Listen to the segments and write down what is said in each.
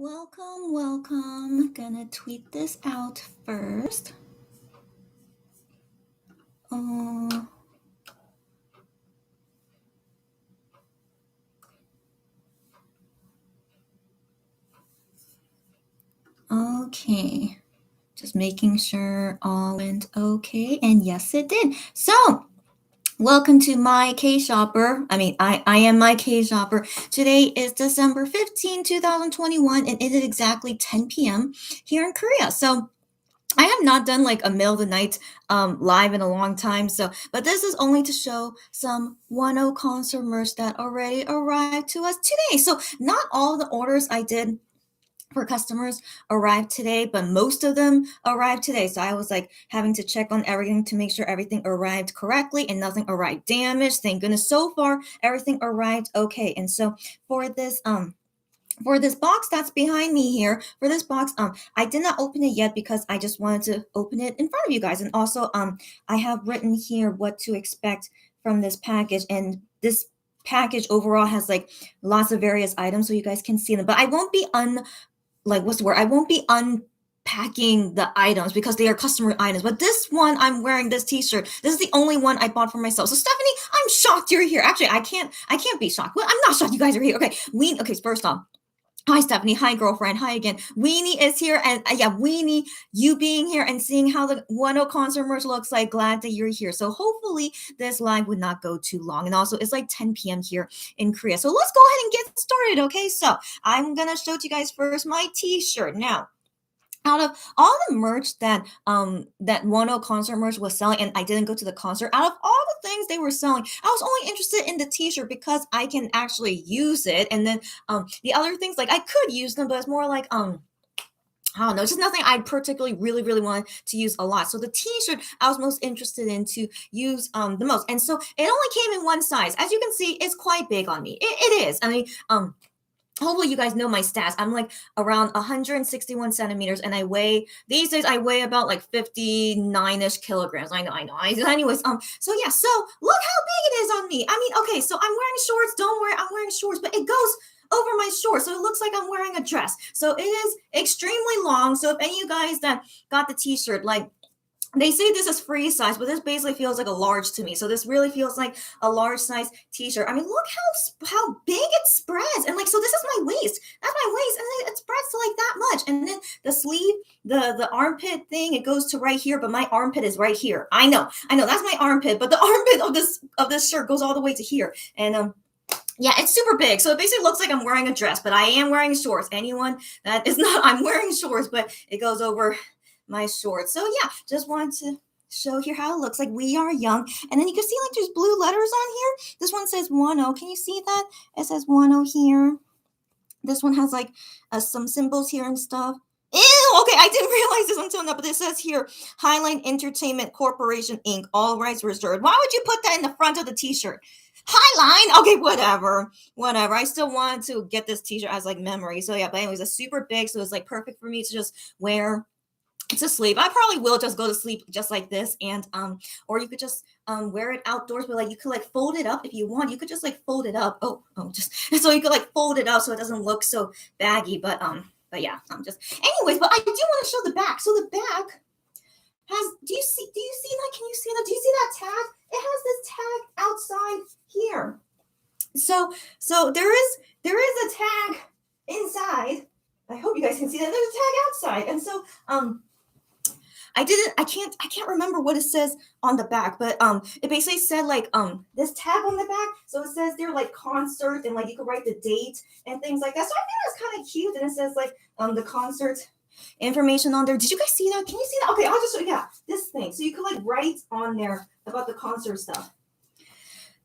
Welcome. Gonna tweet this out first. Uh, okay. Just making sure all went okay. And yes, it did. So, welcome to my K Shopper. I am my K Shopper. Today is December 15, 2021, and it is exactly 10 p.m. here in Korea. So, I have not done like a middle of the night live in a long time. But this is only to show some Wonho concert merch that already arrived to us today. So, not all the orders I did for customers arrived today, but most of them arrived today. So I was like having to check on everything to make sure everything arrived correctly and nothing arrived damaged. Thank goodness so far everything arrived okay. And so for this box that's behind me here, for this box, I did not open it yet because I just wanted to open it in front of you guys. And also, I have written here what to expect from this package, and this package overall has like lots of various items so you guys can see them. But I won't be I won't be unpacking the items because they are customer items. But this one, I'm wearing this T-shirt. This is the only one I bought for myself. So Stephanie, I'm shocked you're here. Actually, I can't be shocked. Well, I'm not shocked you guys are here. Okay, first off. Hi, Stephanie. Hi, girlfriend. Hi again. Weenie is here. And yeah, Weenie, you being here and seeing how the Wonho concert merch looks like, glad that you're here. So hopefully this live would not go too long. And also, it's like 10 p.m. here in Korea. So let's go ahead and get started, okay? So I'm going to show you guys first my t-shirt. Now, out of all the merch that Wonho concert merch was selling, and I didn't go to the concert, out of all the things they were selling, I was only interested in the t-shirt because I can actually use it. And then the other things, like I could use them, but it's more like I don't know, just nothing I particularly really wanted to use a lot. So the t-shirt I was most interested in to use the most. And so it only came in one size. As you can see, it's quite big on me. It is. Hopefully you guys know my stats. I'm like around 161 centimeters, and these days I weigh about like 59-ish kilograms. I know. Anyways, so yeah, so look how big it is on me. Okay, so I'm wearing shorts. Don't worry, I'm wearing shorts, but it goes over my shorts, so it looks like I'm wearing a dress. So it is extremely long. So if any of you guys that got the t-shirt, like, they say this is free size, but this basically feels like a large to me. So this really feels like a large size t-shirt. Look how big it spreads. And like, so this is my waist. That's my waist. And then it spreads to like that much. And then the sleeve, the armpit thing, it goes to right here, but my armpit is right here. I know, that's my armpit, but the armpit of this shirt goes all the way to here. And yeah, it's super big. So it basically looks like I'm wearing a dress, but I am wearing shorts. Anyone that is not, I'm wearing shorts, but it goes over my shorts. So yeah, just wanted to show here how it looks like. We are young. And then you can see like there's blue letters on here. This one says Wonho. Can you see that? It says Wonho here. This one has like some symbols here and stuff. Ew, okay, I didn't realize this until now, but it says here, Highline Entertainment Corporation, Inc., all rights reserved. Why would you put that in the front of the t-shirt? Highline? Okay, whatever. I still wanted to get this t-shirt as like memory. So yeah, but anyways, it's super big, so it's like perfect for me to just wear to sleep. I probably will just go to sleep just like this, and or you could just wear it outdoors, but like you could like fold it up if you want. You could just like fold it up. Just so you could like fold it up so it doesn't look so baggy. But yeah, I'm just anyways. But I do want to show the back. So the back has. Do you see that? Can you see that? Do you see that tag? It has this tag outside here. So there is a tag inside. I hope you guys can see that. There's a tag outside, and so I can't remember what it says on the back, but it basically said like this tag on the back. So it says there like concert, and like you could write the date and things like that. So I think that's kind of cute. And it says like the concert information on there. Did you guys see that? Can you see that? Okay, I'll just show you. Yeah, this thing. So you could like write on there about the concert stuff.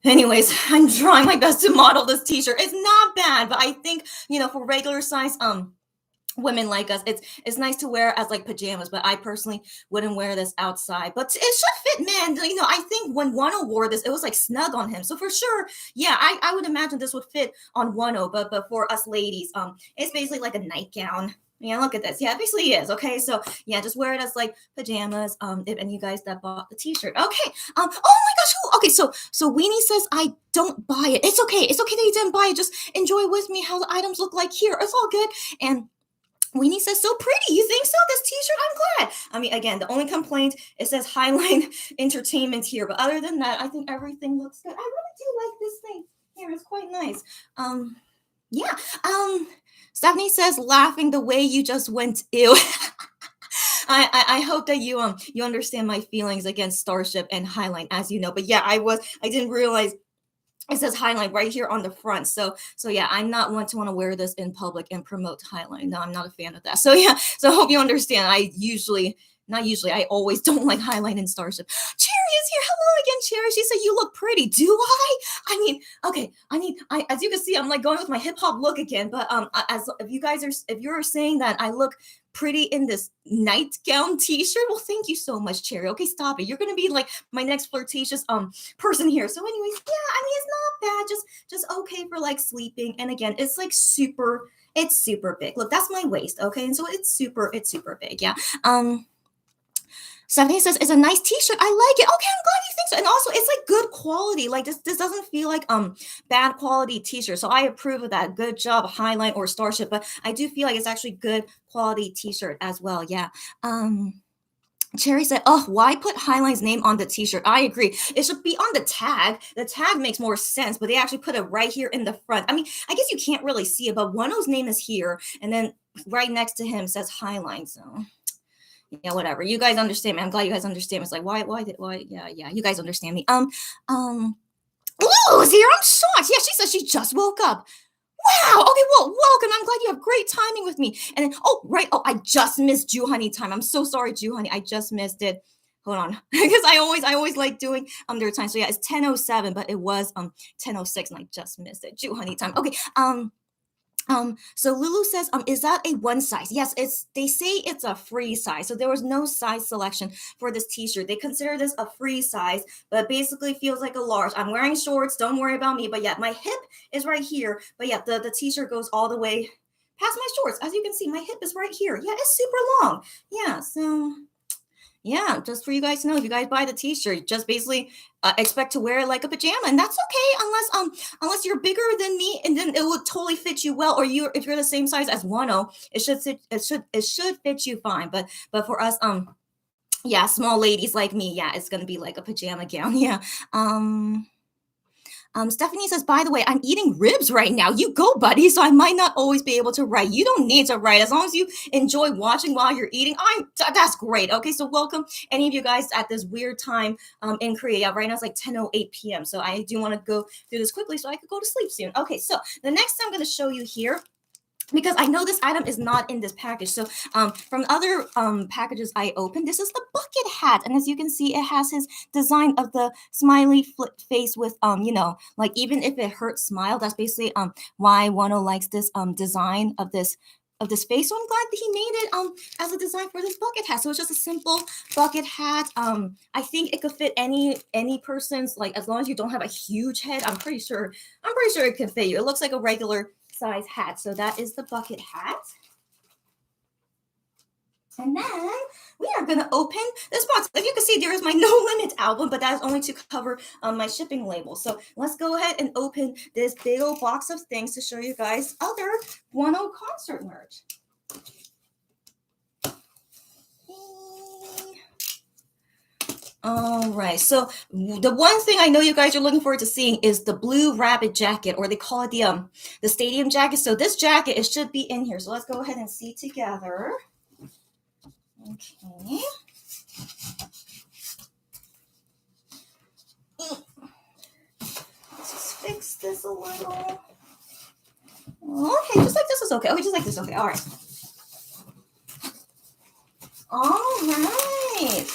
Anyways, I'm trying my best to model this t-shirt. It's not bad, but I think, for regular size women like us, it's nice to wear as like pajamas, but I personally wouldn't wear this outside. But it should fit men. I think when Wonho wore this, it was like snug on him. So for sure, yeah, I would imagine this would fit on Wonho, but for us ladies, it's basically like a nightgown. Yeah, look at this. Yeah, it basically is. Okay, so yeah, just wear it as like pajamas. If any of you guys that bought the t-shirt. Okay. Oh my gosh. Okay, so Weenie says I don't buy it. It's okay. It's okay that you didn't buy it. Just enjoy with me how the items look like here. It's all good. And Weenie says, so pretty. You think so? This t-shirt, I'm glad. I mean, again, the only complaint, it says Highline Entertainment here. But other than that, I think everything looks good. I really do like this thing here. It's quite nice. Yeah. Stephanie says, laughing the way you just went, ew. I hope that you understand my feelings against Starship and Highline, as you know. But yeah, I didn't realize it says Highline right here on the front. So yeah, I'm not one to want to wear this in public and promote Highline. No, I'm not a fan of that. So yeah, so I hope you understand. Not usually, I always don't like Highline and Starship. Cherry is here. Hello again, Cherry. She said, you look pretty. Do I? I mean, okay. As you can see, I'm like going with my hip hop look again. But as if you're saying that I look pretty in this nightgown t-shirt, well, thank you so much, Cherry. Okay, stop it. You're gonna be like my next flirtatious person here. So anyways, yeah, I mean, it's not bad, just okay for like sleeping. And again, it's like it's super big. Look, that's my waist, okay? And so it's super big. Yeah. Stephanie says it's a nice t-shirt. I like it. Okay, I'm glad you think so. And also it's like good quality. Like this doesn't feel like bad quality t-shirt. So I approve of that. Good job, Highline or Starship. But I do feel like it's actually good quality t-shirt as well. Yeah. Cherry said, oh, why put Highline's name on the t-shirt? I agree. It should be on the tag. The tag makes more sense, but they actually put it right here in the front. I mean, I guess you can't really see it, but Wonho's name is here. And then right next to him says Highline. So yeah, whatever. You guys understand me. I'm glad you guys understand me. It's like, why, yeah, you guys understand me. Lulu's here. I'm shocked. Yeah, she says she just woke up. Wow. Okay, well, welcome. I'm glad you have great timing with me. And then, I just missed Jew Honey time. I'm so sorry, Jew Honey. I just missed it. Hold on, because I always like doing their time. So yeah, it's 10:07, but it was 10:06, and I just missed it. Jew Honey time. Okay. So Lulu says, is that a one size? Yes, they say it's a free size. So there was no size selection for this t-shirt. They consider this a free size, but basically feels like a large. I'm wearing shorts, don't worry about me. But yeah, my hip is right here. But yeah, the t-shirt goes all the way past my shorts. As you can see, my hip is right here. Yeah, it's super long. Yeah, so yeah, just for you guys to know, if you guys buy the t-shirt, just basically expect to wear it like a pajama, and that's okay unless you're bigger than me, and then it will totally fit you well. Or if you're the same size as Wonho, it should fit you fine. But for us, yeah, small ladies like me, yeah, it's gonna be like a pajama gown. Yeah. Stephanie says, by the way, I'm eating ribs right now. You go, buddy. So I might not always be able to write. You don't need to write. As long as you enjoy watching while you're eating, that's great. Okay, so welcome any of you guys at this weird time in Korea. Yeah, right now it's like 10:08 p.m. So I do want to go through this quickly so I could go to sleep soon. Okay, so the next thing I'm going to show you here, because I know this item is not in this package. So from other packages I opened, this is the bucket hat. And as you can see, it has his design of the smiley face with, like even if it hurts, smile. That's basically why Wonho likes this design of this face. So I'm glad that he made it as a design for this bucket hat. So it's just a simple bucket hat. I think it could fit any person's, like, as long as you don't have a huge head, I'm pretty sure it can fit you. It looks like a regular size hat. So that is the bucket hat. And then we are going to open this box. As you can see, there is my No Limit album, but that is only to cover my shipping label. So let's go ahead and open this big old box of things to show you guys other Wonho concert merch. All right, so the one thing I know you guys are looking forward to seeing is the Blue Rabbit jacket, or they call it the stadium jacket. So this jacket, it should be in here. So let's go ahead and see together. Okay. Let's just fix this a little. Okay, just like this is okay. Okay, just like this. Okay, all right. All right,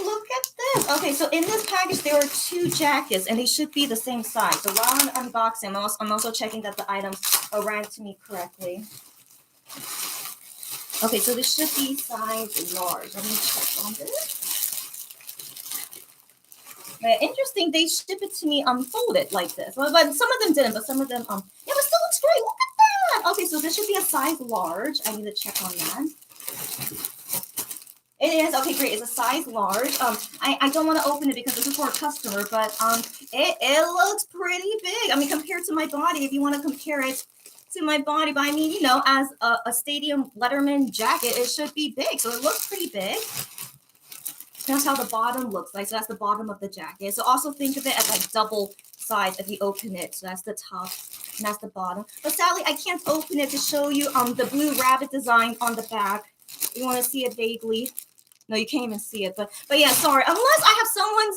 look at this. Okay, so in this package, there are 2 jackets, and they should be the same size. So while I'm unboxing, I'm also checking that the items arrived to me correctly. Okay, so this should be size large. Let me check on this. But interesting, they ship it to me folded like this. But some of them didn't, but some of them, yeah, but still looks great. Look at that. Okay, so this should be a size large. I need to check on that. It is. Okay, great. It's a size large. I don't want to open it because this is for a customer, but it looks pretty big. I mean, compared to my body, if you want to compare it to my body. But I mean, you know, as a stadium Letterman jacket, it should be big. So it looks pretty big. That's how the bottom looks like. So that's the bottom of the jacket. So also think of it as like double sides if you open it. So that's the top and that's the bottom. But sadly, I can't open it to show you the blue rabbit design on the back. You want to see it vaguely? No, you can't even see it. But yeah, sorry. Unless someone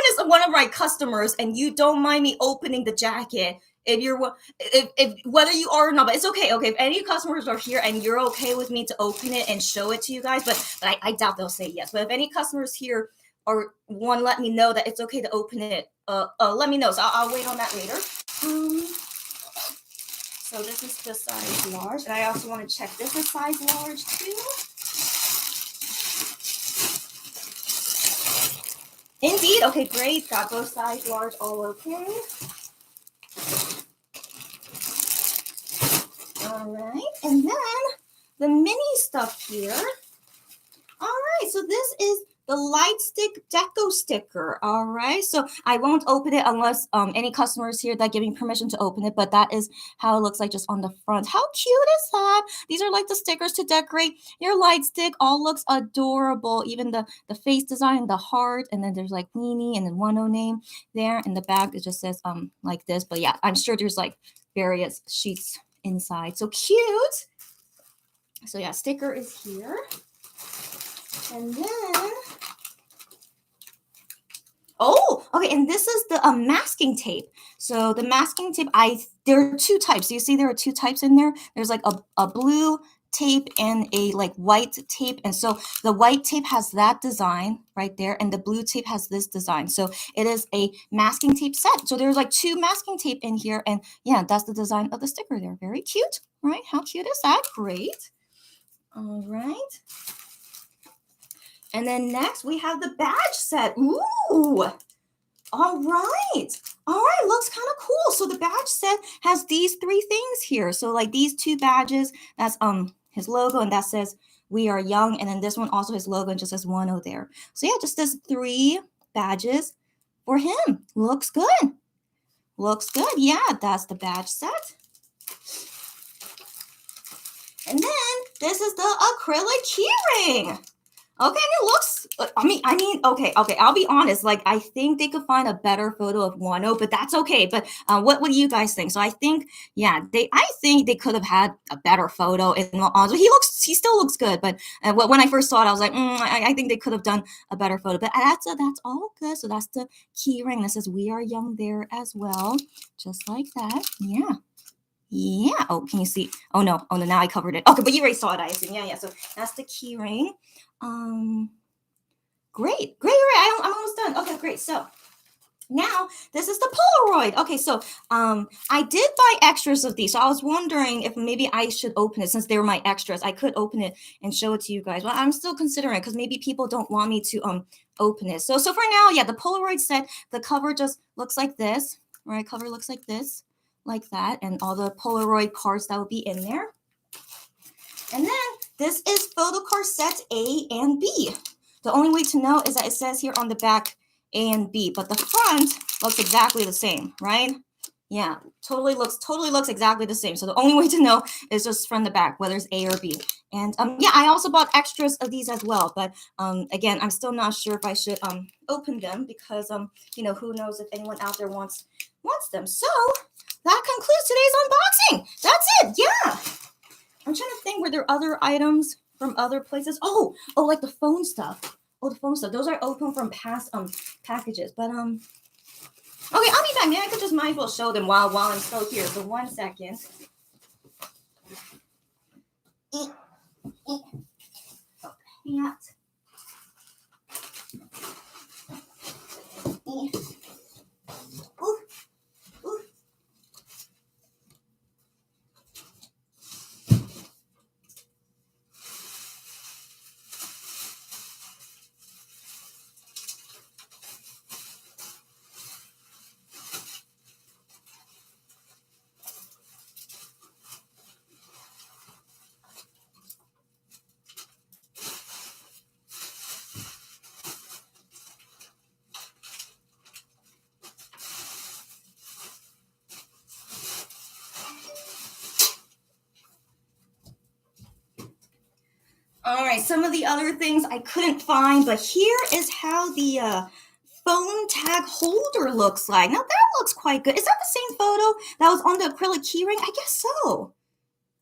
is one of my customers and you don't mind me opening the jacket, if whether you are or not, but it's okay. Okay, if any customers are here and you're okay with me to open it and show it to you guys, but I doubt they'll say yes. But if any customers here or want to let me know that it's okay to open it, let me know. So I'll wait on that later. So this is the size large, and I also want to check this is size large too. Indeed. Okay, great. Got both size large, all okay. All right, and then the mini stuff here. All right, so this is the light stick deco sticker. All right, so I won't open it unless any customers here that give me permission to open it, but that is how it looks like just on the front. How cute is that? These are like the stickers to decorate your light stick. All looks adorable. Even the face design, the heart, and then there's like Weenie and then Wonho name there. In the back, it just says like this, but yeah, I'm sure there's like various sheets inside. So cute. So yeah, sticker is here. And then, oh, okay, and this is the masking tape. So the masking tape, there are two types. So you see there are two types in there. There's like a blue tape and a like white tape. And so the white tape has that design right there, and the blue tape has this design. So it is a masking tape set. So there's like two masking tape in here, and yeah, that's the design of the sticker there. Very cute, right? How cute is that? Great. All right. And then next we have the badge set. Ooh, all right. All right, looks kind of cool. So the badge set has these three things here. So like these two badges, that's his logo, and that says we are young. And then this one also his logo and just says Wonho there. So yeah, just this three badges for him. Looks good. Looks good. Yeah, that's the badge set. And then this is the acrylic keyring. Okay, it looks, I mean, okay, I'll be honest, like, I think they could find a better photo of Wonho, but that's okay, but what do you guys think? So I think, yeah, I think they could have had a better photo, he still looks good, but when I first saw it, I was like, I think they could have done a better photo, but that's all good. So that's the key ring. This says we are young there as well, just like that, yeah. Yeah. Oh, can you see? Oh no. Now I covered it. Okay, but you already saw it, I assume. Yeah. So that's the key ring. Great. I'm almost done. Okay, great. So now this is the Polaroid. Okay, so I did buy extras of these. So I was wondering if maybe I should open it since they were my extras. I could open it and show it to you guys. Well, I'm still considering because maybe people don't want me to open it. So for now, yeah, the Polaroid set, the cover just looks like this. Right? Cover looks like this. Like that, and all the Polaroid cards that will be in there. And then this is photocard set A and B. The only way to know is that it says here on the back A and B, but the front looks exactly the same, right? Yeah, totally looks exactly the same. So the only way to know is just from the back whether it's A or B. And yeah, I also bought extras of these as well, but again, I'm still not sure if I should open them because you know, who knows if anyone out there wants them. So that concludes today's unboxing. That's it. Yeah. I'm trying to think, were there other items from other places? Oh, like the phone stuff. Oh, the phone stuff. Those are open from past packages. But okay, I'll be back. Maybe I could just might as well show them while I'm still here. So 1 second. All right, some of the other things I couldn't find, but here is how the phone tag holder looks like. Now that looks quite good. Is that the same photo that was on the acrylic keyring? I guess so.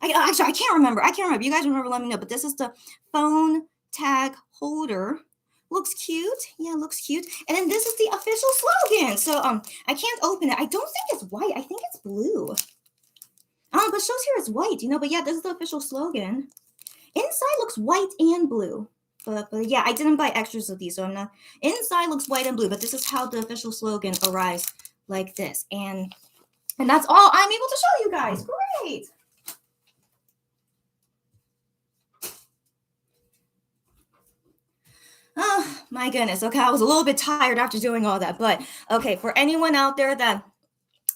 Actually, I can't remember. You guys remember, let me know. But this is the phone tag holder. Looks cute. Yeah, looks cute. And then this is the official slogan. So I can't open it. I don't think it's white. I think it's blue. But it shows here it's white, but yeah, this is the official slogan. Inside looks white and blue. But yeah, I didn't buy extras of these, so I'm not. Inside looks white and blue, but this is how the official slogan arrives, like this. And that's all I'm able to show you guys. Great. Oh my goodness. Okay, I was a little bit tired after doing all that, but okay, for anyone out there that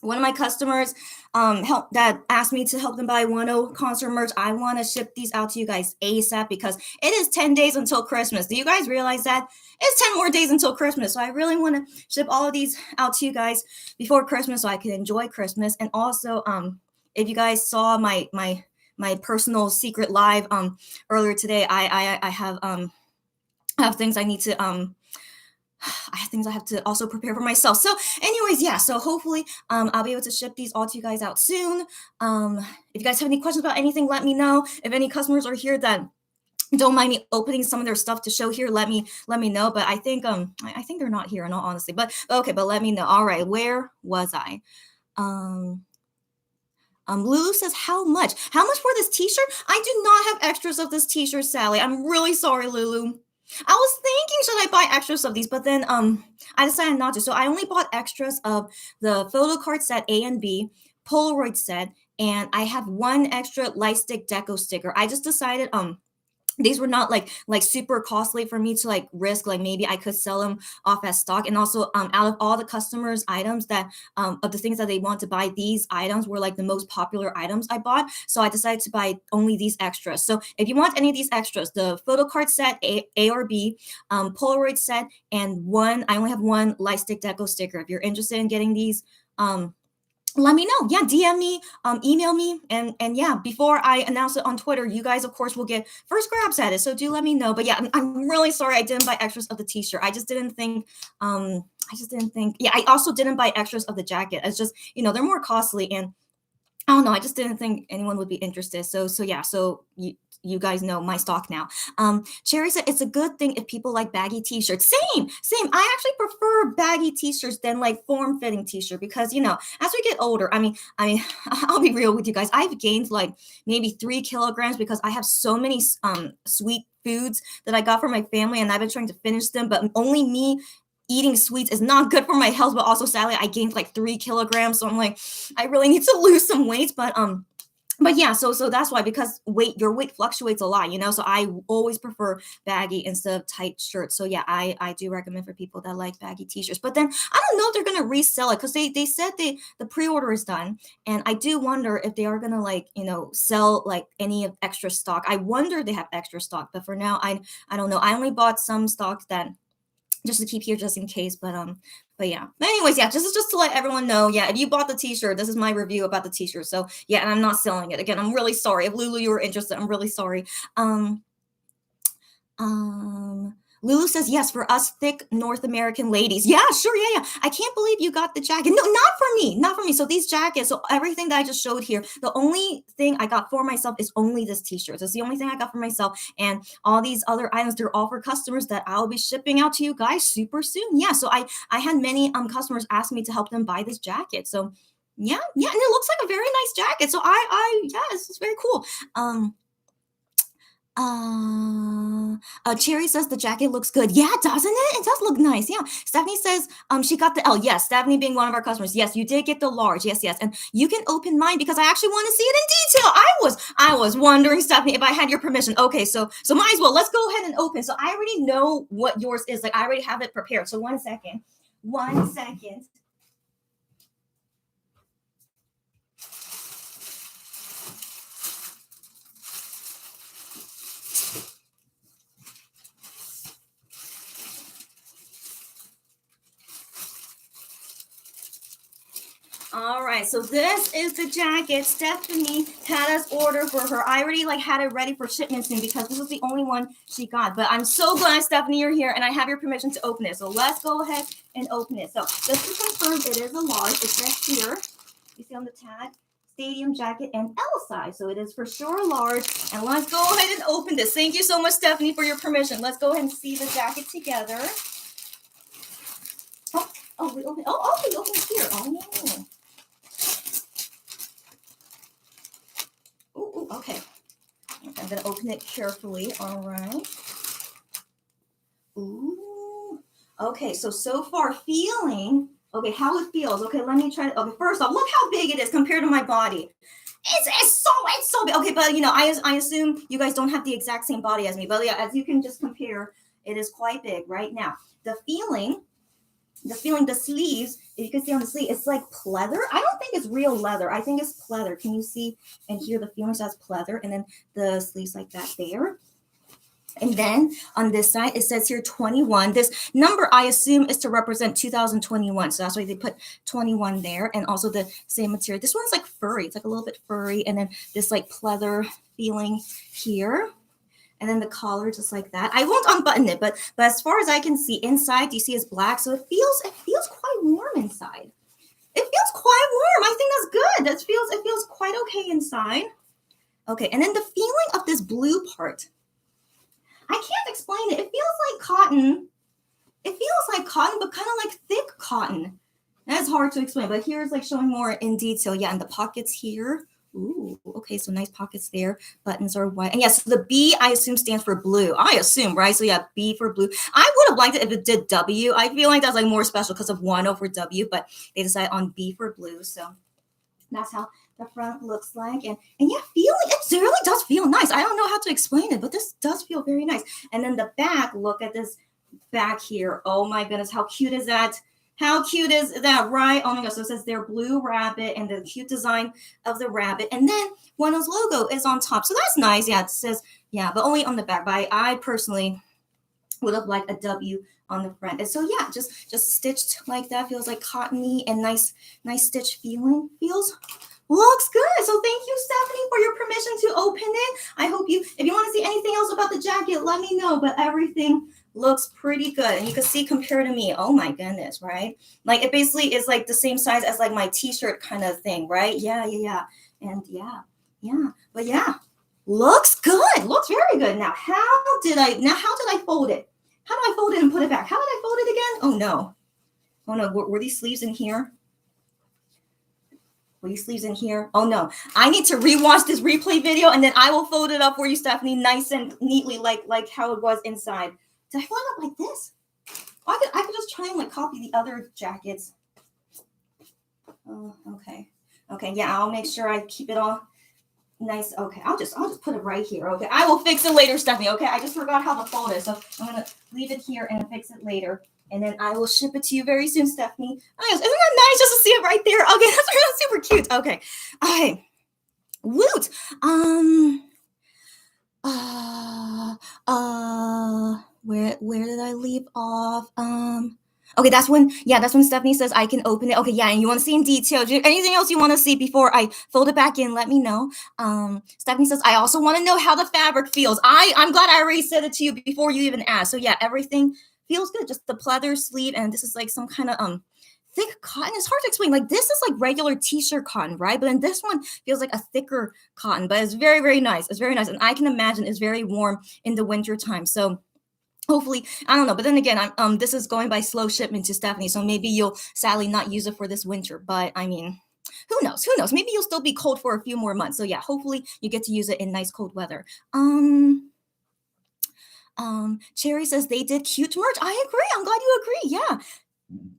one of my customers that asked me to help them buy Wonho concert merch, I want to ship these out to you guys ASAP because it is 10 days until Christmas. Do you guys realize that? It's 10 more days until Christmas. So I really want to ship all of these out to you guys before Christmas so I can enjoy Christmas. And also, if you guys saw my personal secret live earlier today, I have things I need to I have things I have to also prepare for myself. So anyways, yeah, so hopefully I'll be able to ship these all to you guys out soon. If you guys have any questions about anything, let me know. If any customers are here that don't mind me opening some of their stuff to show here, let me know. But I think they're not here in all honesty. But okay, but let me know. All right, where was I? Lulu says, how much? How much for this t-shirt? I do not have extras of this t-shirt, Sally. I'm really sorry, Lulu. I was thinking, should I buy extras of these? But then I decided not to. So I only bought extras of the photocard set A and B, Polaroid set, and I have one extra light stick deco sticker. I just decided these were not like super costly for me to like risk, like maybe I could sell them off as stock. And also out of all the customers items that of the things that they want to buy, these items were like the most popular items I bought, so I decided to buy only these extras. So if you want any of these extras, the photo card set A or B, Polaroid set, and I only have one light stick deco sticker. If you're interested in getting these, let me know. Yeah, DM me, email me, and yeah, before I announce it on Twitter, you guys, of course, will get first grabs at it. So do let me know. But yeah, I'm really sorry I didn't buy extras of the t-shirt. I just didn't think. Yeah, I also didn't buy extras of the jacket. It's just they're more costly, and I don't know. I just didn't think anyone would be interested. So yeah. So you guys know my stock now. Cherry said it's a good thing if people like baggy t-shirts. Same. I actually prefer baggy t-shirts than like form-fitting t-shirt because as we get older, I mean, I'll be real with you guys. I've gained like maybe 3 kilograms because I have so many sweet foods that I got from my family, and I've been trying to finish them, but only me eating sweets is not good for my health. But also, sadly, I gained like 3 kilograms, so I'm like, I really need to lose some weight. But yeah, so that's why, because your weight fluctuates a lot, so I always prefer baggy instead of tight shirts. So yeah, I do recommend for people that like baggy t-shirts. But then I don't know if they're gonna resell it because they said the pre-order is done, and I do wonder if they are gonna like sell like any of extra stock. I wonder if they have extra stock, but for now I don't know. I only bought some stock that just to keep here just in case. But yeah. But anyways, yeah, just to let everyone know, yeah, if you bought the t-shirt, this is my review about the t-shirt. So yeah, and I'm not selling it. Again, I'm really sorry. If Lulu, you were interested, I'm really sorry. Lulu says, yes, for us thick North American ladies. Yeah, sure. Yeah. I can't believe you got the jacket. No, not for me. So these jackets, so everything that I just showed here, the only thing I got for myself is only this t-shirt. That's the only thing I got for myself. And all these other items, they're all for customers that I'll be shipping out to you guys super soon. Yeah. So I had many customers ask me to help them buy this jacket. So yeah. And it looks like a very nice jacket. So it's very cool. Cherry says the jacket looks good. Yeah, doesn't it? It does look nice. Yeah. Stephanie says she got the L. Yes, Stephanie being one of our customers. Yes, you did get the large. Yes. And you can open mine because I actually want to see it in detail. I was wondering, Stephanie, if I had your permission. Okay, so might as well. Let's go ahead and open. So I already know what yours is. Like I already have it prepared. So 1 second. 1 second. All right, so this is the jacket Stephanie had us order for her. I already had it ready for shipment soon because this was the only one she got. But I'm so glad, Stephanie, you're here and I have your permission to open it. So let's go ahead and open it. So just to confirm, it is a large. It says here, you see on the tag, stadium jacket and L size. So it is for sure large. And let's go ahead and open this. Thank you so much, Stephanie, for your permission. Let's go ahead and see the jacket together. We open. We open it here. Okay. I'm gonna open it carefully. All right. Ooh. Okay. So far feeling. Okay, how it feels. Okay, let me try. Okay, first off, look how big it is compared to my body. It's so big. Okay, but I assume you guys don't have the exact same body as me. But yeah, as you can just compare, it is quite big right now. The sleeves, if you can see on the sleeve, it's like pleather. I don't think it's real leather. I think it's pleather. Can you see and hear the feeling? So that's pleather. And then the sleeves like that there. And then on this side, it says here 21. This number, I assume, is to represent 2021. So that's why they put 21 there. And also the same material. This one's like furry. It's like a little bit furry. And then this like pleather feeling here. And then the collar just like that. I won't unbutton it, but as far as I can see, inside, do you see it's black? So it feels quite warm inside. It feels quite warm. I think that's good. It feels quite okay inside. Okay, and then the feeling of this blue part. I can't explain it. It feels like cotton. It feels like cotton, but kind of like thick cotton. That's hard to explain, but here's like showing more in detail. Yeah, and the pockets here. Ooh, okay, so nice pockets there. Buttons are white. And yes, the B, I assume, stands for blue. I assume, right? So yeah, B for blue. I would have liked it if it did W. I feel like that's like more special because of Wonho for W, but they decided on B for blue. So that's how the front looks like. And yeah, it really does feel nice. I don't know how to explain it, but this does feel very nice. And then the back, look at this back here. Oh my goodness, how cute is that? How cute is that, right? Oh my gosh, so it says their blue rabbit and the cute design of the rabbit. And then Wonho's logo is on top. So that's nice. Yeah, it says, yeah, but only on the back. But I personally would have liked a W on the front. And so yeah, just stitched like that. Feels like cottony and nice stitch feeling. Looks good. So thank you, Stephanie, for your permission to open it. I hope if you want to see anything else about the jacket, let me know. But everything looks pretty good. And you can see compared to me, oh my goodness, right? Like it basically is like the same size as like my t-shirt kind of thing, right? Yeah. And yeah. But yeah, looks good. Looks very good. Now, how did I fold it? How do I fold it and put it back? How did I fold it again? Oh no. Were these sleeves in here? Were these sleeves in here? Oh no. I need to rewatch this replay video and then I will fold it up for you, Stephanie, nice and neatly like how it was inside. Did I fold it up like this? I could just try and like copy the other jackets. Oh, okay. Yeah, I'll make sure I keep it all nice. Okay, I'll just put it right here. Okay, I will fix it later, Stephanie. Okay, I just forgot how the fold is, so I'm gonna leave it here and fix it later. And then I will ship it to you very soon, Stephanie. Oh, isn't that nice just to see it right there? Okay, that's really super cute. Okay. Woot. Where did I leave off? Okay, that's when Stephanie says I can open it. Okay, yeah, and you want to see in detail. Anything else you want to see before I fold it back in, let me know. Stephanie says, I also want to know how the fabric feels. I'm glad I already said it to you before you even asked. So yeah, everything feels good. Just the pleather sleeve, and this is like some kind of thick cotton. It's hard to explain. Like this is like regular t-shirt cotton, right? But then this one feels like a thicker cotton, but it's very, very nice. It's very nice. And I can imagine it's very warm in the winter time. So hopefully, I don't know. But then again, this is going by slow shipment to Stephanie. So maybe you'll sadly not use it for this winter. But I mean, who knows? Maybe you'll still be cold for a few more months. So yeah, hopefully you get to use it in nice cold weather. Cherry says they did cute merch. I agree. I'm glad you agree. Yeah.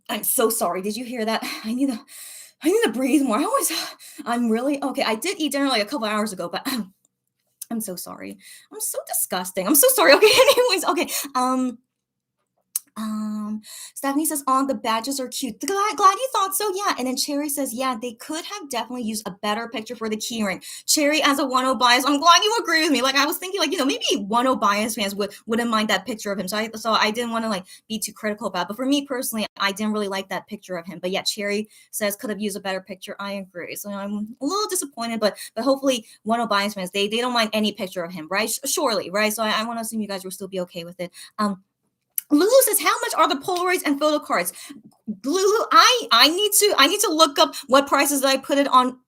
I'm so sorry. Did you hear that? I need to breathe more. I'm really okay. I did eat dinner like a couple hours ago, but I'm so sorry. I'm so disgusting. I'm so sorry. Okay. Anyways, okay. Stephanie says, "On the badges are cute. Glad you thought so. Yeah." And then Cherry says, "Yeah, they could have definitely used a better picture for the keyring." Cherry, as a Wonho bias, I'm glad you agree with me. Like I was thinking, like maybe Wonho bias fans wouldn't mind that picture of him. So I didn't want to like be too critical about it. But for me personally, I didn't really like that picture of him. But yeah, Cherry says could have used a better picture. I agree. So I'm a little disappointed, but hopefully Wonho bias fans they don't mind any picture of him, right? Surely, right? So I want to assume you guys will still be okay with it. Lulu says, "How much are the Polaroids and photo cards?" Lulu, I need to look up what prices I put it on.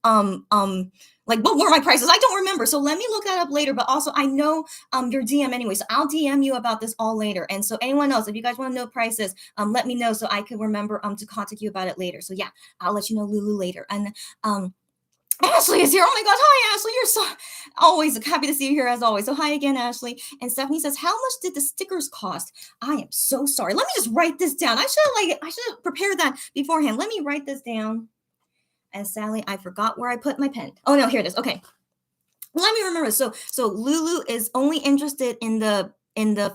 Like what were my prices? I don't remember. So let me look that up later. But also, I know your DM anyway, so I'll DM you about this all later. And so anyone else, if you guys want to know prices, let me know so I can remember to contact you about it later. So yeah, I'll let you know Lulu later. And Ashley is here. Oh my God. Hi, Ashley. You're so always happy to see you here as always. So hi again, Ashley. And Stephanie says, "How much did the stickers cost?" I am so sorry. Let me just write this down. I should have prepared that beforehand. Let me write this down. And sadly, I forgot where I put my pen. Oh no, here it is. Okay. Let me remember. So Lulu is only interested in the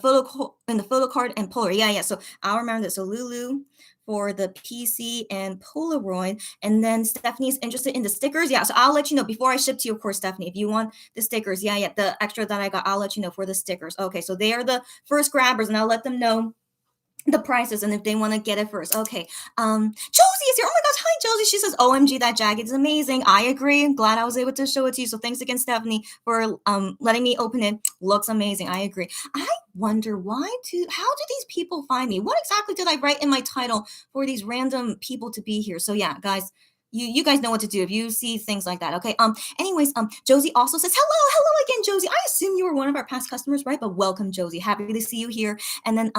photo card and Polaroid. Yeah. So I'll remember this. So Lulu for the PC and Polaroid, and then Stephanie's interested in the stickers. Yeah. So I'll let you know before I ship to you, of course, Stephanie. If you want the stickers, yeah, the extra that I got, I'll let you know for the stickers. Okay. So they are the first grabbers, and I'll let them know the prices and if they want to get it first. Okay. Josie is here. Oh my gosh. Hi, Josie. She says, "OMG, that jacket is amazing." I agree. I'm glad I was able to show it to you. So thanks again, Stephanie, for letting me open it. Looks amazing. I agree. I wonder how do these people find me? What exactly did I write in my title for these random people to be here? So yeah, guys. You guys know what to do if you see things like that. Okay. Anyways, Josie also says, hello again, Josie. I assume you were one of our past customers, right? But welcome, Josie. Happy to see you here. And then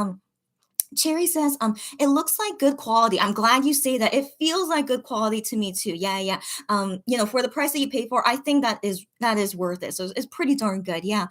Cherry says, "It looks like good quality." I'm glad you say that. It feels like good quality to me too. Yeah. For the price that you pay for, I think that is worth it. So it's pretty darn good. Yeah.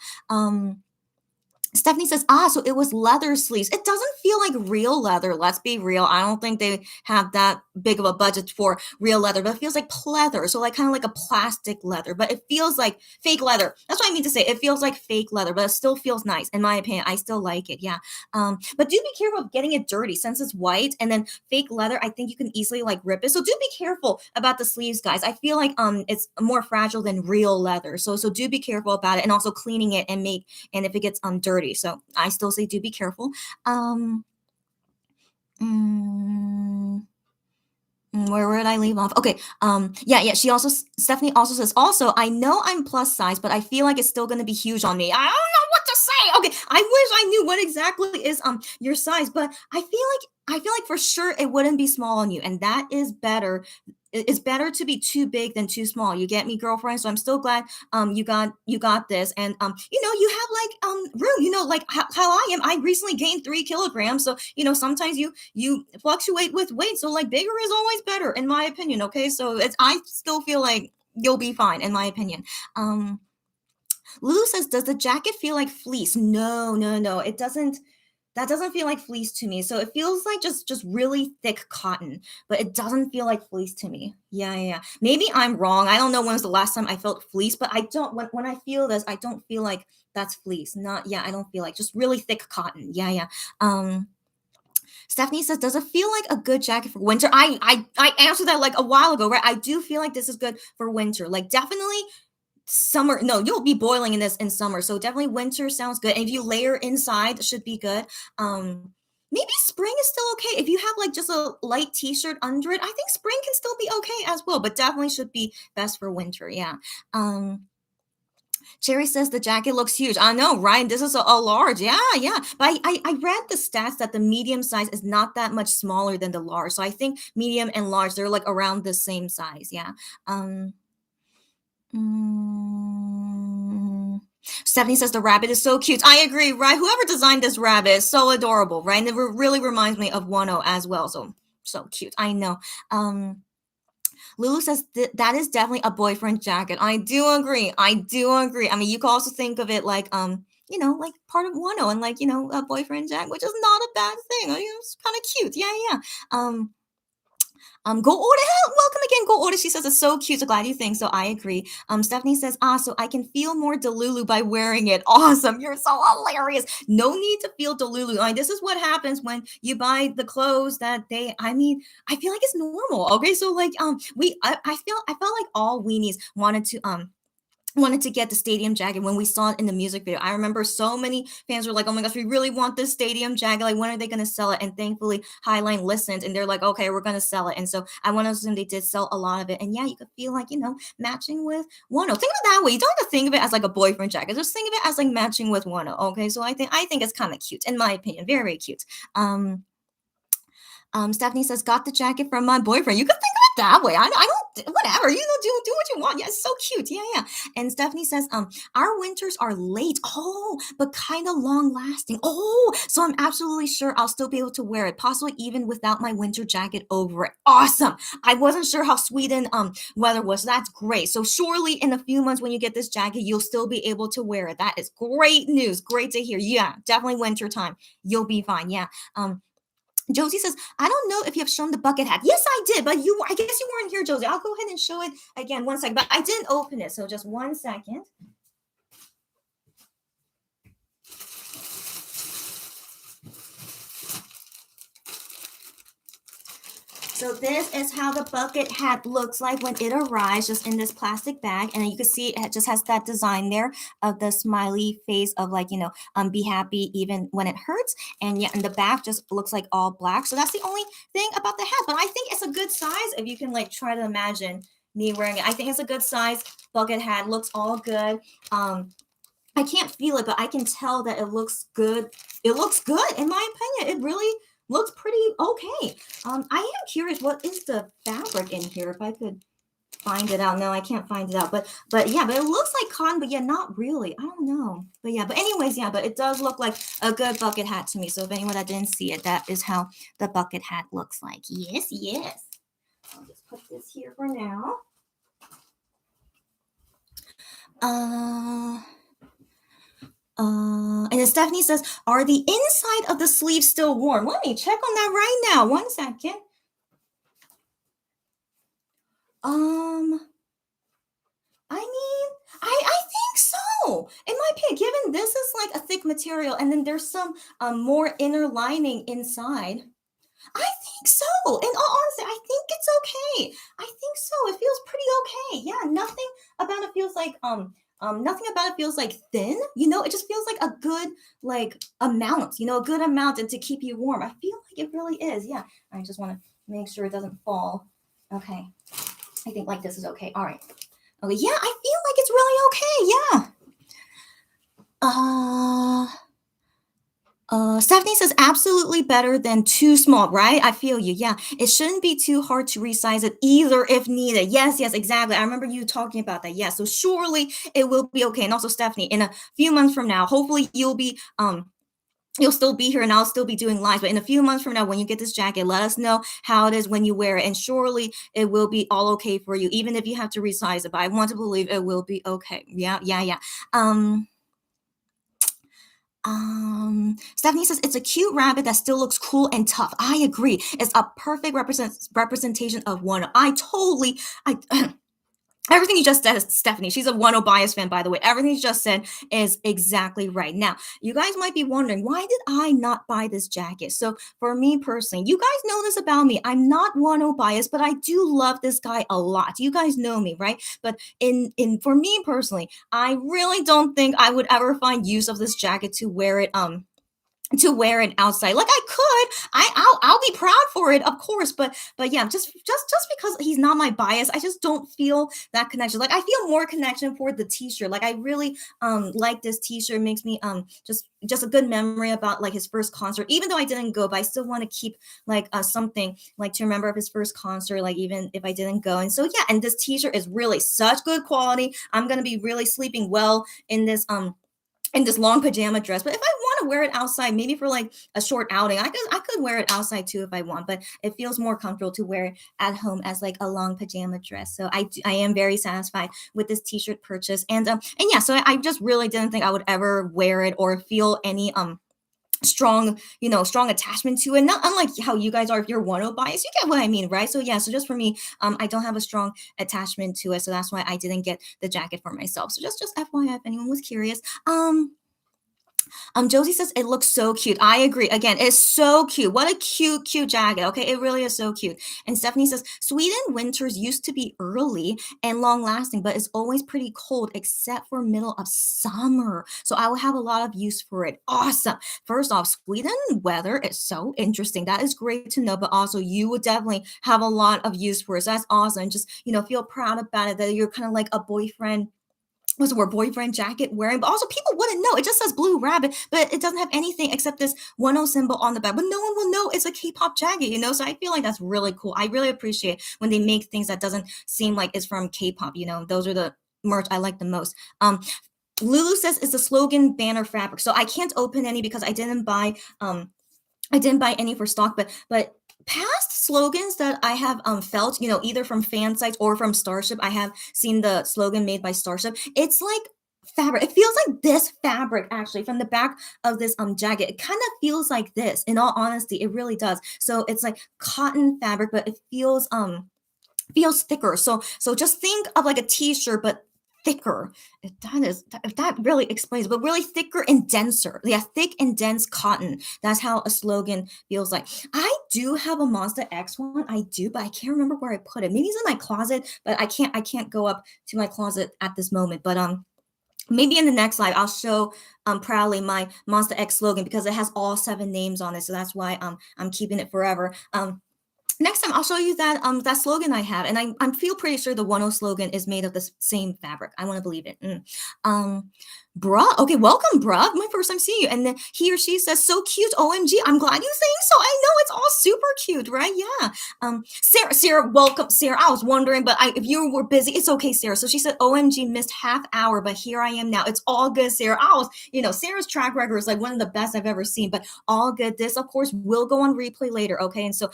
Stephanie says, so it was leather sleeves. It doesn't feel like real leather. Let's be real. I don't think they have that big of a budget for real leather, but it feels like pleather. So like kind of like a plastic leather, but it feels like fake leather. That's what I mean to say. It feels like fake leather, but it still feels nice. In my opinion, I still like it. Yeah. But do be careful of getting it dirty since it's white and then fake leather. I think you can easily like rip it. So do be careful about the sleeves, guys. I feel like it's more fragile than real leather. So do be careful about it and also cleaning it and if it gets dirty. So I still say do be careful. Where did I leave off? Okay. Yeah. Stephanie also says, "Also, I know I'm plus size, but I feel like it's still going to be huge on me. I don't know what to say." Okay. I wish I knew what exactly is your size, but I feel like for sure it wouldn't be small on you, and that is better. It's better to be too big than too small. You get me, girlfriend? So I'm still glad you got this, and you have like room. Like how I am. I recently gained 3 kilograms, so sometimes you fluctuate with weight. So like bigger is always better, in my opinion. Okay, so I still feel like you'll be fine, in my opinion. Lulu says, "Does the jacket feel like fleece?" No, no, no. It doesn't. That doesn't feel like fleece to me. So it feels like just really thick cotton, but it doesn't feel like fleece to me. Yeah. Maybe I'm wrong. I don't know when was the last time I felt fleece, but I don't when I feel this, I don't feel like that's fleece. Not yeah, I don't feel like just really thick cotton. Yeah. Stephanie says, "Does it feel like a good jacket for winter?" I answered that like a while ago, right? I do feel like this is good for winter. Like definitely summer. No, you'll be boiling in this in summer. So definitely winter sounds good. And if you layer inside, it should be good. Maybe spring is still okay. If you have like just a light t-shirt under it, I think spring can still be okay as well, but definitely should be best for winter. Yeah. Cherry says the jacket looks huge. I know, right? This is a large. Yeah. But I read the stats that the medium size is not that much smaller than the large. So I think medium and large, they're like around the same size. Yeah. Stephanie says the rabbit is so cute. I agree, right? Whoever designed this rabbit is so adorable, right? And it really reminds me of Wonho as well. So cute. I know. Lulu says that is definitely a boyfriend jacket. I do agree. I mean, you can also think of it like like part of Wonho and like a boyfriend jacket, which is not a bad thing. It's kind of cute. Yeah. Go order. Welcome again, go order. She says it's so cute. So glad you think so. I agree. Stephanie says, so I can feel more Delulu by wearing it. Awesome. You're so hilarious. No need to feel Delulu. I mean, this is what happens when you buy the clothes that they. I mean, I feel like it's normal. Okay, so like I felt like all weenies wanted to get the stadium jacket when we saw it in the music video. I remember so many fans were like, "Oh my gosh, we really want this stadium jacket. Like, when are they going to sell it?" And thankfully, Highline listened, and they're like, "Okay, we're going to sell it." And so I want to assume they did sell a lot of it. And yeah, you could feel like matching with Wonho. Think of it that way. You don't have to think of it as like a boyfriend jacket. Just think of it as like matching with Wonho. Okay, so I think it's kind of cute, in my opinion, very very cute. Um, Stephanie says, got the jacket from my boyfriend. You could think of it that way. I don't, whatever. Do what you want. Yeah, it's so cute. Yeah, yeah. And Stephanie says, our winters are late. Oh, but kind of long lasting. Oh, so I'm absolutely sure I'll still be able to wear it, possibly even without my winter jacket over it. Awesome. I wasn't sure how Sweden weather was. That's great. So surely in a few months when you get this jacket, you'll still be able to wear it. That is great news. Great to hear. Yeah, definitely winter time. You'll be fine. Yeah. Josie says, I don't know if you have shown the bucket hat. Yes, I did, but I guess you weren't here, Josie. I'll go ahead and show it again. One second, but I didn't open it, so just 1 second. So this is how the bucket hat looks like when it arrives, just in this plastic bag. And you can see it just has that design there of the smiley face of like, be happy even when it hurts. And yeah, and the back just looks like all black. So that's the only thing about the hat. But I think it's a good size if you can like try to imagine me wearing it. I think it's a good size bucket hat. Looks all good. I can't feel it, but I can tell that it looks good. It looks good, in my opinion. It really looks pretty okay. I am curious, what is the fabric in here? If I could find it out. No, I can't find it out. But yeah, but it looks like cotton, but yeah, not really. I don't know. But yeah, but anyways, yeah, but it does look like a good bucket hat to me. So if anyone that didn't see it, that is how the bucket hat looks like. Yes, yes. I'll just put this here for now. And then Stephanie says, are the inside of the sleeves still warm? Let me check on that right now. 1 second. I mean, I think so. In my opinion, given this is like a thick material, and then there's some more inner lining inside. I think so. In all honesty, I think it's okay. I think so. It feels pretty okay. Yeah, nothing about it feels like thin. It just feels like a good like amount. A good amount and to keep you warm. I feel like it really is. Yeah. I just want to make sure it doesn't fall. Okay. I think like this is okay. All right. Okay. Yeah, I feel like it's really okay. Yeah. Stephanie says absolutely better than too small, right? I feel you. Yeah. It shouldn't be too hard to resize it either if needed. Yes, yes, exactly. I remember you talking about that. Yeah. So surely it will be okay. And also, Stephanie, in a few months from now, hopefully you'll still be here and I'll still be doing lives. But in a few months from now, when you get this jacket, let us know how it is when you wear it. And surely it will be all okay for you, even if you have to resize it. But I want to believe it will be okay. Yeah, yeah, yeah. Stephanie says it's a cute rabbit that still looks cool and tough. I agree. It's a perfect representation of one. Everything you just said, Stephanie, she's a Wonho bias fan, by the way. Everything you just said is exactly right. Now, you guys might be wondering, why did I not buy this jacket? So for me personally, you guys know this about me. I'm not Wonho bias, but I do love this guy a lot. You guys know me, right? But for me personally, I really don't think I would ever find use of this jacket to wear it outside. Like I could, I'll be proud for it, of course. But yeah, just because he's not my bias, I just don't feel that connection. Like I feel more connection for the t-shirt. Like I really like this t-shirt. Makes me just a good memory about like his first concert. Even though I didn't go, but I still want to keep like something like to remember of his first concert, like even if I didn't go. And so yeah, and this t-shirt is really such good quality. I'm gonna be really sleeping well in this long pajama dress. But if I want to wear it outside, maybe for like a short outing, I could wear it outside too if I want. But it feels more comfortable to wear it at home as like a long pajama dress. So I am very satisfied with this t-shirt purchase. And yeah, so I just really didn't think I would ever wear it or feel strong, strong attachment to it. Not unlike how you guys are if you're Wonho bias. You get what I mean, right? So yeah, so just for me, I don't have a strong attachment to it. So that's why I didn't get the jacket for myself. So just FYI if anyone was curious. Josie says it looks so cute. I agree. Again, it's so cute. What a cute jacket. Okay, it really is so cute. And Stephanie says Sweden winters used to be early and long lasting, but it's always pretty cold except for middle of summer. So I will have a lot of use for it. Awesome. First off, Sweden weather is so interesting. That is great to know, but also you would definitely have a lot of use for it. So that's awesome. Just feel proud about it that you're kind of like a boyfriend, what's the word, boyfriend jacket wearing, but also people wouldn't know. It just says Blue Rabbit, but it doesn't have anything except this 10 symbol on the back. But no one will know it's a K-pop jacket. So I feel like that's really cool. I really appreciate when they make things that doesn't seem like it's from K-pop. Those are the merch I like the most. Lulu says it's a slogan banner fabric. So I can't open any because I didn't buy any for stock, but past slogans that I have felt, either from fan sites or from Starship, I have seen the slogan made by Starship. It's like fabric. It feels like this fabric actually from the back of this jacket. It kind of feels like this. In all honesty, it really does. So it's like cotton fabric, but it feels thicker. So just think of like a t-shirt, but thicker. If that really explains, but really thicker and denser. Yeah, thick and dense cotton. That's how a slogan feels like. I do have a Mazda X one. I do, but I can't remember where I put it. Maybe it's in my closet, but I can't go up to my closet at this moment. But maybe in the next live I'll show proudly my Mazda X slogan because it has all 7 names on it. So that's why I'm keeping it forever. Next time I'll show you that slogan I have, and I feel pretty sure the 10 slogan is made of the same fabric. I want to believe it. Bruh, okay, welcome, bruh. My first time seeing you, and then he or she says, "So cute, OMG!" I'm glad you saying so. I know it's all super cute, right? Yeah. Sarah, welcome, Sarah. I was wondering, but if you were busy, it's okay, Sarah. So she said, "OMG, missed half hour, but here I am now." It's all good, Sarah. Sarah's track record is like one of the best I've ever seen, but all good. This, of course, will go on replay later, okay? And so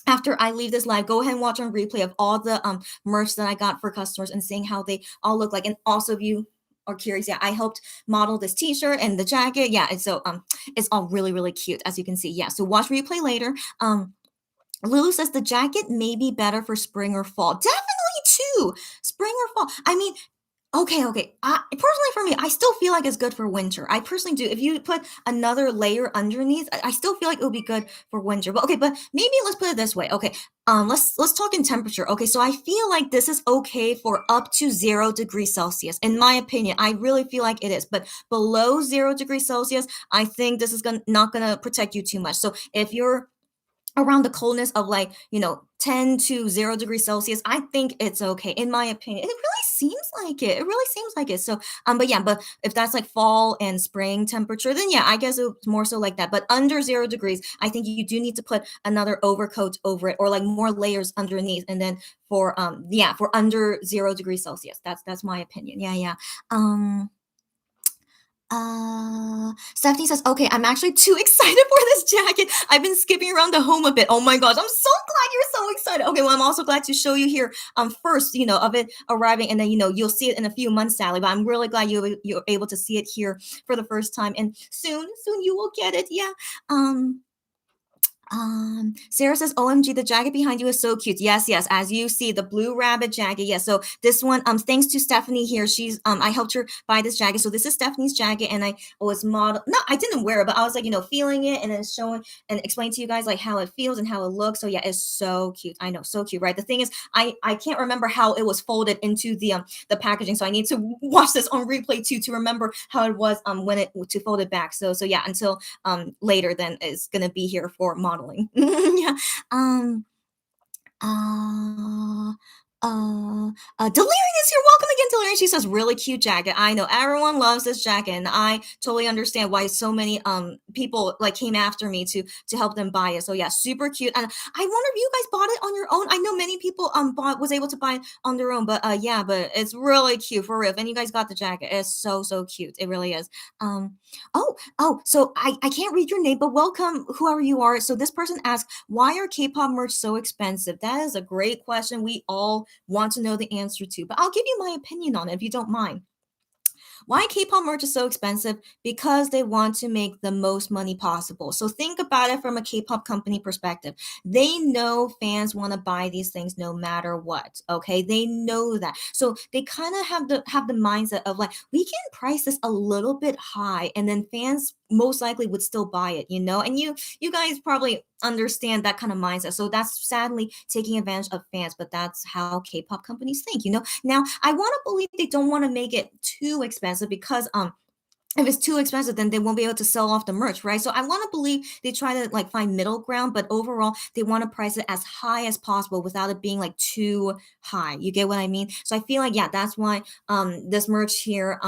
after I leave this live, go ahead and watch on replay of all the merch that I got for customers and seeing how they all look like. And also, if you are curious, yeah, I helped model this t-shirt and the jacket. Yeah, and so it's all really, really cute, as you can see. Yeah, so watch replay later. Lulu says the jacket may be better for spring or fall. Definitely too. Spring or fall. I mean, okay. Personally, for me, I still feel like it's good for winter. I personally do. If you put another layer underneath, I still feel like it would be good for winter. But okay, but maybe let's put it this way. Okay, let's talk in temperature. Okay, so I feel like this is okay for up to 0 degrees Celsius. In my opinion, I really feel like it is. But below 0 degrees Celsius, I think this is not gonna protect you too much. So if you're around the coldness of 10 to 0 degrees Celsius, I think it's okay. In my opinion, it really seems like it. It really seems like it. So, but if that's like fall and spring temperature, then yeah, I guess it's more so like that. But under 0 degrees, I think you do need to put another overcoat over it or like more layers underneath. And then for under 0 degrees Celsius, that's my opinion. Yeah. Stephanie says, okay, I'm actually too excited for this jacket. I've been skipping around the home a bit. Oh my gosh, I'm so glad you're so excited. Okay, well, I'm also glad to show you here first, of it arriving, and then, you'll see it in a few months, Sally, but I'm really glad you're able to see it here for the first time, and soon you will get it. Yeah. Sarah says, OMG, the jacket behind you is so cute. Yes, as you see, the Blue Rabbit jacket. Yes, so this one, thanks to Stephanie here, she's I helped her buy this jacket. So this is Stephanie's jacket, and I was I didn't wear it, but I was like, feeling it and then showing and explaining to you guys like how it feels and how it looks. So yeah, it's so cute. I know, so cute, right? The thing is, I can't remember how it was folded into the packaging, so I need to watch this on replay too to remember how it was when it to fold it back. So yeah, until later, then it's gonna be here for modeling. Yeah. Uh, Delirium is here. Welcome again, Delirium. She says, really cute jacket. I know everyone loves this jacket, and I totally understand why so many people like came after me to help them buy it. So yeah, super cute. And I wonder if you guys bought it on your own. I know many people was able to buy it on their own, but but it's really cute for real. If you guys got the jacket, it's so cute. It really is. So I can't read your name, but welcome, whoever you are. So this person asked, why are K-pop merch so expensive? That is a great question we all want to know the answer to, but I'll give you my opinion on it if you don't mind. why K-pop merch is so expensive? Because they want to make the most money possible. So think about it from a K-pop company perspective. They know fans want to buy these things no matter what. Okay, they know that. So they kind of have the mindset of like, we can price this a little bit high, and then fans most likely would still buy it, and you guys probably understand that kind of mindset. So that's sadly taking advantage of fans, but that's how K-pop companies think. Now I want to believe they don't want to make it too expensive, because if it's too expensive, then they won't be able to sell off the merch, right? So I want to believe they try to like find middle ground, but overall they want to price it as high as possible without it being like too high. You get what I mean? So I feel like, yeah, that's why this merch here,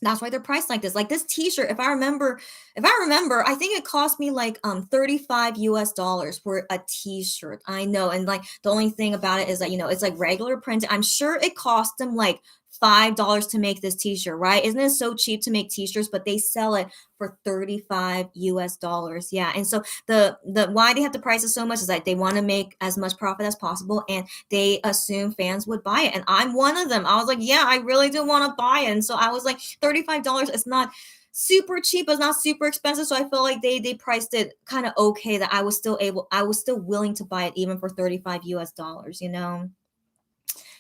that's why they're priced like this. Like this t-shirt, if I remember, I think it cost me like 35 US dollars for a t-shirt. I know. And like the only thing about it is that, it's like regular print. I'm sure it cost them like $5 to make this t-shirt, right? Isn't it so cheap to make t-shirts, but they sell it for 35 US dollars. Yeah. And so the why they have to price it so much is that they want to make as much profit as possible, and they assume fans would buy it. And I'm one of them. I was like, yeah, I really do want to buy it. And so I was like, $35 is not super cheap, it's not super expensive. So I feel like they priced it kind of okay, that I was still willing to buy it even for 35 US dollars.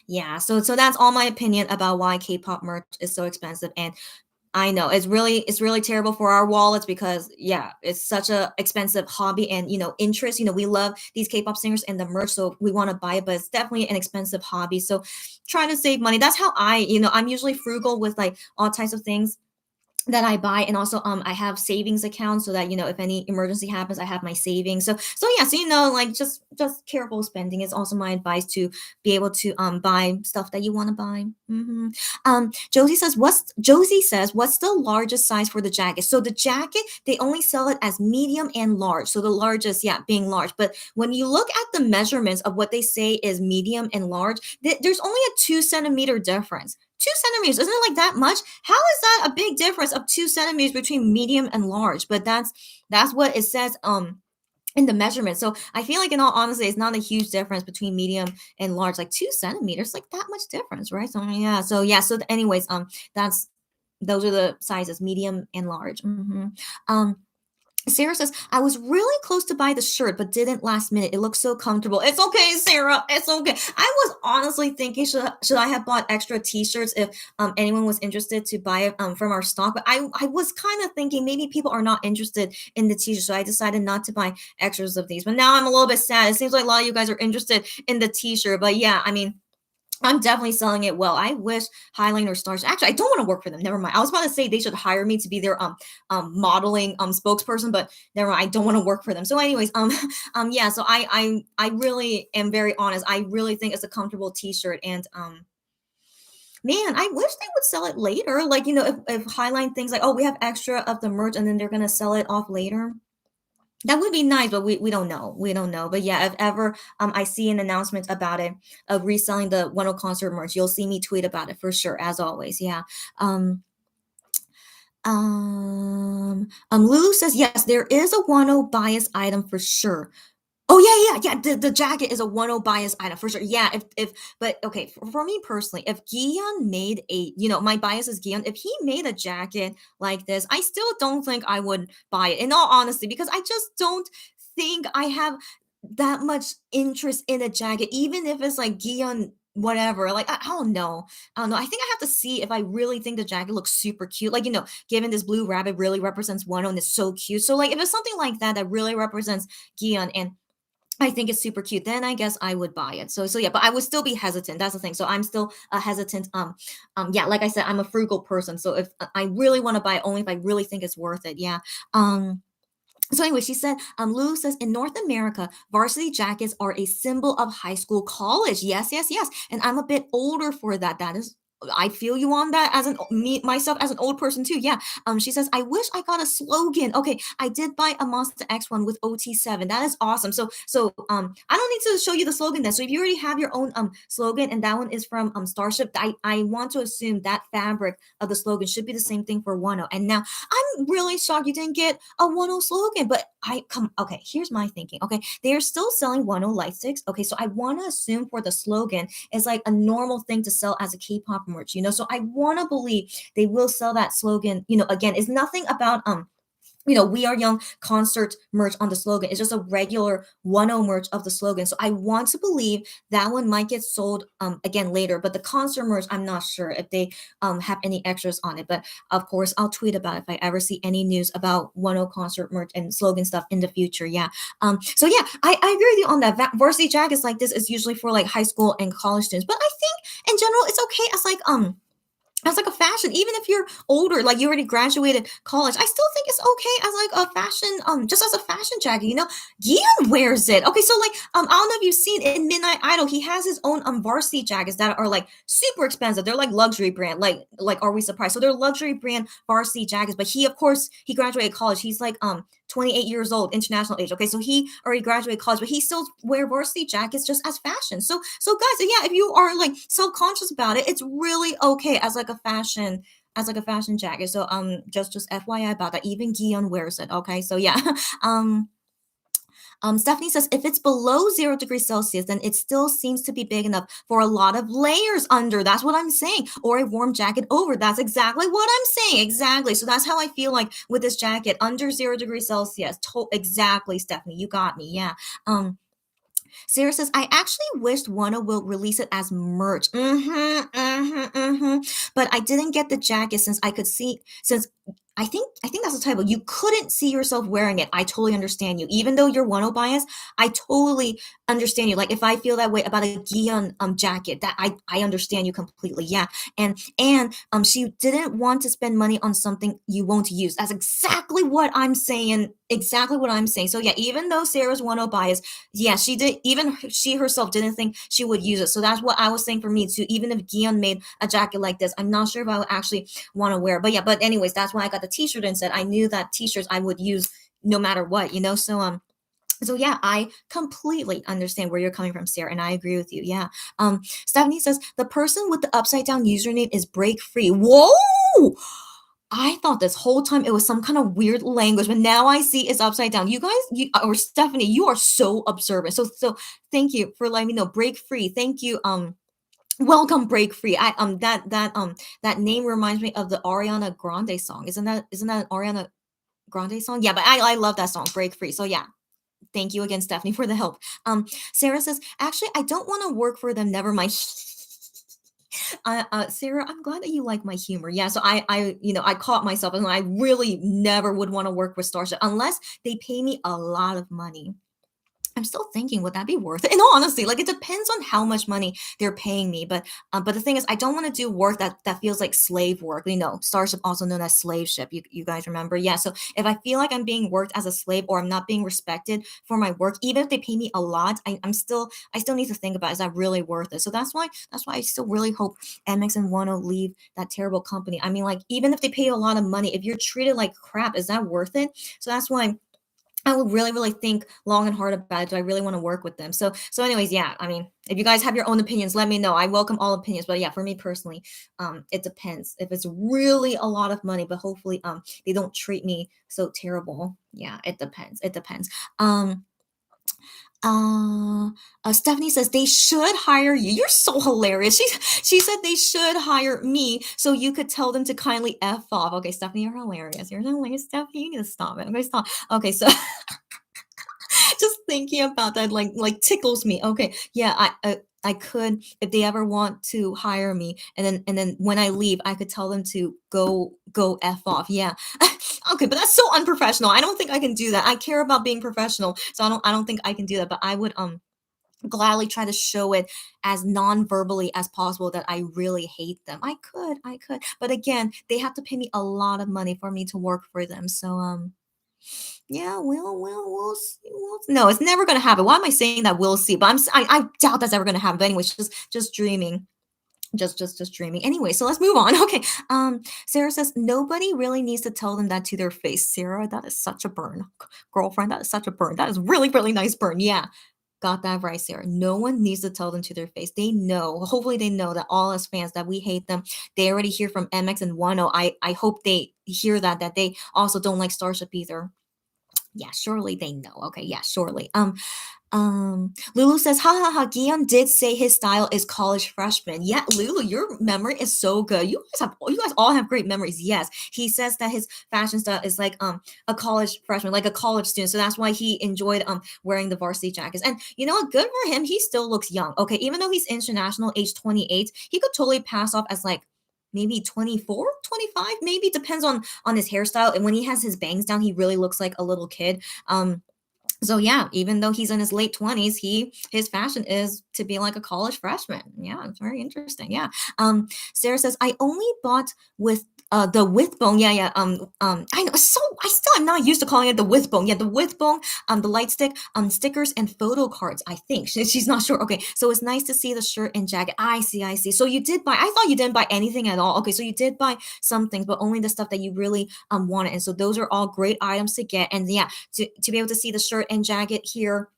Yeah, so that's all my opinion about why K-pop merch is so expensive. And I know it's really terrible for our wallets, because yeah, it's such a expensive hobby and interest. We love these K-pop singers and the merch, so we want to buy it, but it's definitely an expensive hobby. So trying to save money. That's how I'm usually frugal with like all types of things that I buy. And also I have savings accounts, so that if any emergency happens, I have my savings. So yeah, so like just careful spending is also my advice, to be able to buy stuff that you want to buy. Josie says, what's the largest size for the jacket? So the jacket, they only sell it as medium and large. So the largest, yeah, being large. But when you look at the measurements of what they say is medium and large, there's only a 2 centimeter difference. 2 centimeters, isn't it like that much? How is that a big difference of 2 centimeters between medium and large? But that's what it says in the measurement. So I feel like, in all honesty, it's not a huge difference between medium and large. Like 2 centimeters, like that much difference, right? So anyways, that's those are the sizes, medium and large. Sarah says, I was really close to buy the shirt, but didn't last minute. It looks so comfortable. It's okay, Sarah. It's okay. I was honestly thinking, should I have bought extra t-shirts if anyone was interested to buy it from our stock? But I was kind of thinking maybe people are not interested in the t-shirt, so I decided not to buy extras of these. But now I'm a little bit sad. It seems like a lot of you guys are interested in the t-shirt. But yeah, I mean, I'm definitely selling it well. I wish Highline or Stars. Actually, I don't want to work for them. Never mind. I was about to say they should hire me to be their modeling spokesperson, but never mind. I don't want to work for them. So, anyways, yeah. So I really am very honest. I really think it's a comfortable T-shirt, and man, I wish they would sell it later. Like, if Highline thinks like, oh, we have extra of the merch, and then they're gonna sell it off later. That would be nice, but we don't know. We don't know. But yeah, if ever I see an announcement about it, of reselling the Wonho concert merch, you'll see me tweet about it for sure, as always. Yeah. Um Lulu says, yes, there is a Wonho bias item for sure. Oh yeah. The jacket is a 1-0 bias item for sure. Yeah, but okay, for me personally, if Gian made my bias is Gian, if he made a jacket like this, I still don't think I would buy it, in all honesty, because I just don't think I have that much interest in a jacket, even if it's like Gian whatever. Like I don't know. I don't know. I think I have to see if I really think the jacket looks super cute. Like, given this blue rabbit really represents one and it's so cute. So like if it's something like that that really represents Gian, and I think it's super cute, then I guess I would buy it. So yeah, but I would still be hesitant. That's the thing. So I'm still hesitant. Yeah, like I said, I'm a frugal person. So if I really want to buy it, only if I really think it's worth it. Yeah. So anyway, she said, Lulu says, in North America, varsity jackets are a symbol of high school, college. Yes. And I'm a bit older for that. That is, I feel you on that, as me myself as an old person too. Yeah. She says, I wish I got a slogan. Okay, I did buy a Monster X one with OT7. That is awesome. So I don't need to show you the slogan then. So if you already have your own slogan, and that one is from Starship, I want to assume that fabric of the slogan should be the same thing for Wano. And now I'm really shocked you didn't get a Wano slogan, but okay, here's my thinking. Okay, they are still selling Wano light sticks. Okay, so I want to assume for the slogan is like a normal thing to sell as a K-pop merch, so I want to believe they will sell that slogan. Again, it's nothing about we are young concert merch on the slogan. It's just a regular 1 merch of the slogan. So I want to believe that one might get sold again later. But the concert merch, I'm not sure if they have any extras on it. But of course, I'll tweet about it if I ever see any news about 1 concert merch and slogan stuff in the future. Yeah. So yeah, I agree with you on that. Varsity jackets like this is usually for like high school and college students. But I think in general it's okay as like a fashion, even if you're older, like you already graduated college, I still think it's okay as like a fashion, just as a fashion jacket. Gian wears it. Okay, so like, I don't know if you've seen in Midnight Idol, he has his own varsity jackets that are like super expensive. They're like luxury brand. Like, are we surprised? So they're luxury brand varsity jackets. But he, of course, he graduated college. He's like 28 years old, international age. Okay, so he already graduated college, but he still wear varsity jackets just as fashion. So guys, yeah, if you are like self-conscious about it, it's really okay as like a fashion jacket. So just FYI about that. Even Gion wears it. Okay, so yeah. Stephanie says if it's below 0 degrees Celsius, then it still seems to be big enough for a lot of layers under. That's what I'm saying. Or a warm jacket over. That's exactly what I'm saying. Exactly. So that's how I feel like with this jacket under 0 degrees Celsius. Exactly, Stephanie. You got me. Yeah. Sarah says, I actually wished Wano will release it as merch. But I didn't get the jacket since I could see, since I think that's a typo. You couldn't see yourself wearing it. I totally understand you. Even though you're Wano biased, I totally understand you. Like if I feel that way about a Gion jacket, that I understand you completely. Yeah. And she didn't want to spend money on something you won't use. That's exactly what I'm saying. Exactly what I'm saying. So yeah, even though Sarah's Wano biased, yeah, she did. Even she herself didn't think she would use it. So that's what I was saying for me too. Even if Gion made a jacket like this, I'm not sure if I would actually want to wear. But yeah, but anyways, that's why I got the T-shirt and said I knew that T-shirts I would use no matter what. So yeah, I completely understand where you're coming from, Sarah, and I agree with you. Yeah. Stephanie says the person with the upside down username is break free. Whoa! I thought this whole time it was some kind of weird language, but now I see it's upside down. You guys, or Stephanie, you are so observant. So thank you for letting me know. Break free. Thank you. Welcome, break free. That name reminds me of the Ariana Grande song. Isn't that an Ariana Grande song? Yeah, but I love that song, break free. So yeah. Thank you again, Stephanie, for the help. Sarah says, actually, I don't want to work for them. Never mind. Sarah, I'm glad that you like my humor. Yeah, so I caught myself, and I really never would want to work with Starship unless they pay me a lot of money. I'm still thinking, would that be worth it? In all honesty, like it depends on how much money they're paying me. But the thing is, I don't want to do work that feels like slave work. Starship also known as slave ship. You guys remember? Yeah. So if I feel like I'm being worked as a slave or I'm not being respected for my work, even if they pay me a lot, I still need to think about, is that really worth it? So that's why I still really hope MX and Wano leave that terrible company. I mean, like even if they pay you a lot of money, if you're treated like crap, is that worth it? So that's why I would really, really think long and hard about it. Do I really want to work with them? So anyways, yeah, I mean, if you guys have your own opinions, let me know. I welcome all opinions. But yeah, for me personally, it depends. If it's really a lot of money, but hopefully, they don't treat me so terrible. Yeah, it depends. It depends. Uh, Stephanie says they should hire you. You're so hilarious. She said they should hire me so you could tell them to kindly f off. Okay, Stephanie, you're hilarious. You're hilarious, Stephanie. You need to stop it. Okay, stop. Okay, so just thinking about that tickles me. Okay, yeah, I could, if they ever want to hire me, and then when I leave, I could tell them to go f off. Yeah. Okay, but that's so unprofessional. I don't think I can do that. I care about being professional, so I don't think I can do that. But I would gladly try to show it as non-verbally as possible that I really hate them. I could. But again, they have to pay me a lot of money for me to work for them. So yeah, we'll see. No, it's never gonna happen. Why am I saying that? We'll see. But I doubt that's ever gonna happen. But anyways, just dreaming. Just dreaming. Anyway, so let's move on. Okay. Sarah says nobody really needs to tell them that to their face. Sarah, that is such a burn. Girlfriend, that is such a burn. That is really, really nice burn. Yeah. Got that right, Sarah. No one needs to tell them to their face. They know. Hopefully, they know that all us fans that we hate them. They already hear from MX and Wano. I hope they hear that they also don't like Starship either. Yeah, surely they know. Okay, yeah, surely. Lulu says, ha ha ha, Guillaume did say his style is college freshman. Yeah, Lulu, your memory is so good. You guys all have great memories. Yes. He says that his fashion style is like a college freshman, like a college student. So that's why he enjoyed wearing the varsity jackets. And you know what? Good for him. He still looks young. Okay, even though he's international, age 28, he could totally pass off as like maybe 24, 25, maybe depends on his hairstyle. And when he has his bangs down, he really looks like a little kid. So yeah, even though he's in his late 20s, his fashion is to be like a college freshman. Yeah, it's very interesting. Yeah. Sarah says, I only bought with the with bone. Yeah, yeah. I know. So I still am not used to calling it the with bone. Yeah, the with bone, the light stick, stickers and photo cards, I think. She's not sure. Okay. So it's nice to see the shirt and jacket. I see, I see. So you did buy, I thought you didn't buy anything at all. Okay, so you did buy some things, but only the stuff that you really wanted. And so those are all great items to get. And yeah, to be able to see the shirt and jacket here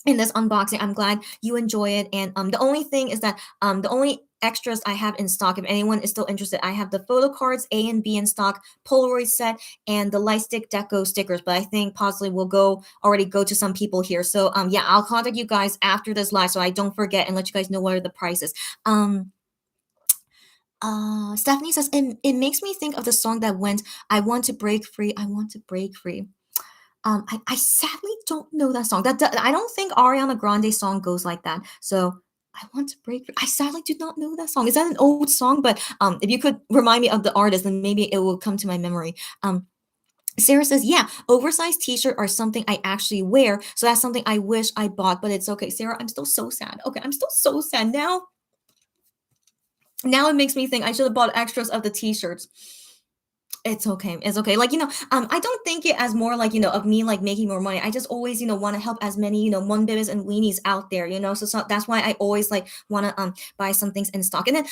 in this unboxing. I'm glad you enjoy it. And the only thing is that the only extras I have in stock, if anyone is still interested, I have the photo cards A and B in stock, Polaroid set, and the light stick deco stickers. But I think possibly will already go to some people here. So yeah, I'll contact you guys after this live so I don't forget and let you guys know what are the prices. Stephanie says it makes me think of the song that went, I want to break free, I want to break free. I sadly don't know that song. That I don't think Ariana Grande's song goes like that. So I want to break. I sadly do not know that song. Is that an old song? But if you could remind me of the artist, then maybe it will come to my memory. Sarah says, yeah, oversized t-shirt are something I actually wear. So that's something I wish I bought, but it's okay. Sarah, I'm still so sad. Okay, I'm still so sad now. Now it makes me think I should have bought extras of the t-shirts. It's okay. It's okay. Like, I don't think it as more like, of me like making more money. I just always, want to help as many, Monbibis and weenies out there, so that's why I always like want to buy some things in stock. And then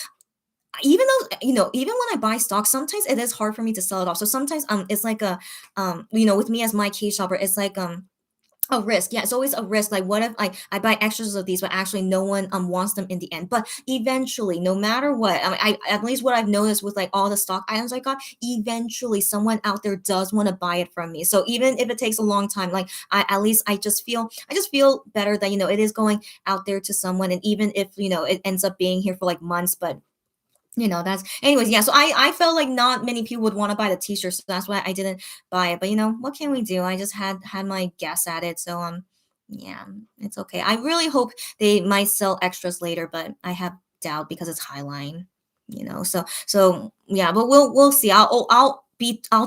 even though, even when I buy stock, sometimes it is hard for me to sell it off. So sometimes it's like a with me as my case shopper, it's like a risk. Yeah, it's always a risk. Like, what if I buy extras of these, but actually no one wants them in the end? But eventually, no matter what, I at least what I've noticed with like all the stock items I got, eventually someone out there does want to buy it from me. So even if it takes a long time, like at least I just feel better that it is going out there to someone, and even if it ends up being here for like months, but that's anyways. Yeah, so I felt like not many people would want to buy the t-shirt, so that's why I didn't buy it. But what can we do? I just had my guess at it. So yeah, it's okay. I really hope they might sell extras later, but I have doubt because it's Highline. So yeah, but we'll see. I'll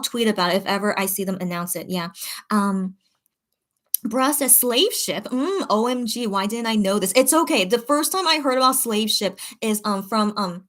tweet about it if ever I see them announce it. Yeah. Bruh says slave ship. OMG, why didn't I know this? It's okay. The first time I heard about slave ship is from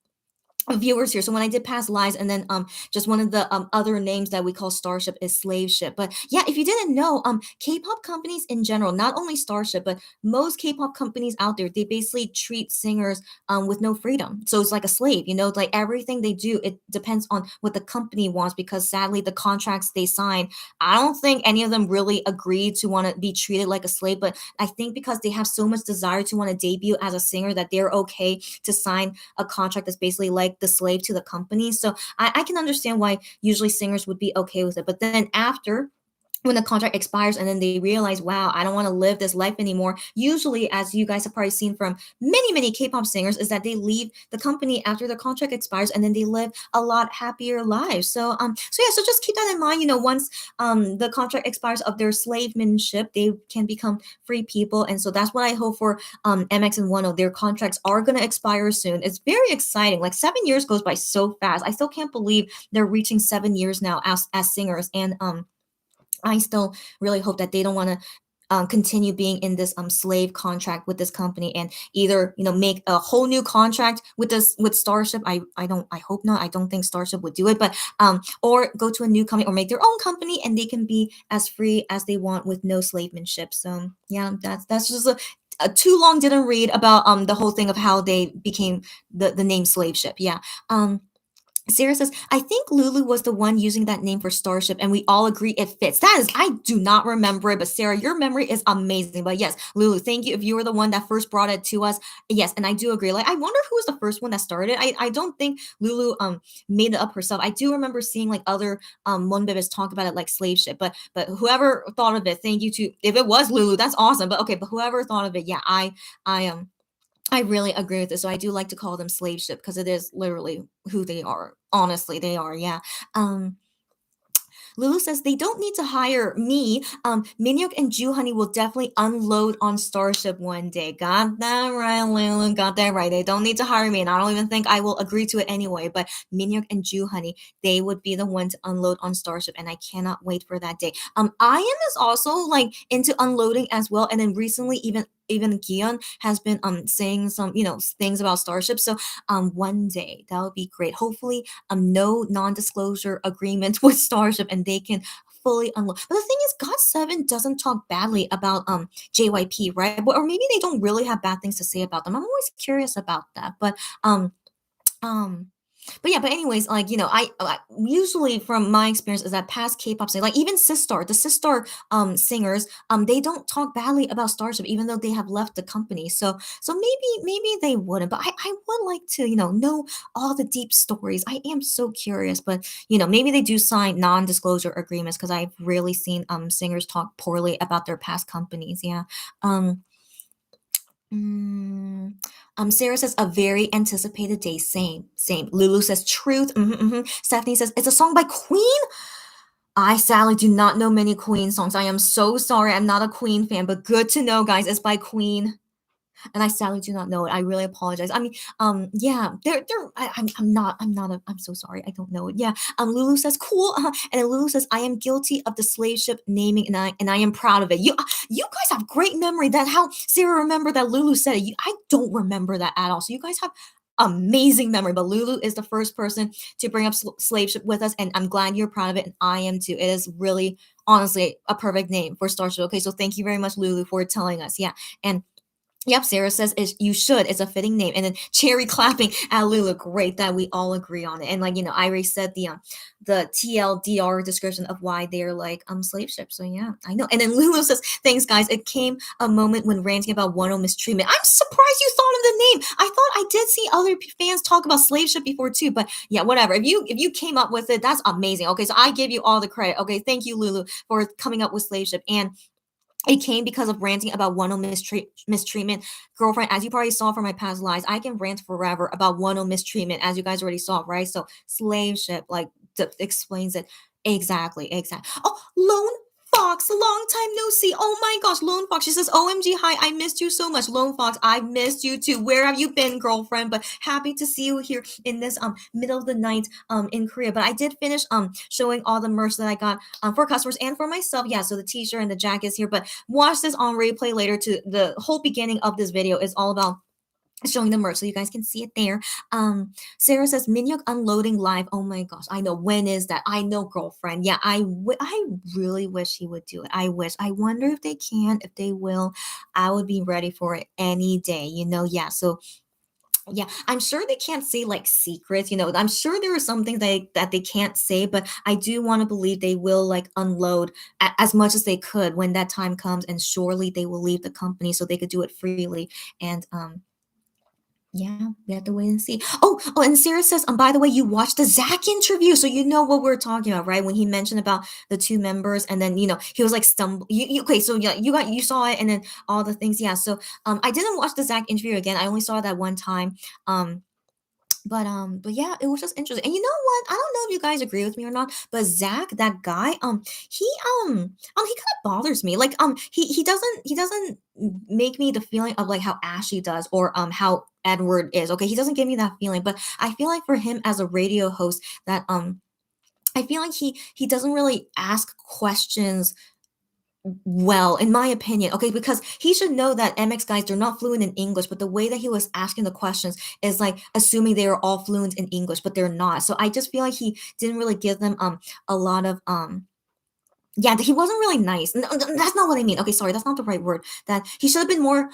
viewers here. So when I did past lives, and then just one of the other names that we call Starship is slave ship. But yeah, if you didn't know, K-pop companies in general, not only Starship, but most K-pop companies out there, they basically treat singers with no freedom. So it's like a slave, like everything they do, it depends on what the company wants, because sadly the contracts they sign, I don't think any of them really agree to want to be treated like a slave. But I think because they have so much desire to want to debut as a singer, that they're okay to sign a contract that's basically like the slave to the company. So I can understand why usually singers would be okay with it. But then after, when the contract expires and then they realize, wow, I don't want to live this life anymore. Usually, as you guys have probably seen from many K-pop singers, is that they leave the company after the contract expires, and then they live a lot happier lives. So yeah, so just keep that in mind. Once the contract expires of their slavemanship, they can become free people. And so that's what I hope for MX and Wonho. Their contracts are gonna expire soon. It's very exciting. Like 7 years goes by so fast. I still can't believe they're reaching 7 years now as singers. And I still really hope that they don't want to continue being in this slave contract with this company, and either make a whole new contract with Starship. I hope not. I don't think Starship would do it, but or go to a new company or make their own company, and they can be as free as they want with no slavemanship. So yeah, that's just a too long didn't read about the whole thing of how they became the name slave ship. Yeah. Sarah says, I think Lulu was the one using that name for Starship, and we all agree it fits. That is, I do not remember it, but Sarah, your memory is amazing. But yes, Lulu, thank you. If you were the one that first brought it to us, yes, and I do agree. Like, I wonder who was the first one that started. I don't think Lulu made it up herself. I do remember seeing like other Monbebes talk about it like slave ship, but whoever thought of it, thank you to if it was Lulu, that's awesome. But okay, but whoever thought of it, yeah, I really agree with this. So I do like to call them slave ship because it is literally who they are. Honestly, they are. Yeah. Um, Lulu says they don't need to hire me. Minyuk and Jew Honey will definitely unload on Starship one day. Got that right, Lulu. Got that right. They don't need to hire me, and I don't even think I will agree to it anyway. But Minyuk and Jew Honey, they would be the ones to unload on Starship, and I cannot wait for that day. I am is also like into unloading as well, and then recently even Gion has been saying some things about Starship. So one day that would be great. Hopefully no non-disclosure agreement with Starship and they can fully unlock. But the thing is, God7 doesn't talk badly about JYP, right? Or maybe they don't really have bad things to say about them. I'm always curious about that. Um but yeah, but anyways, like usually from my experience is that past K-pop singers, like even Sistar, the Sistar singers, they don't talk badly about Starship even though they have left the company. So maybe they wouldn't, but I would like to know all the deep stories. I am so curious, but maybe they do sign non-disclosure agreements because I've really seen singers talk poorly about their past companies. Yeah. Um Mm, Sarah says a very anticipated day. Same, same. Lulu says truth. Stephanie says it's a song by Queen. I sadly do not know many Queen songs. I am so sorry. I'm not a Queen fan, but good to know, guys. It's by Queen and I sadly do not know it. I really apologize. I mean, yeah, I'm so sorry. I don't know it. Yeah. Lulu says cool, and then Lulu says I am guilty of the slave ship naming, and I am proud of it. You guys have great memory. That how Sarah remembered that Lulu said it. I don't remember that at all. So you guys have amazing memory. But Lulu is the first person to bring up slave ship with us, and I'm glad you're proud of it, and I am too. It is really, honestly, a perfect name for Starship. Okay, so thank you very much, Lulu, for telling us. Yeah, and yep, Sarah says you should. It's a fitting name. And then Cherry clapping at Lulu. Great that we all agree on it. And like, Iris said the TLDR description of why they're like slave ships. So yeah, I know. And then Lulu says, thanks guys. It came a moment when ranting about Wonho mistreatment. I'm surprised you thought of the name. I thought I did see other fans talk about slave ship before too. But yeah, whatever. If you came up with it, that's amazing. Okay, so I give you all the credit. Okay, thank you, Lulu, for coming up with slave ship. And it came because of ranting about Wano mistreatment. Girlfriend, as you probably saw from my past lives, I can rant forever about Wano mistreatment, as you guys already saw, right? So slave ship, like, explains it. Exactly, exactly. Oh, Lone Fox, long time no see. Oh my gosh, Lone Fox. She says, OMG, hi, I missed you so much. Lone Fox, I missed you too. Where have you been, girlfriend? But happy to see you here in this middle of the night in Korea. But I did finish showing all the merch that I got for customers and for myself. Yeah, so the t-shirt and the jacket is here. But watch this on replay later. To the whole beginning of this video is all about showing the merch so you guys can see it there. Sarah says Minyuk unloading live. Oh my gosh, I know. When is that? I know, girlfriend. Yeah, I really wish he would do it. I wish. I wonder if they can, if they will. I would be ready for it any day. Yeah. So yeah, I'm sure they can't say like secrets. I'm sure there are some things that they can't say, but I do want to believe they will like unload as much as they could when that time comes, and surely they will leave the company so they could do it freely. And yeah, we have to wait and see. Oh, and Sarah says, by the way, you watched the Zach interview, so you know what we're talking about, right? When he mentioned about the two members, and then he was like stumble. Okay, so yeah, you saw it, and then all the things. Yeah, so I didn't watch the Zach interview again. I only saw that one time. But yeah, it was just interesting. And you know what? I don't know if you guys agree with me or not, but Zach, that guy, he kind of bothers me. Like, he doesn't make me the feeling of like how Ashley does, or how Edward is. Okay, he doesn't give me that feeling. But I feel like for him as a radio host, that I feel like he doesn't really ask questions well, in my opinion. Okay, because he should know that MX guys, they're not fluent in English, but the way that he was asking the questions is like assuming they are all fluent in English, but they're not. So I just feel like he didn't really give them a lot of yeah, he wasn't really nice. No, that's not what I mean. Okay, sorry, that's not the right word. That he should have been more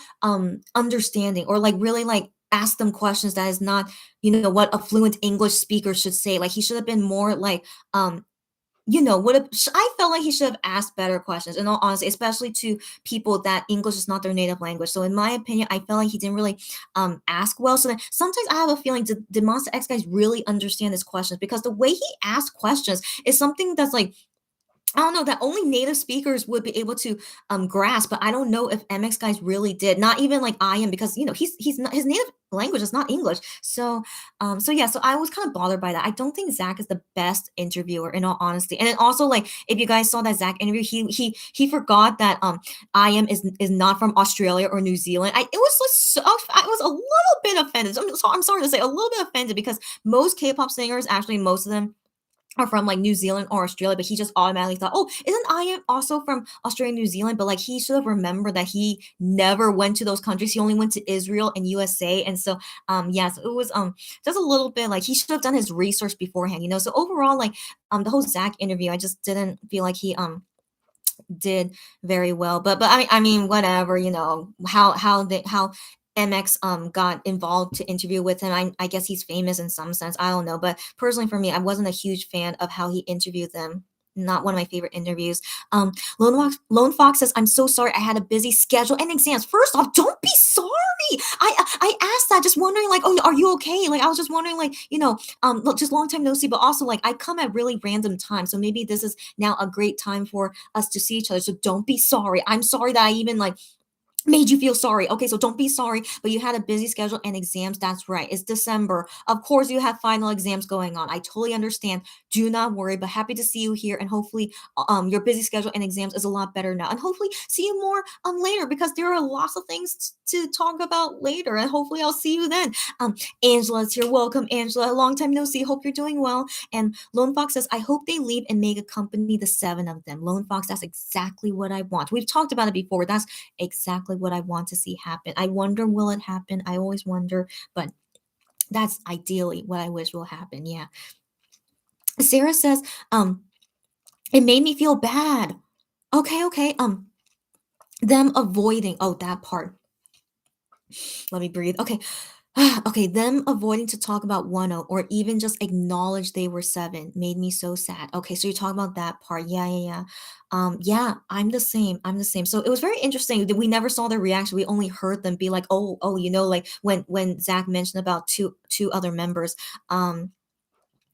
understanding, or like really like ask them questions that is not, what a fluent English speaker should say. Like he should have been more like, what I felt like he should have asked better questions, in all honesty, especially to people that English is not their native language. So in my opinion, I felt like he didn't really ask well. So then sometimes I have a feeling, did Monster X guys really understand his questions? Because the way he asked questions is something that's like, I don't know, that only native speakers would be able to grasp, but I don't know if MX guys really did. Not even like I am, because he's not, his native language is not English. So yeah, so I was kind of bothered by that. I don't think Zach is the best interviewer, in all honesty. And then also, like, if you guys saw that Zach interview, he forgot that I am is not from Australia or New Zealand. It was like I was a little bit offended. I'm sorry to say, a little bit offended, because most K-pop singers, actually most of them, are from like New Zealand or Australia, but he just automatically thought, oh, isn't I am also from Australia and New Zealand? But like he should have remembered that he never went to those countries. He only went to Israel and USA. And so yeah, so it was just a little bit like he should have done his research beforehand, So overall, like the whole Zach interview, I just didn't feel like he did very well. But I mean whatever, how MX got involved to interview with him. I guess he's famous in some sense. I don't know. But personally for me, I wasn't a huge fan of how he interviewed them. Not one of my favorite interviews. Lone Fox says, "I'm so sorry. I had a busy schedule and exams." First off, don't be sorry. I asked that just wondering, like, oh, are you okay? Like, I was just wondering, like, look, just long time no see, but also like I come at really random times, so maybe this is now a great time for us to see each other. So don't be sorry. I'm sorry that I even like made you feel sorry. Okay, so don't be sorry, but you had a busy schedule and exams. That's right. It's December. Of course, you have final exams going on. I totally understand. Do not worry, but happy to see you here, and hopefully your busy schedule and exams is a lot better now. And hopefully see you more later, because there are lots of things to talk about later, and hopefully I'll see you then. Angela's here. Welcome, Angela. Long time no see. Hope you're doing well. And Lone Fox says, I hope they leave and make a company, the seven of them. Lone Fox, that's exactly what I want. We've talked about it before. That's exactly what I want to see happen. I wonder, will it happen? I always wonder, but that's ideally what I wish will happen. Yeah. Sarah says, it made me feel bad. Okay. Them avoiding, oh, that part. Let me breathe. Okay. Okay, them avoiding to talk about Wonho or even just acknowledge they were seven made me so sad. Okay, so you're talking about that part. Yeah. Yeah, I'm the same. I'm the same. So it was very interesting that we never saw their reaction. We only heard them be like, oh, like when Zach mentioned about two other members.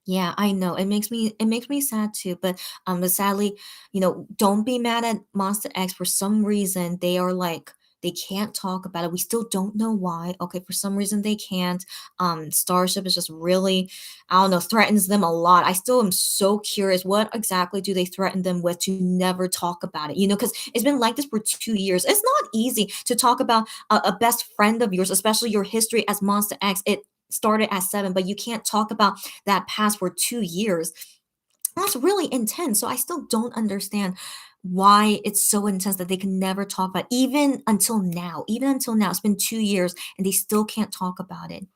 Yeah, I know. It makes me sad too, but sadly, don't be mad at Monster X. For some reason, they are like they can't talk about it. We still don't know why. Okay, for some reason they can't. Starship is just really, I don't know, threatens them a lot. I still am so curious. What exactly do they threaten them with to never talk about it? Because it's been like this for 2 years. It's not easy to talk about a best friend of yours, especially your history as Monster X. It started at seven, but you can't talk about that past for 2 years. That's really intense. So I still don't understand why it's so intense that they can never talk about it, even until now. Even until now, it's been 2 years and they still can't talk about it.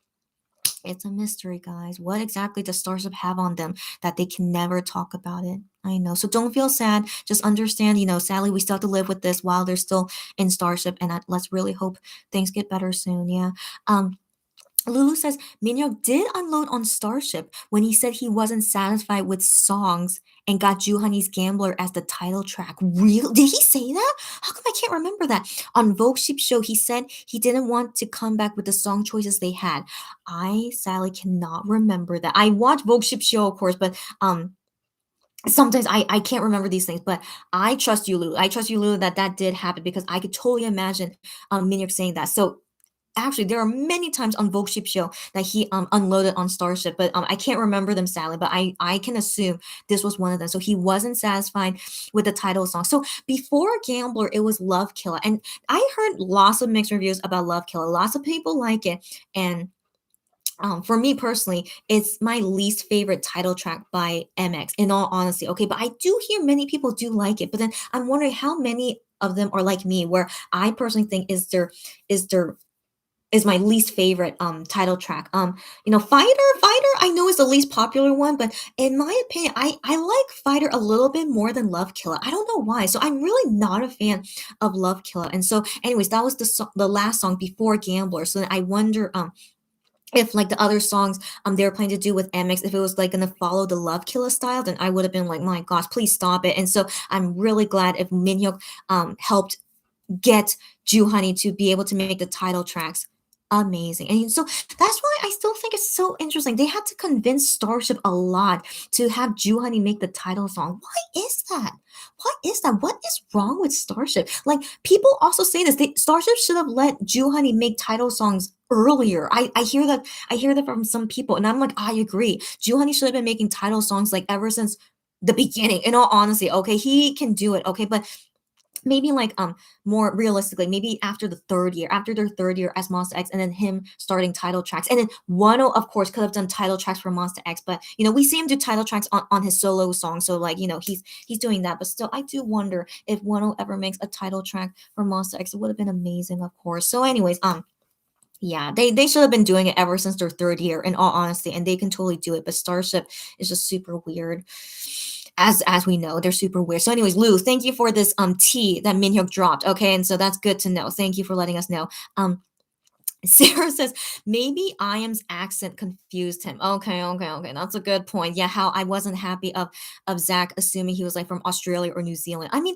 It's a mystery, guys. What exactly does Starship have on them that they can never talk about it? I know. So don't feel sad. Just understand, sadly, we still have to live with this while they're still in Starship. And let's really hope things get better soon. Yeah. Lulu says Minhyuk did unload on Starship when he said he wasn't satisfied with songs and got Honey's Gambler as the title track. Real? Did he say that? How come I can't remember that? On Vogue Sheep Show, he said he didn't want to come back with the song choices they had. I sadly cannot remember that. I watch Vogue Sheep Show, of course, but sometimes I can't remember these things. But I trust you, Lulu. I trust you, Lulu, that did happen, because I could totally imagine Minhyuk saying that. So actually, there are many times on Vogue Sheep Show that he unloaded on Starship, but I can't remember them, sadly, but I can assume this was one of them. So he wasn't satisfied with the title song. So before Gambler, it was Love Killer, and I heard lots of mixed reviews about Love Killer. Lots of people like it, and for me personally, it's my least favorite title track by MX, in all honesty. Okay, but I do hear many people do like it, but then I'm wondering how many of them are like me, where I personally think is their is my least favorite title track. Fighter I know is the least popular one, but in my opinion, I like Fighter a little bit more than Love Killer. I don't know why. So I'm really not a fan of Love Killer. And so anyways, that was the last song before Gambler. So I wonder if like the other songs they were planning to do with MX, if it was like gonna follow the Love Killer style, then I would have been like, my gosh, please stop it. And so I'm really glad if Minhyuk helped get Honey to be able to make the title tracks amazing. And so that's why I still think it's so interesting. They had to convince Starship a lot to have Honey make the title song. Why is that? What is that? What is wrong with Starship? Like people also say this. Starship should have let Honey make title songs earlier. I hear that from some people, and I'm like, I agree. Honey should have been making title songs like ever since the beginning. In all honesty, okay, he can do it. Okay, but maybe like more realistically, maybe after their third year as Monster X, and then him starting title tracks, and then Wano of course could have done title tracks for Monster X, but we see him do title tracks on his solo song, so like he's doing that. But still, I do wonder if Wano ever makes a title track for Monster X. It would have been amazing, of course. So anyways, yeah, they should have been doing it ever since their third year, in all honesty, and they can totally do it. But Starship is just super weird. As we know, they're super weird. So, anyways, Lou, thank you for this tea that Minhyuk dropped. Okay, and so that's good to know. Thank you for letting us know. Sarah says maybe I.Am's accent confused him. Okay. That's a good point. Yeah, how I wasn't happy of Zach assuming he was like from Australia or New Zealand. I mean,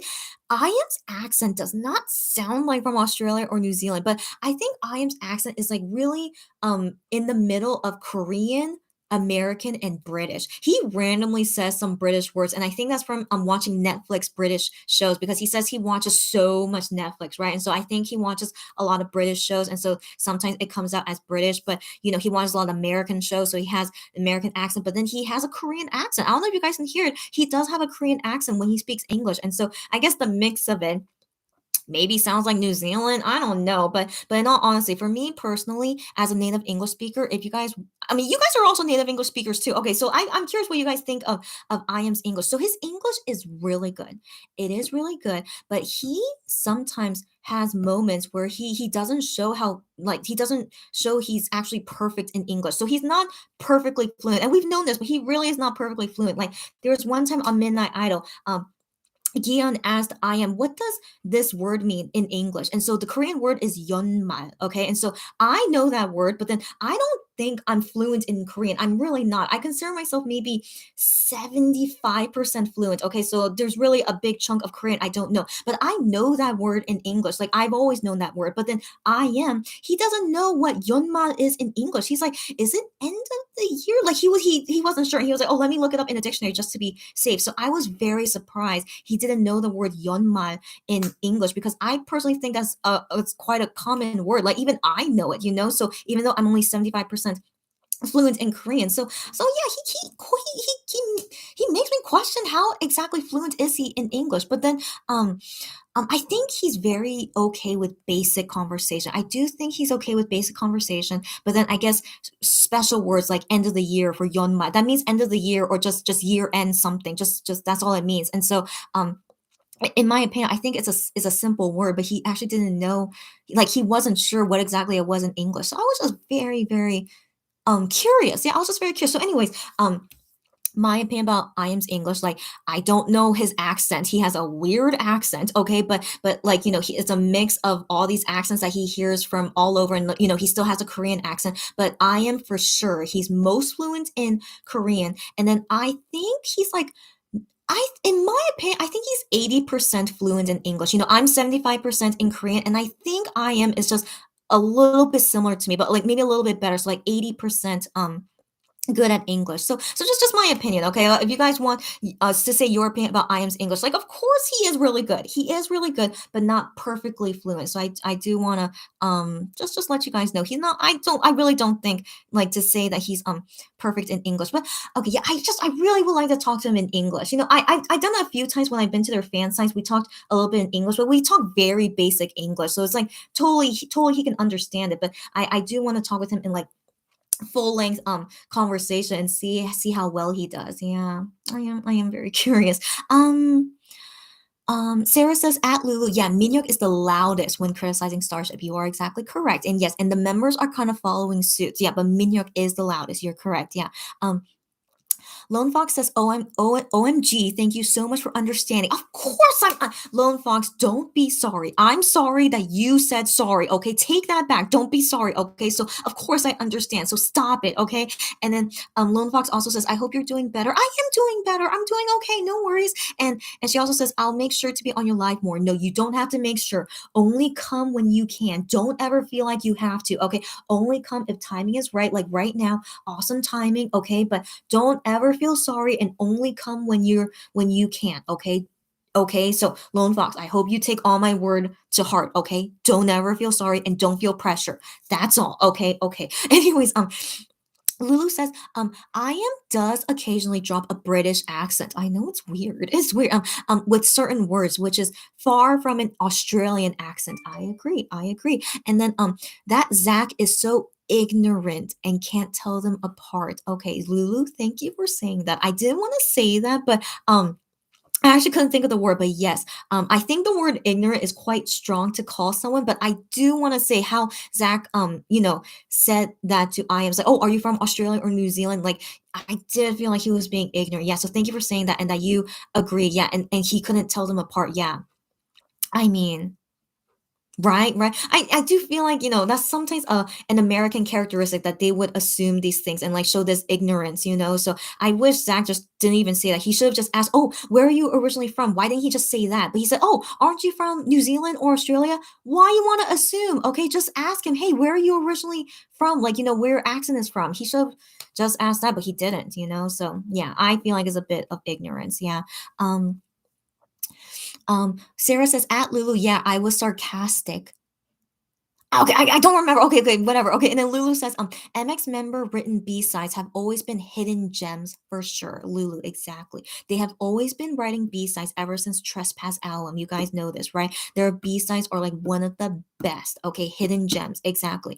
I.Am's accent does not sound like from Australia or New Zealand, but I think I.Am's accent is like really in the middle of Korean, American, and British. He randomly says some British words, and I think that's from watching Netflix British shows, because he says he watches so much Netflix, right? And so I think he watches a lot of British shows, and so sometimes it comes out as British, but he watches a lot of American shows, so he has American accent, but then he has a Korean accent. I don't know if you guys can hear it. He does have a Korean accent when he speaks English, and so I guess the mix of it maybe sounds like New Zealand. I don't know, but in all honesty, for me personally, as a native English speaker, if you guys, I mean, you guys are also native English speakers too. Okay, so I'm curious what you guys think of I.Am's English. So his English is really good. It is really good, but he sometimes has moments where he doesn't show how, like, he doesn't show he's actually perfect in English. So he's not perfectly fluent, and we've known this, but he really is not perfectly fluent. Like there was one time on Midnight Idol, Gion asked I.M, what does this word mean in English? And so the Korean word is yeonmal, okay? And so I know that word, but then I don't think I'm fluent in Korean. I'm really not. I consider myself maybe 75% fluent, okay? So there's really a big chunk of Korean I don't know. But I know that word in English. Like I've always known that word. But then I.M, he doesn't know what yeonmal is in English. He's like, is it end of the year? Like he wasn't sure. He was like, oh, let me look it up in a dictionary just to be safe. So I was very surprised he didn't know the word yeonmal in English, because I personally think that's it's quite a common word. Like even I know it, So even though I'm only 75% fluent in Korean, so yeah, he makes me question how exactly fluent is he in English. But then I think he's very okay with basic conversation. I do think he's okay with basic conversation, but then I guess special words like end of the year for yeonmal, that means end of the year, or just year end something. Just that's all it means. And so in my opinion, I think it's a simple word, but he actually didn't know, like he wasn't sure what exactly it was in English. So I was just very, very curious. Yeah, I was just very curious. So, anyways, my opinion about I.Am's English, like I don't know his accent. He has a weird accent, okay, but like it's a mix of all these accents that he hears from all over, and he still has a Korean accent. But I.Am for sure he's most fluent in Korean, and then I think he's like in my opinion, I think he's 80% fluent in English. I'm 75% in Korean, and I think I.Am is just a little bit similar to me, but like maybe a little bit better. So like 80% good at English. So just my opinion, okay? If you guys want us to say your opinion about I.Am's English, like of course he is really good. He is really good, but not perfectly fluent. So I do want to just let you guys know he's not. I really don't think like to say that he's perfect in English. But okay, yeah, I really would like to talk to him in English. I've done that a few times when I've been to their fan sites. We talked a little bit in English, but we talk very basic English, so it's like totally he can understand it. But I do want to talk with him in like full length conversation and see how well he does. Yeah, I am very curious. Sarah says at Lulu, yeah, Minhyuk is the loudest when criticizing Starship. You are exactly correct. And yes, and the members are kind of following suit. Yeah, but Minhyuk is the loudest. You're correct. Yeah. Um, Lone Fox says, OMG, thank you so much for understanding. Of course, Lone Fox, don't be sorry. I'm sorry that you said sorry, okay? Take that back. Don't be sorry, okay? So, of course, I understand. So, stop it, okay? And then Lone Fox also says, I hope you're doing better. I am doing better. I'm doing okay. No worries. And she also says, I'll make sure to be on your live more. No, you don't have to make sure. Only come when you can. Don't ever feel like you have to, okay? Only come if timing is right, like right now. Awesome timing, okay? But don't ever feel sorry and only come when you can, okay? Okay, so Lone Fox, I hope you take all my word to heart, okay? Don't ever feel sorry and don't feel pressure. That's all, okay? Okay. Anyways, Lulu says, I am does occasionally drop a British accent. I know it's weird. It's weird. With certain words, which is far from an Australian accent. I agree. I agree. And then that Zach is so ignorant and can't tell them apart. Okay, Lulu, thank you for saying that. I didn't want to say that, but I actually couldn't think of the word, but yes, I think the word ignorant is quite strong to call someone. But I do want to say how Zach, said that to I am. It's like, oh, are you from Australia or New Zealand? Like, I did feel like he was being ignorant. Yeah, so thank you for saying that and that you agree. Yeah, and he couldn't tell them apart. Yeah, I mean, right, right. I do feel like, that's sometimes an American characteristic that they would assume these things and like show this ignorance. So I wish Zach just didn't even say that. He should have just asked, oh, where are you originally from? Why didn't he just say that? But he said, oh, aren't you from New Zealand or Australia? Why you want to assume? Okay, just ask him, hey, where are you originally from? Like, where your accent is from. He should have just asked that, but he didn't. So yeah, I feel like it's a bit of ignorance. Yeah. Um, Sarah says, at Lulu, yeah, I was sarcastic. Okay, I don't remember. Okay, okay, whatever. Okay, and then Lulu says, MX member written B-sides have always been hidden gems for sure. Lulu, exactly. They have always been writing B-sides ever since Trespass album. You guys know this, right? Their B-sides are like one of the best. Okay, hidden gems, exactly.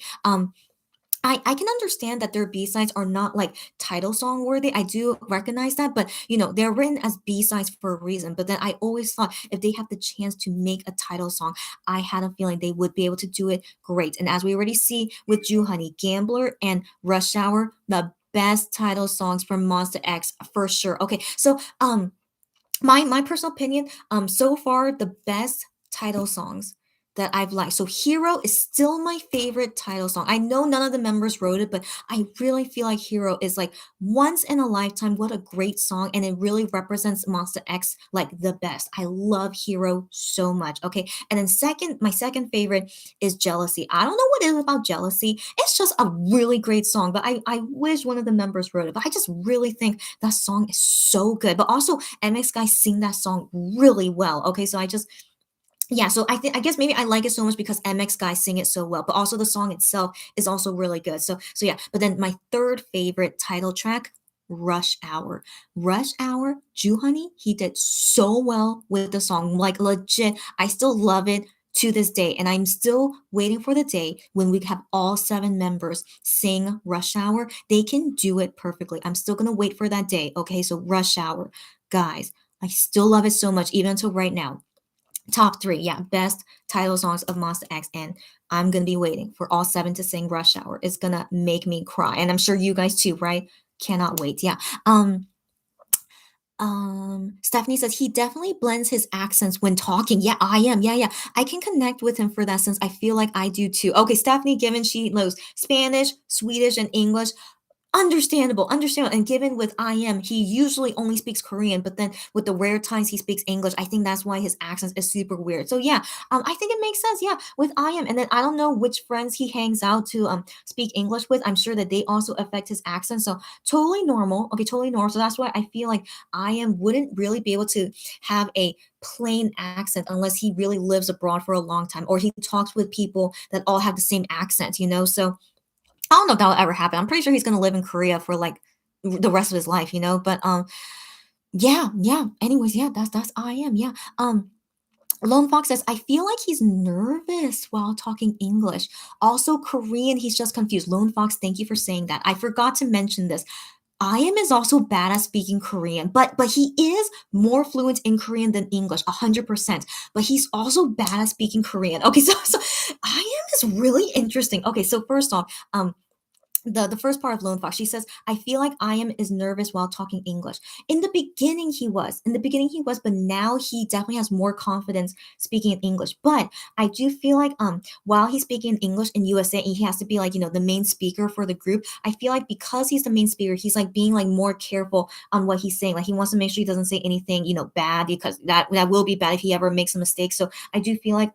I can understand that their B-sides are not like title song worthy. I do recognize that, but they're written as B-sides for a reason. But then I always thought if they have the chance to make a title song, I had a feeling they would be able to do it great. And as we already see with Ju Honey, Gambler and Rush Hour, the best title songs from Monster X for sure. Okay, so my personal opinion, so far the best title songs that I've liked. So Hero is still my favorite title song. I know none of the members wrote it, but I really feel like Hero is like once in a lifetime. What a great song, and it really represents Monster X like the best. I love Hero so much. Okay, and then my second favorite is Jealousy. I don't know what it is about Jealousy. It's just a really great song, but I wish one of the members wrote it. But I just really think that song is so good. But also MX guys sing that song really well. Okay, so I just yeah, so I guess maybe I like it so much because MX guys sing it so well, but also the song itself is also really good. So yeah, but then my third favorite title track, Rush Hour. Rush Hour, Ju Honey, he did so well with the song. Like legit, I still love it to this day. And I'm still waiting for the day when we have all seven members sing Rush Hour. They can do it perfectly. I'm still gonna wait for that day. Okay, so Rush Hour. Guys, I still love it so much, even until right now. Top three, yeah, best title songs of Monster X, and I'm gonna be waiting for all seven to sing Rush Hour. It's gonna make me cry, and I'm sure you guys too, right? Cannot wait. Yeah. Stephanie says he definitely blends his accents when talking. Yeah, I am. Yeah, yeah. I can connect with him for that since I feel like I do too. Okay, Stephanie, given she knows Spanish, Swedish, and English, understandable. And given with IM, he usually only speaks Korean, but then with the rare times he speaks English, I think that's why his accent is super weird. So yeah, I think it makes sense. Yeah, with IM, and then I don't know which friends he hangs out to speak English with. I'm sure that they also affect his accent. So totally normal. Okay, totally normal. So that's why I feel like IM wouldn't really be able to have a plain accent unless he really lives abroad for a long time or he talks with people that all have the same accent. So I don't know if that'll ever happen. I'm pretty sure he's gonna live in Korea for like the rest of his life. But yeah, yeah. Anyways, yeah, that's I am. Yeah. Lone Fox says, I feel like he's nervous while talking English. Also, Korean, he's just confused. Lone Fox, thank you for saying that. I forgot to mention this. I am is also bad at speaking Korean, but he is more fluent in Korean than English, 100%. But he's also bad at speaking Korean. Okay, so I am is really interesting. Okay, so first off, the first part of Lone Fox, she says, I feel like I am is nervous while talking English. In the beginning he was, but now he definitely has more confidence speaking in English. But I do feel like while he's speaking in English in USA, and he has to be like, the main speaker for the group, I feel like because he's the main speaker, he's like being like more careful on what he's saying. Like he wants to make sure he doesn't say anything, bad, because that will be bad if he ever makes a mistake. So I do feel like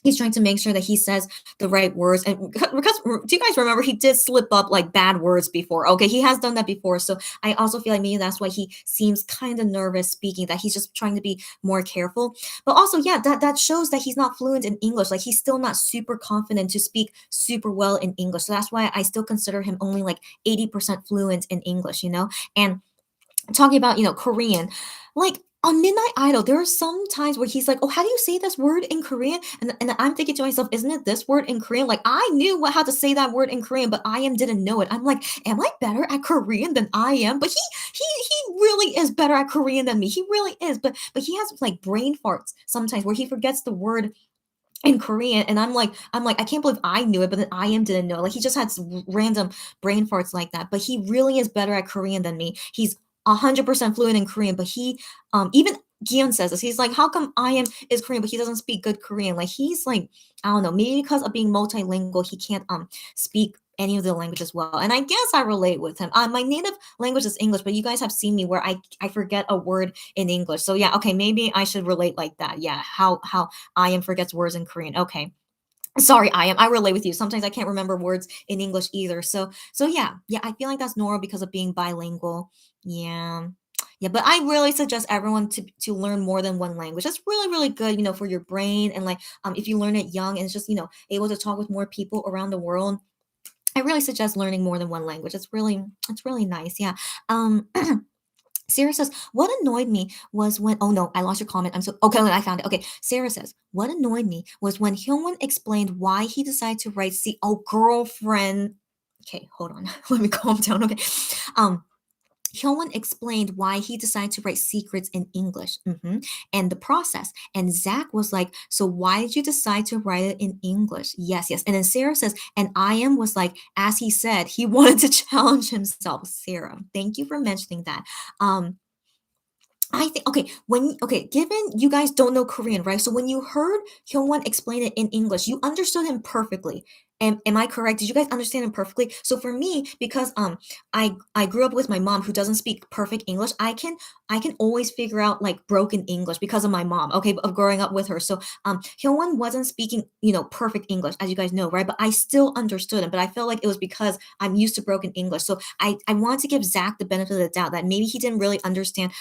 he's trying to make sure that he says the right words. And because do you guys remember he did slip up like bad words before? Okay, he has done that before. So I also feel like maybe that's why he seems kind of nervous speaking, that he's just trying to be more careful. But also, yeah, that shows that he's not fluent in English. Like he's still not super confident to speak super well in English. So that's why I still consider him only like 80% fluent in English. And talking about Korean, like on Midnight Idol there are some times where he's like, oh, how do you say this word in Korean? And I'm thinking to myself, isn't it this word in Korean? Like I knew how to say that word in Korean, but I am didn't know it. I'm like, am I better at Korean than I am? But he really is better at Korean than me. He really is. But he has like brain farts sometimes where he forgets the word in Korean, and I'm like, I can't believe I knew it, but then I am didn't know. Like he just had random brain farts like that. But he really is better at Korean than me. He's 100% fluent in Korean, but he even Gion says this. He's like, how come I am is Korean, but he doesn't speak good Korean? Like he's like, I don't know, maybe because of being multilingual, he can't speak any of the languages well. And I guess I relate with him. My native language is English, but you guys have seen me where I forget a word in English. So yeah, okay, maybe I should relate like that. Yeah, how I am forgets words in Korean. Okay. Sorry, I am. I relate with you. Sometimes I can't remember words in English either. So yeah, I feel like that's normal because of being bilingual. Yeah. Yeah, but I really suggest everyone to learn more than one language. That's really, really good, for your brain. And like if you learn it young and it's just, able to talk with more people around the world. I really suggest learning more than one language. It's really nice. Yeah. Um Sarah says, what annoyed me was when, oh no, I lost your comment. I'm so, okay, I found it. Okay. Sarah says, what annoyed me was when Hyungwon explained why he decided to write, girlfriend. Okay, hold on. Let me calm down. Okay. Um, Hyungwon explained why he decided to write secrets in English, and the process. And Zach was like, so why did you decide to write it in English? Yes, yes. And then Sarah says, and I am was like, as he said, he wanted to challenge himself. Sarah, thank you for mentioning that. Um, I think given you guys don't know Korean, right? So when you heard Hyungwon explain it in English, you understood him perfectly. Am I correct? Did you guys understand him perfectly? So for me, because I grew up with my mom who doesn't speak perfect English, I can always figure out like broken English because of my mom, okay, of growing up with her. So Hyungwon wasn't speaking, perfect English, as you guys know, right? But I still understood him. But I felt like it was because I'm used to broken English. So I wanted to give Zach the benefit of the doubt that maybe he didn't really understand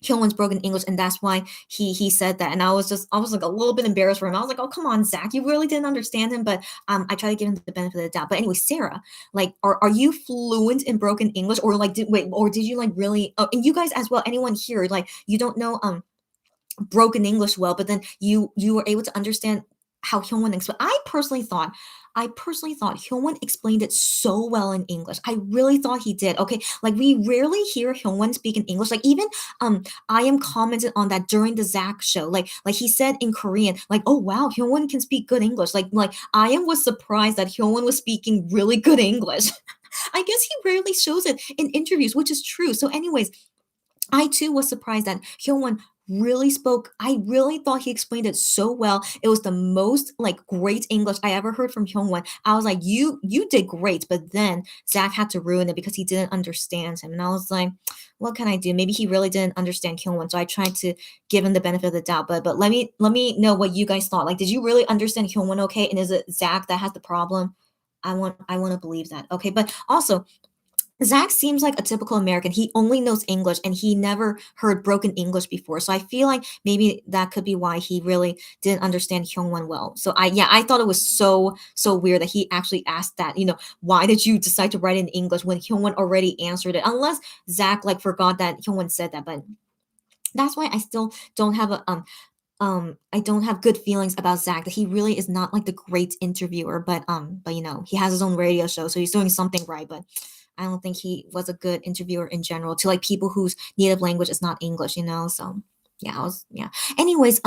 Hyunwon's broken English, and that's why he said that. And I was like a little bit embarrassed for him. I was like, oh come on, Zach, you really didn't understand him. But I try to give him the benefit of the doubt. But anyway, Sarah, like, are you fluent in broken English, or like did you like really? Oh, and you guys as well, anyone here, like you don't know broken English well, but then you were able to understand how Hyungwon explained. I personally thought Hyungwon explained it so well in English. I really thought he did. Okay, like we rarely hear Hyungwon speak in English. Like even I am commented on that during the Zach show. Like he said in Korean, like, oh wow, Hyungwon can speak good English. Like I am was surprised that Hyungwon was speaking really good English. I guess he rarely shows it in interviews, which is true. So, anyways, I too was surprised that Hyungwon really spoke. I really thought he explained it so well. It was the most like great English I ever heard from Hyungwon. I was like, you did great, but then Zach had to ruin it because he didn't understand him. And I was like, what can I do? Maybe he really didn't understand Hyungwon. So I tried to give him the benefit of the doubt. But let me know what you guys thought. Like, did you really understand Hyungwon okay? And is it Zach that has the problem? I want to believe that. Okay, but also Zach seems like a typical American. He only knows English and he never heard broken English before. So I feel like maybe that could be why he really didn't understand Hyungwon well. So I thought it was so weird that he actually asked that, why did you decide to write in English when Hyungwon already answered it? Unless Zach like forgot that Hyungwon said that, but that's why I still don't have I don't have good feelings about Zach, that he really is not like the great interviewer, but he has his own radio show, so he's doing something right. But I don't think he was a good interviewer in general to like people whose native language is not English, you know. So yeah, I was yeah. Anyways,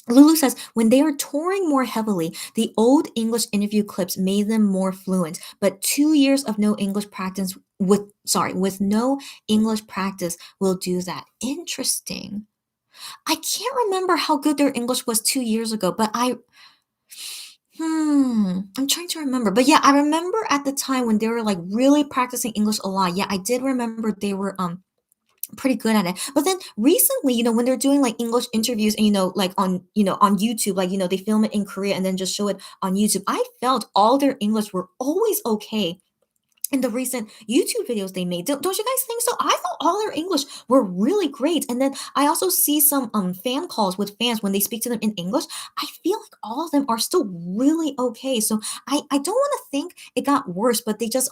Lulu says when they are touring more heavily, the old English interview clips made them more fluent, but 2 years of no English practice with no English practice will do that. Interesting. I can't remember how good their English was 2 years ago, but I'm trying to remember. But yeah, I remember at the time when they were like really practicing English a lot. Yeah, I did remember they were pretty good at it. But then recently, when they're doing like English interviews and like on YouTube, like they film it in Korea and then just show it on YouTube. I felt all their English were always okay in the recent YouTube videos they made. Don't you guys think so? I thought all their English were really great. And then I also see some fan calls with fans when they speak to them in English. I feel like all of them are still really okay. So I don't want to think it got worse, but they just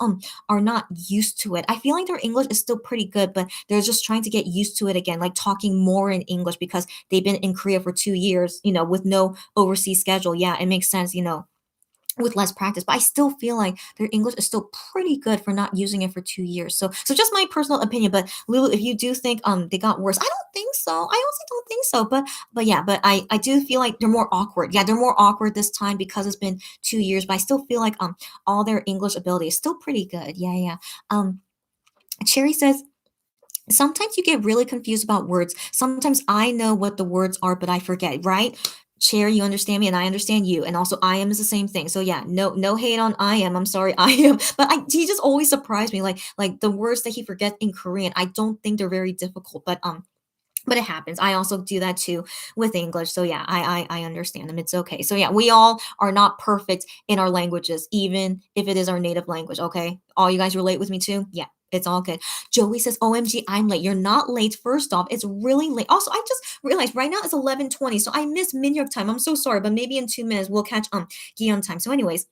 are not used to it. I feel like their English is still pretty good, but they're just trying to get used to it again, like talking more in English because they've been in Korea for 2 years, with no overseas schedule. Yeah, it makes sense, with less practice, but I still feel like their English is still pretty good for not using it for 2 years. So just my personal opinion. But Lulu, if you do think they got worse, I don't think so. I honestly don't think so. But yeah, but I do feel like they're more awkward. Yeah, they're more awkward this time because it's been 2 years. But I still feel like all their English ability is still pretty good. Yeah, yeah. Cherry says sometimes you get really confused about words. Sometimes I know what the words are, but I forget, right? Cherry, you understand me and I understand you. And also I am is the same thing. So yeah, no hate on I am. I'm sorry, I am. But he just always surprised me. Like the words that he forgets in Korean, I don't think they're very difficult, but it happens. I also do that too with English. So yeah, I understand them. It's okay. So yeah, we all are not perfect in our languages, even if it is our native language. Okay, all you guys relate with me too. Yeah. It's all good. Joey says, OMG, I'm late. You're not late. First off, it's really late. Also, I just realized right now it's 11:20, so I missed Min York time. I'm so sorry, but maybe in 2 minutes we'll catch Gion time. So anyways,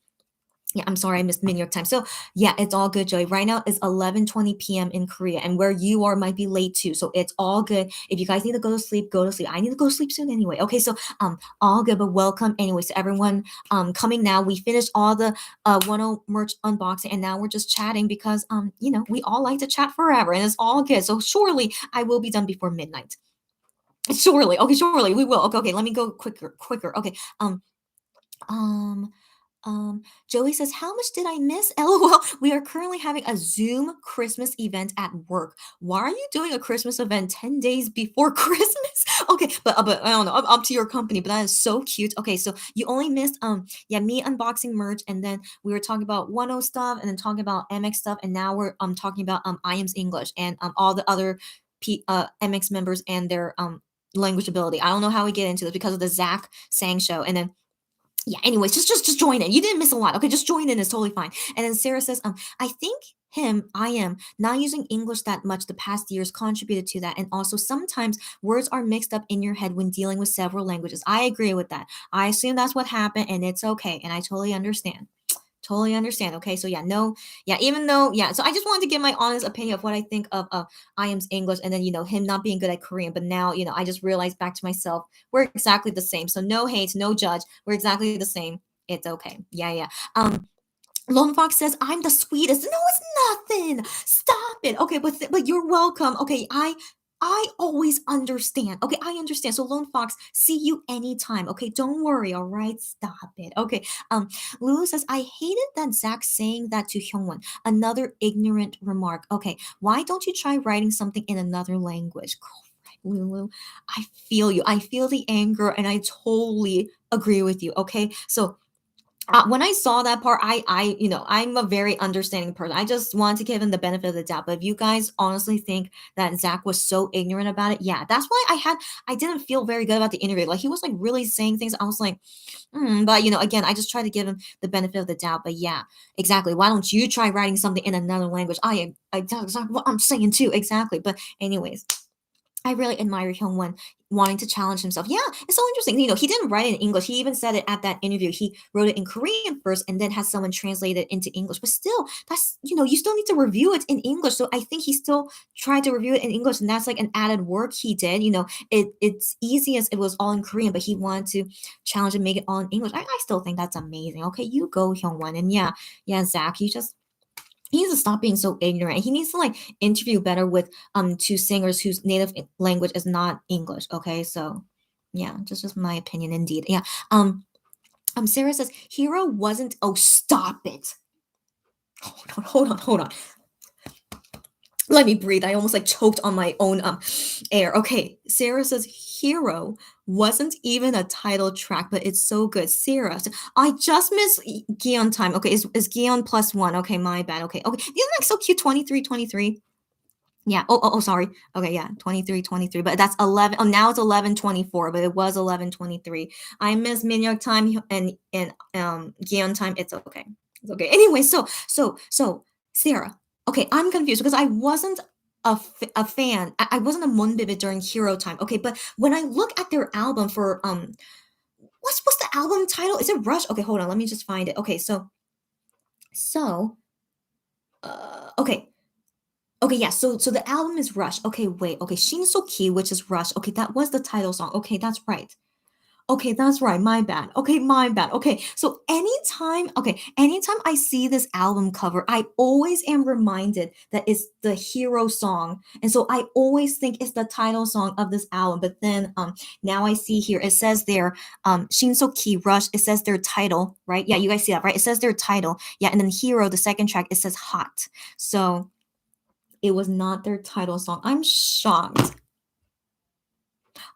yeah, I'm sorry I missed New York time. So yeah, it's all good, Joey. Right now it's 11:20 p.m. in Korea, and where you are might be late too. So it's all good. If you guys need to go to sleep, go to sleep. I need to go to sleep soon anyway. Okay, so all good, but welcome anyways to everyone coming now. We finished all the Wonho merch unboxing, and now we're just chatting because we all like to chat forever, and it's all good. So surely I will be done before midnight. Surely, okay, surely we will. Okay, okay. Let me go quicker. Okay, um. Joey says, how much did I miss? LOL. We are currently having a Zoom Christmas event at work. Why are you doing a Christmas event 10 days before Christmas? Okay, but I don't know, up to your company, but that is so cute. Okay, so you only missed yeah, me unboxing merch, and then we were talking about 10 stuff and then talking about MX stuff, and now we're talking about I am's English and all the other MX members and their language ability. I don't know how we get into this because of the Zach Sang show, and then yeah, anyways, just join in. You didn't miss a lot. Okay, just join in is totally fine. And then Sarah says, I think I am not using English that much the past years contributed to that. And also sometimes words are mixed up in your head when dealing with several languages. I agree with that. I assume that's what happened and it's okay. And I totally understand. Totally understand. Okay, so yeah, no, yeah, even though, yeah, so I just wanted to give my honest opinion of what I think of I am's English, and then him not being good at Korean. But now I just realized back to myself we're exactly the same. So no hate, no judge. We're exactly the same. It's okay. Yeah, yeah. Lone Fox says, I'm the sweetest. No, it's nothing. Stop it. Okay, but you're welcome. Okay, I always understand. Okay, I understand. So Lone Fox, see you anytime. Okay, don't worry. All right, stop it. Okay. Lulu says, I hated that Zach saying that to Hyungwon. Another ignorant remark. Okay, why don't you try writing something in another language? Lulu, I feel you. I feel the anger, and I totally agree with you. Okay, so when I saw that part, I'm a very understanding person. I just wanted to give him the benefit of the doubt. But if you guys honestly think that Zach was so ignorant about it, yeah, that's why I didn't feel very good about the interview. Like he was like really saying things. I was like, but again, I just try to give him the benefit of the doubt. But yeah, exactly. Why don't you try writing something in another language? That's exactly what I'm saying too. Exactly. But anyways. I really admire Hyungwon wanting to challenge himself. Yeah, it's so interesting. He didn't write it in English. He even said it at that interview. He wrote it in Korean first and then has someone translate it into English. But still, that's, you still need to review it in English. So I think he still tried to review it in English, and that's like an added work he did. It's easy as it was all in Korean, but he wanted to challenge and make it all in English. I still think that's amazing. Okay, you go, Hyungwon. And yeah, Zach, you just he needs to stop being so ignorant. He needs to like interview better with two singers whose native language is not English. Okay, so yeah, just my opinion indeed. Yeah. Sarah says Hero wasn't. Oh, stop it. Hold on. Let me breathe. I almost like choked on my own air. Okay, Sarah says Hero wasn't even a title track, but it's so good. Sarah, I just miss Gion time. Okay, is Gion plus one? Okay, my bad. Okay. Isn't that so cute? 23. Yeah. Oh, sorry. Okay, yeah, 23. But that's 11. Oh, now it's 11:24, but it was 11:23. I miss Minhyuk time and Gion time. It's okay. It's okay. Anyway, so Sarah. Okay, I'm confused because I wasn't a fan. I wasn't a Monbibit during Hero time. Okay, but when I look at their album for what's the album title? Is it Rush? Okay, hold on. Let me just find it. Okay, so okay. Okay, yeah. So the album is Rush. Okay, wait. Okay, Shinsoki, which is Rush. Okay, that was the title song. Okay, that's right. Okay, that's right. My bad. Okay, my bad. Okay, so anytime I see this album cover, I always am reminded that it's the Hero song, and so I always think it's the title song of this album. But then, now I see here it says there, Shinsoki Rush. It says their title, right? Yeah, you guys see that, right? It says their title. Yeah, and then Hero, the second track, it says Hot. So it was not their title song. I'm shocked.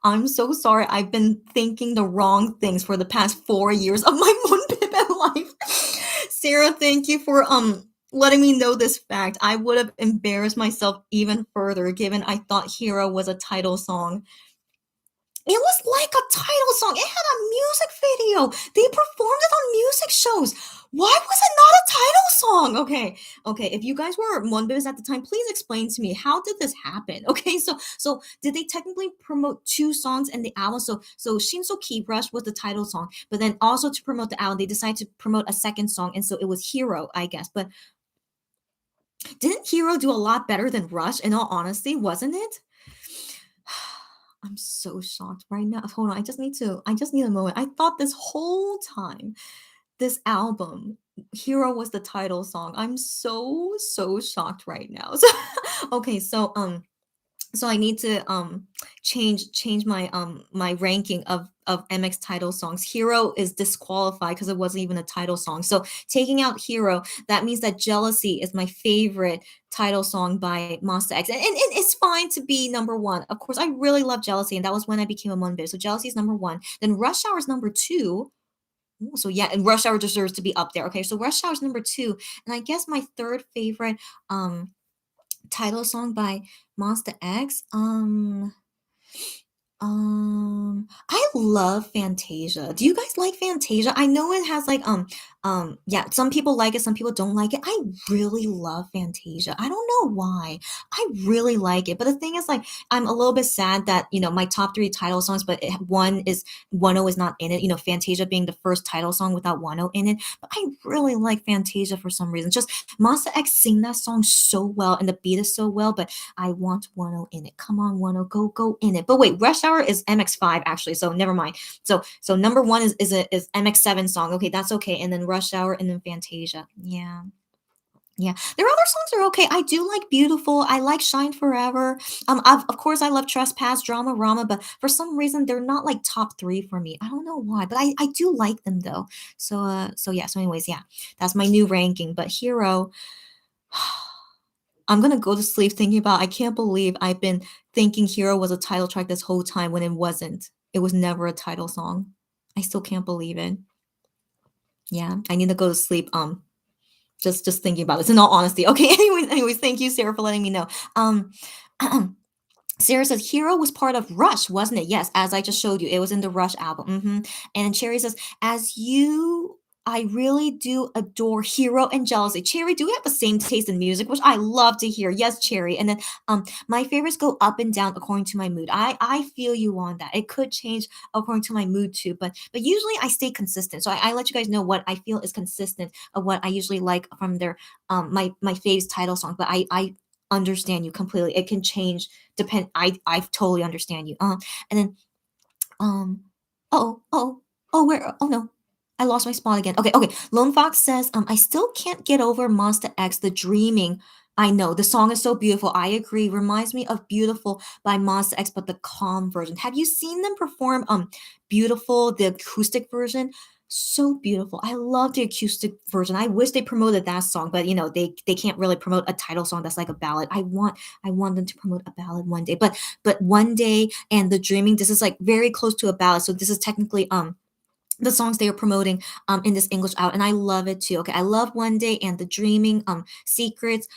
I'm so sorry. I've been thinking the wrong things for the past 4 years of my Moonpip life. Sarah, thank you for letting me know this fact. I would have embarrassed myself even further given I thought Hero was a title song. It was like a title song. It had a music video. They performed it on music shows. Why was it not a title song? Okay. If you guys were Monbibs at the time, please explain to me how did this happen? Okay, so did they technically promote two songs in the album? So Shinso Ki Rush was the title song, but then also to promote the album, they decided to promote a second song, and so it was Hero, I guess. But didn't Hero do a lot better than Rush? In all honesty, wasn't it? I'm so shocked right now. Hold on, I just need a moment. I thought this whole time this album Hero was the title song. I'm so shocked right now. So, okay, so I need to change my ranking of MX title songs. Hero is disqualified because it wasn't even a title song. So taking out Hero, that means that Jealousy is my favorite title song by Monster X. And it's fine to be number one. Of course, I really love Jealousy, and that was when I became a Monbib. So Jealousy is number one. Then Rush Hour is number two. Ooh, so yeah, and Rush Hour deserves to be up there. Okay, so Rush Hour is number two. And I guess my third favorite title song by Monster X. I love Fantasia. Do you guys like Fantasia? I know it has like yeah, some people like it, some people don't like it. I really love Fantasia. I don't know why. I really like it. But the thing is like I'm a little bit sad that, my top 3 title songs, but one is Wonho is not in it. Fantasia being the first title song without Wonho in it. But I really like Fantasia for some reason. Just Monster X sing that song so well and the beat is so well, but I want Wonho in it. Come on, Wonho, go in it. But wait, Rush Hour is MX5 actually, so never mind. So number one is MX7 song. Okay, that's okay. And then Rush Hour and then Fantasia. Yeah. Yeah, their other songs are okay. I do like Beautiful. I like Shine Forever. Of course, I love Trespass, Drama Rama, but for some reason, they're not like top 3 for me. I don't know why, but I do like them though. So yeah. So anyways, yeah, that's my new ranking. But Hero, I'm gonna go to sleep thinking about. I can't believe I've been thinking Hero was a title track this whole time when it wasn't. It was never a title song. I still can't believe it. Yeah, I need to go to sleep. Just thinking about this. In all honesty. Okay. Anyways, thank you, Sarah, for letting me know. Um, Sarah says Hero was part of Rush, wasn't it? Yes, as I just showed you, it was in the Rush album. And Cherry says, as you, I really do adore Hero and Jealousy. Cherry, do we have the same taste in music, which I love to hear? Yes, Cherry. And then my favorites go up and down according to my mood. I feel you on that. It could change according to my mood too, but usually I stay consistent. So I let you guys know what I feel is consistent of what I usually like from their my faves title song. But I understand you completely. It can change I totally understand you. And then um oh where oh no. I lost my spot again. Okay, okay. Lone Fox says, I still can't get over Monster X, The Dreaming. I know the song is so beautiful. I agree. Reminds me of Beautiful by Monster X, but the calm version. Have you seen them perform Beautiful, the acoustic version? So beautiful. I love the acoustic version. I wish they promoted that song, but they can't really promote a title song that's like a ballad. I want them to promote a ballad one day. But One Day and The Dreaming, this is like very close to a ballad. So this is technically the songs they are promoting in this English out, and I love it too. Okay, I love One Day and The Dreaming, Secrets,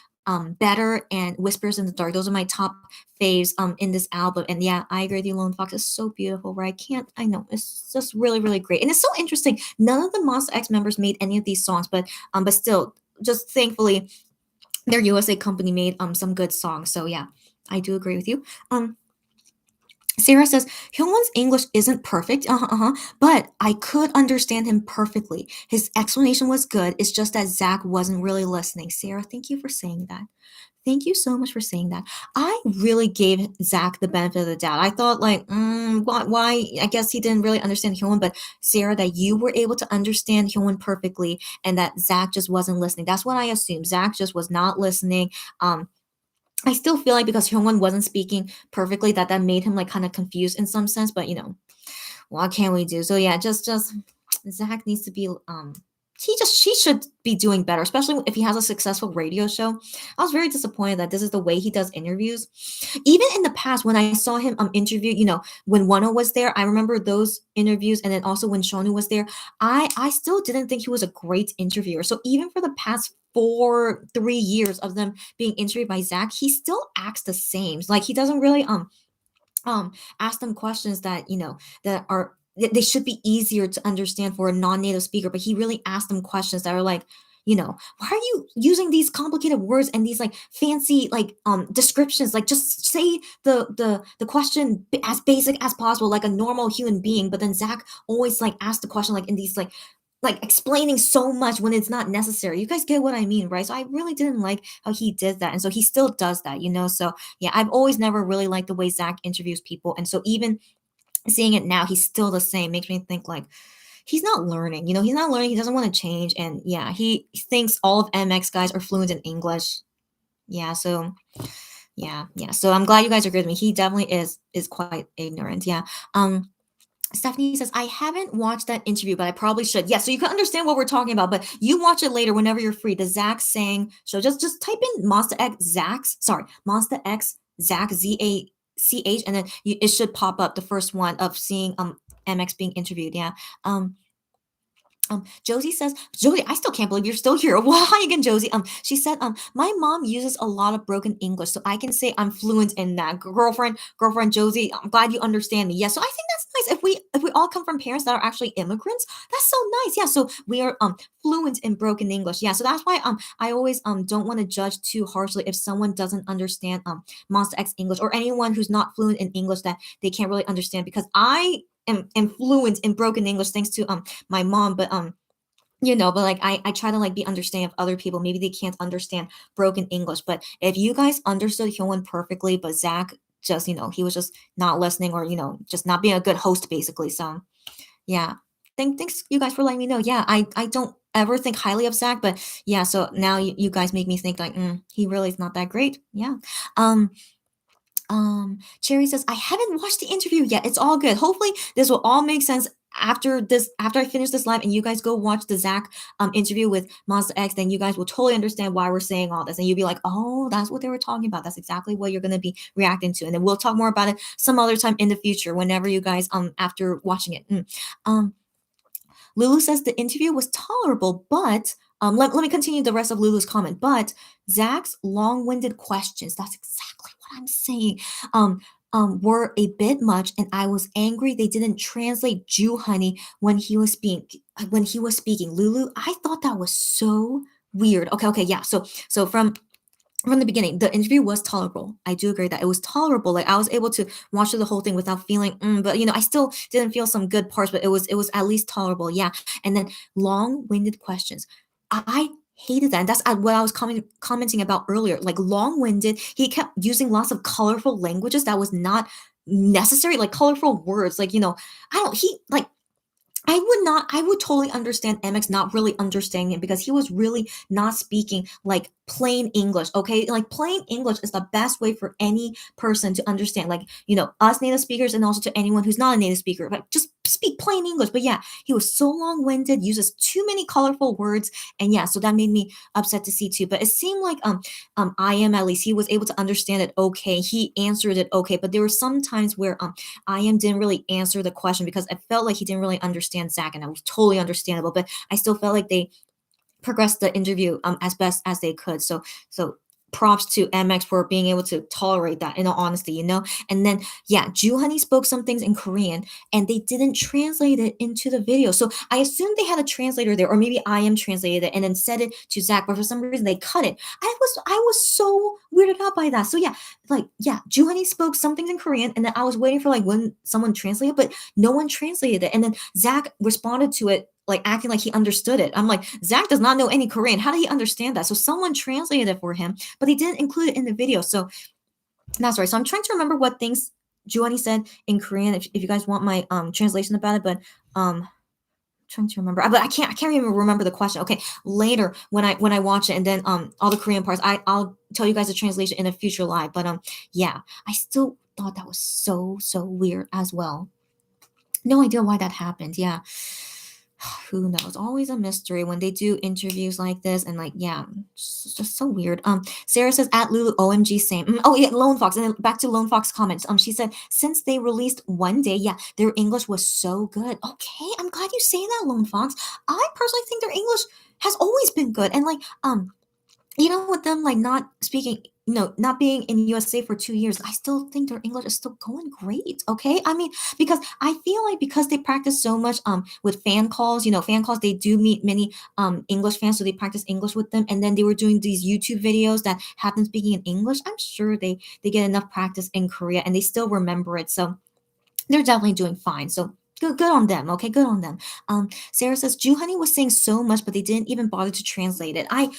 Better, and Whispers in the Dark. Those are my top faves in this album. And yeah, I agree with you, Lone Fox is so beautiful. Where I know it's just really really great, and it's so interesting. None of the Monster X members made any of these songs, but still, just thankfully, their USA company made some good songs. So yeah, I do agree with you. Sarah says, Hyungwon's English isn't perfect, but I could understand him perfectly. His explanation was good. It's just that Zach wasn't really listening. Sarah, thank you for saying that. Thank you so much for saying that. I really gave Zach the benefit of the doubt. I thought, like, why? I guess he didn't really understand Hyunwon, but Sarah, that you were able to understand Hyunwon perfectly and that Zach just wasn't listening. That's what I assumed. Zach just was not listening. I still feel like because Hyungwon wasn't speaking perfectly, that made him like kind of confused in some sense. But what can we do? So yeah, just Zach needs to be he should be doing better, especially if he has a successful radio show. I was very disappointed that this is the way he does interviews. Even in the past, when I saw him interview, when Wonho was there, I remember those interviews, and then also when Shonu was there, I still didn't think he was a great interviewer. So even for the past 3 years of them being interviewed by Zach, he still acts the same. Like he doesn't really ask them questions that that are they should be easier to understand for a non-native speaker, but he really asked them questions that are like, why are you using these complicated words and these like fancy like descriptions? Like just say the question as basic as possible, like a normal human being. But then Zach always like asked the question like in these like explaining so much when it's not necessary. You guys get what I mean, right? So I really didn't like how he did that. And so he still does that. So yeah, I've always never really liked the way Zach interviews people. And so even seeing it now, he's still the same. Makes me think like he's not learning. He's not learning. He doesn't want to change. And yeah, he thinks all of MX guys are fluent in English. Yeah, so yeah. So I'm glad you guys agree with me. He definitely is quite ignorant. Yeah. Stephanie says, I haven't watched that interview, but I probably should. Yeah, so you can understand what we're talking about, but you watch it later whenever you're free. The Zach saying show. Just type in Monster X Zach ZACH, and then it should pop up the first one of seeing MX being interviewed. Yeah. Josie says, Josie, I still can't believe you're still here. Well, hi again, Josie. She said, my mom uses a lot of broken English, so I can say I'm fluent in that. Girlfriend, Josie, I'm glad you understand me. Yeah, so I think that's nice. If we all come from parents that are actually immigrants, that's so nice. Yeah, so we are fluent in broken English. Yeah, so that's why I always don't want to judge too harshly if someone doesn't understand Monster X English, or anyone who's not fluent in English that they can't really understand, because I am fluent in broken English thanks to my mom. But like I try to like be understanding of other people. Maybe they can't understand broken English, but if you guys understood Hyun perfectly, but Zach just he was just not listening, or just not being a good host basically. So yeah, thanks you guys for letting me know. Yeah, I don't ever think highly of Zach, but yeah, so now you guys make me think like he really is not that great. Yeah. Cherry says, I haven't watched the interview yet. It's all good. Hopefully this will all make sense after I finish this live and you guys go watch the Zach interview with Monster X. Then you guys will totally understand why we're saying all this, and you'll be like, oh, that's what they were talking about. That's exactly what you're going to be reacting to. And then we'll talk more about it some other time in the future, whenever you guys after watching it. Lulu says the interview was tolerable, but let me continue the rest of Lulu's comment. But Zach's long-winded questions, that's exactly what I'm saying, were a bit much, and I was angry they didn't translate Jew Honey when he was speaking. Lulu, I thought that was so weird. Okay, yeah. So from the beginning, the interview was tolerable. I do agree that it was tolerable. Like I was able to watch through the whole thing without feeling, but I still didn't feel some good parts, but it was at least tolerable. Yeah. And then long-winded questions. I hated that. And that's what I was commenting about earlier. Like long-winded, he kept using lots of colorful languages that was not necessary, like colorful words. Like, I don't he like I would totally understand MX not really understanding it because he was really not speaking like plain English, okay? Like plain English is the best way for any person to understand, like, us native speakers and also to anyone who's not a native speaker. Like, just speak plain English. But yeah, he was so long winded, uses too many colorful words. And yeah, so that made me upset to see too. But it seemed like, I am at least, he was able to understand it okay. He answered it okay. But there were some times where, I am didn't really answer the question because I felt like he didn't really understand Zach, and that was totally understandable. But I still felt like they progressed the interview as best as they could. So props to MX for being able to tolerate that in all honesty. And then yeah, Honey spoke some things in Korean and they didn't translate it into the video. So I assumed they had a translator there, or maybe I am translated it and then said it to Zach, but for some reason they cut it. I was so weirded out by that. So yeah, like yeah, Honey spoke some things in Korean and then I was waiting for like when someone translated, but no one translated it. And then Zach responded to it like acting like he understood it. I'm like, Zach does not know any Korean. How did he understand that? So someone translated it for him, but he didn't include it in the video. So that's right. So I'm trying to remember what things Juani said in Korean. If you guys want my translation about it, but trying to remember, but I can't even remember the question. Okay, later when I watch it and then all the Korean parts, I'll tell you guys the translation in a future live. But yeah, I still thought that was so weird as well. No idea why that happened. Yeah. Who knows? Always a mystery when they do interviews like this, and like, yeah, it's just so weird. Sarah says at Lulu, OMG, same. Oh yeah, Lone Fox, and then back to Lone Fox comments. She said since they released one day, yeah, their English was so good. Okay, I'm glad you say that, Lone Fox. I personally think their English has always been good, and like, with them like not speaking, not being in USA for 2 years, I still think their English is still going great. Okay, I mean, because I feel like because they practice so much with fan calls, fan calls, they do meet many English fans, so they practice English with them, and then they were doing these YouTube videos that have them speaking in English. I'm sure they get enough practice in Korea and they still remember it. So they're definitely doing fine. So good on them. Okay, good on them. Sarah says Honey was saying so much, but they didn't even bother to translate it. I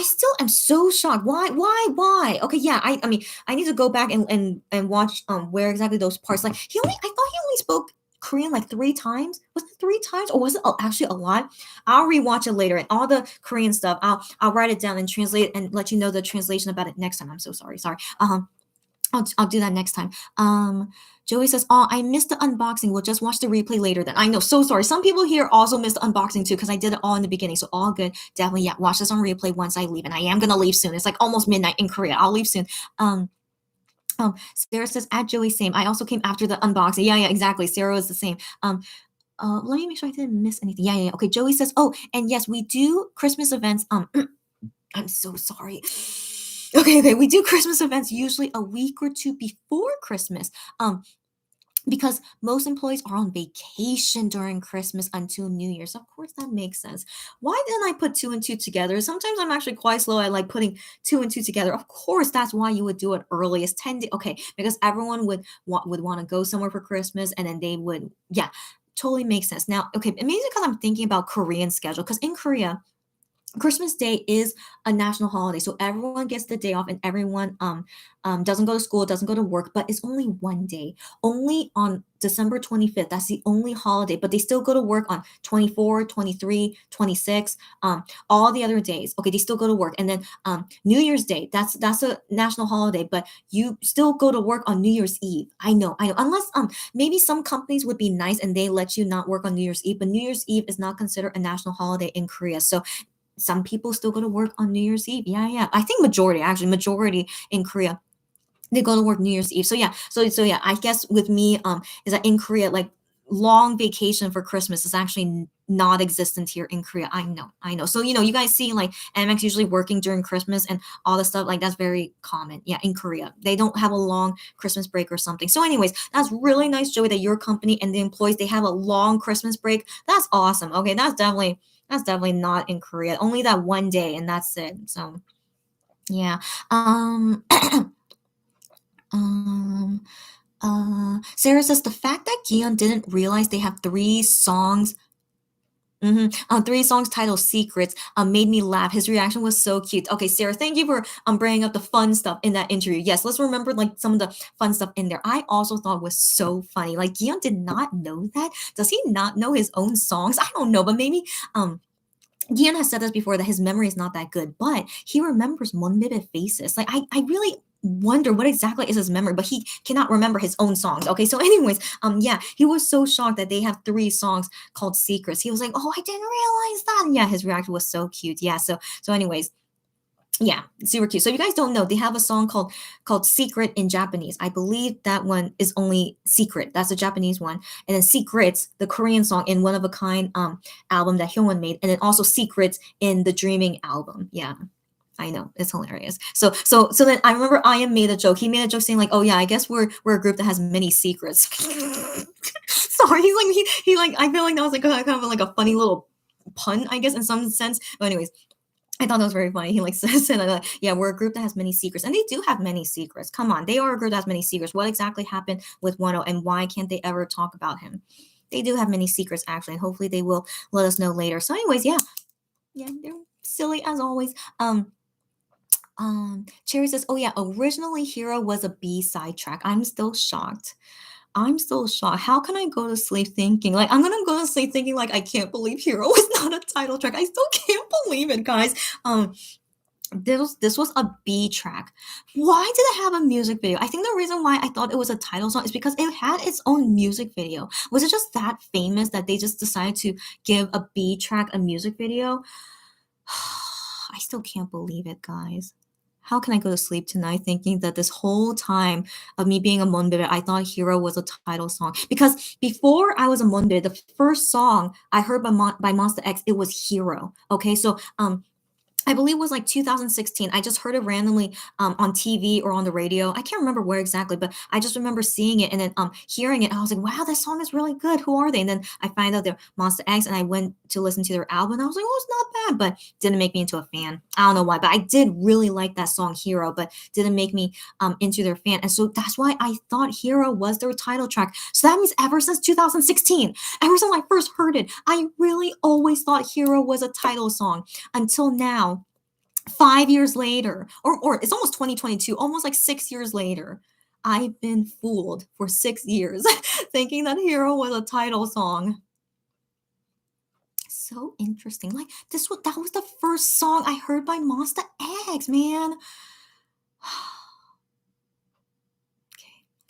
still am so shocked. Why? Okay, yeah. I mean, I need to go back and watch where exactly those parts. Like I thought he only spoke Korean like 3 times. Was it 3 times or was it actually a lot? I'll rewatch it later and all the Korean stuff. I'll write it down and translate and let you know the translation about it next time. I'm so sorry. Sorry. I'll do that next time. Joey says, "Oh, I missed the unboxing. We'll just watch the replay later." Then I know, so sorry. Some people here also missed the unboxing too because I did it all in the beginning. So all good. Definitely, yeah. Watch this on replay once I leave, and I am gonna leave soon. It's like almost midnight in Korea. I'll leave soon. Sarah says, "At Joey, same. I also came after the unboxing." Yeah, exactly. Sarah is the same. Let me make sure I didn't miss anything. Yeah. Okay. Joey says, "Oh, and yes, we do Christmas events." I'm so sorry. Okay. We do Christmas events usually a week or two before Christmas. Because most employees are on vacation during Christmas until New Year's. Of course, that makes sense. Why didn't I put two and two together? Sometimes I'm actually quite slow at like putting two and two together. Of course, that's why you would do it earliest 10 days. Okay, because everyone would want to go somewhere for Christmas, and then they would, yeah, totally makes sense. Now, okay, maybe because I'm thinking about Korean schedule, because in Korea, Christmas Day is a national holiday, so everyone gets the day off and everyone doesn't go to school, doesn't go to work, but it's only one day. Only on December 25th. That's the only holiday, but they still go to work on 24, 23, 26, all the other days. Okay, they still go to work. And then New Year's Day, that's a national holiday, but you still go to work on New Year's Eve. I know. Unless maybe some companies would be nice and they let you not work on New Year's Eve, but New Year's Eve is not considered a national holiday in Korea. So some people still go to work on New Year's Eve. Yeah. I think majority in Korea, they go to work New Year's Eve. So yeah, so yeah, I guess with me, is that in Korea, like long vacation for Christmas is actually not existent here in Korea. I know. So you guys see like MX usually working during Christmas and all the stuff like that's very common. Yeah, in Korea, they don't have a long Christmas break or something. So, anyways, that's really nice, Joey, that your company and the employees they have a long Christmas break. That's awesome. Okay, that's definitely not in Korea. Only that one day, and that's it. So yeah. Um, Sarah says the fact that Gion didn't realize they have 3 songs Three songs titled Secrets made me laugh. His reaction was so cute. Okay, Sarah, thank you for bringing up the fun stuff in that interview. Yes, let's remember like some of the fun stuff in there. I also thought was so funny. Like Gion did not know that. Does he not know his own songs? I don't know, but maybe Gian has said this before that his memory is not that good, but he remembers Monbebe faces. Like I really wonder what exactly is his memory, but he cannot remember his own songs. Okay, so anyways, yeah, he was so shocked that they have three songs called Secrets. He was like, "Oh, I didn't realize that." And yeah, his reaction was so cute. Yeah, so anyways, yeah, super cute. So if you guys don't know, they have a song called Secret in Japanese. I believe that one is only Secret. That's the Japanese one. And then Secrets, the Korean song in One of a Kind album that Hyunwon made, and then also Secrets in the Dreaming album. Yeah. I know, it's hilarious. So then I remember Ian made a joke. He made a joke saying like, "Oh yeah, I guess we're a group that has many secrets." Sorry, he's like he like I feel like that was like kind of like a funny little pun, I guess in some sense. But anyways, I thought that was very funny. He like said, like, "Yeah, we're a group that has many secrets," and they do have many secrets. Come on, they are a group that has many secrets. What exactly happened with Wonho, and why can't they ever talk about him? They do have many secrets actually, and hopefully they will let us know later. So, anyways, yeah, they're silly as always. Cherry says, "Oh yeah, originally Hero was a B side track." I'm still shocked. I'm still shocked. How can I go to sleep thinking like I'm gonna go to sleep thinking like I can't believe Hero is not a title track. I still can't believe it, guys. Um, this was a B track. Why did it have a music video? I think the reason why I thought it was a title song is because it had its own music video. Was it just that famous that they just decided to give a B track a music video? I still can't believe it, guys. How can I go to sleep tonight thinking that this whole time of me being a Monbebe, I thought Hero was a title song? Because before I was a Monbebe, the first song I heard by Monster X, it was Hero. Okay, so I believe it was like 2016. I just heard it randomly on TV or on the radio. I can't remember where exactly, but I just remember seeing it and then hearing it. I was like, wow, this song is really good. Who are they? And then I find out they're Monster X, and I went to listen to their album. And I was like, oh, it's not bad, but didn't make me into a fan. I don't know why, but I did really like that song Hero, but didn't make me into their fan. And so that's why I thought Hero was their title track. So that means ever since 2016, ever since I first heard it, I really always thought Hero was a title song until now. 5 years later, or it's almost 2022, almost like 6 years later, I've been fooled for 6 years thinking that Hero was a title song. So interesting. Like that was the first song I heard by Monster X, man.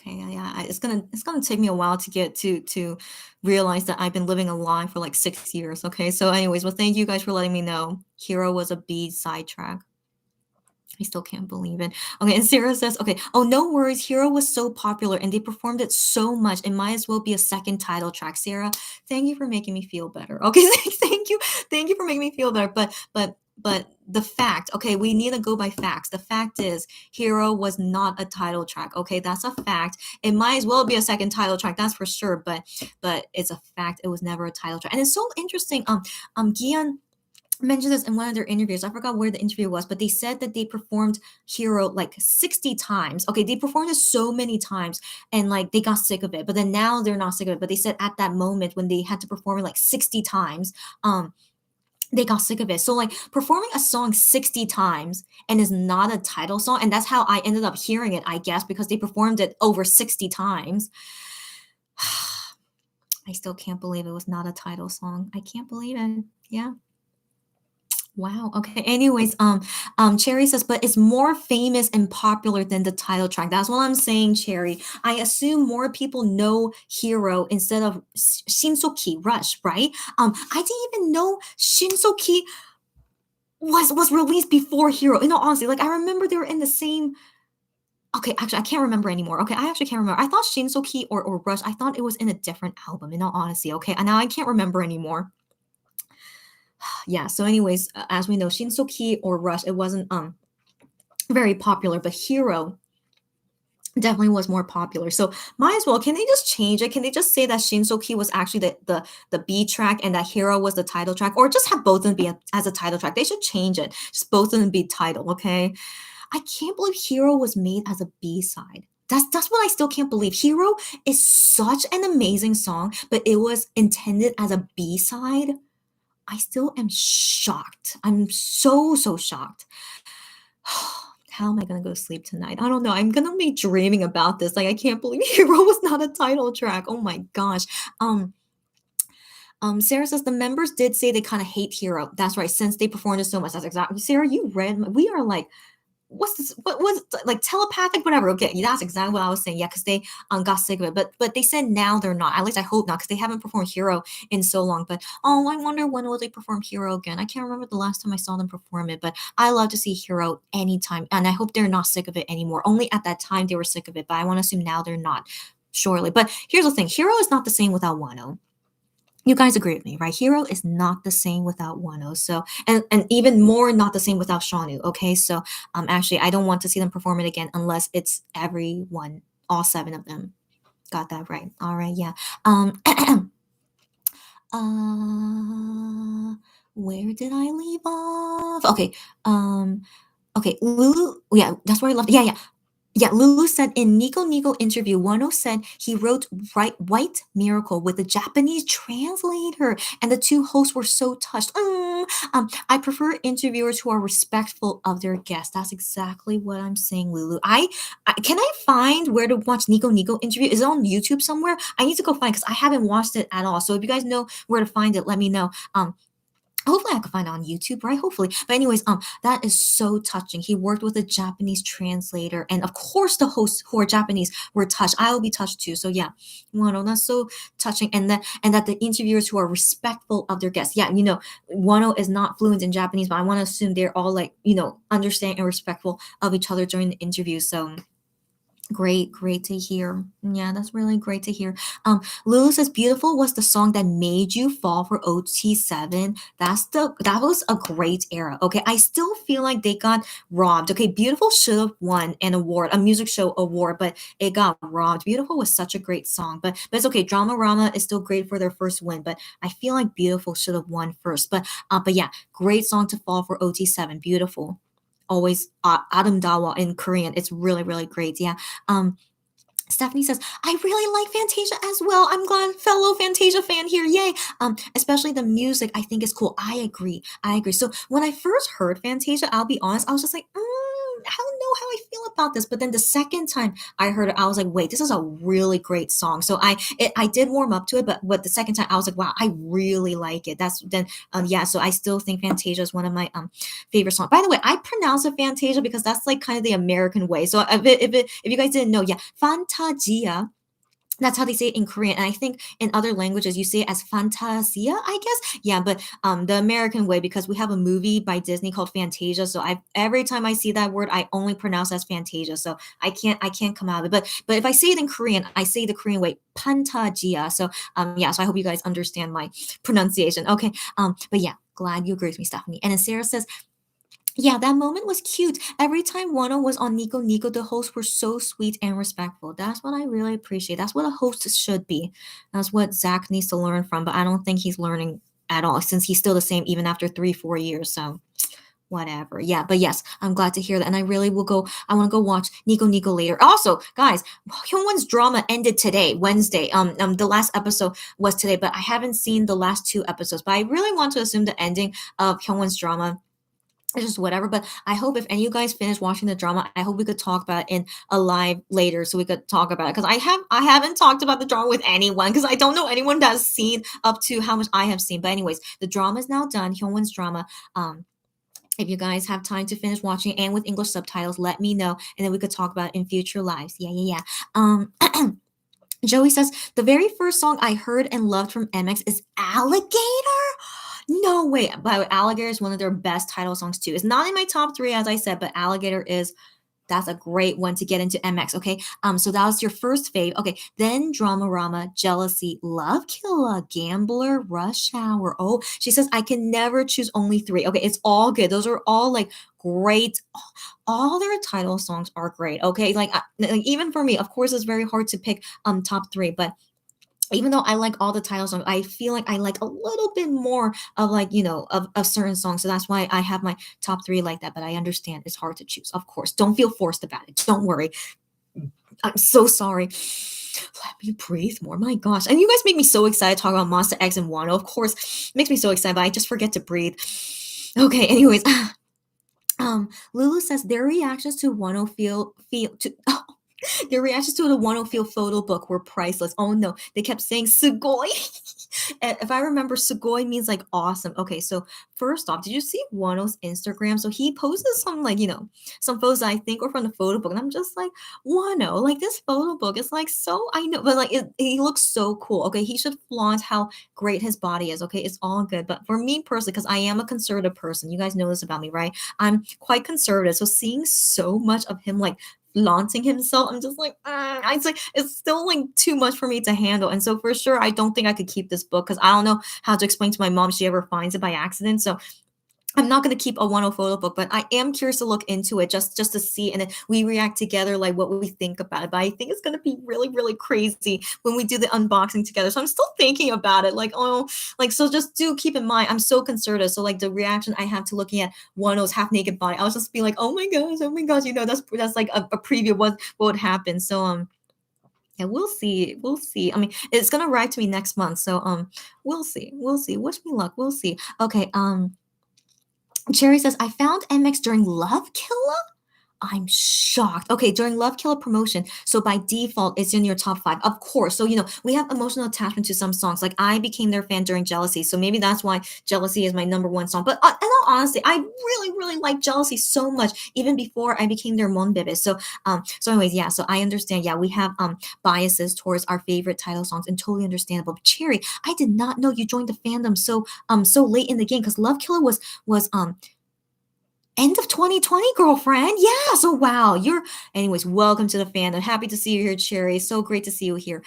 Okay, yeah, it's gonna take me a while to get to realize that I've been living a lie for like 6 years. Okay, so anyways, well, thank you guys for letting me know. Hero was a B sidetrack. I still can't believe it. Okay, and Sarah says, okay, oh, no worries. Hero was so popular and they performed it so much. It might as well be a second title track. Sarah, thank you for making me feel better. Okay, thank you. Thank you for making me feel better. But the fact, okay, we need to go by facts. The fact is, Hero was not a title track. Okay, that's a fact. It might as well be a second title track, that's for sure. But it's a fact. It was never a title track. And it's so interesting. Gian mentioned this in one of their interviews. I forgot where the interview was, but they said that they performed Hero like 60 times. Okay, they performed it so many times and like they got sick of it. But then now they're not sick of it. But they said at that moment when they had to perform it like 60 times, they got sick of it. So like performing a song 60 times and is not a title song, and that's how I ended up hearing it, I guess, because they performed it over 60 times. I still can't believe it was not a title song. I can't believe it. Yeah. Wow. Okay. Anyways, Cherry says, but it's more famous and popular than the title track. That's what I'm saying, Cherry. I assume more people know Hero instead of Shinsoki Rush, right? I didn't even know Shinsoki was released before Hero. You know, honestly, like I remember they were in the same. Okay, actually, I can't remember anymore. Okay, I actually can't remember. I thought Shinsoki or Rush. I thought it was in a different album. In all honesty, okay, and now I can't remember anymore. Yeah, so anyways, as we know, Shinsoki or Rush, it wasn't very popular, but Hero definitely was more popular. So might as well, can they just change it? Can they just say that Shinsoki was actually the B track and that Hero was the title track, or just have both of them be as a title track? They should change it. Just both of them be title, okay? I can't believe Hero was made as a B side. That's what I still can't believe. Hero is such an amazing song, but it was intended as a B side. I still am shocked. I'm so shocked. How am I gonna go to sleep tonight? I don't know. I'm gonna be dreaming about this. Like, I can't believe Hero was not a title track. Oh my gosh. Um, Sarah says the members did say they kind of hate Hero. That's right, since they performed it so much. That's exactly Sarah. You read. We are like, what's this? What was like telepathic? Whatever. Okay, yeah, that's exactly what I was saying. Yeah, because they got sick of it. But they said now they're not. At least I hope not, because they haven't performed Hero in so long. But oh, I wonder when will they perform Hero again? I can't remember the last time I saw them perform it. But I love to see Hero anytime, and I hope they're not sick of it anymore. Only at that time they were sick of it, but I want to assume now they're not. Surely. But here's the thing: Hero is not the same without Wano. You guys agree with me, right? Hero is not the same without Wano. So and even more not the same without Shanu. Okay. So actually I don't want to see them perform it again unless it's everyone, all seven of them. Got that right. All right, yeah. Um where did I leave off? Okay. Um okay, Lulu, yeah, that's where I left. Yeah, yeah, Lulu said in Nico Nico interview, Wano said he wrote White Miracle with a Japanese translator, and the two hosts were so touched. I prefer interviewers who are respectful of their guests. That's exactly what I'm saying, Lulu. I can I find where to watch Nico Nico interview? Is it on YouTube somewhere? I need to go find because I haven't watched it at all. So if you guys know where to find it, let me know. Hopefully I can find it on YouTube, right? Hopefully. But anyways, that is so touching. He worked with a Japanese translator, and of course the hosts who are Japanese were touched. I will be touched too. So yeah, Wano, that's so touching. And that the interviewers who are respectful of their guests. Yeah, Wano is not fluent in Japanese, but I want to assume they're all like, understanding and respectful of each other during the interview. So great to hear. Yeah, that's really great to hear. Lulu says beautiful was the song that made you fall for OT7. That was a great era. Okay, I still feel like they got robbed. Okay, beautiful should have won an award, a music show award, but it got robbed. Beautiful was such a great song, but it's okay. Drama Rama is still great for their first win, but I feel like beautiful should have won first. But yeah, great song to fall for OT7. Beautiful. Always Adam Dawa in Korean. It's really great. Yeah. Um, Stephanie says, I really like Fantasia as well. I'm glad fellow Fantasia fan here. Yay. Especially the music I think is cool. I agree. So when I first heard Fantasia, I'll be honest, I was just like, I don't know how I feel about this. But then the second time I heard it, I was like, wait, this is a really great song. So I did warm up to it, but the second time I was like, wow, I really like it. That's then yeah, so I still think Fantasia is one of my favorite songs. By the way, I pronounce it Fantasia because that's like kind of the American way. So if you guys didn't know, yeah, Fantasia. That's how they say it in Korean, and I think in other languages you say it as fantasia, I guess. Yeah, but the American way, because we have a movie by Disney called Fantasia, so I every time I see that word, I only pronounce as Fantasia. So I can't come out of it. But if I say it in Korean, I say the Korean way, Pantagia. So yeah, so I hope you guys understand my pronunciation. Okay, but yeah, glad you agree with me, Stephanie. And then Sarah says, yeah, that moment was cute. Every time Wano was on Nico Nico, the hosts were so sweet and respectful. That's what I really appreciate. That's what a host should be. That's what Zach needs to learn from, but I don't think he's learning at all since he's still the same even after 3-4 years. So whatever. Yeah, but yes, I'm glad to hear that. And I really will go. I want to go watch Nico Nico later. Also, guys, Hyungwon's drama ended today, Wednesday. The last episode was today, but I haven't seen the last two episodes. But I really want to assume the ending of Hyungwon's drama, it's just whatever. But I hope if any of you guys finish watching the drama, I hope we could talk about it in a live later, so we could talk about it. Because I haven't talked about the drama with anyone because I don't know anyone that's seen up to how much I have seen. But anyways, the drama is now done. Hyungwon's drama. If you guys have time to finish watching and with English subtitles, let me know, and then we could talk about it in future lives. Yeah. Joey says, the very first song I heard and loved from MX is Alligator. No way. But Alligator is one of their best title songs too. It's not in my top three, as I said, but Alligator is, that's a great one to get into MX. Okay. So that was your first fave. Okay. Then Drama Rama, Jealousy, Love Killa, Gambler, Rush Hour. Oh, she says, I can never choose only three. Okay. It's all good. Those are all like great. All their title songs are great. Okay. Like even for me, of course, it's very hard to pick top three, but even though I like all the title songs, I feel like I like a little bit more of like, of certain songs. So that's why I have my top three like that. But I understand it's hard to choose. Of course, don't feel forced about it. Don't worry. I'm so sorry. Let me breathe more. My gosh. And you guys make me so excited to talk about Monster X and Wano. Of course, it makes me so excited, but I just forget to breathe. Okay, anyways. Lulu says their reactions to Wano feel to their reactions to the Wano feel photo book were priceless. Oh no, they kept saying Sugoi. And if I remember, Sugoi means like awesome. Okay, so first off, did you see Wano's Instagram? So he posted some like some photos that I think were from the photo book, and I'm just like Wano, like this photo book is like so I know, but like he looks so cool. Okay, he should flaunt how great his body is. Okay, it's all good, but for me personally, because I am a conservative person, you guys know this about me, right? I'm quite conservative, so seeing so much of him like flaunting himself, I'm just like, it's still like too much for me to handle. And so for sure, I don't think I could keep this book because I don't know how to explain to my mom if she ever finds it by accident. So I'm not going to keep a one-off photo book, but I am curious to look into it just to see, and then we react together, like what we think about it. But I think it's going to be really, really crazy when we do the unboxing together. So I'm still thinking about it, like so just do keep in mind I'm so conservative. So like the reaction I have to looking at Wano's half naked body, I'll just be like, oh my gosh, that's like a preview of what would happen. So yeah, we'll see. We'll see. I mean, it's gonna arrive to me next month, so we'll see. We'll see. Wish me luck. We'll see. Okay. Cherry says, I found MX during Love Killa. I'm shocked. Okay, during Love Killer promotion, so by default, it's in your top five, of course. So we have emotional attachment to some songs. Like I became their fan during Jealousy, so maybe that's why Jealousy is my number one song. But in all honesty, I really, really like Jealousy so much, even before I became their Monbebe. So anyways, yeah. So I understand. Yeah, we have biases towards our favorite title songs, and totally understandable. But Cherry, I did not know you joined the fandom so late in the game because Love Killer was end of 2020, girlfriend. Yeah. So wow, anyways, welcome to the fandom. Happy to see you here, Cherry. So great to see you here.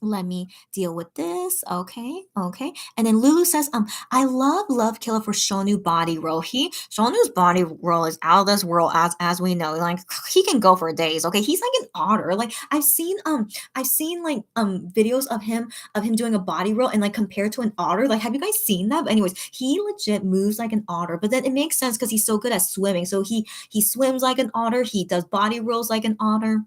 Let me deal with this. Okay. And then Lulu says, I love Killer for Shonu body roll. Shonu's body roll is out of this world as we know. Like he can go for days. Okay. He's like an otter. Like I've seen like videos of him doing a body roll and like compared to an otter. Like, have you guys seen that? But anyways, he legit moves like an otter. But then it makes sense because he's so good at swimming. So he swims like an otter, he does body rolls like an otter.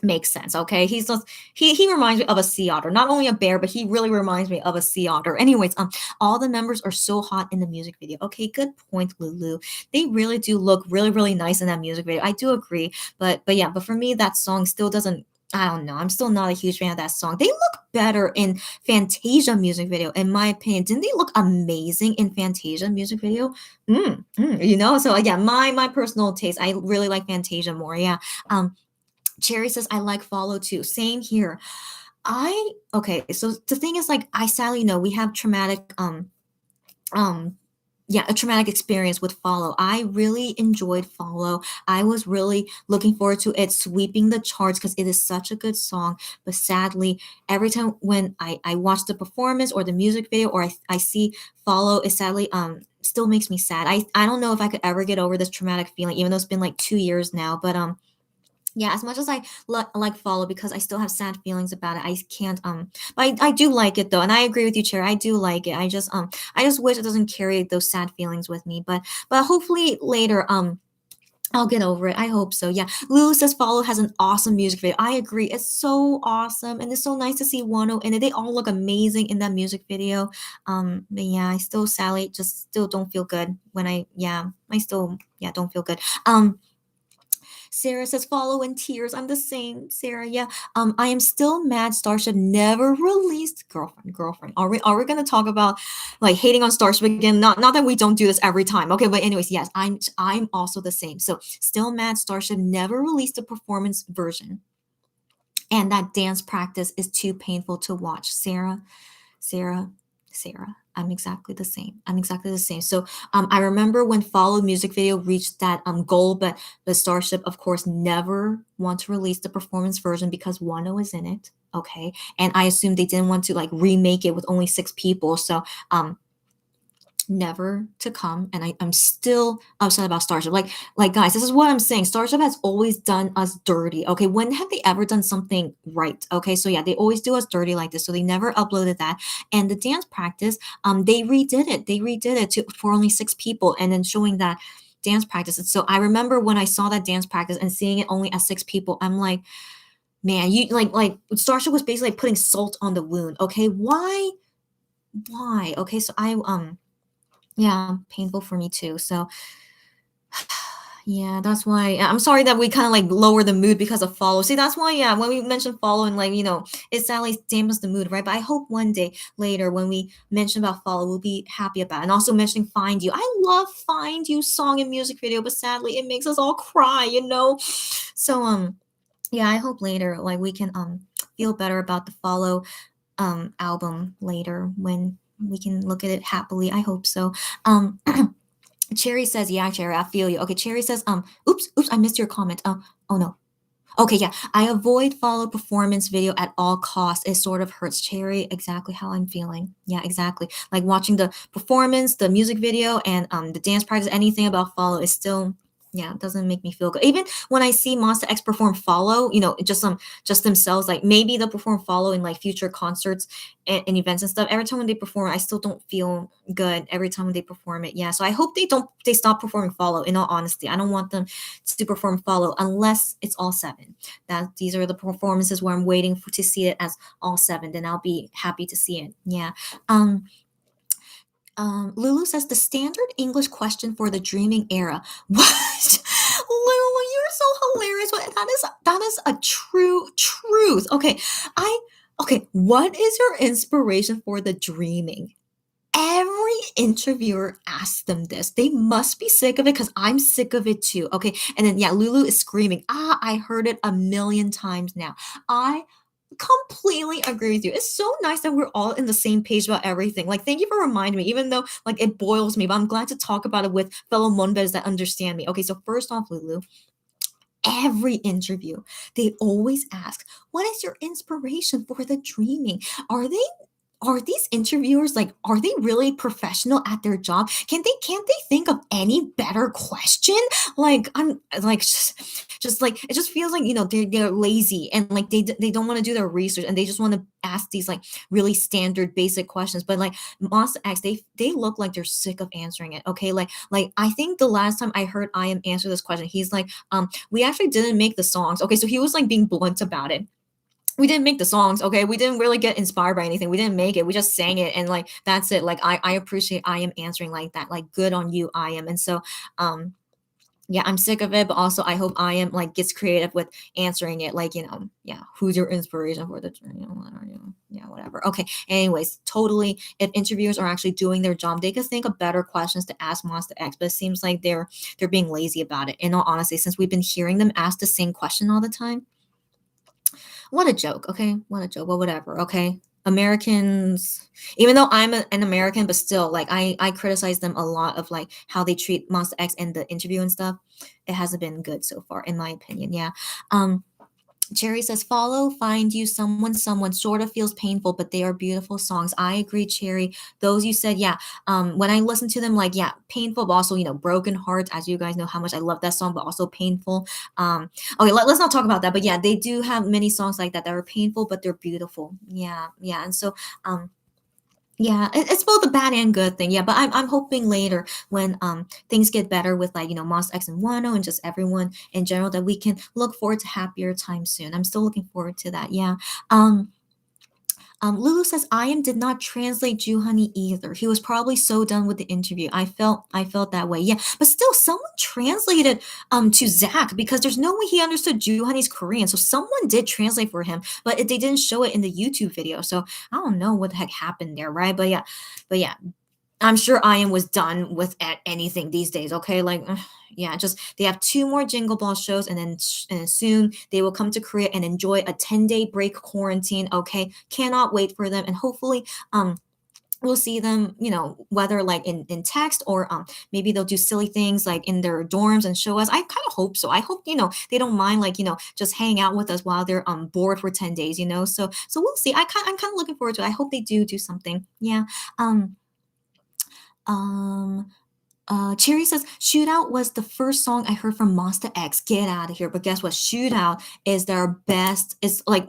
Makes sense. Okay, he's just he reminds me of a sea otter, not only a bear, but he really reminds me of a sea otter. Anyways, all the members are so hot in the music video. Okay, good point, Lulu. They really do look really, really nice in that music video. I do agree, but yeah, but for me that song still doesn't, I don't know, I'm still not a huge fan of that song. They look better in Fantasia music video, in my opinion. Didn't they look amazing in Fantasia music video? So yeah, my personal taste, I really like Fantasia more. Yeah. Cherry says, I like Follow too. Same here. Okay, so the thing is, like, I sadly know we have traumatic um yeah, a traumatic experience with Follow. I really enjoyed Follow. I was really looking forward to it sweeping the charts because it is such a good song. But sadly, every time when I watch the performance or the music video or I see Follow, it sadly still makes me sad. I don't know if I could ever get over this traumatic feeling, even though it's been like 2 years now. But yeah, as much as I like Follow because I still have sad feelings about it, I can't but I do like it though, and I agree with you, Cherry. I do like it. I just wish it doesn't carry those sad feelings with me, but hopefully later I'll get over it. I hope so. Yeah. Lulu says Follow has an awesome music video. I agree. It's so awesome. And it's so nice to see Wano in it. They all look amazing in that music video. But yeah, I still sadly just still don't feel good when I still don't feel good. Sarah says, follow in tears. I'm the same, Sarah. Yeah. I am still mad Starship never released girlfriend. Are we gonna talk about like hating on Starship again? Not that we don't do this every time. Okay, but anyways, yes, I'm also the same. So still mad Starship never released a performance version. And that dance practice is too painful to watch. Sarah, Sarah. I'm exactly the same. So I remember when Follow music video reached that goal, but the Starship, of course, never want to release the performance version because Wano is in it. Okay. And I assume they didn't want to like remake it with only 6 people. So never to come, and I'm still upset about Starship. Like guys, this is what I'm saying. Starship has always done us dirty. Okay, when have they ever done something right? Okay, so yeah, they always do us dirty like this. So they never uploaded that. And the dance practice, they redid it. For only 6 people, and then showing that dance practice. And so I remember when I saw that dance practice and seeing it only at 6 people, I'm like, man, you like Starship was basically like putting salt on the wound. Okay, why? Okay, so yeah, painful for me too. So yeah, that's why I'm sorry that we kind of like lower the mood because of follow. See, that's why, yeah, when we mention follow and like, it sadly dampens the mood, right? But I hope one day later when we mention about follow, we'll be happy about it. And also mentioning Find You. I love Find You song and music video, but sadly it makes us all cry. So yeah, I hope later like we can feel better about the follow album later when we can look at it happily. I hope so. Cherry says, yeah, Cherry, I feel you. Okay, Cherry says, oops, I missed your comment. Oh no. Okay, yeah. I avoid follow performance video at all costs. It sort of hurts. Cherry, exactly how I'm feeling. Yeah, exactly. Like watching the performance, the music video, and the dance practice, anything about follow is still, yeah, it doesn't make me feel good. Even when I see Monster X perform follow, just themselves, like maybe they'll perform follow in like future concerts and events and stuff. Every time when they perform, I still don't feel good every time when they perform it. Yeah. So I hope they stop performing follow, in all honesty. I don't want them to perform follow unless it's all seven. That these are the performances where I'm waiting to see it as all seven. Then I'll be happy to see it. Yeah. Um Lulu says the standard English question for the dreaming era. What? Lulu, you're so hilarious. That is a true truth. Okay. What is your inspiration for the dreaming? Every interviewer asks them this. They must be sick of it because I'm sick of it too. Okay. And then, yeah, Lulu is screaming. I heard it a million times now. I completely agree with you. It's so nice that we're all in the same page about everything. Like, thank you for reminding me, even though like it boils me, but I'm glad to talk about it with fellow Monbeds that understand me. Okay. So, first off, Lulu, every interview, they always ask, what is your inspiration for the dreaming? Are these interviewers like, are they really professional at their job? Can't they think of any better question? Like I'm like just like it just feels like they're lazy and like they don't want to do their research and they just want to ask these like really standard basic questions. But like Monster X, they look like they're sick of answering it. Okay, like I think the last time I heard I am answer this question, he's like, we actually didn't make the songs. Okay, so he was like being blunt about it. We didn't make the songs. Okay, we didn't really get inspired by anything. We didn't make it. We just sang it, and like that's it. Like I appreciate I am answering like that. Like good on you, I am. And so yeah, I'm sick of it, but also I hope I am like gets creative with answering it. Like, yeah, who's your inspiration for the journey? What are you? Yeah, whatever. Okay. Anyways, totally. If interviewers are actually doing their job, they could think of better questions to ask Monster X. But it seems like they're being lazy about it. In all honesty, since we've been hearing them ask the same question all the time. What a joke, okay? What a joke. Well, whatever, okay? Americans, even though I'm an American, but still, like, I criticize them a lot of, like, how they treat Monster X in the interview and stuff. It hasn't been good so far, in my opinion, yeah. Cherry says, follow, find you, someone sort of feels painful, but they are beautiful songs. I agree, Cherry. Those you said, yeah. When I listen to them, like, yeah, painful, but also, broken hearts, as you guys know how much I love that song, but also painful. Okay, let's not talk about that. But yeah, they do have many songs like that are painful, but they're beautiful. Yeah, yeah. And so, yeah, it's both a bad and good thing. Yeah, but I'm hoping later when things get better with like Monster X and Wonho and just everyone in general that we can look forward to happier times soon. I'm still looking forward to that. Yeah. Lulu says I am did not translate Jew Honey either. He was probably so done with the interview. I felt that way. Yeah, but still, someone translated to Zach because there's no way he understood Jew Honey's Korean. So someone did translate for him, but they didn't show it in the YouTube video. So I don't know what the heck happened there, right? But yeah, I'm sure Ian was done with anything these days. Okay, like yeah, just they have two more Jingle Ball shows, and then soon they will come to Korea and enjoy a 10-day break quarantine. Okay, cannot wait for them, and hopefully we'll see them, whether like in text or maybe they'll do silly things like in their dorms and show us. I kind of hope so. I hope they don't mind like just hang out with us while they're bored for 10 days. So we'll see. I'm kind of looking forward to it. I hope they do something. Yeah. Um, Cherry says Shootout was the first song I heard from Monster X. Get out of here! But guess what? Shootout is their best. It's like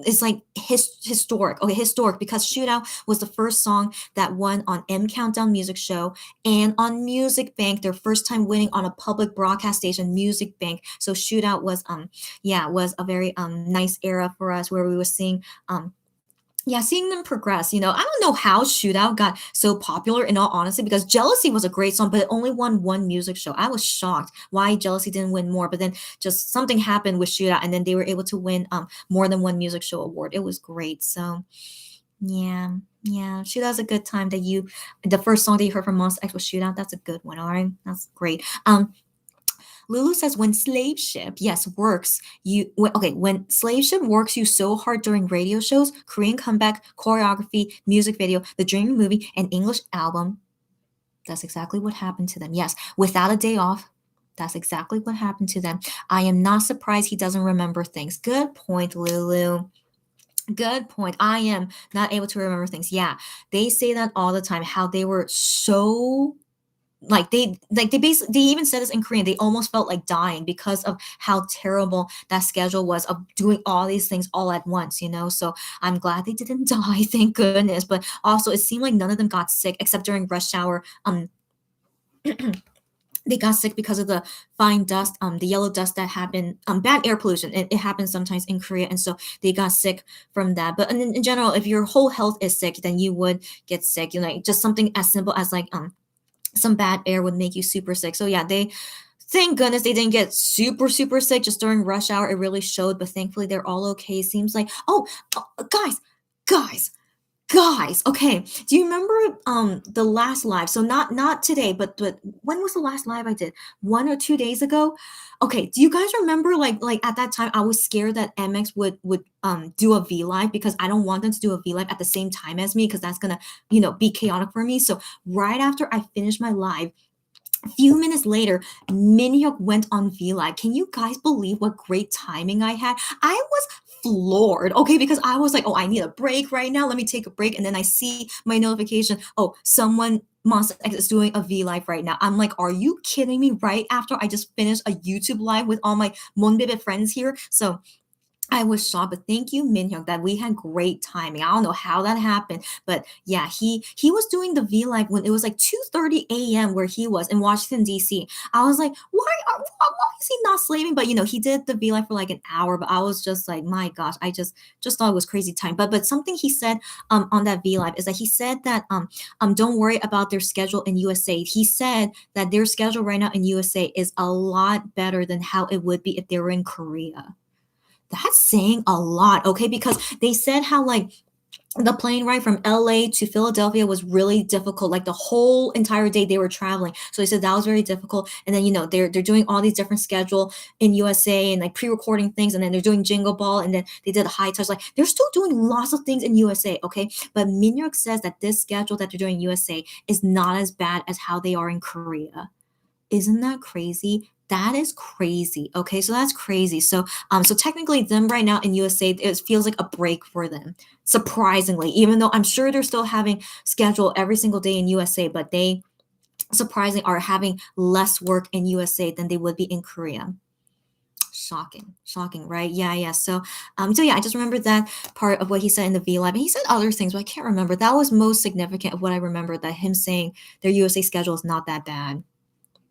historic. Okay, historic because Shootout was the first song that won on M Countdown Music Show and on Music Bank. Their first time winning on a public broadcast station, Music Bank. So Shootout was a very nice era for us where we were seeing yeah, seeing them progress, I don't know how Shootout got so popular in all honesty because Jealousy was a great song, but it only won one music show. I was shocked why Jealousy didn't win more, but then just something happened with Shootout and then they were able to win more than one music show award. It was great. So yeah, yeah. Shootout's a good time that the first song that you heard from Monster X was Shootout. That's a good one. All right. That's great. Lulu says when slave ship, yes, works. When slave ship works you so hard during radio shows, Korean comeback, choreography, music video, the Dream movie, and English album. That's exactly what happened to them. Yes, without a day off. That's exactly what happened to them. I am not surprised he doesn't remember things. Good point, Lulu. Good point. I am not able to remember things. Yeah, they say that all the time. How they were so they basically they even said this in Korean. They almost felt like dying because of how terrible that schedule was of doing all these things all at once. So I'm glad they didn't die, thank goodness. But also it seemed like none of them got sick except during rush hour. They got sick because of the fine dust, the yellow dust that happened, bad air pollution. It happens sometimes in Korea, and so they got sick from that. But in general, if your whole health is sick, then you would get sick. Just something as simple as like some bad air would make you super sick. So yeah, thank goodness they didn't get super super sick just during rush hour. It really showed, but thankfully they're all okay. Seems like guys, guys. Okay, do you remember the last live? So not today, but when was the last live I did? 1 or 2 days ago. Okay, do you guys remember like at that time I was scared that MX would do a V live because I don't want them to do a V live at the same time as me because that's gonna be chaotic for me. So right after I finished my live, a few minutes later, Minhyuk went on V Live. Can you guys believe what great timing I had? I was floored, okay, because I was like, oh, I need a break right now. Let me take a break. And then I see my notification. Oh, someone Monster X is doing a V Live right now. I'm like, are you kidding me? Right after I just finished a YouTube live with all my Monbebe friends here. So I was shocked, but thank you, Minhyuk, that we had great timing. I don't know how that happened, but yeah, he was doing the V Live when it was like 2:30 a.m. where he was in Washington D.C. I was like, why is he not slaving? But he did the V Live for like an hour, but I was just like, my gosh, I just thought it was crazy time. But something he said on that V Live is that he said that don't worry about their schedule in USA. He said that their schedule right now in USA is a lot better than how it would be if they were in Korea. That's saying a lot, okay? Because they said how like the plane ride from LA to Philadelphia was really difficult. Like the whole entire day they were traveling. So they said that was very difficult. And then they're doing all these different schedule in USA and like pre-recording things, and then they're doing Jingle Ball, and then they did a high touch. Like they're still doing lots of things in USA, okay? But Minhyuk says that this schedule that they're doing in USA is not as bad as how they are in Korea. Isn't that crazy? That is crazy. Okay, so that's crazy. So technically them right now in USA, it feels like a break for them. Surprisingly, even though I'm sure they're still having schedule every single day in USA, but they surprisingly are having less work in USA than they would be in Korea. Shocking, right? Yeah. So yeah, I just remember that part of what he said in the V Live. And he said other things, but I can't remember. That was most significant of what I remember, that him saying their USA schedule is not that bad.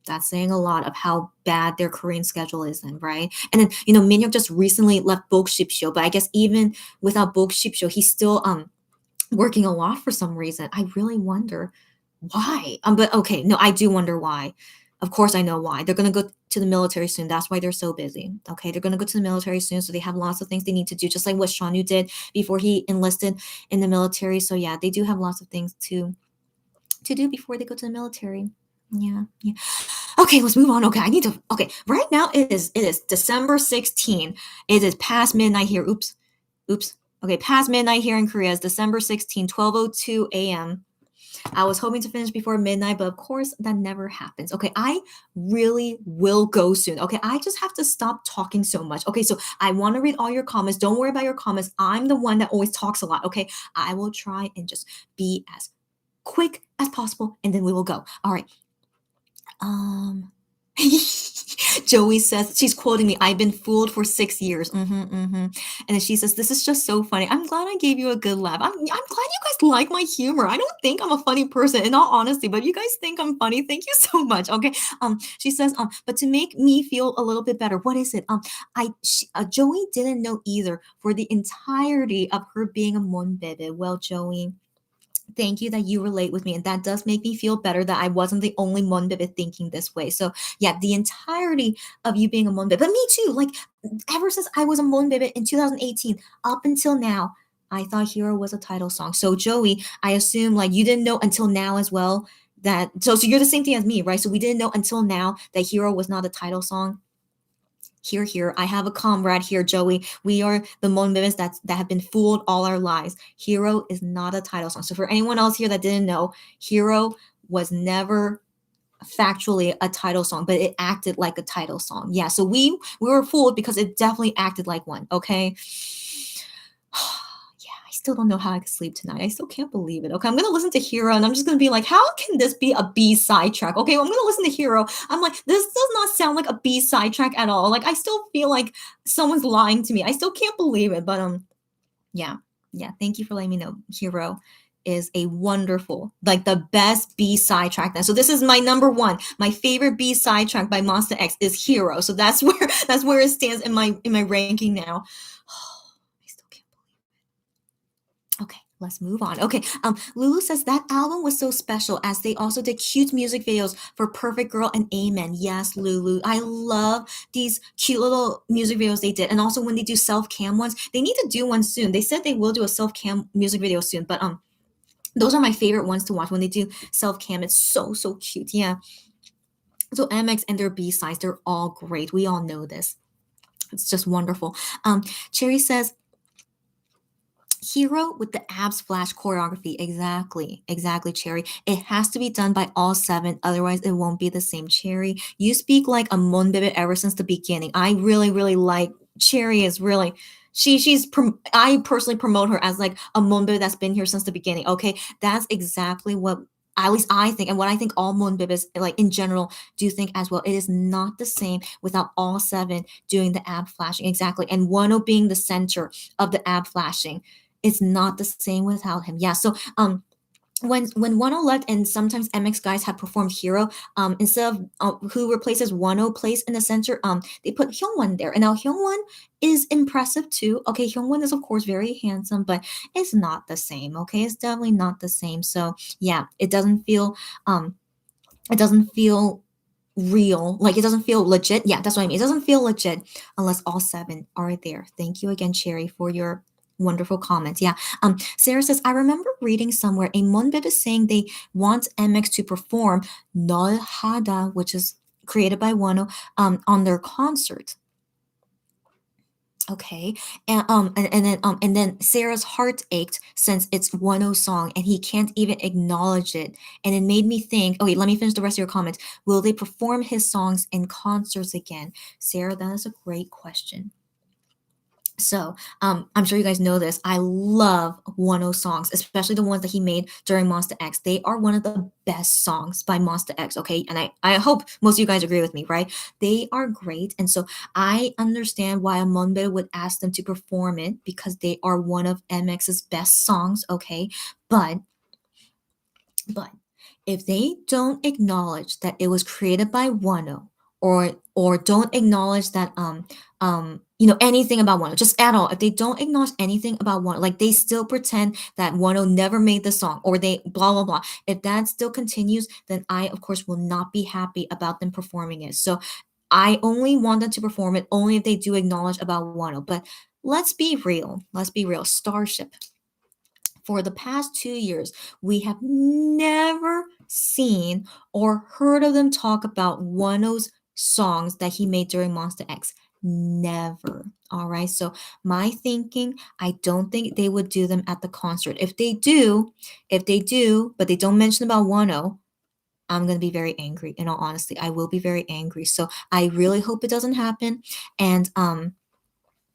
That's saying a lot of how bad their Korean schedule is then, right? And then, Minhyuk just recently left Bokshipsho, but I guess even without Bokshipsho, he's still working a lot for some reason. I really wonder why. But okay, no, I do wonder why. Of course I know why. They're gonna go to the military soon. That's why they're so busy. Okay, they're gonna go to the military soon, so they have lots of things they need to do, just like what Shanu did before he enlisted in the military. So yeah, they do have lots of things to do before they go to the military. Yeah. Okay, let's move on. Okay, I need to. Okay, right now it is December 16. It is past midnight here. Oops. Okay, past midnight here in Korea is December 16, 12:02 a.m. I was hoping to finish before midnight, but of course that never happens. Okay, I really will go soon. Okay, I just have to stop talking so much. Okay, so I want to read all your comments. Don't worry about your comments. I'm the one that always talks a lot. Okay, I will try and just be as quick as possible, and then we will go. All right. Um, Joey says, she's quoting me, I've been fooled for 6 years. And then she says, this is just so funny. I'm glad I gave you a good laugh. I'm glad you guys like my humor. I don't think I'm a funny person in all honesty, but if you guys think I'm funny, thank you so much. Okay. She says, but to make me feel a little bit better, what is it? Joey didn't know either for the entirety of her being a monbebe. Well, Joey, thank you that you relate with me, and that does make me feel better that I wasn't the only monbebe thinking this way. So yeah, the entirety of you being a monbebe, but me too, like ever since I was a monbebe in 2018 up until now, I thought Hero was a title song. So Joey, I assume like you didn't know until now as well, that so you're the same thing as me, right? So we didn't know until now that Hero was not a title song. Here. I have a comrade here, Joey. We are the monbebes that have been fooled all our lives. Hero is not a title song. So for anyone else here that didn't know, Hero was never factually a title song, but it acted like a title song. Yeah, so we were fooled because it definitely acted like one. Okay. Yeah, I still don't know how I could sleep tonight. I still can't believe it. Okay, I'm gonna listen to Hero and I'm just gonna be like, how can this be a B-side track? Okay, well, I'm gonna listen to Hero. I'm like, this does not sound like a B-side track at all. Like, I still feel like someone's lying to me. I still can't believe it. But yeah, yeah. Thank you for letting me know. Hero is a wonderful, like the best B-side track. Then, so this is my number one. My favorite B-side track by Monster X is Hero. So that's where it stands in my ranking now. I still can't believe it. Okay, let's move on. Okay, Lulu says that album was so special as they also did cute music videos for Perfect Girl and Amen. Yes, Lulu, I love these cute little music videos they did, and also when they do self-cam ones, they need to do one soon. They said they will do a self-cam music video soon, but those are my favorite ones to watch when they do self-cam. It's so cute. Yeah. So MX and their B-sides, they're all great. We all know this. It's just wonderful. Cherry says, Hero with the abs flash choreography. Exactly, Cherry. It has to be done by all seven, otherwise it won't be the same. Cherry, you speak like a monbebe ever since the beginning. I really like Cherry. Is really I personally promote her as like a monbebe that's been here since the beginning. Okay, that's exactly what at least I think, and what I think all monbebes like in general do think as well. It is not the same without all seven doing the ab flashing. Exactly, and Wonho being the center of the ab flashing. It's not the same without him. Yeah. So when Wano left and sometimes MX guys have performed Hero, instead of who replaces Wano place in the center, they put Hyungwon there. And now Hyungwon is impressive too. Okay, Hyungwon is of course very handsome, but it's not the same. Okay, it's definitely not the same. So yeah, it doesn't feel real. Like it doesn't feel legit. Yeah, that's what I mean. It doesn't feel legit unless all seven are there. Thank you again, Cherry, for your wonderful comments. Yeah. Sarah says, I remember reading somewhere a monbebe is saying they want MX to perform Nol Hada, which is created by Wano, on their concert. Okay, and then Sarah's heart ached since it's Wano's song and he can't even acknowledge it. And it made me think, okay, let me finish the rest of your comments. Will they perform his songs in concerts again? Sarah, that is a great question. So I'm sure you guys know this. I love Wano songs, especially the ones that he made during Monster X. They are one of the best songs by Monster X. Okay, and I hope most of you guys agree with me, right? They are great, and so I understand why a Monbebe would ask them to perform it because they are one of MX's best songs. Okay, but but if they don't acknowledge that it was created by Wano, or don't acknowledge that anything about Wano, just at all, if they don't acknowledge anything about Wano, like they still pretend that Wano never made the song, or they blah blah blah. If that still continues, then I of course will not be happy about them performing it. So I only want them to perform it only if they do acknowledge about Wano. But let's be real. Let's be real. Starship, for the past 2 years, we have never seen or heard of them talk about Wano's songs that he made during Monster X. Never. All right. So my thinking, I don't think they would do them at the concert. If they do, but they don't mention about Wano, I'm going to be very angry. In all honesty, I will be very angry. So I really hope it doesn't happen. And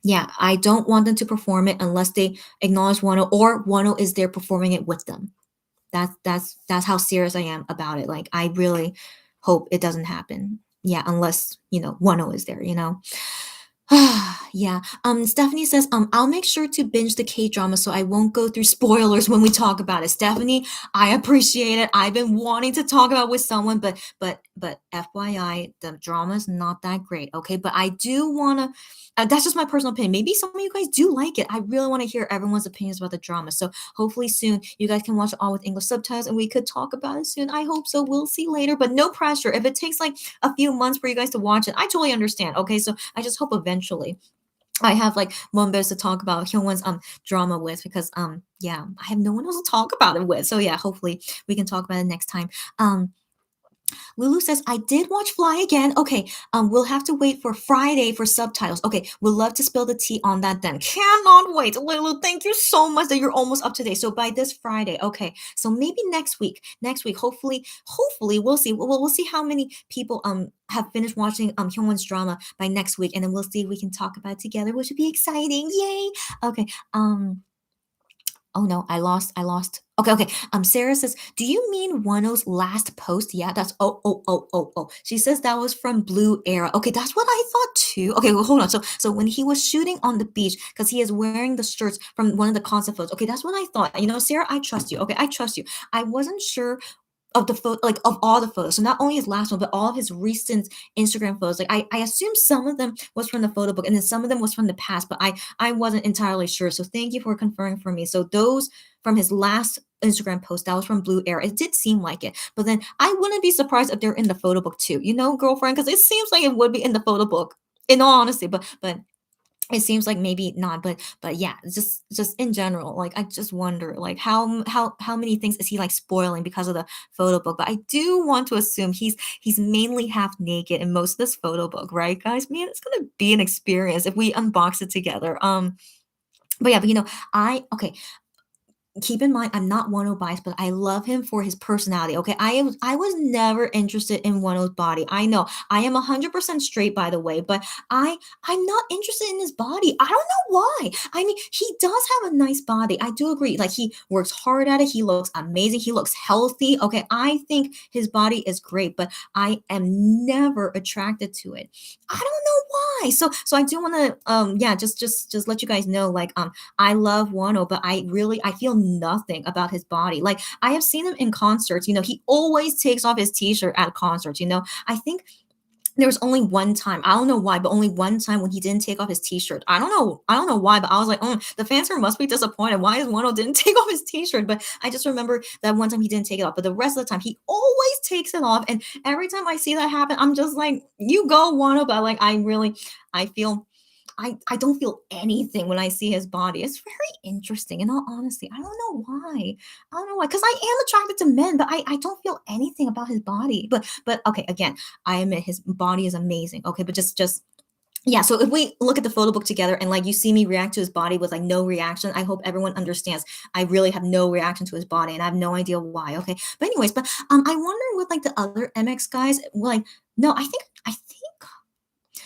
yeah, I don't want them to perform it unless they acknowledge Wano, or Wano is there performing it with them. That's how serious I am about it. Like I really hope it doesn't happen. Yeah, unless, Wonho is there, Yeah. Stephanie says, I'll make sure to binge the K drama so I won't go through spoilers when we talk about it. Stephanie, I appreciate it. I've been wanting to talk about it with someone, but FYI, the drama's not that great. Okay. But I do wanna that's just my personal opinion. Maybe some of you guys do like it. I really want to hear everyone's opinions about the drama. So hopefully soon you guys can watch it all with English subtitles and we could talk about it soon. I hope so. We'll see later, but no pressure. If it takes like a few months for you guys to watch it, I totally understand. Okay, so I just hope eventually I have like Moonbase to talk about Hyungwon's drama with, because yeah, I have no one else to talk about it with. So yeah, hopefully we can talk about it next time. Lulu says, I did watch Fly again. Okay, we'll have to wait for Friday for subtitles. Okay, we'll love to spill the tea on that then. Cannot wait. Lulu, thank you so much that you're almost up to date. So by this Friday, okay. So maybe next week, hopefully we'll see. We'll see how many people have finished watching Hyungwon's drama by next week, and then we'll see if we can talk about it together, which would be exciting. Yay. Okay. Oh no, I lost. Okay. Sarah says, do you mean Wano's last post? Yeah, that's oh. She says that was from Blue Era. Okay, that's what I thought too. Okay, well, hold on. So when he was shooting on the beach, because he is wearing the shirts from one of the concept photos. Okay, that's what I thought. Sarah, I trust you. Okay, I trust you. I wasn't sure of the photo, like of all the photos. So not only his last one, but all of his recent Instagram photos. Like I assumed some of them was from the photo book, and then some of them was from the past, but I wasn't entirely sure. So thank you for confirming for me. So those from his last Instagram post, that was from Blue Air. It did seem like it, but then I wouldn't be surprised if they're in the photo book too. Girlfriend, because it seems like it would be in the photo book. In all honesty, but it seems like maybe not, but yeah, just in general, like I just wonder like how many things is he like spoiling because of the photo book. But I do want to assume he's mainly half naked in most of this photo book, right, guys? Man, it's gonna be an experience if we unbox it together. But yeah, but I okay, keep in mind I'm not Wano biased, but I love him for his personality. Okay, I was never interested in Wano's body. I know I am 100% straight, by the way, but I'm not interested in his body. I don't know why. I mean, he does have a nice body. I do agree. Like, he works hard at it. He looks amazing. He looks healthy. Okay, I think his body is great, but I am never attracted to it. I don't know why. So I do want to yeah, just let you guys know, like, I love Wano, but I feel nothing about his body. Like, I have seen him in concerts. He always takes off his t-shirt at concerts. I think there was only one time, I don't know why, but only one time when he didn't take off his t-shirt. I don't know why, but I was like, oh, the fans here must be disappointed. Why is Wano didn't take off his t-shirt? But I just remember that one time he didn't take it off. But the rest of the time, he always takes it off. And every time I see that happen, I'm just like, you go, Wano. But like, I feel I don't feel anything when I see his body. It's very interesting. In all honesty, I don't know why. I don't know why. Because I am attracted to men, but I don't feel anything about his body. But okay, again, I admit his body is amazing. Okay, but just yeah. So if we look at the photo book together and like you see me react to his body with like no reaction, I hope everyone understands. I really have no reaction to his body, and I have no idea why. Okay, but anyways, but I wonder with like the other MX guys, like no, I think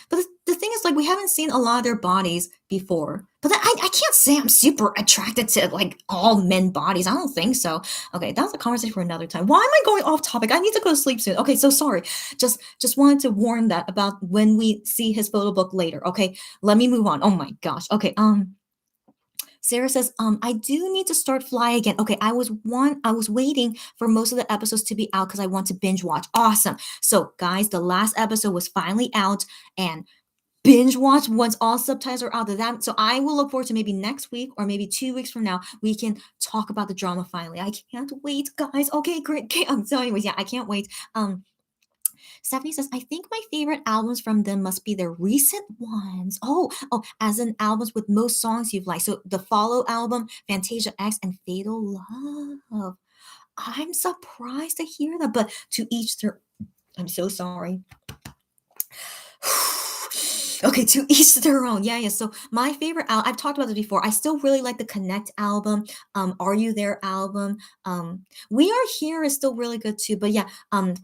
but the thing is, like, we haven't seen a lot of their bodies before. But I can't say I'm super attracted to, like, all men bodies. I don't think so. Okay, that's a conversation for another time. Why am I going off topic? I need to go to sleep soon. Okay, so sorry. Just wanted to warn that about when we see his photo book later. Okay, let me move on. Oh my gosh. Okay, Sarah says, I do need to start Fly again. Okay, I was waiting for most of the episodes to be out because I want to binge watch. Awesome. So, guys, the last episode was finally out, and binge watch once all subtitles are out of that. So I will look forward to maybe next week or maybe 2 weeks from now, we can talk about the drama finally. I can't wait, guys. Okay, great. Okay, so anyways, yeah, I can't wait. Stephanie says, I think my favorite albums from them must be their recent ones. Oh, as in albums with most songs you've liked. So the Follow album, Fantasia X, and Fatal Love. I'm surprised to hear that, but to each their. I'm so sorry. Okay, to each their own. Yeah. So my favorite album, I've talked about this before. I still really like the Connect album. Are You There album. We Are Here is still really good too. But yeah,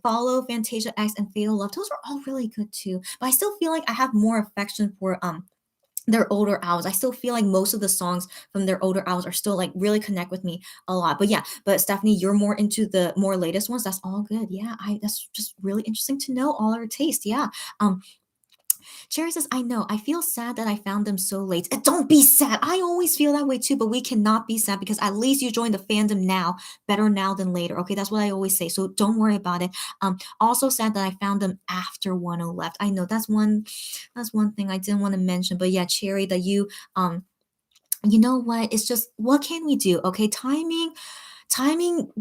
Follow, Fantasia X, and Fatal Love. Those are all really good too. But I still feel like I have more affection for their older albums. I still feel like most of the songs from their older albums are still like really connect with me a lot. But yeah, but Stephanie, you're more into the more latest ones. That's all good. Yeah, I that's just really interesting to know all our taste. Yeah. Um, Cherry says, I know. I feel sad that I found them so late. Don't be sad. I always feel that way too, but we cannot be sad because at least you joined the fandom now. Better now than later. Okay, that's what I always say. So don't worry about it. Also sad that I found them after 10 left. I know that's one thing I didn't want to mention. But yeah, Cherry, that you know what? It's just what can we do? Okay, timing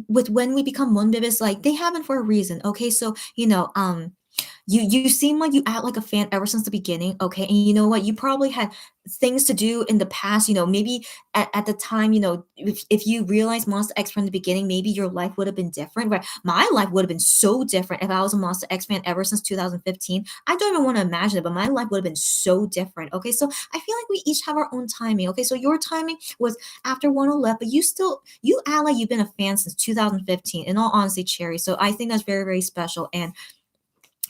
with when we become Monbib like they happen for a reason. Okay, so you seem like you act like a fan ever since the beginning, okay? And you know what? You probably had things to do in the past, maybe at the time, if you realized Monster X from the beginning, maybe your life would have been different, right? My life would have been so different if I was a Monster X fan ever since 2015. I don't even want to imagine it, but my life would have been so different, okay? So I feel like we each have our own timing, okay? So your timing was after 111, but you act like you've been a fan since 2015, in all honesty, Cherry. So I think that's very, very special. And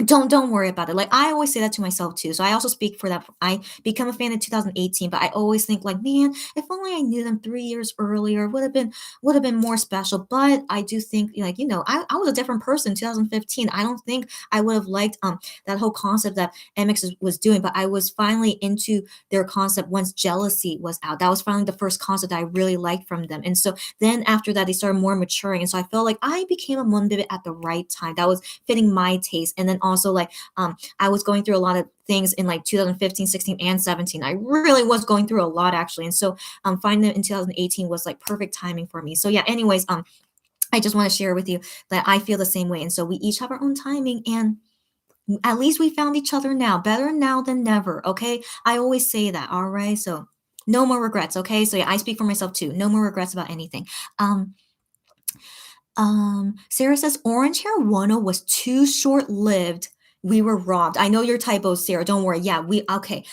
don't worry about it. Like I always say that to myself too. So I also speak for that. I become a fan in 2018, but I always think like, man, if only I knew them 3 years earlier, would have been more special. But I do think like, I was a different person in 2015. I don't think I would have liked that whole concept that MX was doing, but I was finally into their concept once Jealousy was out. That was finally the first concept that I really liked from them. And so then after that they started more maturing. And so I felt like I became a Moonbibit at the right time. That was fitting my taste. And then also like I was going through a lot of things in like 2015, 16, and 17. I really was going through a lot actually. And so finding them in 2018 was like perfect timing for me. So yeah, anyways, I just want to share with you that I feel the same way. And so we each have our own timing, and at least we found each other now. Better now than never. Okay. I always say that. All right. So no more regrets. Okay. So yeah, I speak for myself too. No more regrets about anything. Um, Sarah says orange hair Wano was too short lived. We were robbed. I know your typos, Sarah. Don't worry. Yeah, we okay.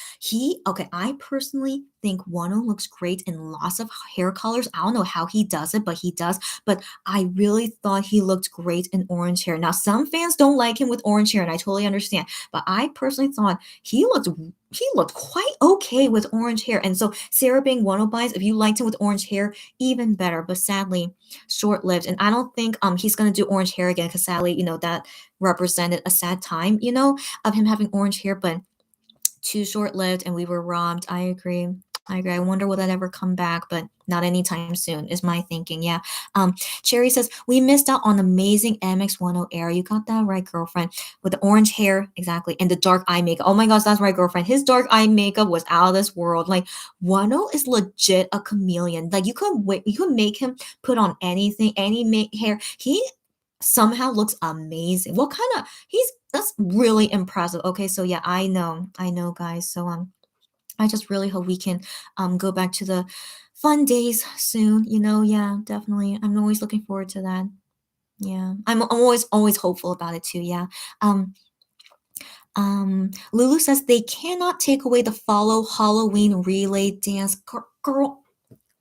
I personally think Wano looks great in lots of hair colors. I don't know how he does it, but he does. But I really thought he looked great in orange hair. Now, some fans don't like him with orange hair, and I totally understand. But I personally thought he looked quite okay with orange hair. And so Sarah being Wano bias, if you liked him with orange hair, even better. But sadly, short-lived, and I don't think he's gonna do orange hair again because sadly, that represented a sad time, of him having orange hair, but too short-lived, and we were robbed. I agree. I agree. I wonder will that ever come back, but not anytime soon, is my thinking. Yeah. Cherry says we missed out on amazing MX10 era. You got that right, girlfriend. With the orange hair, exactly, and the dark eye makeup. Oh my gosh, that's right, girlfriend. His dark eye makeup was out of this world. Like Wano is legit a chameleon. Like you could make him put on anything, any hair. He somehow looks amazing. What kind of he's that's really impressive. Okay, so yeah, I know, guys. So I just really hope we can go back to the fun days soon. Yeah, definitely. I'm always looking forward to that. Yeah, I'm always hopeful about it too. Yeah. Um, Lulu says they cannot take away the follow Halloween relay dance. Girl,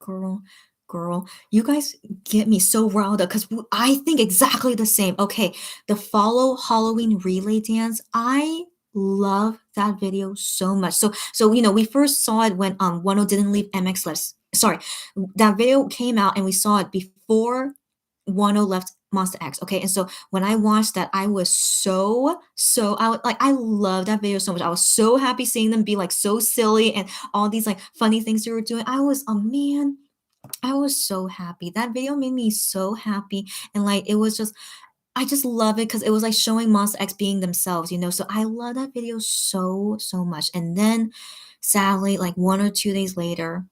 girl, girl, you guys get me so riled up because I think exactly the same. Okay, the follow Halloween relay dance. I love that video so much. So we first saw it when Wano didn't leave MX list. Sorry, that video came out and we saw it before Wano left Monster X. Okay, and so when I watched that, I was I love that video so much. I was so happy seeing them be like so silly and all these like funny things they were doing. Oh man, I was so happy. That video made me so happy. And like it was just I just love it because it was like showing Monster X being themselves. So I love that video so, so much. And then sadly, like 1 or 2 days later,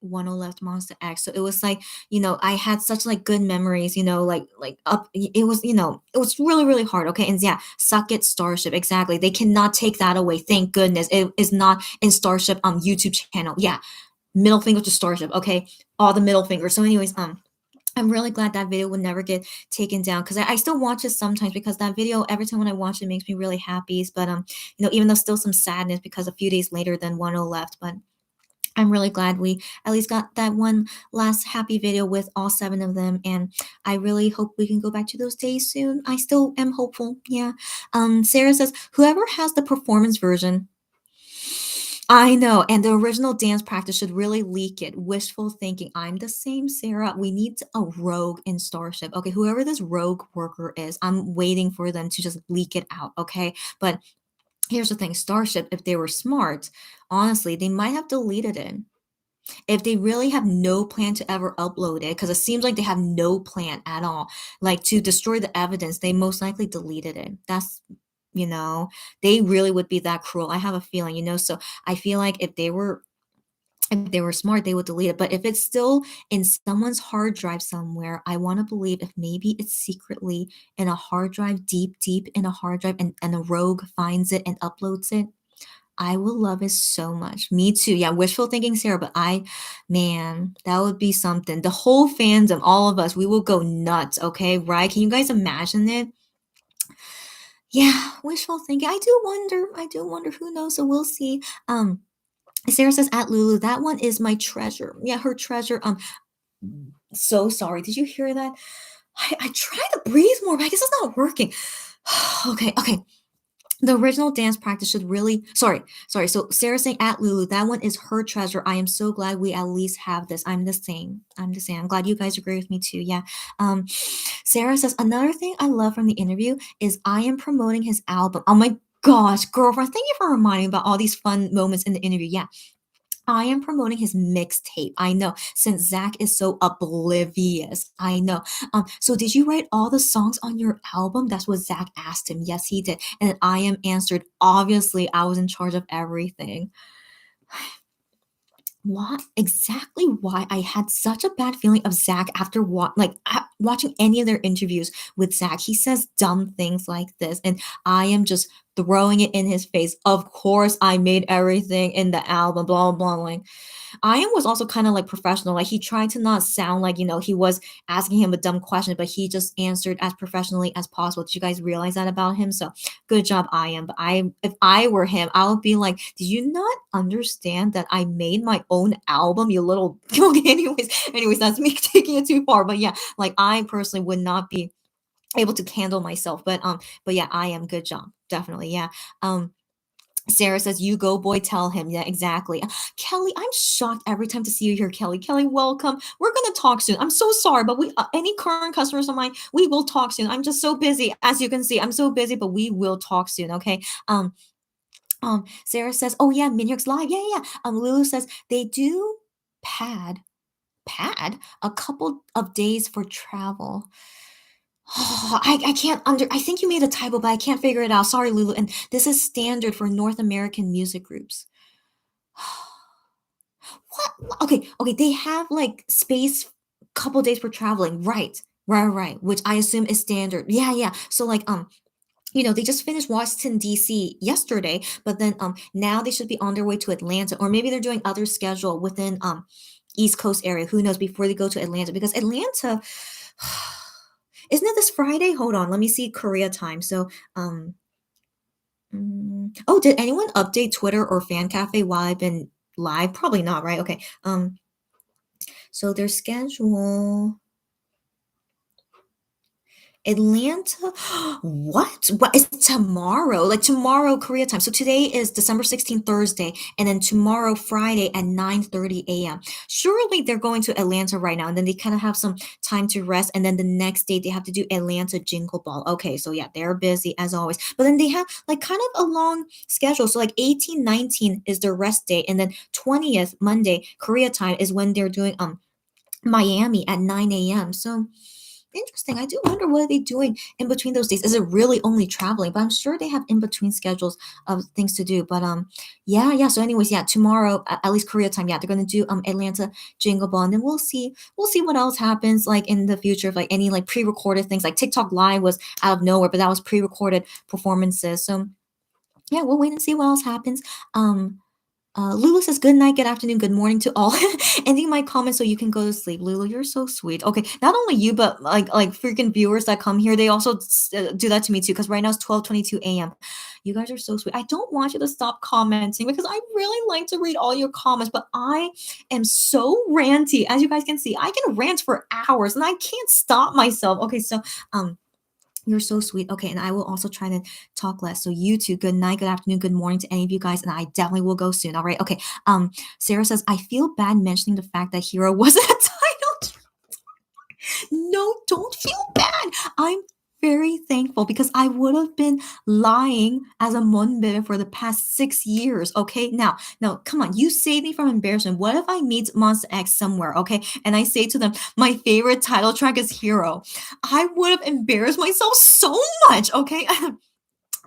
One O left Monster X. So it was like, I had such like good memories, like up it was really, really hard. Okay. And yeah, suck it, Starship. Exactly. They cannot take that away. Thank goodness. It is not in Starship YouTube channel. Yeah, middle finger to Starship. Okay, all the middle fingers. So, anyways, I'm really glad that video would never get taken down because I still watch it sometimes because that video every time when I watch it makes me really happy. But even though still some sadness because a few days later then 10 left, but I'm really glad we at least got that one last happy video with all 7 of them, and I really hope we can go back to those days soon. I still am hopeful. Yeah. Sarah says whoever has the performance version I know, and the original dance practice should really leak it. Wishful thinking. I'm the same, Sarah. We need a rogue in Starship. Okay, whoever this rogue worker is, I'm waiting for them to just leak it out. Okay, but here's the thing: Starship, if they were smart, honestly, they might have deleted it. If they really have no plan to ever upload it, because it seems like they have no plan at all, like to destroy the evidence, they most likely deleted it. That's, they really would be that cruel. I have a feeling, so I feel like if they were smart, they would delete it. But if it's still in someone's hard drive somewhere, I want to believe if maybe it's secretly in a hard drive, deep, deep in a hard drive, and a rogue finds it and uploads it, I will love it so much. Me too. Yeah, wishful thinking, Sarah, but man, that would be something. The whole fandom, all of us, we will go nuts, okay? Right? Can you guys imagine it? Yeah, wishful thinking. I do wonder, who knows? So we'll see. Sarah says at Lulu, that one is my treasure. Yeah, her treasure. So sorry. Did you hear that? I try to breathe more, but I guess it's not working. Okay. The original dance practice should really sorry. So Sarah saying at Lulu, that one is her treasure. I am so glad we at least have this. I'm the same. I'm glad you guys agree with me too. Yeah. Sarah says another thing I love from the interview is I am promoting his album. Oh my gosh, girlfriend, thank you for reminding me about all these fun moments in the interview. Yeah, I am promoting his mixtape. I know, since Zach is so oblivious. I know. So did you write all the songs on your album? That's what Zach asked him. Yes, he did. And I am answered, obviously, I was in charge of everything. Why I had such a bad feeling of Zach after watching any of their interviews with Zach. He says dumb things like this, and I am just throwing it in his face. Of course, I made everything in the album, blah blah blah. Like, Ian was also kind of like professional. Like he tried to not sound like, he was asking him a dumb question, but he just answered as professionally as possible. Did you guys realize that about him? So good job, Ian. But if I were him, I would be like, did you not understand that I made my own album, you little okay, anyways, that's me taking it too far. But yeah, like I personally would not be able to handle myself. But yeah, I am good job. Definitely. Yeah. Sarah says, "You go, boy, tell him." Yeah, exactly. Kelly, I'm shocked every time to see you here, Kelly. Kelly, welcome. We're gonna talk soon. I'm so sorry, but we any current customers of mine, we will talk soon. I'm just so busy, as you can see. I'm so busy, but we will talk soon. Okay. Sarah says, "Oh yeah, Minhyuk's live. Yeah, yeah. Lulu says they do pad pad a couple of days for travel." Oh, I can't I think you made a typo, but I can't figure it out. Sorry, Lulu. And this is standard for North American music groups. What? Okay. They have like space couple days for traveling. Right. Which I assume is standard. Yeah. So like they just finished Washington D.C. yesterday, but then now they should be on their way to Atlanta, or maybe they're doing other schedule within East Coast area. Who knows before they go to Atlanta, because Atlanta isn't it this Friday? Hold on, let me see Korea time. So oh, did anyone update Twitter or Fan Cafe while I've been live? Probably not, right? Okay. So their schedule. Atlanta? What? What is tomorrow? Like tomorrow Korea time. So today is December 16th, Thursday, and then tomorrow Friday at 9:30 a.m. Surely they're going to Atlanta right now, and then they kind of have some time to rest, and then the next day they have to do Atlanta Jingle Ball. Okay, so yeah, they're busy as always. But then they have like kind of a long schedule. So like 18, 19 is their rest day, and then 20th Monday Korea time is when they're doing Miami at 9 a.m. So interesting. I do wonder what are they doing in between those days. Is it really only traveling? But I'm sure they have in between schedules of things to do. But yeah. So anyways, yeah, tomorrow at least Korea time, yeah, they're gonna do Atlanta Jingle Ball, and then we'll see what else happens like in the future, if like any like pre-recorded things. Like TikTok Live was out of nowhere, but that was pre-recorded performances. So yeah, we'll wait and see what else happens. Lulu says, "Good night, good afternoon, good morning to all." Ending my comment so you can go to sleep. Lulu, you're so sweet. Okay, not only you, but like freaking viewers that come here, they also do that to me too. Because right now it's 12:22 a.m. You guys are so sweet. I don't want you to stop commenting because I really like to read all your comments, but I am so ranty. As you guys can see, I can rant for hours and I can't stop myself. Okay, so um You're so sweet. Okay, and I will also try to talk less. So you too. Good night, good afternoon, good morning to any of you guys, and I definitely will go soon. All right. Okay. Sarah says I feel bad mentioning the fact that Hero wasn't a title. No, don't feel bad. I'm very thankful because I would have been lying as a monbebe for the past 6 years. Okay, now, come on, you saved me from embarrassment. What if I meet Monster X somewhere? Okay, and I say to them, my favorite title track is Hero. I would have embarrassed myself so much. Okay.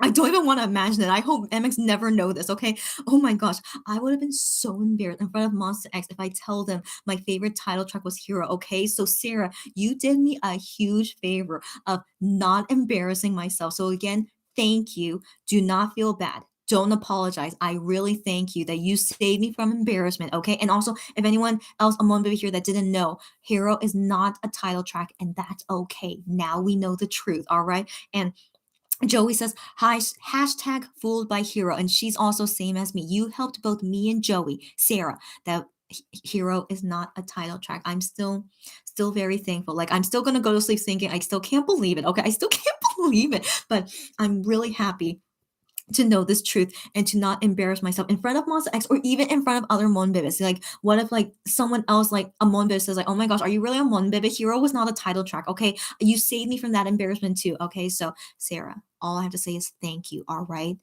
I don't even want to imagine it. I hope MX never know this, okay? Oh my gosh, I would have been so embarrassed in front of Monster X if I tell them my favorite title track was Hero, okay? So Sarah, you did me a huge favor of not embarrassing myself. So again, thank you. Do not feel bad. Don't apologize. I really thank you that you saved me from embarrassment, okay? And also, if anyone else among baby here that didn't know, Hero is not a title track, and that's okay. Now we know the truth, all right? And Joey says, hi, hashtag fooled by Hero. And she's also same as me. You helped both me and Joey, Sarah, that Hero is not a title track. I'm still very thankful. Like I'm still gonna go to sleep thinking I still can't believe it. Okay, I still can't believe it. But I'm really happy to know this truth and to not embarrass myself in front of Monster X or even in front of other Monbibis. Like, what if like someone else, like a Monbib says, like, oh my gosh, are you really a Monbib? Hero was not a title track. Okay. You saved me from that embarrassment too. Okay. So Sarah, all I have to say is thank you. All right.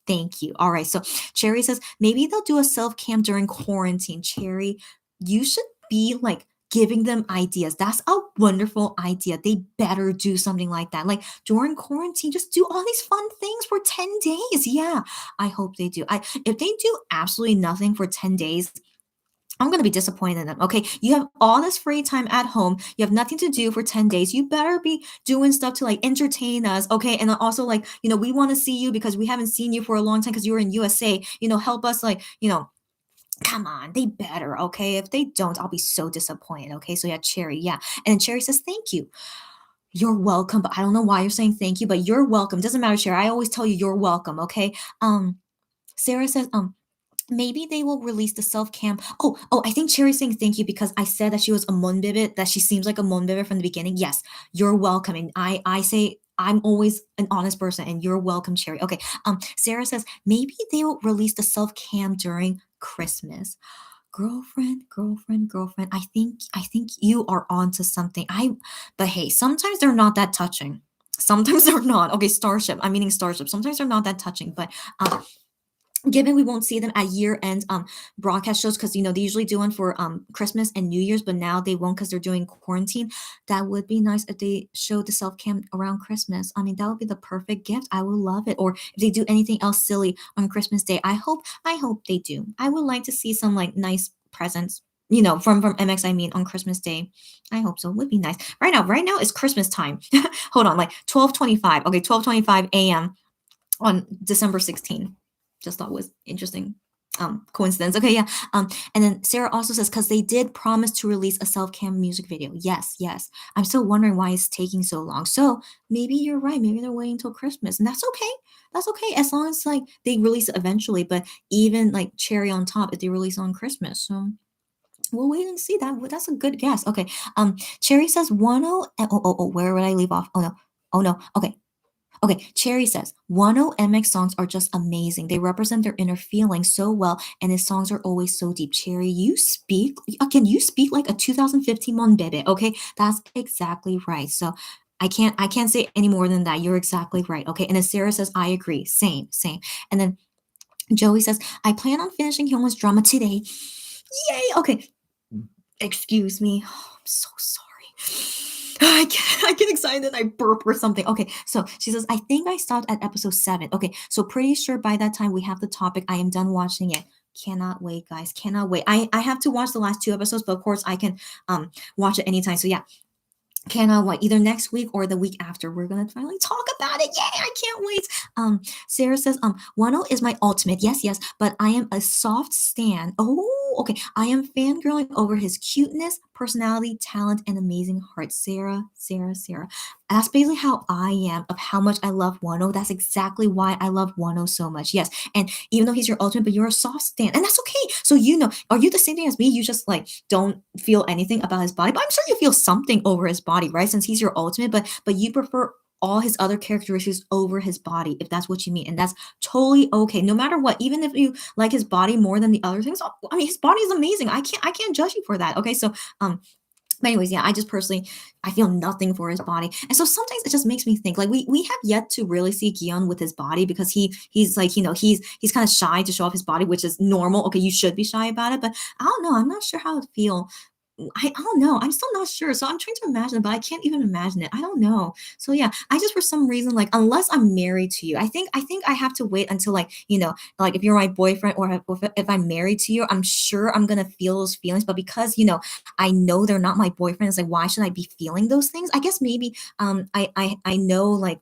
Thank you. All right. So Cherry says maybe they'll do a self cam during quarantine. Cherry, you should be like giving them ideas. That's a wonderful idea. They better do something like that. Like during quarantine, just do all these fun things for 10 days. Yeah, I hope they do. If they do absolutely nothing for 10 days, I'm going to be disappointed in them. Okay. You have all this free time at home. You have nothing to do for 10 days. You better be doing stuff to like entertain us. Okay. And also, like, we want to see you because we haven't seen you for a long time because you were in USA. Help us, like, come on, they better, okay? If they don't, I'll be so disappointed, okay? So yeah, Cherry, yeah. And then Cherry says, thank you. You're welcome, but I don't know why you're saying thank you, but you're welcome. Doesn't matter, Cherry. I always tell you you're welcome, okay? Sarah says, maybe they will release the self cam. Oh, I think Cherry's saying thank you because I said that she was a Monbibit, that she seems like a Monbibit from the beginning. Yes, you're welcome. And I say I'm always an honest person, and you're welcome, Cherry. Okay. Sarah says maybe they will release the self cam during Christmas. Girlfriend. I think you are onto something. But hey, sometimes they're not that touching. Sometimes they're not. Okay, Starship. I'm meaning Starship. Sometimes they're not that touching, but given we won't see them at year end broadcast shows because they usually do one for Christmas and New Year's, but now they won't because they're doing quarantine. That would be nice if they show the self cam around Christmas. I mean, that would be the perfect gift. I would love it. Or if they do anything else silly on Christmas Day, I hope they do. I would like to see some like nice presents. From MX, I mean, on Christmas Day. I hope so. It would be nice. Right now is Christmas time. Hold on, like 12:25. Okay, 12:25 a.m. on December 16th. Just thought was interesting coincidence. Okay, yeah. And then Sarah also says because they did promise to release a self-cam music video. Yes. I'm still wondering why it's taking so long. So maybe you're right. Maybe they're waiting until Christmas, and that's okay. That's okay as long as like they release it eventually. But even like cherry on top if they release on Christmas. So we'll wait and see. That's a good guess. Okay. Cherry says Wonho. Oh. Where would I leave off? Oh no. Okay. Okay, Cherry says, Wano MX songs are just amazing. They represent their inner feelings so well, and his songs are always so deep. Cherry, you speak like a 2015 Monbebe, okay? That's exactly right. So I can't say any more than that. You're exactly right. Okay. And then Sarah says, I agree. Same. And then Joey says, I plan on finishing Hyunwon's drama today. Yay! Okay. Excuse me. Oh, I'm so sorry. I get excited and I burp or something. Okay, so she says, I think I stopped at episode 7. Okay, so pretty sure by that time we have the topic. I am done watching it. Cannot wait, guys. Cannot wait. I have to watch the last 2 episodes, but of course I can watch it anytime. So yeah, cannot wait. Either next week or the week after. We're gonna finally talk about it. Yay! I can't wait. Sarah says, Wano is my ultimate. Yes, but I am a soft stan. Oh, okay. I am fangirling over his cuteness, personality, talent, and amazing heart. Sarah. That's basically how I am of how much I love Wano. That's exactly why I love Wano so much. Yes. And even though he's your ultimate, but you're a soft stan. And that's okay. So are you the same thing as me? You just like don't feel anything about his body, but I'm sure you feel something over his body, right? Since he's your ultimate, but you prefer all his other characteristics over his body, if that's what you mean. And that's totally okay. No matter what, even if you like his body more than the other things, I mean his body is amazing. I can't judge you for that. Okay. So but anyways, yeah, I just personally I feel nothing for his body. And so sometimes it just makes me think like we have yet to really see Gion with his body because he's like, he's kind of shy to show off his body, which is normal. Okay, you should be shy about it, but I don't know. I'm not sure how it feel. I don't know. I'm still not sure. So I'm trying to imagine it, but I can't even imagine it. I don't know. So yeah, I just for some reason like unless I'm married to you, I think I have to wait until like, like if you're my boyfriend or if I'm married to you, I'm sure I'm gonna feel those feelings. But because I know they're not my boyfriend, it's like why should I be feeling those things? I guess maybe I know like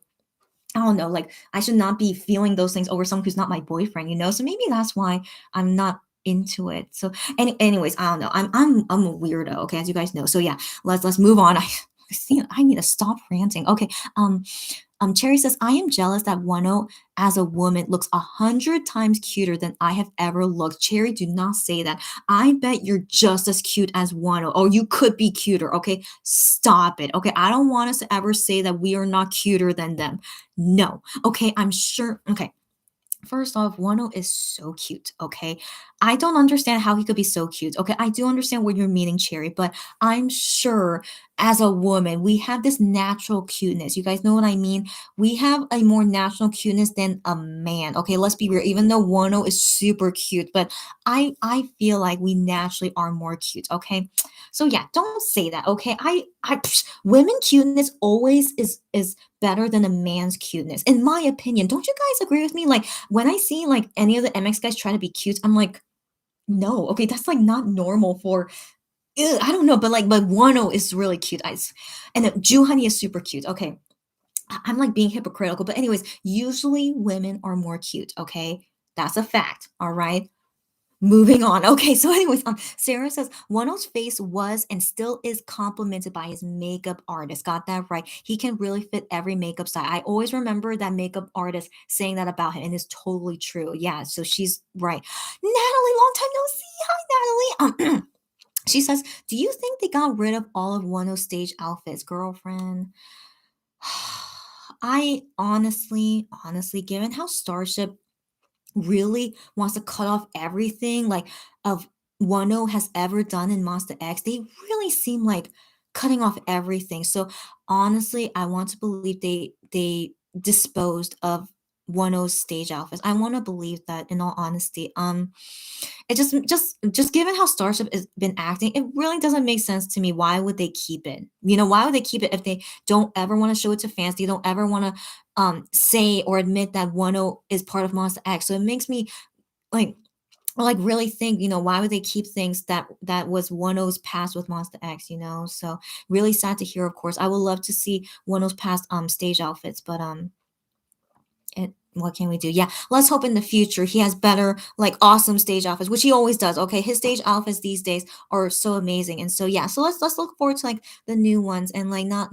I don't know, like I should not be feeling those things over someone who's not my boyfriend. So maybe that's why I'm not into it. So anyways, I don't know. I'm a weirdo, okay, as you guys know. So yeah, let's move on. I see I need to stop ranting. Okay. Cherry says, I am jealous that Wano as a woman looks 100 times cuter than I have ever looked. Cherry, do not say that. I bet you're just as cute as Wano, or you could be cuter. Okay, stop it. Okay, I don't want us to ever say that we are not cuter than them. No. Okay, I'm sure. Okay, first off, Wano is so cute, okay? I don't understand how he could be so cute. Okay, I do understand what you're meaning, Cherry, but I'm sure as a woman, we have this natural cuteness. You guys know what I mean? We have a more natural cuteness than a man. Okay, let's be real. Even though Wano is super cute, but I feel like we naturally are more cute, okay? So yeah, don't say that, okay? Women cuteness always is better than a man's cuteness, in my opinion. Don't you guys agree with me? Like when I see like any of the MX guys try to be cute, I'm like, no, okay, that's like not normal for. Ew, I don't know, but Wano is really cute. And then Honey is super cute. Okay, I'm like being hypocritical, but anyways, usually women are more cute. Okay, that's a fact. All right. Moving on. Okay, so anyways, Sarah says Wano's face was and still is complimented by his makeup artist. Got that right. He can really fit every makeup style. I always remember that makeup artist saying that about him, and it's totally true. Yeah, so she's right. Natalie, long time no see. Hi, Natalie. She says, "Do you think they got rid of all of Wano's stage outfits, girlfriend?" I honestly, given how Starship really wants to cut off everything like of Wano has ever done in Monster X, they really seem like cutting off everything. So honestly, I want to believe they disposed of Wano's stage outfits. I want to believe that in all honesty. It just given how Starship has been acting, it really doesn't make sense to me. Why would they keep it? Why would they keep it if they don't ever want to show it to fans? They don't ever want to say or admit that Wano is part of Monster X. So it makes me like really think, why would they keep things that was Wano's past with Monster X? So really sad to hear, of course. I would love to see Wano's past stage outfits, but what can we do? Yeah, let's hope in the future he has better, like awesome stage outfits, which he always does. Okay, his stage outfits these days are so amazing, and so yeah, so let's look forward to like the new ones and like not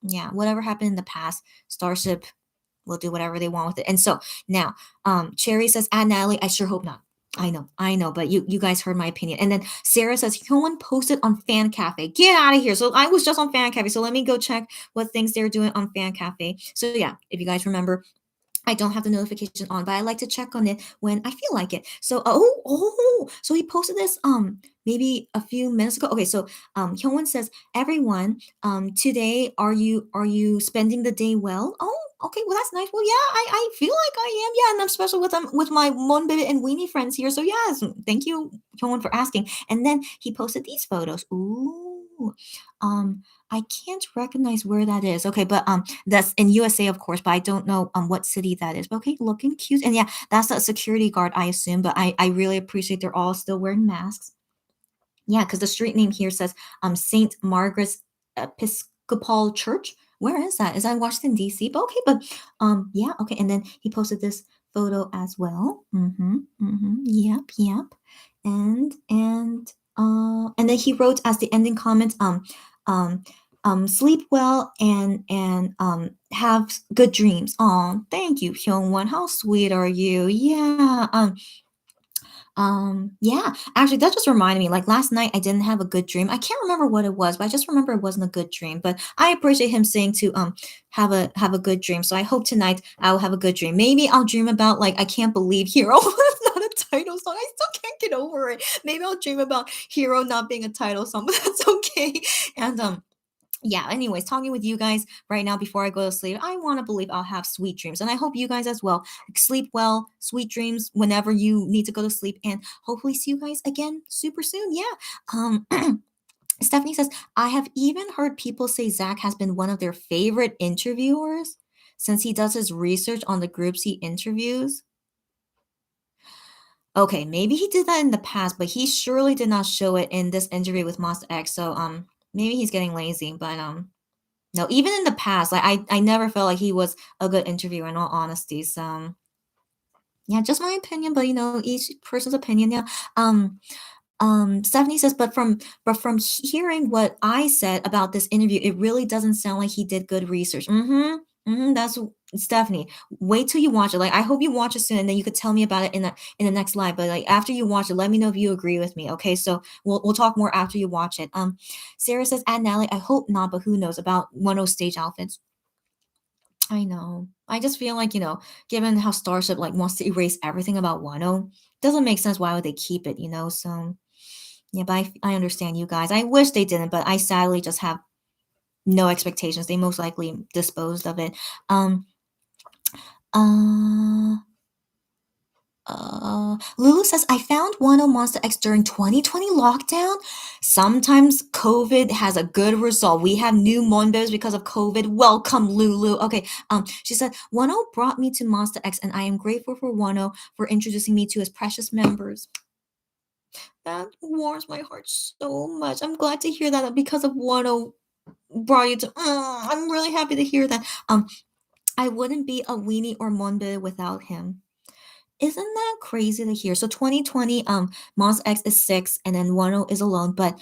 yeah, whatever happened in the past, Starship will do whatever they want with it. And so now, Cherry says, "Ah, Natalie, I sure hope not." I know, but you guys heard my opinion. And then Sarah says, "Hyun posted on Fan Cafe. Get out of here." So I was just on Fan Cafe. So let me go check what things they're doing on Fan Cafe. So yeah, if you guys remember, I don't have the notification on, but I like to check on it when I feel like it. So so he posted this maybe a few minutes ago. Okay, so Hyungwon says, "Everyone, today are you spending the day well?" Oh, okay, well that's nice. Well, yeah, I feel like I am. Yeah, and I'm special with my Monbit and Weenie friends here. So yes, thank you, Hyungwon, for asking. And then he posted these photos. Ooh, I can't recognize where that is. Okay, but that's in USA, of course, but I don't know what city that is. But okay, looking cute. And yeah, that's a security guard, I assume, but I really appreciate they're all still wearing masks. Yeah, because the street name here says St. Margaret's Episcopal Church. Where is that? Is that Washington, D.C.? But okay, but yeah, okay. And then he posted this photo as well. Yep. And then he wrote as the ending comment, um, sleep well and have good dreams. Oh, thank you, Hyungwon. How sweet are you? Yeah. Yeah, actually, that just reminded me. Like last night, I didn't have a good dream. I can't remember what it was, but I just remember it wasn't a good dream. But I appreciate him saying to have a good dream. So I hope tonight I'll have a good dream. Maybe I'll dream about like I can't believe Hero is not a title song. I still can't get over it. Maybe I'll dream about Hero not being a title song, but that's okay. And yeah, anyways, talking with you guys right now before I go to sleep, I want to believe I'll have sweet dreams. And I hope you guys as well. Sleep well, sweet dreams whenever you need to go to sleep, and hopefully see you guys again super soon. Yeah. Um, Stephanie says, I have even heard people say Zach has been one of their favorite interviewers since he does his research on the groups he interviews. Okay, maybe he did that in the past, but he surely did not show it in this interview with Monster X. So maybe he's getting lazy, but no, even in the past, like I never felt like he was a good interviewer in all honesty. So yeah, just my opinion, but each person's opinion. Yeah. Um, Stephanie says, but from hearing what I said about this interview, it really doesn't sound like he did good research. That's Stephanie. Wait till you watch it. Like I hope you watch it soon, and then you could tell me about it in the next live. But like after you watch it, let me know if you agree with me. Okay, so we'll talk more after you watch it. Sarah says, "Add Natalie. I hope not, but who knows about one of stage outfits." I know. I just feel like, given how Starship like wants to erase everything about Wano, doesn't make sense why would they keep it. So yeah, but I understand you guys. I wish they didn't, but I sadly just have no expectations. They most likely disposed of it. Um uh Lulu says, I found one on Monster X during 2020 lockdown. Sometimes COVID has a good result. We have new Monbos because of COVID. Welcome, Lulu. Okay. She said, Wano brought me to Monster X, and I am grateful for Wano for introducing me to his precious members. That warms my heart so much. I'm glad to hear that because of Wano brought you to. I'm really happy to hear that. I wouldn't be a weenie or Monbe without him. Isn't that crazy to hear? So 2020, Mons X is 6 and then Wano is alone, but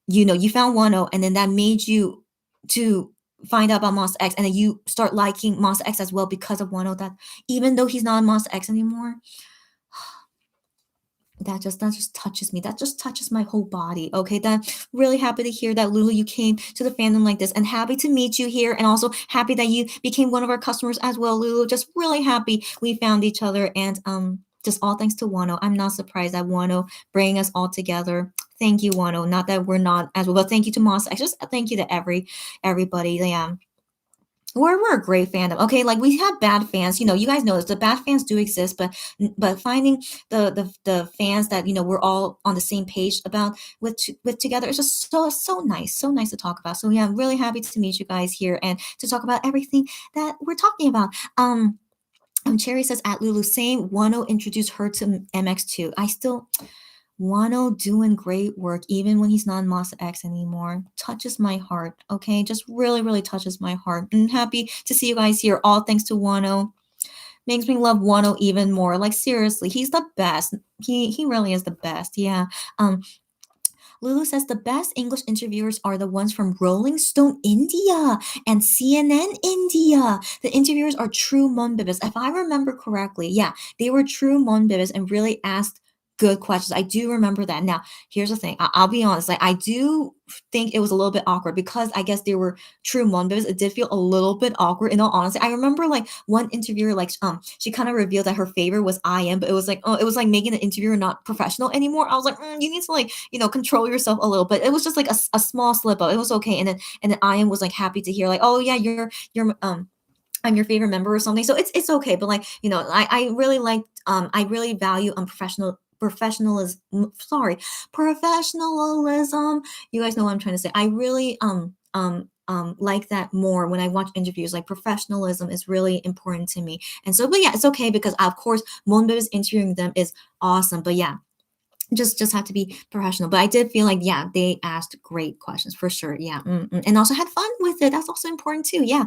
you found Wano and then that made you to find out about Mons X, and then you start liking Mons X as well because of Wano, that even though he's not Mons X anymore, that just touches me. That just touches my whole body. Okay, then really happy to hear that, Lulu, you came to the fandom like this, and happy to meet you here, and also happy that you became one of our customers as well, Lulu. Just really happy we found each other, and just all thanks to Wano. I'm not surprised that Wano bringing us all together. Thank you, Wano. Not that we're not as well, but thank you to Moss. I just thank you to everybody. Yeah, we're a great fandom. Okay, like we have bad fans. You guys know this. The bad fans do exist, but finding the fans that we're all on the same page about with together is just so nice to talk about. So yeah, I'm really happy to meet you guys here and to talk about everything that we're talking about. Cherry says at Lulu, same Wano introduced her to MX2. I still Wano doing great work even when he's not in Monster X anymore. Touches my heart. Okay, just really, really touches my heart. I'm happy to see you guys here. All thanks to Wano. Makes me love Wano even more. Like seriously, he's the best. He really is the best. Yeah. Lulu says the best English interviewers are the ones from Rolling Stone India and CNN India. The interviewers are true Monbibis. If I remember correctly, yeah, they were true Monbibis and really asked good questions. I do remember that. Now, here's the thing. I'll be honest. Like, I do think it was a little bit awkward because I guess they were true Monbibis. It did feel a little bit awkward. In all honesty, I remember like one interviewer, like she kind of revealed that her favorite was I am, but it was like, oh, it was like making the interviewer not professional anymore. I was like, you need to like control yourself a little. But it was just like a small slip up. It was okay. And then I am was like happy to hear like, oh yeah, you're I'm your favorite member or something. So it's okay. But like, I really like I really value professionalism. Sorry, professionalism. You guys know what I'm trying to say. I really like that more when I watch interviews. Like professionalism is really important to me. And so, but yeah, it's okay because of course Monbeb's interviewing them is awesome. But yeah, just have to be professional. But I did feel like, yeah, they asked great questions for sure. Yeah. And also had fun with it. That's also important too. Yeah.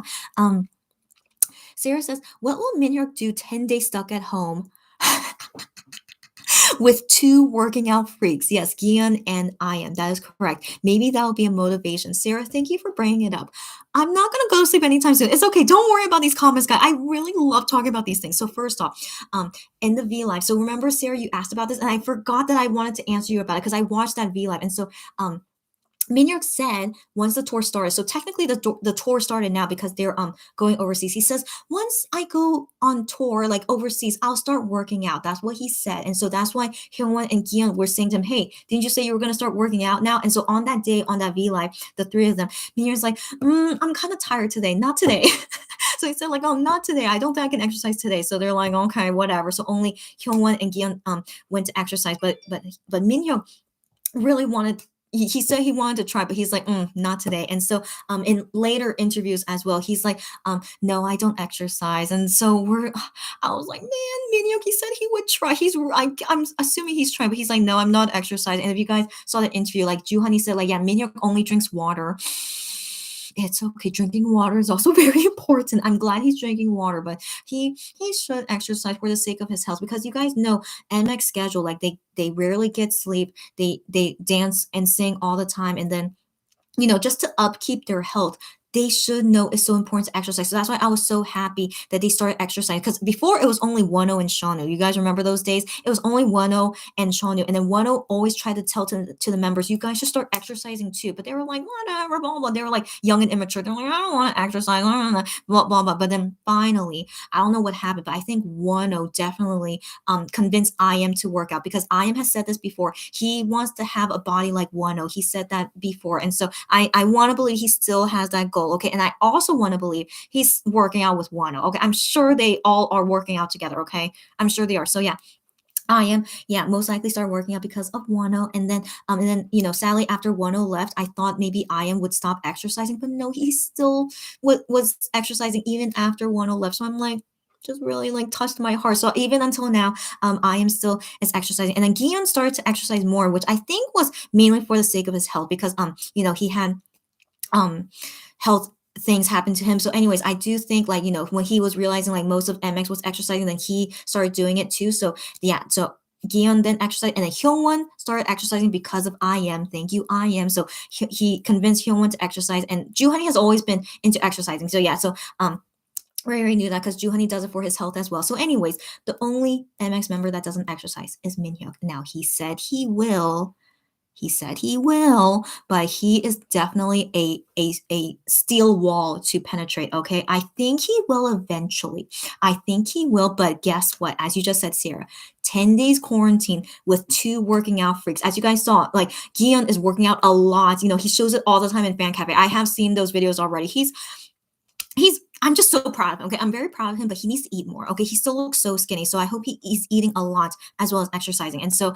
Sarah says, what will Minhyuk do 10 days stuck at home? with two working out freaks. Yes, Gian and I am. That is correct. Maybe that'll be a motivation. Sarah, thank you for bringing it up. I'm not gonna go to sleep anytime soon. It's okay. Don't worry about these comments, guys. I really love talking about these things. So first off, in the V Live. So remember, Sarah, you asked about this, and I forgot that I wanted to answer you about it because I watched that V Live, and so Minhyuk said once the tour started, so technically the tour started now because they're going overseas. He says once I go on tour like overseas, I'll start working out. That's what he said, and so that's why Hyungwon and Gion were saying to him, "Hey, didn't you say you were gonna start working out now?" And so on that day on that V Live, the three of them, Minhyuk's like, "I'm kind of tired today, not today." So he said like, "Oh, not today. I don't think I can exercise today." So they're like, "Okay, whatever." So only Hyungwon and Gion went to exercise, but Minhyuk really wanted he said he wanted to try, but he's like, not today. And so in later interviews as well, he's like, no, I don't exercise. And so I was like, man, Minhyuk, he said he would try. I'm assuming he's trying, but he's like, no, I'm not exercising. And if you guys saw the interview, like Juhani said, like, yeah, Minhyuk only drinks water. It's okay. Drinking water is also very important. I'm glad he's drinking water, but he should exercise for the sake of his health because you guys know MX schedule, like they rarely get sleep. They dance and sing all the time, and then just to upkeep their health, they should know it's so important to exercise. So that's why I was so happy that they started exercising. Because before it was only Wonho and Shanu. You guys remember those days? It was only Wonho and Shanu. And then Wonho always tried to tell to the members, you guys should start exercising too. But they were like, whatever, blah, blah. They were like young and immature. They're like, I don't want to exercise, blah, blah, blah. But then finally, I don't know what happened, but I think Wonho definitely convinced IM to work out because IM has said this before. He wants to have a body like Wonho. He said that before. And so I want to believe he still has that goal. Okay. And I also want to believe he's working out with Wonho. Okay. I'm sure they all are working out together. Okay. I'm sure they are. So yeah. I am, yeah, most likely start working out because of Wonho, and then sadly after Wonho left, I thought maybe I am would stop exercising, but no, he still was exercising even after Wonho left. So I'm like, just really like touched my heart. So even until now, I am still is exercising, and then Gion started to exercise more, which I think was mainly for the sake of his health because he had health things happen to him. So anyways, I do think like, when he was realizing like most of MX was exercising, then he started doing it too. So yeah, so Gion then exercised, and then Hyungwon started exercising because of IM. Thank you, IM. So he convinced Hyungwon to exercise, and Juhani has always been into exercising. So yeah, so we already knew that because Juhani does it for his health as well. So anyways, the only MX member that doesn't exercise is Minhyuk. Now he said he will. He said he will, but he is definitely a steel wall to penetrate, okay? I think he will eventually. I think he will, but guess what? As you just said, Sarah, 10 days quarantine with two working out freaks. As you guys saw, like Gion is working out a lot. He shows it all the time in Fan Cafe. I have seen those videos already. I'm just so proud of him. Okay, I'm very proud of him, but he needs to eat more. Okay, he still looks so skinny. So I hope he's eating a lot as well as exercising. And so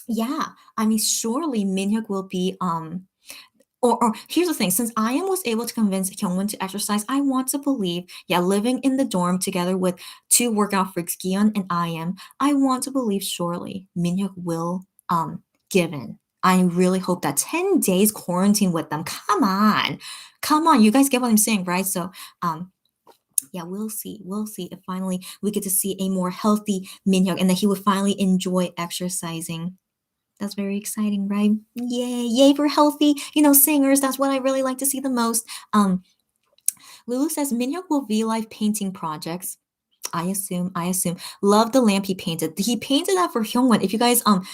yeah, I mean, surely Minhyuk will be or here's the thing, since I was able to convince Kyungwon to exercise, I want to believe, yeah, living in the dorm together with two workout freaks, Gion and I want to believe surely Minhyuk will give in. I really hope that 10 days quarantine with them. Come on. Come on. You guys get what I'm saying, right? So yeah, we'll see. We'll see if finally we get to see a more healthy Minhyuk and that he would finally enjoy exercising. That's very exciting, right? Yay, yay for healthy, singers. That's what I really like to see the most. Lulu says Minhyuk will V Live painting projects. I assume. Love the lamp he painted. He painted that for Hyungwon. If you guys found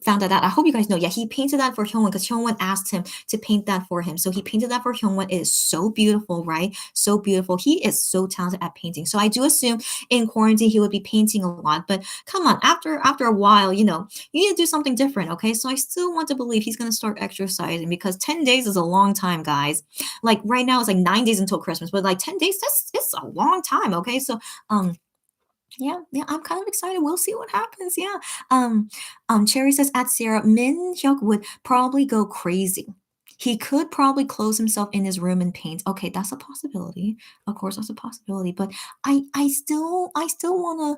that out, I hope you guys know. Yeah, he painted that for Hyungwon because Hyungwon asked him to paint that for him. So he painted that for Hyungwon. It is so beautiful, right? So beautiful. He is so talented at painting. So I do assume in quarantine he would be painting a lot. But come on, after a while, you need to do something different. Okay, so I still want to believe he's gonna start exercising because 10 days is a long time, guys. Like right now it's like 9 days until Christmas, but like 10 days, it's a long time. Okay, so yeah, I'm kind of excited. We'll see what happens. Yeah. Cherry says at Sierra, Min Hyuk would probably go crazy. He could probably close himself in his room and paint. Okay, that's a possibility. Of course, that's a possibility. But I still wanna,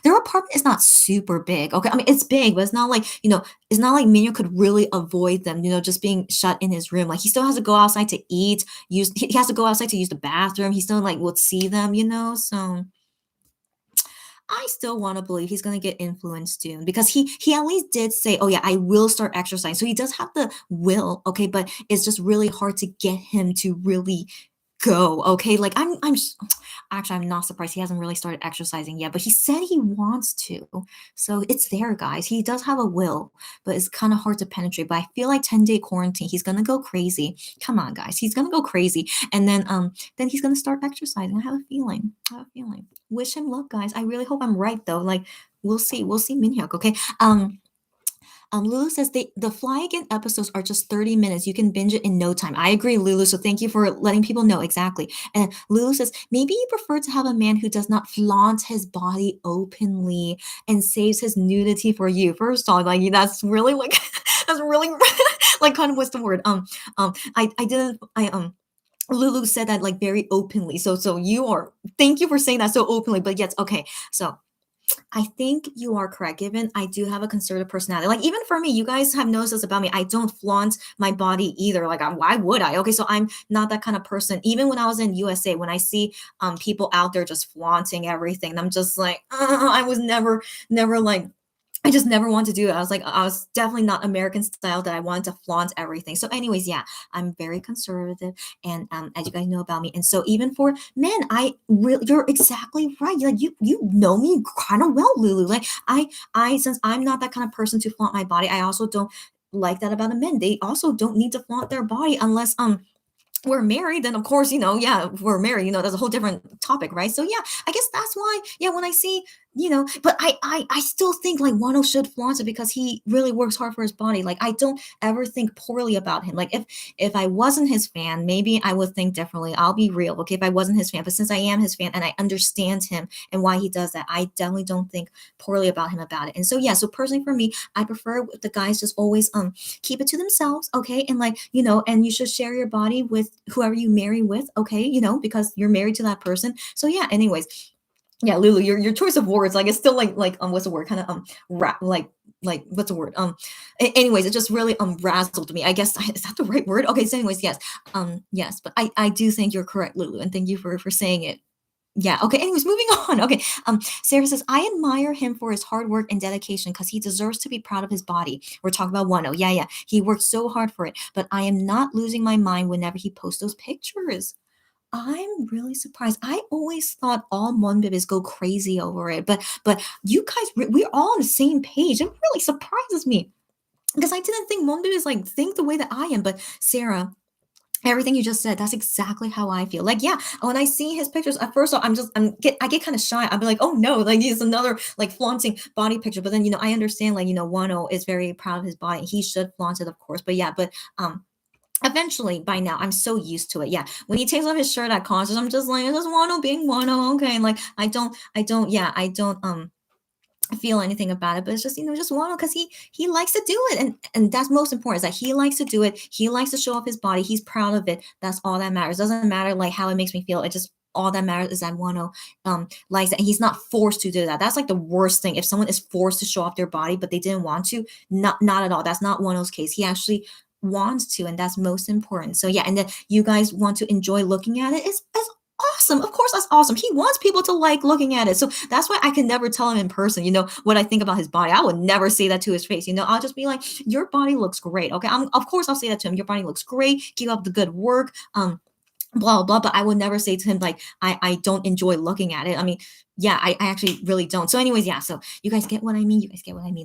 their apartment is not super big. Okay, I mean it's big, but it's not like, it's not like Min Hyuk could really avoid them, just being shut in his room. Like he still has to go outside to eat, he has to go outside to use the bathroom. He still like would see them, so I still want to believe he's going to get influenced soon because he at least did say, "Oh yeah, I will start exercising." So he does have the will, okay, but it's just really hard to get him to really go, okay? Like actually I'm not surprised he hasn't really started exercising yet, but he said he wants to. So it's there, guys. He does have a will, but it's kind of hard to penetrate. But I feel like 10-day quarantine, he's gonna go crazy. Come on, guys. He's gonna go crazy. And then he's gonna start exercising. I have a feeling. I have a feeling. Wish him luck, guys. I really hope I'm right though. Like we'll see. We'll see Minhyuk, okay? Lulu says the Fly Again episodes are just 30 minutes. You can binge it in no time. I agree, Lulu. So thank you for letting people know exactly. And Lulu says maybe you prefer to have a man who does not flaunt his body openly and saves his nudity for you. First off, like that's really like that's really like kind of what's the word? I didn't I. Lulu said that like very openly. So you are thank you for saying that so openly. But yes, okay. So I think you are correct. Given I do have a conservative personality, like even for me, you guys have noticed this about me. I don't flaunt my body either. Like, why would I? Okay, so I'm not that kind of person. Even when I was in USA, when I see people out there just flaunting everything, I'm just like, I was never like I just never wanted to do it. I was definitely not American style that I wanted to flaunt everything. So, anyways, yeah, I'm very conservative, and as you guys know about me, and so even for men, you're exactly right. Like you know me kind of well, Lulu. Like I since I'm not that kind of person to flaunt my body, I also don't like that about the men. They also don't need to flaunt their body unless we're married, then of course, yeah, we're married, that's a whole different topic, right? So yeah, I guess that's why, yeah, when I see, but I still think like Wano should flaunt it because he really works hard for his body. Like I don't ever think poorly about him. Like if I wasn't his fan, maybe I would think differently. I'll be real, okay? If I wasn't his fan, but since I am his fan and I understand him and why he does that, I definitely don't think poorly about him about it. And so yeah, so personally for me, I prefer the guys just always keep it to themselves, okay? And like, and you should share your body with whoever you marry with, okay? Because you're married to that person. So yeah, anyways. Yeah, Lulu, your choice of words, like it's still like what's the word? Kind of like what's the word? Anyways, it just really razzled me. I guess is that the right word? Okay, so anyways, yes, but I do think you're correct, Lulu, and thank you for saying it. Yeah. Okay. Anyways, moving on. Okay. Sarah says, I admire him for his hard work and dedication because he deserves to be proud of his body. We're talking about Wano. Yeah, yeah. He worked so hard for it, but I am not losing my mind whenever he posts those pictures. I'm really surprised. I always thought all Monbibis go crazy over it, but you guys, we're all on the same page. It really surprises me because I didn't think Monbibis like think the way that I am. But Sarah, everything you just said, that's exactly how I feel. Like, yeah, when I see his pictures, at first I get kind of shy. I'll be like, oh no, like he's another like flaunting body picture. But then, I understand like, Wano is very proud of his body. He should flaunt it, of course. But yeah, eventually by now I'm so used to it. Yeah. When he takes off his shirt at concerts, I'm just like, I just Wano being Wano. Okay. And like I don't feel anything about it, but it's just just Wano because he likes to do it, and that's most important is that he likes to do it. He likes to show off his body. He's proud of it. That's all that matters. It doesn't matter like how it makes me feel. It just all that matters is that Wano likes it, and he's not forced to do that. That's like the worst thing. If someone is forced to show off their body but they didn't want to, not at all. That's not Wano's case. He actually wants to, and that's most important. So yeah, and then you guys want to enjoy looking at it. It's awesome. Of course, that's awesome. He wants people to like looking at it. So that's why I can never tell him in person, what I think about his body. I would never say that to his face. I'll just be like, your body looks great. Okay. Of course, I'll say that to him. Your body looks great. Keep up the good work. Blah blah, but I would never say to him like I don't enjoy looking at it. I mean, yeah, I actually really don't. So anyways, yeah, so you guys get what I mean.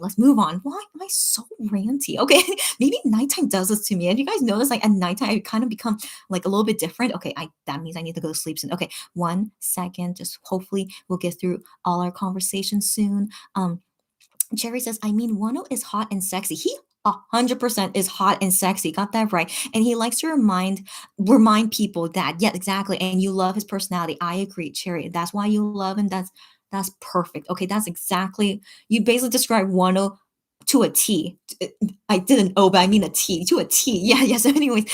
Let's move on. Why am I so ranty? Okay. Maybe nighttime does this to me. And you guys notice like at nighttime I kind of become like a little bit different. Okay, that means I need to go to sleep soon. Okay, 1 second, just hopefully we'll get through all our conversations soon. Jerry says, I mean, Wano is hot and sexy. He 100% is hot and sexy. Got that right. And he likes to remind people that, yeah, exactly. And you love his personality. I agree, Cherry. That's why you love him. That's perfect. Okay, that's exactly, you basically described Wano to a T. I didn't O, but I mean a T, to a T. Yeah, yeah. So anyways,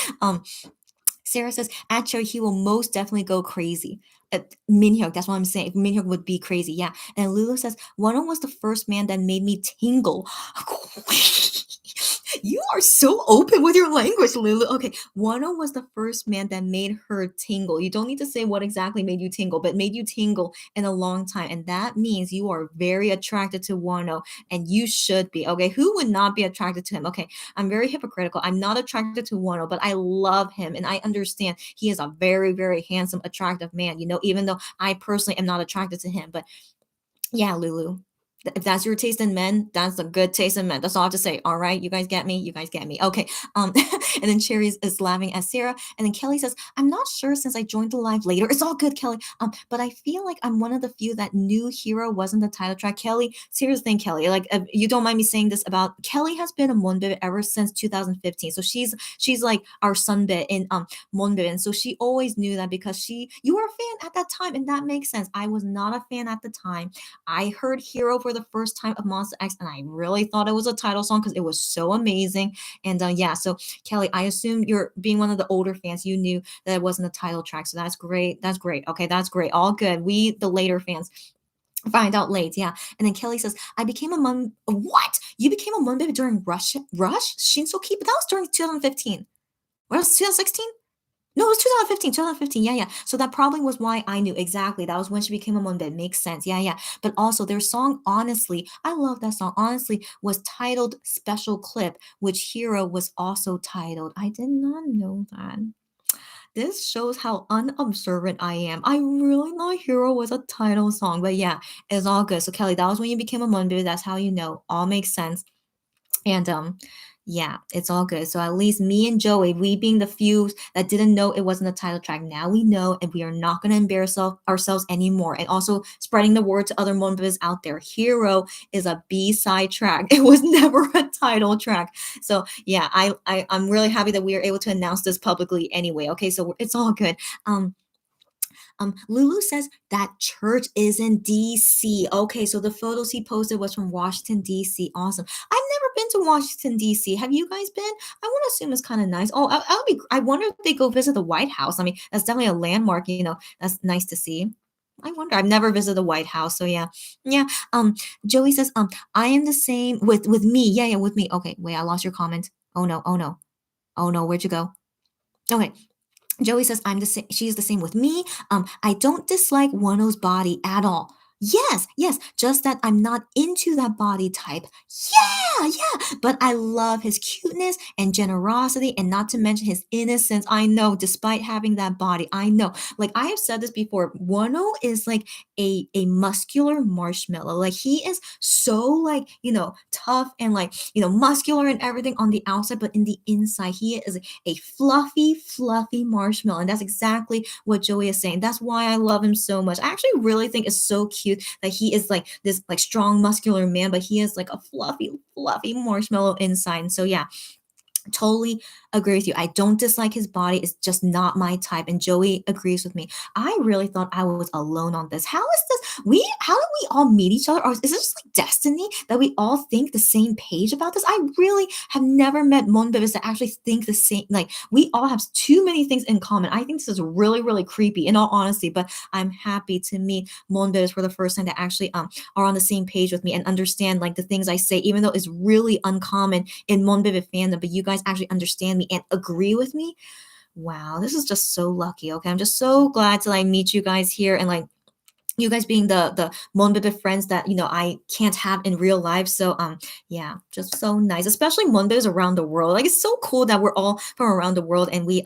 Sarah says, actually, he will most definitely go crazy. Minhyuk, that's what I'm saying. Minhyuk would be crazy, yeah. And Lulu says, Wano was the first man that made me tingle. You are so open with your language, Lulu. Okay, Wano was the first man that made her tingle. You don't need to say what exactly made you tingle, but made you tingle in a long time. And that means you are very attracted to Wano, and you should be. Okay, who would not be attracted to him? Okay, I'm very hypocritical. I'm not attracted to Wano, but I love him, and I understand he is a very, very handsome, attractive man, even though I personally am not attracted to him. But yeah, Lulu. If that's your taste in men, that's a good taste in men. That's all I have to say. All right, you guys get me. You guys get me. Okay. And then Cherry is laughing at Sarah, and then Kelly says, "I'm not sure since I joined the live later. It's all good, Kelly. But I feel like I'm one of the few that knew Hero wasn't the title track. Kelly, serious thing, Kelly. Like, you don't mind me saying this about Kelly has been a Monbib ever since 2015. So she's like our sunbit in Monbib, and so she always knew that because you were a fan at that time, and that makes sense. I was not a fan at the time. I heard Hero for the first time of Monster X, and I really thought it was a title song because it was so amazing. And yeah, so Kelly, I assume you're being one of the older fans. You knew that it wasn't a title track, so that's great. That's great. Okay, that's great. All good. We, the later fans, find out late. Yeah. And then Kelly says, I became a Mon. What? You became a Monbib during Rush? Shinsoki? But that was during 2015. What was 2016? No, it was 2015. 2015. Yeah, yeah. So that probably was why I knew exactly. That was when she became a Monbib. Makes sense. Yeah, yeah. But also their song, honestly, I love that song. Honestly, was titled Special Clip, which Hero was also titled. I did not know that. This shows how unobservant I am. I really thought Hero was a title song, but yeah, it's all good. So Kelly, that was when you became a Monbib. That's how you know. All makes sense. And yeah, it's all good. So at least me and Joey, we being the few that didn't know it wasn't a title track, now we know, and we are not going to embarrass ourselves anymore. And also spreading the word to other Monbibs out there. Hero is a B-side track. It was never a title track. So yeah, I'm really happy that we are able to announce this publicly anyway. Okay, so it's all good. Lulu says that church is in DC. Okay, so the photos he posted was from Washington, DC. Awesome. I've never been to Washington, DC. Have you guys been? I want to assume it's kind of nice. Oh, I wonder if they go visit the White House. I mean, that's definitely a landmark, that's nice to see. I wonder. I've never visited the White House, so yeah. Yeah. Joey says, I am the same with me. Yeah, yeah, with me. Okay, wait, I lost your comment. Oh no, oh no. Oh no, where'd you go? Okay. Joey says, I'm the same. She's the same with me. I don't dislike Wano's body at all. Yes, yes, just that I'm not into that body type. Yeah, yeah, but I love his cuteness and generosity, and not to mention his innocence. I know, despite having that body, I know. Like I have said this before, Wano is like a muscular marshmallow. Like he is so like tough and like muscular and everything on the outside, but in the inside, he is a fluffy, fluffy marshmallow. And that's exactly what Joey is saying. That's why I love him so much. I actually really think it's so cute that he is like this like strong, muscular man, but he is like a fluffy, fluffy marshmallow inside. And so yeah, totally agree with you. I don't dislike his body. It's just not my type. And Joey agrees with me. I really thought I was alone on this. How is this? How did we all meet each other? Or is this just like destiny that we all think the same page about this? I really have never met Monbibs that actually think the same. Like we all have too many things in common. I think this is really, really creepy in all honesty, but I'm happy to meet Monbibs for the first time that actually are on the same page with me and understand like the things I say, even though it's really uncommon in Monbib fandom, but you guys actually understand me and agree with me. Wow, this is just so lucky. Okay, I'm just so glad to like meet you guys here and like you guys being the Monbib friends that I can't have in real life. So yeah, just so nice, especially Monbibs around the world. Like it's so cool that we're all from around the world and we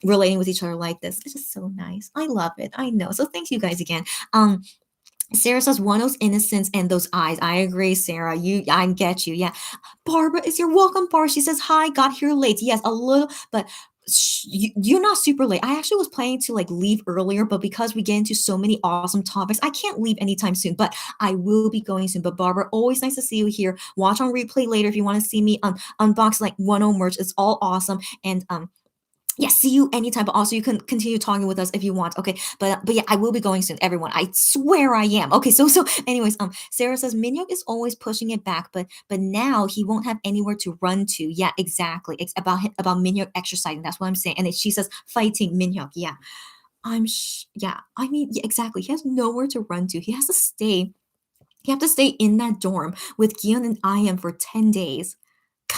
relating with each other like this. It's just so nice. I love it. I know. So thank you guys again. Sarah says Wano's innocence and those eyes. I agree, Sarah. I get you. Yeah. Barbara is your welcome, Barbara. She says, hi, got here late. Yes, a little, but you're not super late. I actually was planning to like leave earlier, but because we get into so many awesome topics, I can't leave anytime soon, but I will be going soon. But Barbara, always nice to see you here. Watch on replay later if you want to see me unbox like Wano merch. It's all awesome. And yeah, see you anytime. But also, you can continue talking with us if you want. Okay, but yeah, I will be going soon. Everyone, I swear I am. Okay, so anyways, Sarah says Minyuk is always pushing it back, but now he won't have anywhere to run to. Yeah, exactly. It's about Minyuk exercising. That's what I'm saying. And then she says fighting Minyuk. Yeah, yeah. I mean, yeah, exactly. He has nowhere to run to. He has to stay. He have to stay in that dorm with Gion and I am for 10 days.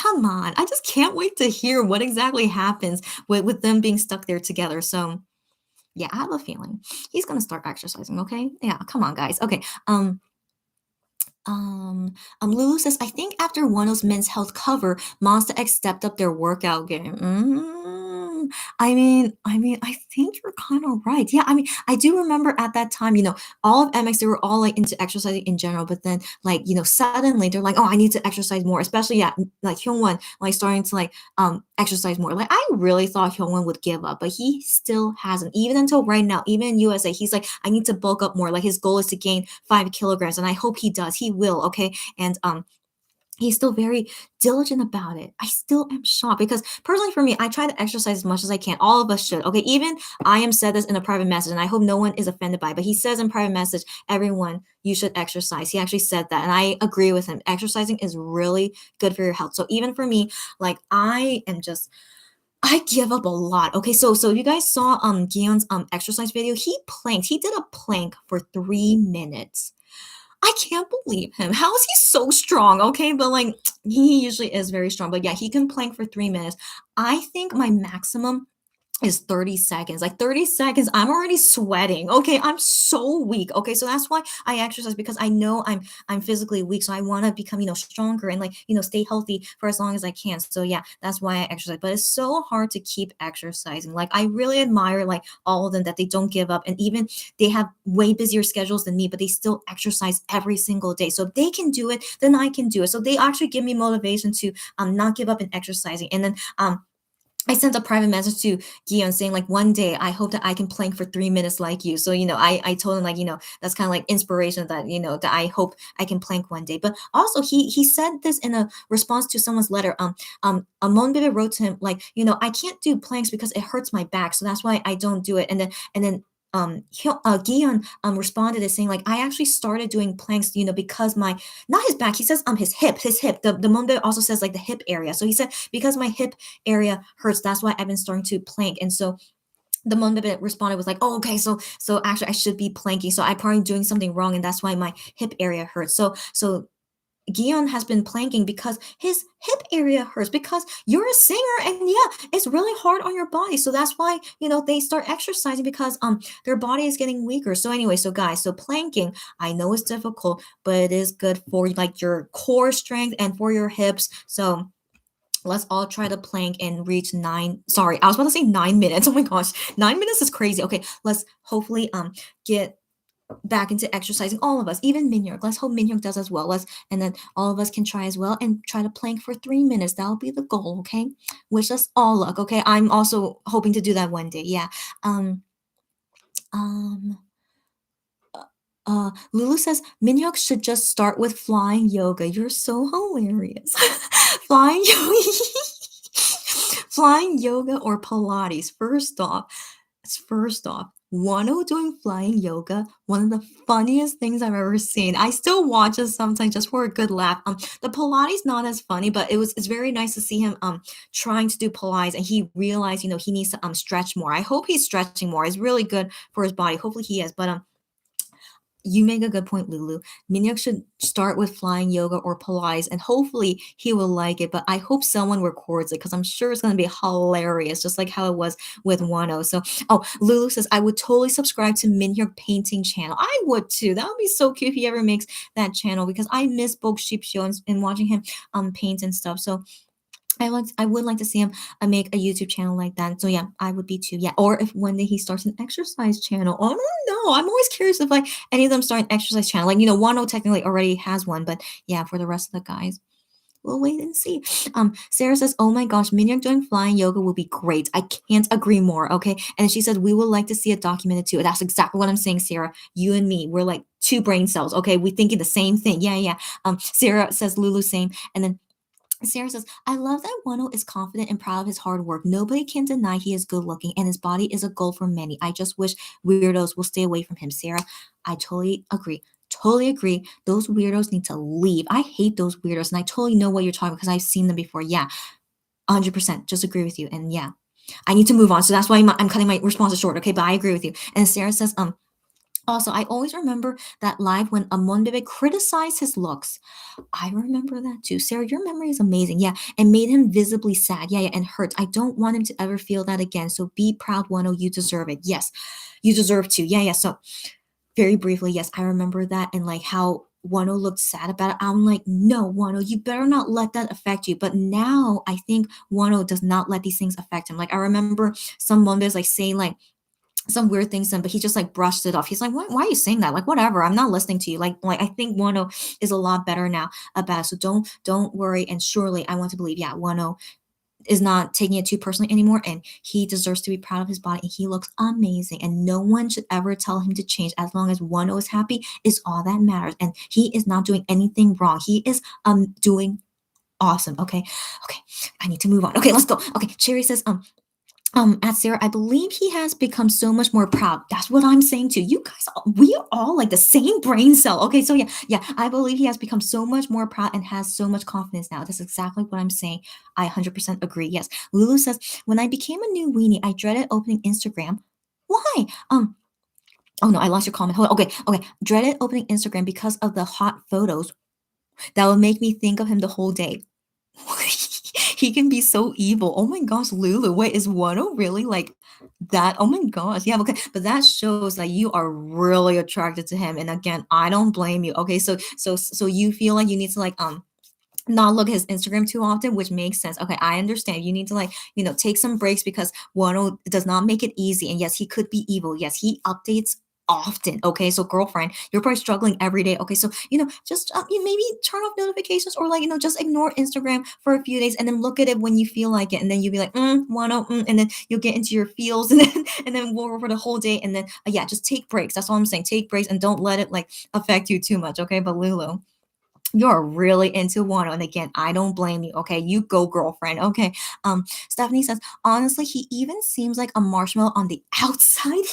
come on. I just can't wait to hear what exactly happens with them being stuck there together. So yeah, I have a feeling he's gonna start exercising. Okay, yeah, come on, guys. Okay, Lulu says, I think after Wano's men's health cover, Monster X stepped up their workout game. I think you're kind of right. Yeah, I mean, I do remember at that time, all of MX, they were all like into exercising in general, but then like, suddenly they're like, oh, I need to exercise more, especially yeah, like Hyungwon, like starting to like exercise more. Like I really thought Hyungwon would give up, but he still hasn't. Even until right now, even in USA, he's like, I need to bulk up more. Like his goal is to gain 5 kilograms, and I hope he does. He will, okay? And he's still very diligent about it. I still am shocked because personally for me, I try to exercise as much as I can. All of us should. Okay, even I am said this in a private message, and I hope no one is offended by it. But he says in private message, everyone, you should exercise. He actually said that, and I agree with him. Exercising is really good for your health. So even for me, like I give up a lot. Okay, so you guys saw Gion's exercise video. He planked. He did a plank for 3 minutes. I can't believe him. How is he so strong? Okay, but like he usually is very strong. But yeah, he can plank for 3 minutes. I think my maximum is 30 seconds. Like 30 seconds, I'm already sweating. Okay, I'm so weak. Okay, so that's why I exercise because I know I'm physically weak. So I want to become, stronger and like, stay healthy for as long as I can. So yeah, that's why I exercise. But it's so hard to keep exercising. Like I really admire like all of them that they don't give up. And even they have way busier schedules than me, but they still exercise every single day. So if they can do it, then I can do it. So they actually give me motivation to not give up in exercising. And then I sent a private message to Gion saying like one day I hope that I can plank for 3 minutes like you. So I told him like that's kind of like inspiration that that I hope I can plank one day. But also he said this in a response to someone's letter. Amon Bebe wrote to him like I can't do planks because it hurts my back, so that's why I don't do it. And then Gion responded as saying like I actually started doing planks because my not his back, he says his hip, the Monde also says like the hip area. So he said because my hip area hurts, that's why I've been starting to plank. And so the moment that responded was like, oh, okay, so actually I should be planking, so I'm probably doing something wrong, and that's why my hip area hurts. So Gion has been planking because his hip area hurts, because you're a singer and yeah, it's really hard on your body. So that's why, they start exercising because their body is getting weaker. So anyway, so guys, so planking, I know it's difficult, but it is good for like your core strength and for your hips. So let's all try to plank and reach sorry, I was about to say 9 minutes. Oh my gosh, 9 minutes is crazy. Okay, let's hopefully get back into exercising, all of us, even Minhyuk. Let's hope Minhyuk does as well. And then all of us can try as well and try to plank for 3 minutes. That'll be the goal, okay? Wish us all luck, okay? I'm also hoping to do that one day. Yeah. Um Lulu says Minhyuk should just start with flying yoga. You're so hilarious. flying yoga flying yoga or Pilates. First off, Wano doing flying yoga, one of the funniest things I've ever seen. I still watch it sometimes just for a good laugh. The Pilates not as funny, but it's very nice to see him trying to do Pilates, and he realized he needs to stretch more. I hope he's stretching more. It's really good for his body. Hopefully he is. But you make a good point, Lulu. Minhyuk should start with flying yoga or Pilates, and hopefully he will like it. But I hope someone records it because I'm sure it's going to be hilarious, just like how it was with Wano. So, Lulu says, I would totally subscribe to Minhyuk painting channel. I would too. That would be so cute if he ever makes that channel, because I miss Bok Sheep Show and watching him paint and stuff. So I would like to see him make a YouTube channel like that. So yeah, I would be too. Yeah, or if one day he starts an exercise channel. I don't know. I'm always curious if like any of them start an exercise channel. Like Wano technically already has one, but yeah, for the rest of the guys, we'll wait and see. Sarah says, "Oh my gosh, Minhyuk doing flying yoga will be great. I can't agree more." Okay, and she says we would like to see it documented too. That's exactly what I'm saying, Sarah. You and me, we're like two brain cells. Okay, we thinking the same thing. Yeah. Sarah says Lulu same, and then Sarah says, I love that Wano is confident and proud of his hard work. Nobody can deny he is good looking and his body is a goal for many. I just wish weirdos will stay away from him, Sarah. I totally agree. Totally agree. Those weirdos need to leave. I hate those weirdos, and I totally know what you're talking about because I've seen them before. Yeah, 100%. Just agree with you. And yeah, I need to move on. So that's why I'm cutting my responses short. Okay, but I agree with you. And Sarah says, Also, I always remember that live when Amon Bebe criticized his looks. I remember that too. Sarah, your memory is amazing. Yeah. And made him visibly sad. Yeah, yeah. And hurt. I don't want him to ever feel that again. So be proud, Wano. You deserve it. Yes. You deserve to. Yeah, yeah. So very briefly, yes, I remember that and like how Wano looked sad about it. I'm like, no, Wano, you better not let that affect you. But now I think Wano does not let these things affect him. Like I remember some Mondays like saying like some weird things to him, but he just like brushed it off. He's like, why are you saying that? Like, whatever. I'm not listening to you. Like I think Wano is a lot better now about it. So don't worry. And surely I want to believe, yeah, Wano is not taking it too personally anymore, and he deserves to be proud of his body, and he looks amazing, and no one should ever tell him to change. As long as Wano is happy is all that matters, and he is not doing anything wrong. He is doing awesome. Okay, okay, I need to move on. Okay, let's go. Okay, Cherry says at Sarah, I believe he has become so much more proud. That's what I'm saying too. You guys, we are all like the same brain cell. Okay, so yeah, yeah, I believe he has become so much more proud and has so much confidence now. That's exactly what I'm saying. I 100% agree. Yes, Lulu says when I became a new weenie, I dreaded opening Instagram. Why? Oh no, I lost your comment. Hold on. Okay, okay. Dreaded opening Instagram because of the hot photos that would make me think of him the whole day. He can be so evil. Oh my gosh, Lulu. Wait, is Wano really like that? Oh my gosh. Yeah, okay. But that shows that you are really attracted to him. And again, I don't blame you. Okay, so you feel like you need to like not look at his Instagram too often, which makes sense. Okay, I understand. You need to like, take some breaks because Wano does not make it easy. And yes, he could be evil. Yes, he updates often. Okay, so girlfriend, you're probably struggling every day. Okay, so just you maybe turn off notifications or like just ignore Instagram for a few days and then look at it when you feel like it, and then you'll be like, Wano, and then you'll get into your feels, and then we'll for the whole day, and then yeah, just take breaks. That's all I'm saying. Take breaks and don't let it like affect you too much. Okay, but Lulu, you're really into one. And again, I don't blame you. Okay. You go, girlfriend. Okay. Stephanie says, honestly, he even seems like a marshmallow on the outside.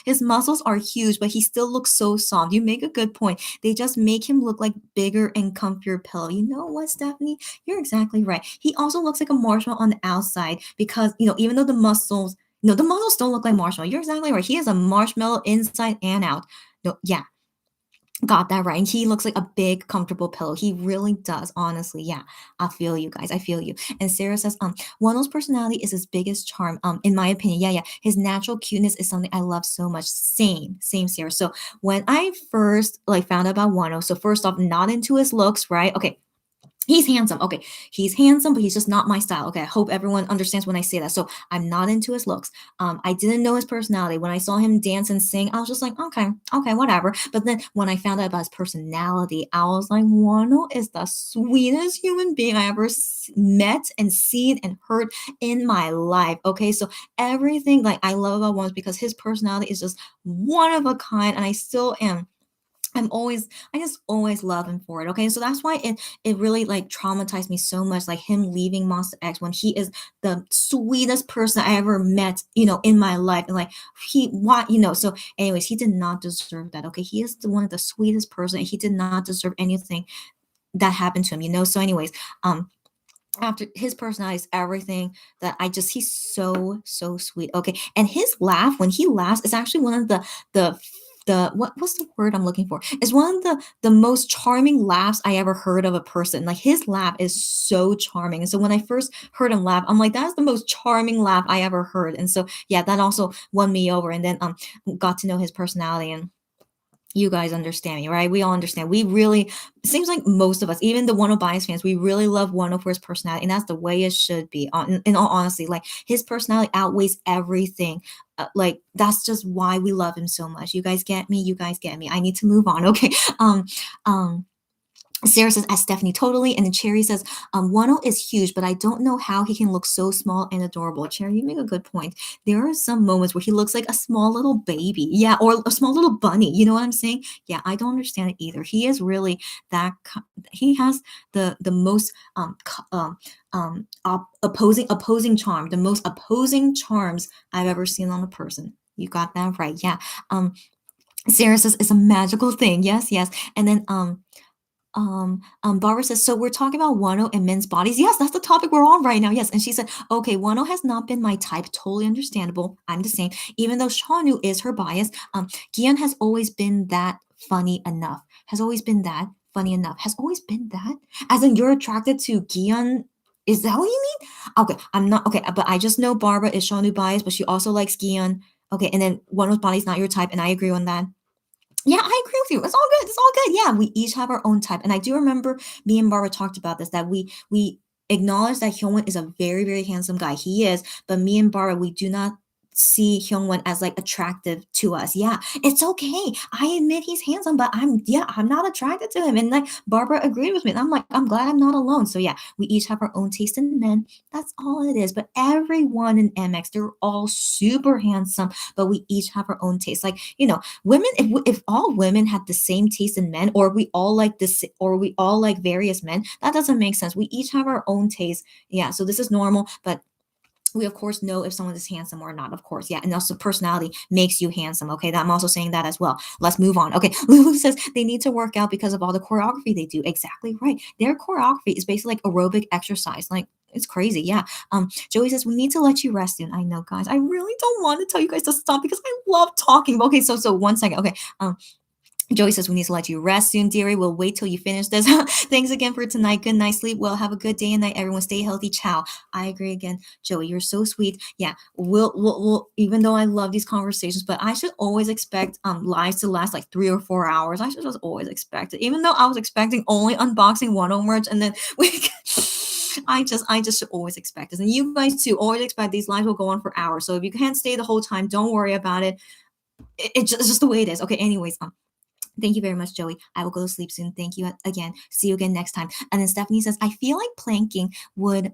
His muscles are huge, but he still looks so soft. You make a good point. They just make him look like bigger and comfier pillow. You know what, Stephanie? You're exactly right. He also looks like a marshmallow on the outside because, even though the muscles, no, the muscles don't look like marshmallow. You're exactly right. He is a marshmallow inside and out. No, yeah, got that right. And he looks like a big, comfortable pillow. He really does, honestly. Yeah, I feel you guys. I feel you. And Sarah says, Wano's personality is his biggest charm. In my opinion. Yeah, yeah. His natural cuteness is something I love so much. Same, Sarah. So when I first like found out about Wano, so first off, not into his looks, right? Okay, he's handsome. Okay. He's handsome, but he's just not my style. Okay. I hope everyone understands when I say that. So I'm not into his looks. I didn't know his personality. When I saw him dance and sing, I was just like, okay, whatever. But then when I found out about his personality, I was like, Wano is the sweetest human being I ever met and seen and heard in my life. Okay. So everything like I love about Wano is because his personality is just one of a kind. And I still am. I just always love him for it. Okay. So that's why it really like traumatized me so much, like him leaving Monster X when he is the sweetest person I ever met, in my life. And like so anyways, he did not deserve that. Okay. He is one of the sweetest person. He did not deserve anything that happened to him. So anyways, after his personality is everything that he's so sweet. Okay. And his laugh, when he laughs, is actually one of the what's the word I'm looking for? It's one of the most charming laughs I ever heard of a person. Like his laugh is so charming. And so when I first heard him laugh, I'm like, that's the most charming laugh I ever heard. And so yeah, that also won me over. And then got to know his personality, and you guys understand me, right? We all understand. We really, it seems like most of us, even the Wano bias fans, we really love Wano for his personality, and that's the way it should be. In all honesty, like his personality outweighs everything. Like that's just why we love him so much. You guys get me. You guys get me. I need to move on. Okay. Um. Sarah says, as Stephanie, totally. And then Cherry says, Wano is huge, but I don't know how he can look so small and adorable. Cherry, you make a good point. There are some moments where he looks like a small little baby. Yeah, or a small little bunny. You know what I'm saying? Yeah, I don't understand it either. He is really he has the most opposing charm, the most opposing charms I've ever seen on a person. You got that right. Yeah. Sarah says, it's a magical thing. Yes, yes. And then Barbara says, so we're talking about Wano and men's bodies. Yes, that's the topic we're on right now. Yes. And she said, okay, Wano has not been my type. Totally understandable. I'm the same. Even though Shanu is her bias, Gian has always been that funny enough. Has always been that funny enough. Has always been that. As in, you're attracted to Gian. Is that what you mean? Okay, I'm not okay, but I just know Barbara is Shanu bias, but she also likes Gian. Okay, and then Wano's body's not your type, and I agree on that. Yeah, I agree with you. It's all good. It's all good. Yeah, we each have our own type, and I do remember me and Barbara talked about this that we acknowledge that Hyungwon is a very very handsome guy. He is, but me and Barbara we do not see Hyungwon as like attractive to us. Yeah, it's okay. I admit he's handsome, but I'm not attracted to him. And like Barbara agreed with me, and I'm like I'm glad I'm not alone. So yeah, we each have our own taste in men. That's all it is. But everyone in MX, they're all super handsome, but we each have our own taste. Like women, if all women had the same taste in men, or we all like this, or we all like various men, that doesn't make sense. We each have our own taste. Yeah, so this is normal, but we of course know if someone is handsome or not, of course. Yeah, and also personality makes you handsome. Okay, I'm also saying that as well. Let's move on. Okay, Lulu says they need to work out because of all the choreography they do. Exactly right. Their choreography is basically like aerobic exercise. Like it's crazy. Yeah. Joey says we need to let you rest soon. I know, guys. I really don't want to tell you guys to stop because I love talking. Okay, so 1 second. Okay. Joey says we need to let you rest soon, dearie. We'll wait till you finish this. Thanks again for tonight. Good night, sleep well. Have a good day and night. Everyone, stay healthy. Ciao. I agree again, Joey. You're so sweet. Yeah, we'll. Even though I love these conversations, but I should always expect lives to last like 3 or 4 hours. I should just always expect it. Even though I was expecting only unboxing Wonho merch, and then we. I just should always expect this, and you guys too. Always expect these lives will go on for hours. So if you can't stay the whole time, don't worry about it. It's just the way it is. Okay. Anyways, thank you very much, Joey. I will go to sleep soon. Thank you again. See you again next time. And then Stephanie says, I feel like planking would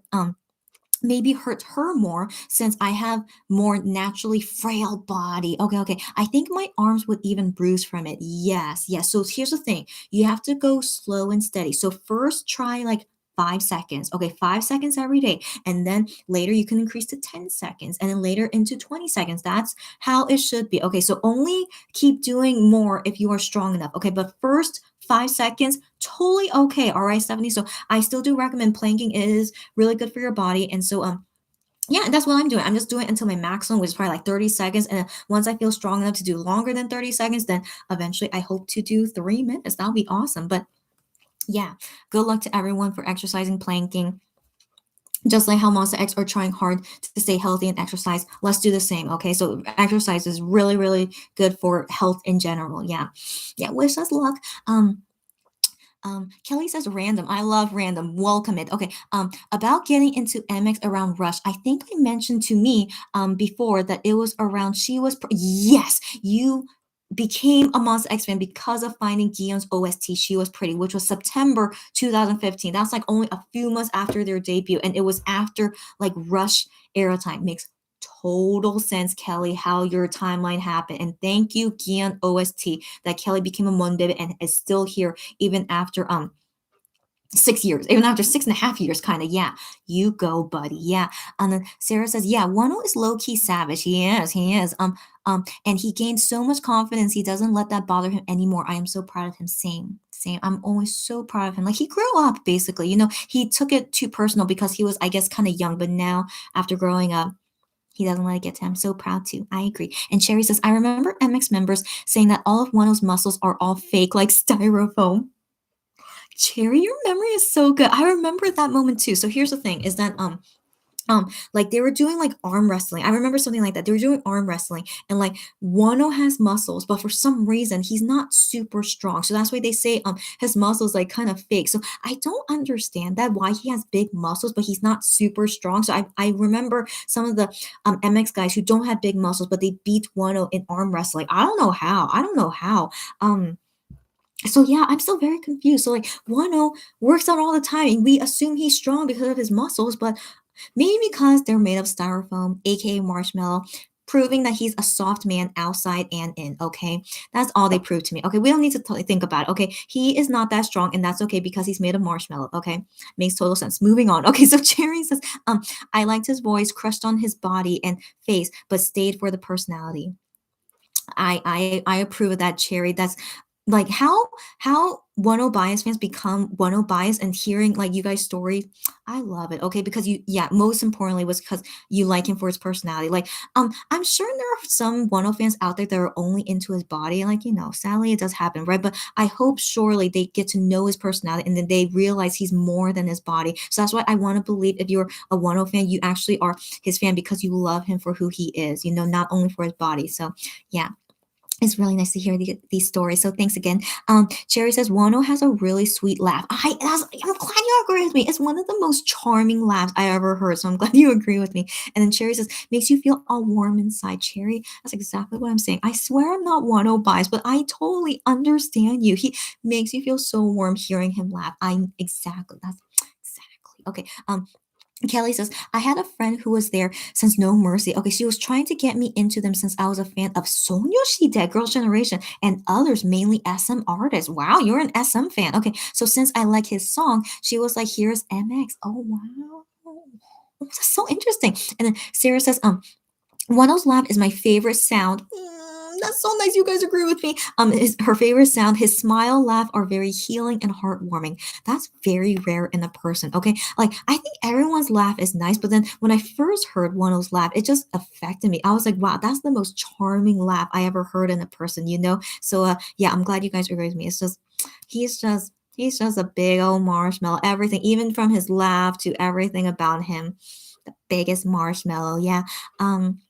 maybe hurt her more since I have more naturally frail body. Okay. I think my arms would even bruise from it. Yes. So here's the thing. You have to go slow and steady. So first try like 5 seconds. Okay, 5 seconds every day. And then later you can increase to 10 seconds and then later into 20 seconds. That's how it should be. Okay, so only keep doing more if you are strong enough. Okay, but first 5 seconds, totally okay. All right, Stephanie. So I still do recommend planking. It is really good for your body. And so yeah, and that's what I'm doing. I'm just doing it until my maximum, which is probably like 30 seconds. And then once I feel strong enough to do longer than 30 seconds, then eventually I hope to do 3 minutes. That'll be awesome. But yeah, good luck to everyone for exercising, planking. Just like how Monster X are trying hard to stay healthy and exercise, let's do the same. Okay, so exercise is really, really good for health in general. Yeah. Wish us luck. Kelly says random. I love random. Welcome it. Okay. About getting into MX around Rush. I think I mentioned to me before that it was around yes, you became a Monster X fan because of finding Gion's OST. She Was Pretty, which was September 2015. That's like only a few months after their debut, and it was after like Rush era time. Makes total sense, Kelly, how your timeline happened. And thank you, Gion OST, that Kelly became a Mon baby and is still here even after 6 years, even after 6.5 years, kind of. Yeah, you go, buddy. Yeah. And then Sarah says, yeah, Wano is low-key savage. He is. And he gained so much confidence. He doesn't let that bother him anymore. I am so proud of him. Same. I'm always so proud of him. Like he grew up, basically. He took it too personal because he was, I guess, kind of young. But now, after growing up, he doesn't let it get to him. I'm so proud too. I agree. And Cherry says, I remember MX members saying that all of Wano's muscles are all fake, like styrofoam. Cherry, your memory is so good. I remember that moment too. So here's the thing: is that like they were doing like arm wrestling. I remember something like that. They were doing arm wrestling, and like Wano has muscles, but for some reason he's not super strong. So that's why they say his muscles like kind of fake. So I don't understand that why he has big muscles, but he's not super strong. So I remember some of the MX guys who don't have big muscles, but they beat Wano in arm wrestling. I don't know how. So yeah, I'm still very confused. So like Wano works out all the time, and we assume he's strong because of his muscles, but maybe because they're made of styrofoam, aka marshmallow, proving that he's a soft man outside and in. Okay, that's all they prove to me. Okay, we don't need to think about it. Okay, he is not that strong, and that's okay because he's made of marshmallow. Okay, makes total sense. Moving on. Okay, so Cherry says, I liked his voice, crushed on his body and face, but stayed for the personality. I approve of that, Cherry. like how Wonho bias fans become Wonho bias and hearing like you guys' story, I love it. Okay, because you, yeah, most importantly was because you like him for his personality. Like, I'm sure there are some Wonho fans out there that are only into his body, and like sadly it does happen, right? But I hope surely they get to know his personality and then they realize he's more than his body. So that's why I want to believe if you're a Wonho fan, you actually are his fan because you love him for who he is. Not only for his body. So yeah, it's really nice to hear these stories. So thanks again. Cherry says Wano has a really sweet laugh. I'm glad you agree with me. It's one of the most charming laughs I ever heard. So I'm glad you agree with me. And then Cherry says makes you feel all warm inside. Cherry, that's exactly what I'm saying. I swear I'm not Wano biased, but I totally understand you. He makes you feel so warm hearing him laugh. I'm exactly that's exactly okay. Kelly says, I had a friend who was there since No Mercy. Okay, she was trying to get me into them since I was a fan of Dead Girls' Generation, and others, mainly SM artists. Wow, you're an SM fan. Okay, so since I like his song, she was like, here's MX. Oh, wow. Oh, that's so interesting. And then Sarah says, Wano's laugh is my favorite sound. That's so nice. You guys agree with me. Her favorite sound, his smile, laugh are very healing and heartwarming. That's very rare in a person. Okay, like I think everyone's laugh is nice, but then when I first heard Wano's laugh, it just affected me. I was like, wow, that's the most charming laugh I ever heard in a person. So yeah, I'm glad you guys agree with me. He's just a big old marshmallow. Everything, even from his laugh to everything about him, the biggest marshmallow. Yeah. Um.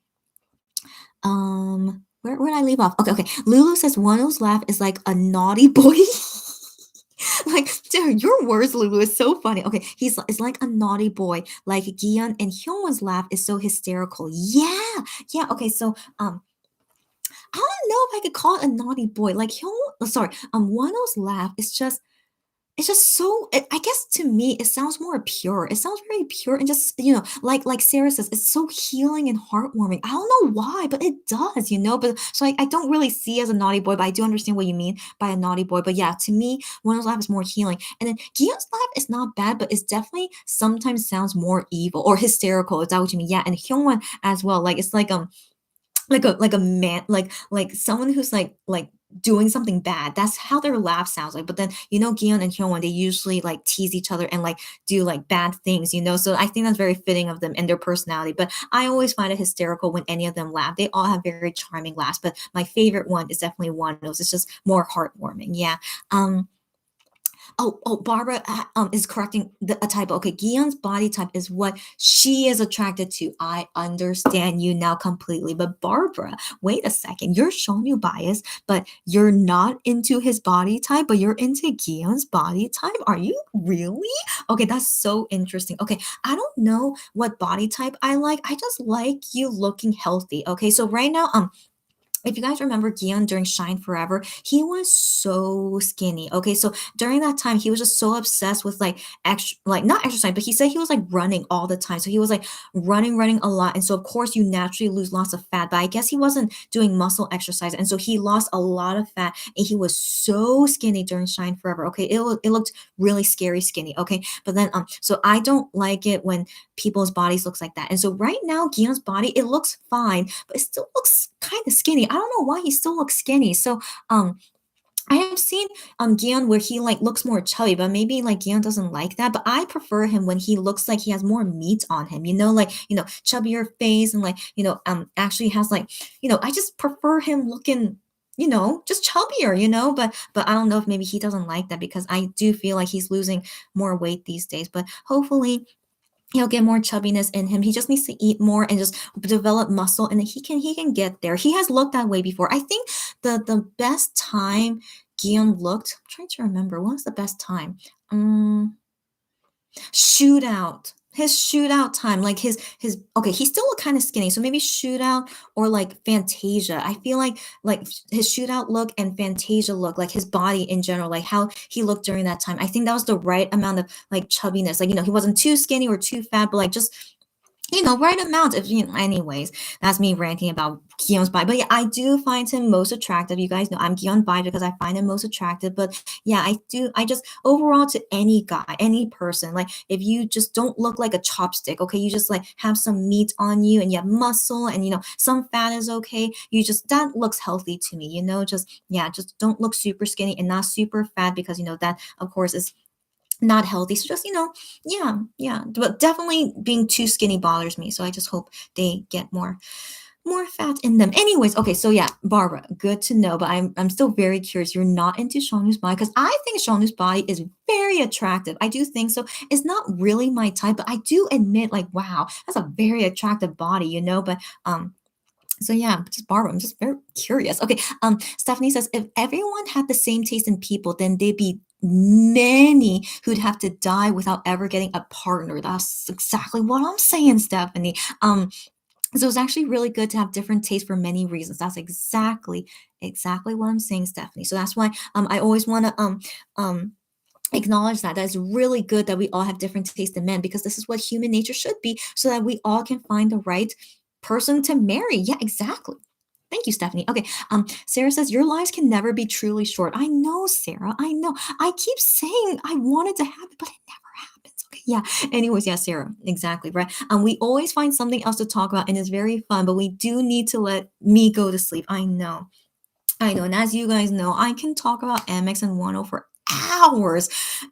Where did I leave off? Okay. Lulu says Wano's laugh is like a naughty boy. Like, dude, your words, Lulu, is so funny. Okay, it's like a naughty boy. Like Gion and Hyunwon's laugh is so hysterical. Yeah. Okay, so I don't know if I could call it a naughty boy. Like sorry, Wano's laugh is just it's just so I guess to me it sounds more pure. It sounds very pure and just like Sarah says, it's so healing and heartwarming. I don't know why, but it does. But so I don't really see as a naughty boy, but I do understand what you mean by a naughty boy. But yeah, to me, Wonder's laugh is more healing. And then Gion's laugh is not bad, but it's definitely sometimes sounds more evil or hysterical. Is that what you mean? Yeah, and Hyungwon as well. Like it's like a man like someone who's like doing something bad. That's how their laugh sounds like. But then Gion and Hyunwon, they usually like tease each other and like do like bad things. So I think that's very fitting of them and their personality. But I always find it hysterical when any of them laugh. They all have very charming laughs, but my favorite one is definitely Wano's. It's just more heartwarming. Yeah. Barbara is correcting a typo. Okay, Gion's body type is what she is attracted to. I understand you now completely. But Barbara, wait a second. You're showing you bias, but you're not into his body type, but you're into Gion's body type. Are you really? Okay, that's so interesting. Okay, I don't know what body type I like. I just like you looking healthy. Okay, so right now, if you guys remember Gion during Shine Forever, he was so skinny. Okay, so during that time, he was just so obsessed with like like not exercise, but he said he was like running all the time. So he was like running a lot, and so of course you naturally lose lots of fat. But I guess he wasn't doing muscle exercise, and so he lost a lot of fat, and he was so skinny during Shine Forever. Okay, it looked really scary skinny. Okay, but then so I don't like it when people's bodies looks like that. And so right now, Gion's body it looks fine, but it still looks kind of skinny. I don't know why he still looks skinny. So I have seen Gion where he like looks more chubby, but maybe like Gion doesn't like that. But I prefer him when he looks like he has more meat on him, like chubbier face and like actually has like I just prefer him looking just chubbier. But I don't know if maybe he doesn't like that because I do feel like he's losing more weight these days. But hopefully he'll get more chubbiness in him. He just needs to eat more and just develop muscle, and he can get there. He has looked that way before. I think the best time Guillaume looked. I'm trying to remember what was the best time. Shootout. His shootout time, like his okay, he still looked kind of skinny, so maybe shootout or like Fantasia. I feel like his shootout look and Fantasia look, like his body in general, like how he looked during that time. I think that was the right amount of like chubbiness. Like he wasn't too skinny or too fat, but like just right amount of, anyways, that's me ranting about Gion's body. But yeah, I do find him most attractive. You guys know I'm Gion bi because I find him most attractive. But yeah, I just, overall, to any guy, any person, like, if you just don't look like a chopstick, okay, you just like have some meat on you and you have muscle and, some fat is okay. That looks healthy to me, just, yeah, just don't look super skinny and not super fat because, that, of course, is not healthy. So just, yeah, yeah. But definitely being too skinny bothers me. So I just hope they get more fat in them. Anyways, okay, so yeah, Barbara, good to know. But I'm still very curious. You're not into Shawnu's body because I think Shawnu's body is very attractive. I do think so. It's not really my type, but I do admit, like, wow, that's a very attractive body, But so yeah, just Barbara, I'm just very curious. Okay, Stephanie says if everyone had the same taste in people, then there'd be many who'd have to die without ever getting a partner. That's exactly what I'm saying, Stephanie. So it's actually really good to have different tastes for many reasons. That's exactly what I'm saying, Stephanie. So that's why I always want to acknowledge that that's really good that we all have different tastes in men because this is what human nature should be so that we all can find the right person to marry. Yeah, exactly. Thank you, Stephanie. Okay, Sarah says your lives can never be truly short. I know, Sarah. I know. I keep saying I want it to happen, but it never happens. Okay, yeah. Anyways, yeah, Sarah, exactly right. We always find something else to talk about, and it's very fun. But we do need to let me go to sleep. I know. I know, and as you guys know, I can talk about MX and Wonho for hours,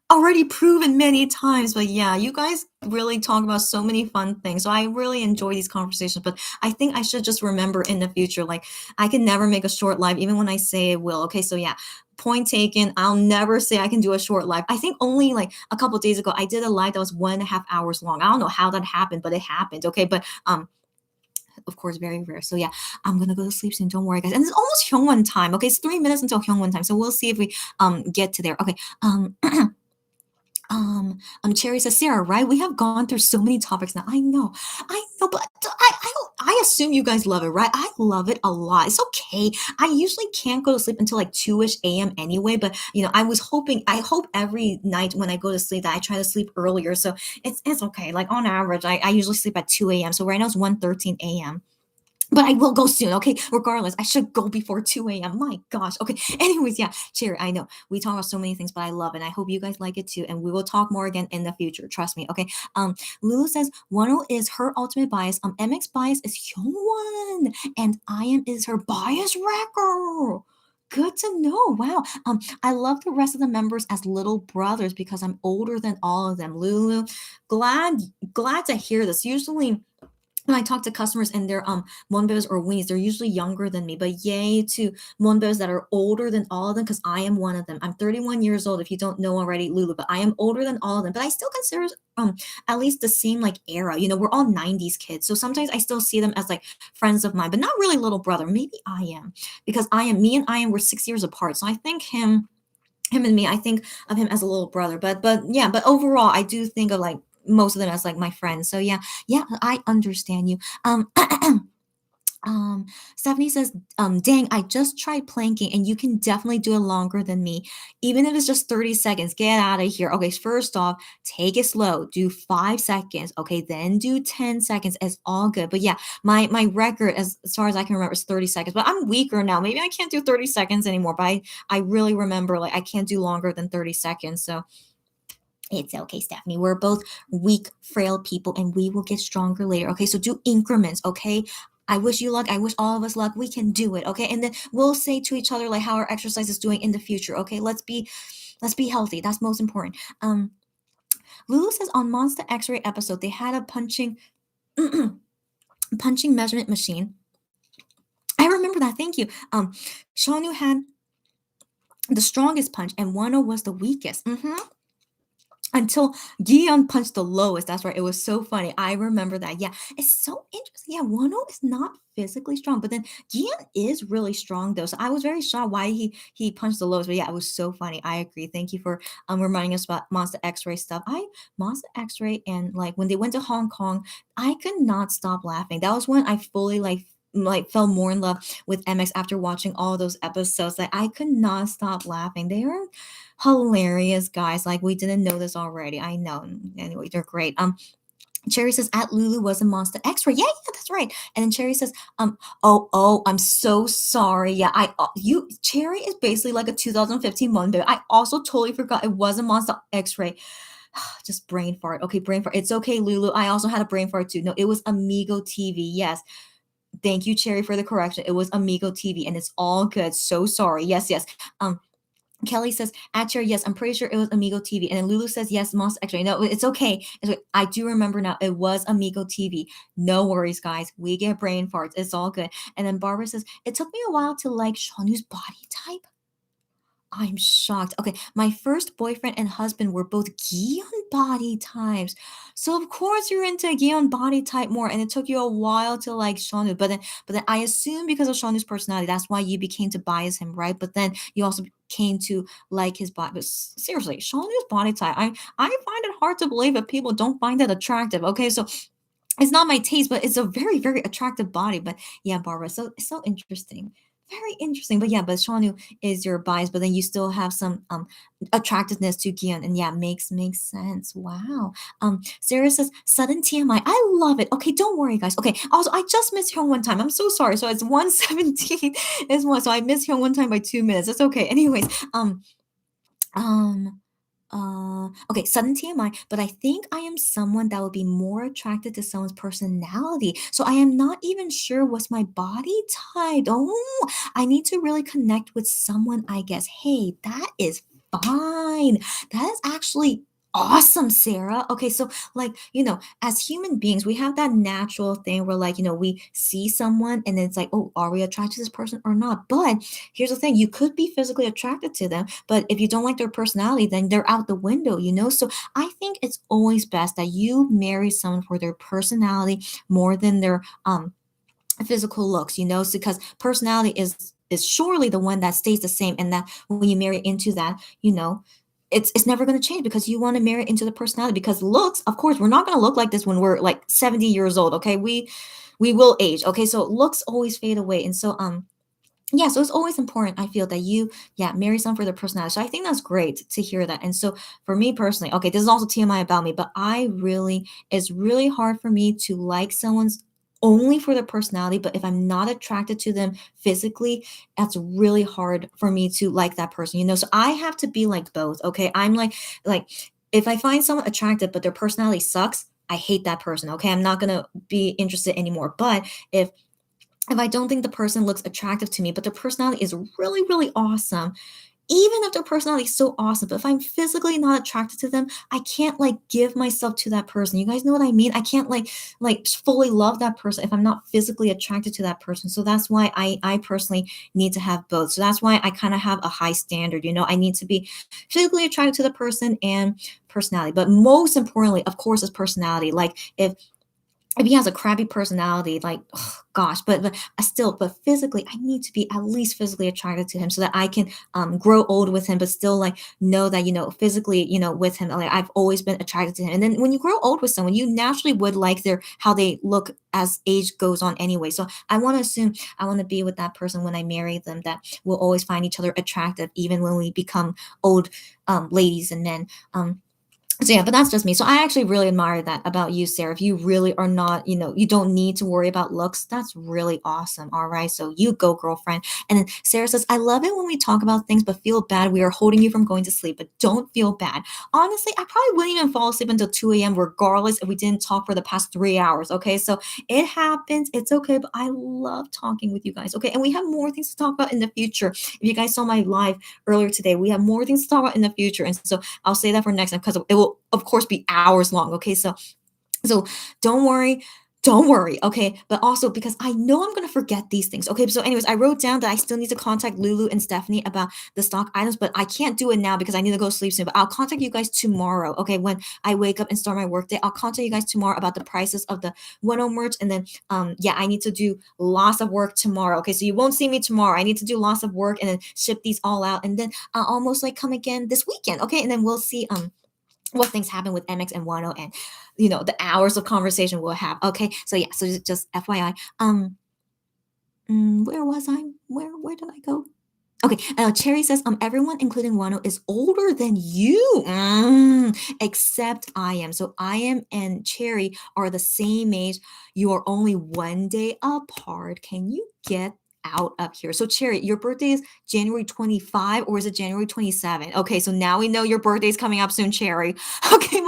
already proven many times. But yeah, you guys really talk about so many fun things. So I really enjoy these conversations. But I think I should just remember in the future, like, I can never make a short live, even when I say it will. Okay, so yeah. Point taken. I'll never say I can do a short live. I think only like a couple days ago I did a live that was 1.5 hours long. I don't know how that happened, but it happened. Okay, but of course, very rare. So yeah, I'm gonna go to sleep soon. Don't worry, guys. And it's almost Hyungwon time. Okay, it's 3 minutes until Hyungwon time. So we'll see if we get to there. Okay. Cherry says, Sarah, right? We have gone through so many topics now. I know, but I assume you guys love it, right? I love it a lot. It's okay. I usually can't go to sleep until like 2ish a.m. anyway, but I hope every night when I go to sleep that I try to sleep earlier. So it's okay. Like on average, I usually sleep at 2 a.m. So right now it's 1:13 a.m. But I will go soon, okay? Regardless, I should go before 2 a.m. My gosh. Okay. Anyways, yeah, Cherry, I know. We talk about so many things, but I love it. And I hope you guys like it too. And we will talk more again in the future. Trust me. Okay. Lulu says Wano is her ultimate bias. MX bias is Hyungwon. And IM is her bias wrecker. Good to know. Wow. I love the rest of the members as little brothers because I'm older than all of them. Lulu, glad to hear this. Usually when I talk to customers and they're monbos or weenies, they're usually younger than me. But yay to monbos that are older than all of them because I am one of them. I'm 31 years old. If you don't know already, Lulu, but I am older than all of them. But I still consider at least the same like era. We're all 90s kids, so sometimes I still see them as like friends of mine, but not really little brother. Maybe I am because me and I am were 6 years apart. So I think him and me, I think of him as a little brother. But yeah, but overall, I do think of like most of them as like my friends. So yeah, yeah, I understand you. Um, Stephanie says, dang, I just tried planking and you can definitely do it longer than me. Even if it's just 30 seconds, get out of here. Okay, first off, take it slow. Do 5 seconds. Okay, then do 10 seconds. It's all good. But yeah, my record as far as I can remember is 30 seconds. But I'm weaker now. Maybe I can't do 30 seconds anymore. But I really remember like I can't do longer than 30 seconds. So it's okay, Stephanie. We're both weak, frail people, and we will get stronger later. Okay, so do increments. Okay, I wish you luck. I wish all of us luck. We can do it. Okay, and then we'll say to each other like how our exercise is doing in the future. Okay, let's be healthy. That's most important. Lulu says on Monster X-ray episode they had a punching measurement machine. I remember that. Thank you. Shanu had the strongest punch, and Wano was the weakest. Until Gion punched the lowest. That's right. It was so funny. I remember that. Yeah, it's so interesting. Yeah, Wano is not physically strong, but then Gion is really strong though. So I was very shocked why he punched the lowest. But yeah, it was so funny. I agree. Thank you for reminding us about Monster X-ray stuff. Monster X-ray and like when they went to Hong Kong, I could not stop laughing. That was when I fully like fell more in love with MX after watching all those episodes. Like I could not stop laughing. They are hilarious guys. Like we didn't know this already. I know. Anyway, they're great. Cherry says at Lulu was a monster X-ray. Yeah, yeah, that's right. And then Cherry says, oh, I'm so sorry. Yeah, you Cherry is basically like a 2015 Monday. I also totally forgot it was a monster X-ray. Just brain fart. Okay, brain fart. It's okay, Lulu. I also had a brain fart too. No, it was Amigo TV. Yes. Thank you, Cherry, for the correction. It was Amigo TV, and it's all good. So sorry. Yes, yes. Kelly says, Cherry, yes, I'm pretty sure it was Amigo TV. And then Lulu says, yes, Monster X-Ray. No, it's okay. It's okay. I do remember now. It was Amigo TV. No worries, guys. We get brain farts. It's all good. And then Barbara says, it took me a while to like Shawnu's body type. I'm shocked. Okay, my first boyfriend and husband were both Gion body types. So of course you're into Gion body type more, and it took you a while to like Shanu. But then I assume because of Shanu's personality, that's why you became to bias him, right? But then you also came to like his body. But seriously, Shanu's body type, I find it hard to believe that people don't find it attractive. Okay, so it's not my taste, but it's a very, very attractive body. But yeah, Barbara, so interesting. Very interesting. But yeah, but Shanu is your bias, but then you still have some attractiveness to Gian. And yeah, makes sense. Wow. Sarah says sudden TMI. I love it. Okay, don't worry, guys. Okay. Also, I just missed Hyung one time. I'm so sorry. So it's 117 is one. So I missed Hyung one time by 2 minutes. That's okay. Anyways, um okay, sudden TMI, but I think I am someone that would be more attracted to someone's personality. So I am not even sure what's my body type. Oh, I need to really connect with someone, I guess. Hey, that is fine. That is actually awesome, Sarah. Okay, so like, as human beings, we have that natural thing where like, we see someone and then it's like, oh, are we attracted to this person or not? But here's the thing, you could be physically attracted to them, but if you don't like their personality, then they're out the window. So I think it's always best that you marry someone for their personality more than their physical looks. So, because personality is surely the one that stays the same, and that when you marry into that, it's never going to change because you want to marry into the personality. Because looks, of course, we're not going to look like this when we're like 70 years old. Okay, we will age. Okay, so looks always fade away, and so yeah, so it's always important, I feel, that you, yeah, marry someone for their personality. So I think that's great to hear that. And so for me personally, okay, this is also TMI about me, but it's really hard for me to like someone's only for their personality. But if I'm not attracted to them physically, that's really hard for me to like that person. So I have to be like both. Okay. I'm like, if I find someone attractive, but their personality sucks, I hate that person. Okay. I'm not going to be interested anymore. But if I don't think the person looks attractive to me, but their personality is really, really awesome, even if their personality is so awesome, but if I'm physically not attracted to them, I can't like give myself to that person. You guys know what I mean? I can't like fully love that person if I'm not physically attracted to that person. So that's why I personally need to have both. So that's why I kind of have a high standard. I need to be physically attracted to the person and personality. But most importantly, of course, is personality. Like if he has a crappy personality, like, oh, gosh, but but physically, I need to be at least physically attracted to him so that I can grow old with him, but still like know that physically with him, like I've always been attracted to him. And then when you grow old with someone, you naturally would like their how they look as age goes on anyway. So I want to assume I want to be with that person when I marry them, that we'll always find each other attractive even when we become old ladies and men. So yeah, but that's just me. So I actually really admire that about you, Sarah. If you really are not, you don't need to worry about looks. That's really awesome. All right. So you go, girlfriend. And then Sarah says, I love it when we talk about things, but feel bad. We are holding you from going to sleep, but don't feel bad. Honestly, I probably wouldn't even fall asleep until 2 a.m. regardless if we didn't talk for the past 3 hours. Okay. So it happens. It's okay. But I love talking with you guys. Okay. And we have more things to talk about in the future. If you guys saw my live earlier today, we have more things to talk about in the future. And so I'll say that for next time because it will of course be hours long. Okay, so don't worry. Don't worry, okay? But also because I know I'm gonna forget these things. Okay, so anyways, I wrote down that I still need to contact Lulu and Stephanie about the stock items, but I can't do it now because I need to go sleep soon. But I'll contact you guys tomorrow, okay? When I wake up and start my workday, I'll contact you guys tomorrow about the prices of the Wonho merch. And then yeah, I need to do lots of work tomorrow. Okay, so you won't see me tomorrow. I need to do lots of work and then ship these all out. And then I'll almost like come again this weekend, okay? And then we'll see what things happen with MX and Wano, and the hours of conversation we'll have. Okay, so yeah, so just FYI. Where was I? Where did I go? Okay, Cherry says, everyone, including Wano, is older than you, except I am. So I am and Cherry are the same age. You are only 1 day apart. Can you get out of here? So Cherry, your birthday is January 25 or is it January 27? Okay, so now we know your birthday is coming up soon, Cherry. Okay,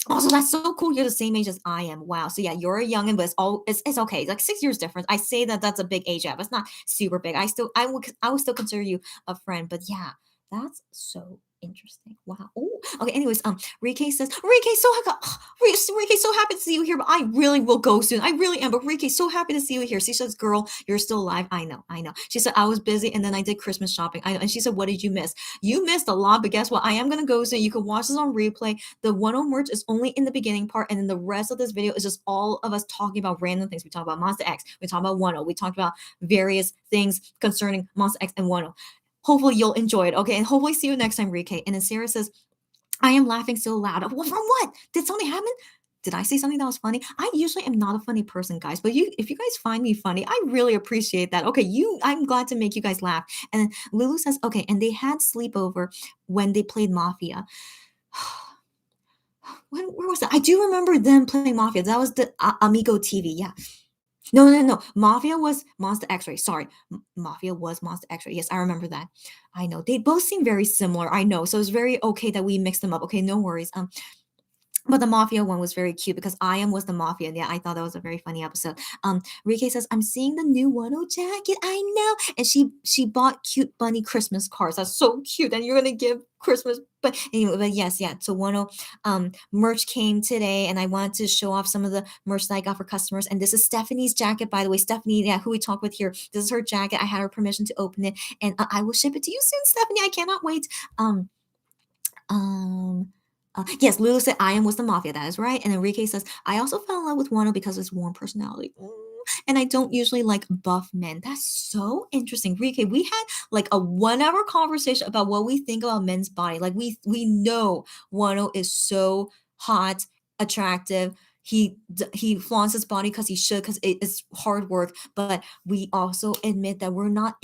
also, that's so cool. You're the same age as I am. Wow. So yeah, you're a youngin, but it's okay. It's like 6 years difference. I say that that's a big age gap. It's not super big. I would still consider you a friend. But yeah, that's so interesting. Wow. Oh, okay. Anyways, Rike says, Rike, so happy to see you here, but I really will go soon. I really am. But Rike, so happy to see you here. She says, girl, you're still alive. I know. She said, I was busy and then I did Christmas shopping. I know. And she said, what did you miss? You missed a lot, but guess what? I am gonna go soon. You can watch this on replay. The 101 merch is only in the beginning part, and then the rest of this video is just all of us talking about random things. We talk about Monster X, we talk about 101, we talked about various things concerning Monster X and 101. Hopefully you'll enjoy it, okay? And hopefully see you next time, Rike. And then Sarah says, I am laughing so loud. Well, from what? Did something happen? Did I say something that was funny? I usually am not a funny person, guys, but if you guys find me funny, I really appreciate that. Okay, I'm glad to make you guys laugh. And Lulu says, okay, and they had sleepover when they played Mafia. Where was that? I do remember them playing Mafia. That was the Amigo TV. Yeah. No. Mafia was Monster X-Ray. Sorry. Mafia was Monster X-Ray. Yes, I remember that. I know. They both seem very similar. I know. So it's very okay that we mixed them up. Okay, no worries. But the mafia one was very cute because I am was the mafia. And yeah, I thought that was a very funny episode. Rike says, I'm seeing the new Wano jacket. I know. And she bought cute bunny Christmas cards. That's so cute. And you're gonna give Christmas. But anyway, but yes, yeah. So Wano merch came today, and I wanted to show off some of the merch that I got for customers. And this is Stephanie's jacket, by the way. Stephanie, yeah, who we talked with here. This is her jacket. I had her permission to open it, and I will ship it to you soon, Stephanie. I cannot wait. Um, yes, Lulu said I am was the mafia. That is right. And Enrique says I also fell in love with Wano because of his warm personality. And I don't usually like buff men. That's so interesting. Enrique, we had like a 1 hour conversation about what we think about men's body. Like we know Wano is so hot, attractive. He flaunts his body because he should, because it's hard work. But we also admit that we're not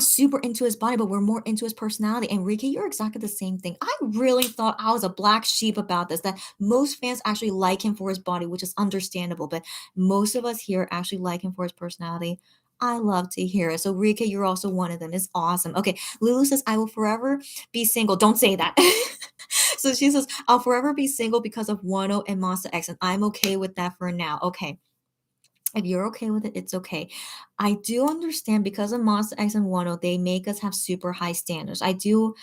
super into his body, but we're more into his personality. And Rika, you're exactly the same thing. I really thought I was a black sheep about this, that most fans actually like him for his body, which is understandable, but most of us here actually like him for his personality. I love to hear it. So Rika, you're also one of them. It's awesome. Okay, Lulu says, I will forever be single. Don't say that. So she says, I'll forever be single because of Wano and Monster X, and I'm okay with that for now. Okay. If you're okay with it, it's okay. I do understand because of Monster X and Wano, they make us have super high standards. I do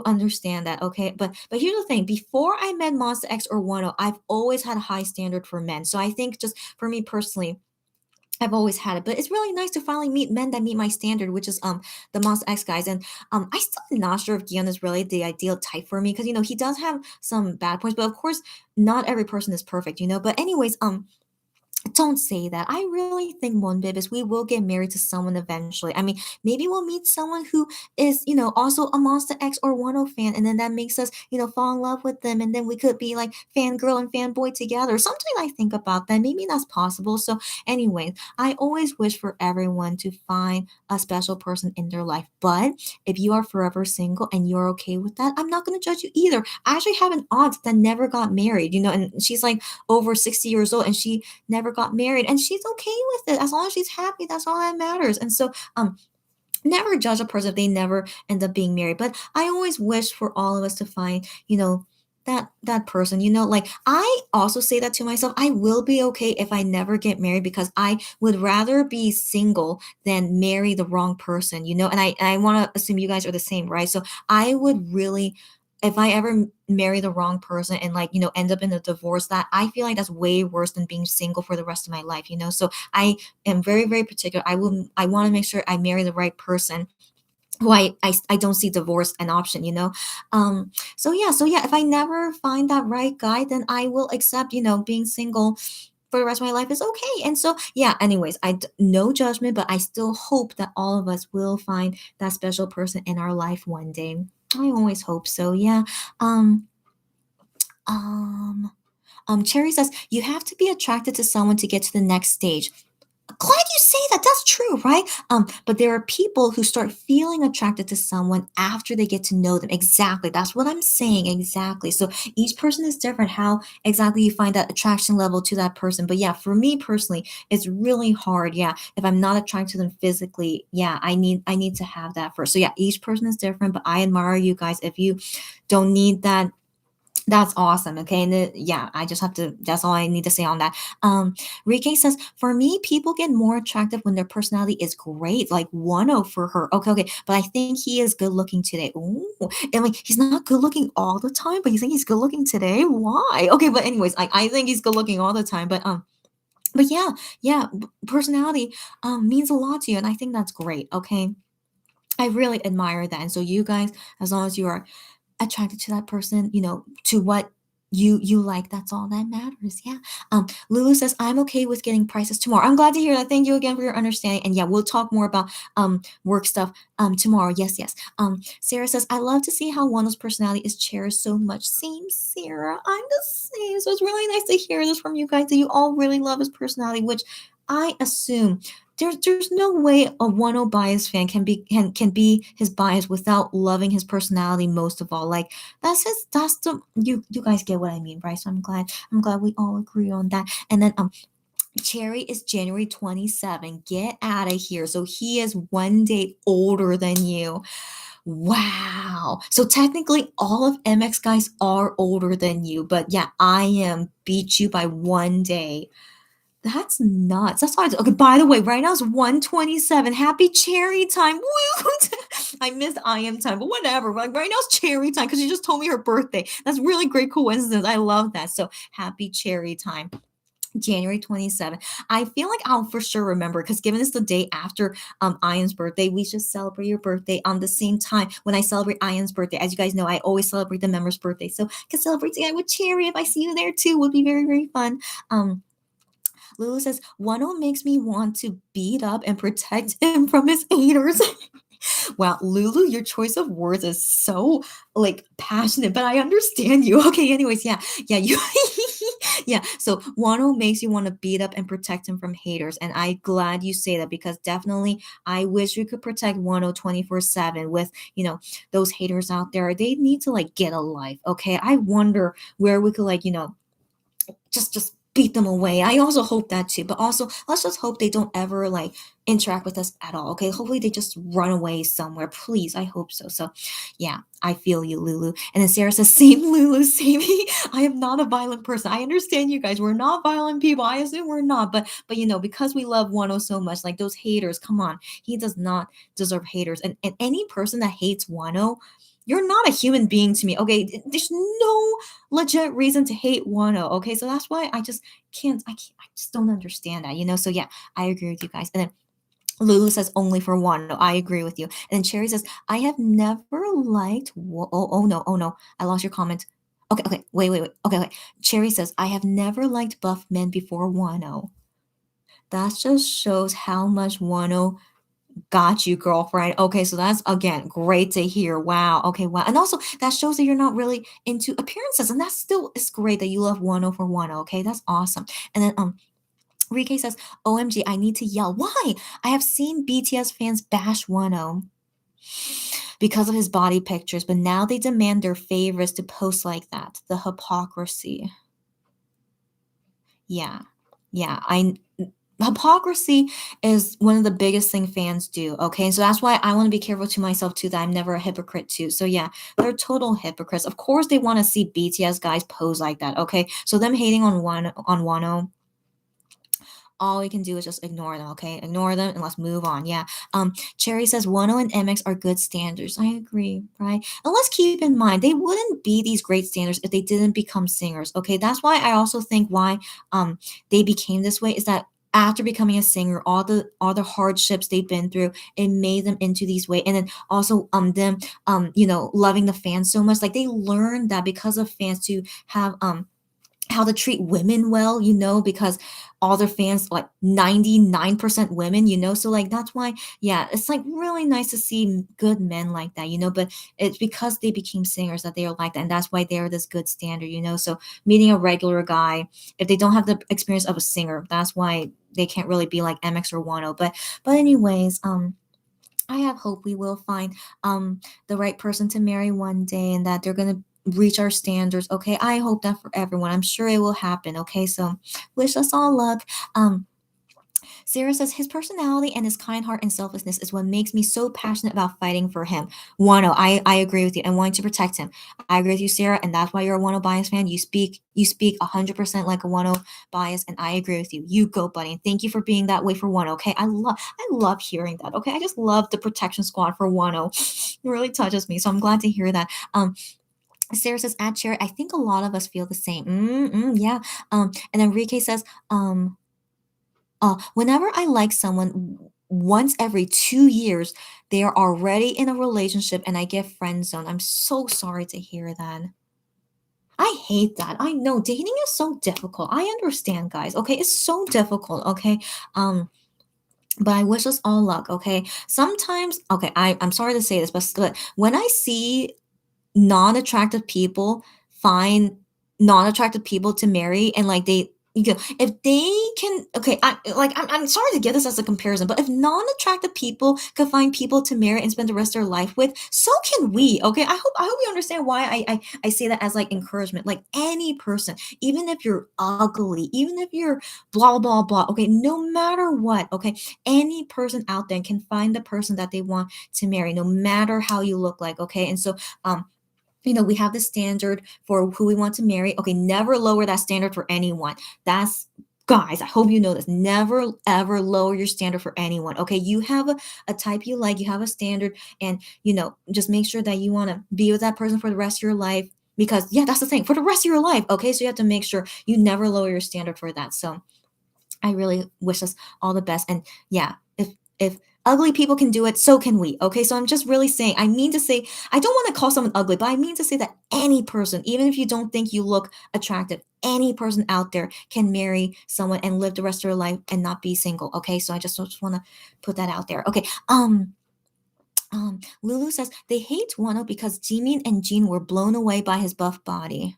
understand that. Okay, but here's the thing: before I met Monster X or Wano, I've always had a high standard for men. So I think just for me personally, I've always had it. But it's really nice to finally meet men that meet my standard, which is the Monster X guys. And I still am not sure if Gion is really the ideal type for me because he does have some bad points, but of course, not every person is perfect. But anyways, don't say that. I really think one is we will get married to someone eventually. I mean, maybe we'll meet someone who is, also a Monster X or Wano fan, and then that makes us, fall in love with them, and then we could be like fangirl and fanboy together. Sometimes I think about that. Maybe that's possible. So, anyway, I always wish for everyone to find a special person in their life. But if you are forever single and you're okay with that, I'm not going to judge you either. I actually have an aunt that never got married, and she's like over 60 years old, and she never got married, and she's okay with it as long as she's happy. That's all that matters. And so never judge a person if they never end up being married. But I always wish for all of us to find that person. Like I also say that to myself, I will be okay if I never get married because I would rather be single than marry the wrong person. And I want to assume you guys are the same, right? So I would really, if I ever marry the wrong person and end up in a divorce, that I feel like that's way worse than being single for the rest of my life. So I am very, very particular. I want to make sure I marry the right person who I don't see divorce an option. So yeah, if I never find that right guy, then I will accept being single for the rest of my life is okay. And so yeah, anyways, no judgment, but I still hope that all of us will find that special person in our life one day. I always hope so. Yeah. um um Cherry says you have to be attracted to someone to get to the next stage. Glad you say that? That's true, right? But there are people who start feeling attracted to someone after they get to know them. Exactly. That's what I'm saying. Exactly. So each person is different. How exactly you find that attraction level to that person. But yeah, for me personally, it's really hard. Yeah, if I'm not attracted to them physically, yeah, I need to have that first. So yeah, each person is different. But I admire you guys. If you don't need that, that's awesome. Okay. And yeah, I just have to, that's all I need to say on that. Rike says, for me, people get more attractive when their personality is great, like 1 for her. Okay. Okay. But I think he is good looking today. Ooh. And like, he's not good looking all the time, but you think he's good looking today? Why? Okay. But anyways, I think he's good looking all the time. But yeah, yeah, personality means a lot to you. And I think that's great. Okay. I really admire that. And so you guys, as long as you are attracted to that person, to what you like, that's all that matters. Yeah. Lulu says, I'm okay with getting prices tomorrow. I'm glad to hear that. Thank you again for your understanding. And yeah, we'll talk more about work stuff tomorrow. Yes, yes. Sarah says, I love to see how Wano's personality is cherished so much. Same, Sarah. I'm the same. So it's really nice to hear this from you guys, that you all really love his personality, which I assume there's no way a Wano bias fan can be his bias without loving his personality most of all. Like that's the you guys get what I mean, right? So I'm glad we all agree on that. And then Cherry is January 27. Get out of here. So he is 1 day older than you. Wow. So technically all of MX guys are older than you, but yeah, I am beat you by 1 day. That's nuts. That's why. Okay. By the way, right now it's 1:27. Happy cherry time. Woo! I missed I am time, but whatever. Like right now it's cherry time because she just told me her birthday. That's really great coincidence. I love that. So happy cherry time. January 27th. I feel like I'll for sure remember because given it's the day after Ian's birthday, we should celebrate your birthday on the same time when I celebrate Ian's birthday. As you guys know, I always celebrate the member's birthday. So I can celebrate together with Cherry. If I see you there too, would be very, very fun. Lulu says, Wano makes me want to beat up and protect him from his haters. Wow, Lulu, your choice of words is so like passionate, but I understand you. Okay, anyways, yeah, you yeah. So Wano makes you want to beat up and protect him from haters. And I'm glad you say that because definitely I wish we could protect Wano 24/7 with, those haters out there. They need to like get a life. Okay. I wonder where we could like, just beat them away. I also hope that too. But also, let's just hope they don't ever like interact with us at all. Okay. Hopefully they just run away somewhere. Please. I hope so. So yeah, I feel you, Lulu. And then Sarah says, same Lulu, same me. I am not a violent person. I understand you guys. We're not violent people. I assume we're not. But because we love Wano so much, like those haters, come on. He does not deserve haters. And any person that hates Wano, you're not a human being to me. Okay. There's no legit reason to hate Wano. Okay. So that's why I just don't understand that, So yeah, I agree with you guys. And then Lulu says only for one. No, I agree with you. And then Cherry says, I have never liked. Oh no, I lost your comment. Okay, wait. Okay. Cherry says, I have never liked buff men before Wano. That just shows how much Wano got you, girlfriend. Okay, so that's again great to hear. Wow. Okay, wow. And also that shows that you're not really into appearances, and that's still it's great that you love Wano for Wano. Okay, that's awesome. And then Rike says, OMG, I need to yell. Why? I have seen BTS fans bash Wano because of his body pictures, but now they demand their favorites to post like that. The hypocrisy. Yeah. Yeah. Hypocrisy is one of the biggest thing fans do. Okay. So that's why I want to be careful to myself too, that I'm never a hypocrite too. So yeah, they're total hypocrites. Of course they want to see BTS guys pose like that. Okay. So them hating on Wano, all we can do is just ignore them, okay? Ignore them and let's move on. Yeah. Cherry says Wano and MX are good standards. I agree, right? And let's keep in mind they wouldn't be these great standards if they didn't become singers. Okay. That's why I also think why they became this way is that after becoming a singer, all the hardships they've been through, it made them into these way. And then also them loving the fans so much. Like they learned that because of fans to how to treat women well, because all their fans like 99% women, so like that's why, yeah, it's like really nice to see good men like that, but it's because they became singers that they are like that, and that's why they're this good standard, so meeting a regular guy, if they don't have the experience of a singer, that's why they can't really be like MX or Wano. But anyways, I have hope we will find the right person to marry one day, and that they're gonna reach our standards. Okay, I hope that for everyone. I'm sure it will happen. Okay, so wish us all luck. Sarah says his personality and his kind heart and selflessness is what makes me so passionate about fighting for him. Wano, I agree with you and wanting to protect him. I agree with you, Sarah, and that's why you're a Wano bias fan. You speak 100% like a Wano bias, and I agree with you. You go, buddy, and thank you for being that way for Wano. Okay, I love hearing that. Okay, I just love the protection squad for Wano. It really touches me, so I'm glad to hear that. Sarah says, "At Cherry, I think a lot of us feel the same." Yeah. And then Rike says, whenever I like someone once every 2 years, they are already in a relationship and I get friend zone. I'm so sorry to hear that. I hate that. I know dating is so difficult. I understand, guys. Okay, it's so difficult. Okay, but I wish us all luck. Okay, sometimes, okay, I'm sorry to say this, but when I see non-attractive people find non-attractive people to marry, and like if they can, okay, I'm sorry to give this as a comparison, but if non-attractive people could find people to marry and spend the rest of their life with, so can we. Okay, I hope you understand why I say that as like encouragement. Like any person, even if you're ugly, even if you're blah blah blah, okay, no matter what, okay, any person out there can find the person that they want to marry, no matter how you look like. Okay, and so we have the standard for who we want to marry. Okay, never lower that standard for anyone. That's, guys, I hope you know this. Never ever lower your standard for anyone. Okay, you have a type you like, you have a standard, and just make sure that you want to be with that person for the rest of your life. Because yeah, that's the thing, for the rest of your life. Okay, so you have to make sure you never lower your standard for that. So I really wish us all the best. And yeah, if ugly people can do it, so can we. Okay, so I'm just really saying, I mean to say, I don't want to call someone ugly, but I mean to say that any person, even if you don't think you look attractive, any person out there can marry someone and live the rest of their life and not be single. Okay, so I just want to put that out there. Okay, Lulu says they hate Wano because Jimin and Jin were blown away by his buff body.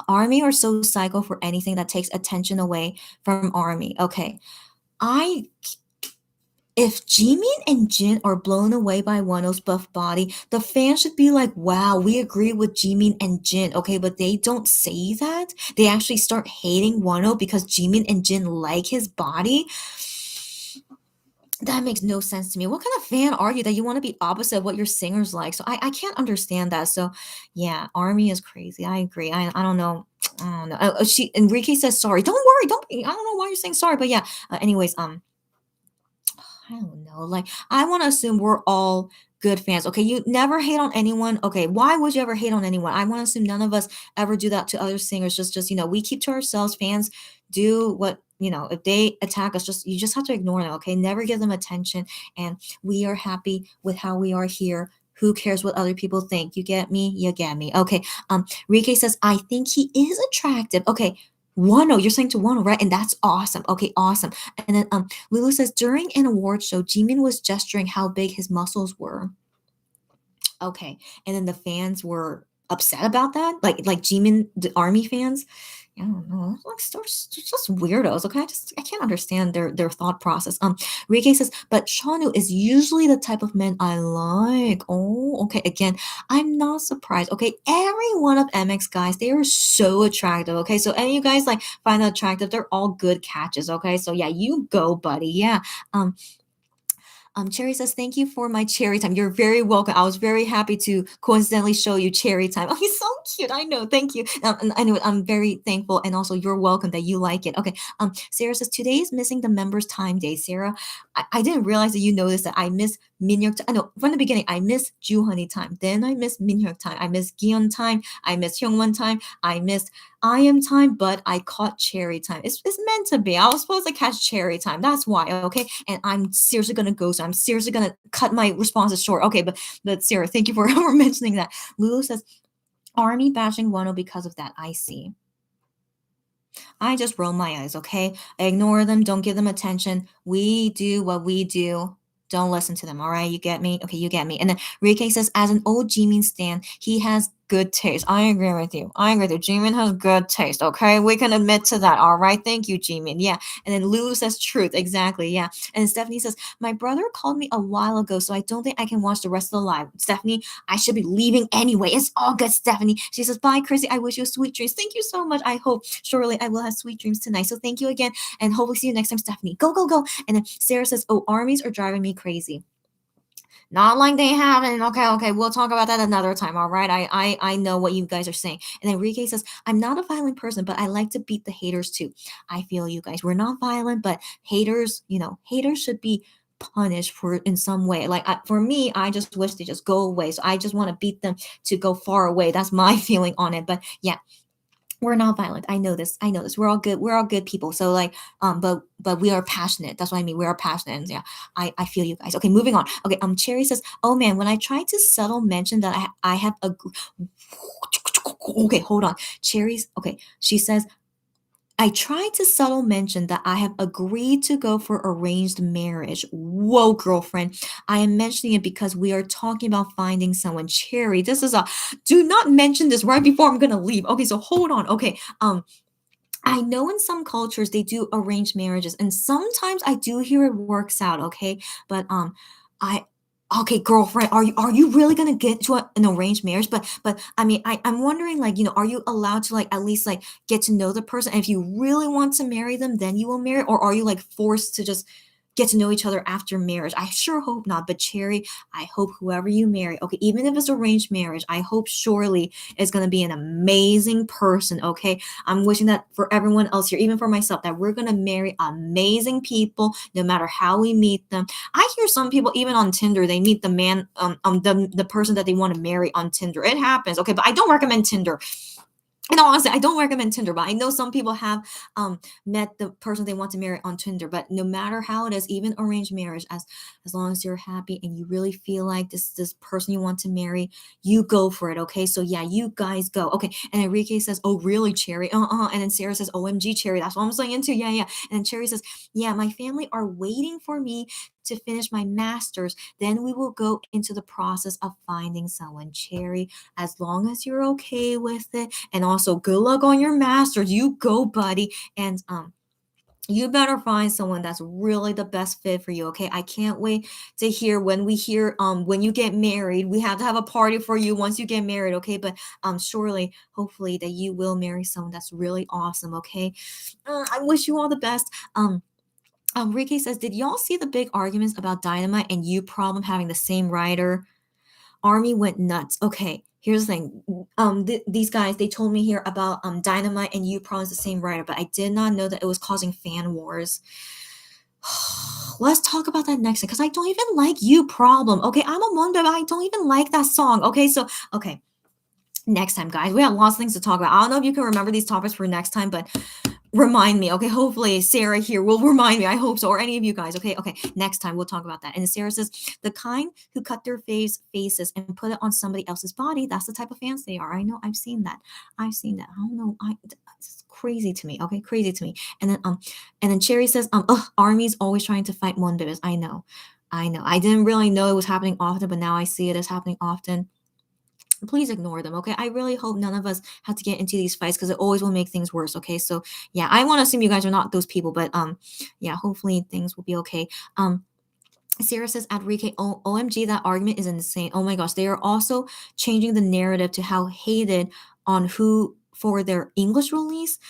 Army are so psycho for anything that takes attention away from Army. Okay. I If Jimin and Jin are blown away by Wano's buff body, the fans should be like, wow, we agree with Jimin and Jin. Okay, but they don't say that. They actually start hating Wano because Jimin and Jin like his body. That makes no sense to me. What kind of fan are you that you want to be opposite of what your singer's like? So I can't understand that. So yeah, Army is crazy. I agree. I don't know. I don't know. Enrique says sorry. Don't worry. I don't know why you're saying sorry, but yeah. Anyways, I don't know. Like, I want to assume we're all good fans. Okay, you never hate on anyone. Okay, why would you ever hate on anyone? I want to assume none of us ever do that to other singers. Just we keep to ourselves. Fans do what, if they attack us, you just have to ignore them. Okay, never give them attention. And we are happy with how we are here. Who cares what other people think? You get me? You get me. Okay. Rike says, I think he is attractive. Okay. Wano, you're saying to Wano, right? And that's awesome. Okay, awesome. And then Lulu says during an award show, Jimin was gesturing how big his muscles were. Okay, and then the fans were upset about that, like Jimin, the Army fans. I don't know, like just weirdos. Okay, I can't understand their thought process. Rike says, but Shanu is usually the type of man I like. Oh, okay. Again, I'm not surprised. Okay, every one of MX guys, they are so attractive. Okay, so any of you guys like find that attractive, they're all good catches. Okay, so yeah, you go, buddy. Yeah. Cherry says, thank you for my cherry time. You're very welcome. I was very happy to coincidentally show you cherry time. Oh, he's so cute. I know. Thank you. And anyway, I'm very thankful. And also you're welcome that you like it. Okay. Sarah says, today is missing the members time day. Sarah, I didn't realize that you noticed that I miss Minhyuk time. I know from the beginning, I miss Juhoney time. Then I miss Minhyuk time. I miss Gion time. I miss Hyungwon time. I missed I am time, but I caught cherry time. It's meant to be. I was supposed to catch cherry time. That's why, okay? And I'm seriously gonna go. So I'm seriously gonna cut my responses short. Okay, but Sarah, thank you for, for mentioning that. Lulu says, Army bashing Wonho because of that. I see. I just roll my eyes, okay? I ignore them, don't give them attention. We do what we do. Don't listen to them, all right? You get me? Okay, you get me. And then Rike says, as an old Jimin stan, he has good taste. I agree with you. I agree with you. Jimin has good taste, okay? We can admit to that, all right? Thank you, Jimin. Yeah. And then Lulu says, truth. Exactly, yeah. And Stephanie says, my brother called me a while ago, so I don't think I can watch the rest of the live. Stephanie, I should be leaving anyway. It's all good, Stephanie. She says, bye, Chrissy. I wish you sweet dreams. Thank you so much. I hope surely I will have sweet dreams tonight. So thank you again. And hopefully see you next time, Stephanie. Go, go, go. And then Sarah says, oh, armies are driving me crazy. Not like they haven't. Okay, okay. We'll talk about that another time. All right. I know what you guys are saying. And then Enrique says, I'm not a violent person, but I like to beat the haters too. I feel you guys. We're not violent, but haters, haters should be punished for in some way. Like for me, I just wish they just go away. So I just want to beat them to go far away. That's my feeling on it. But yeah, we're not violent. I know this. I know this. We're all good. We're all good people. So like, but we are passionate. That's what I mean. We are passionate. And yeah, I feel you guys. Okay, moving on. Okay, Cherry says, oh man, when I tried to subtle mention that I have a okay, hold on. Cherry's okay. She says, I tried to subtle mention that I have agreed to go for arranged marriage. Whoa, girlfriend. I am mentioning it because we are talking about finding someone. Cherry, this is a do not mention this right before I'm gonna leave. Okay, so hold on. Okay. I know in some cultures they do arranged marriages, and sometimes I do hear it works out, okay? But I okay, girlfriend, are you really gonna get to an arranged marriage? But I mean, I'm wondering, like, are you allowed to like at least like get to know the person? And if you really want to marry them, then you will marry, or are you like forced to just get to know each other after marriage? I sure hope not. But Cherry, I hope whoever you marry, okay, even if it's arranged marriage, I hope surely it's gonna be an amazing person, okay? I'm wishing that for everyone else here, even for myself, that we're gonna marry amazing people, no matter how we meet them. I hear some people even on Tinder, they meet the man, the person that they want to marry on Tinder. It happens, okay, but I don't recommend Tinder. And honestly, I don't recommend Tinder, but I know some people have met the person they want to marry on Tinder. But no matter how it is, even arranged marriage, as long as you're happy and you really feel like this person you want to marry, you go for it. Okay, so yeah, you guys go. Okay, and Enrique says, "Oh, really, Cherry?" And then Sarah says, "OMG, Cherry, that's what I'm saying into." Yeah, yeah. And then Cherry says, "Yeah, my family are waiting for me to finish my master's. Then we will go into the process of finding someone." Cherry, as long as you're okay with it, and also good luck on your masters. You go, buddy. And you better find someone that's really the best fit for you. Okay, I can't wait to hear when you get married. We have to have a party for you once you get married. Okay, but surely, hopefully, that you will marry someone that's really awesome. Okay, I wish you all the best. Ricky says, did y'all see the big arguments about Dynamite and You Problem having the same writer? Army went nuts. Okay, here's the thing. These guys, they told me here about Dynamite and You Problem is the same writer, but I did not know that it was causing fan wars. Let's talk about that next because I don't even like You Problem. Okay, I'm a wonder, but I don't even like that song. Okay, so okay. Next time, guys, we have lots of things to talk about. I don't know if you can remember these topics for next time, but remind me, okay? Hopefully Sarah here will remind me. I hope so, or any of you guys, okay? Okay, next time we'll talk about that. And Sarah says, the kind who cut their faces and put it on somebody else's body, that's the type of fans they are. I know, I've seen that. I've seen that. I don't know. It's crazy to me, okay? Crazy to me. And then Cherry says, Army's always trying to fight Mondays. I know. I didn't really know it was happening often, but now I see it as happening often. Please ignore them, okay? I really hope none of us have to get into these fights because it always will make things worse, okay? So yeah, I want to assume you guys are not those people, but yeah, hopefully things will be okay. Sarah says, Enrique, OMG, that argument is insane. Oh my gosh, they are also changing the narrative to how hated on who for their English release.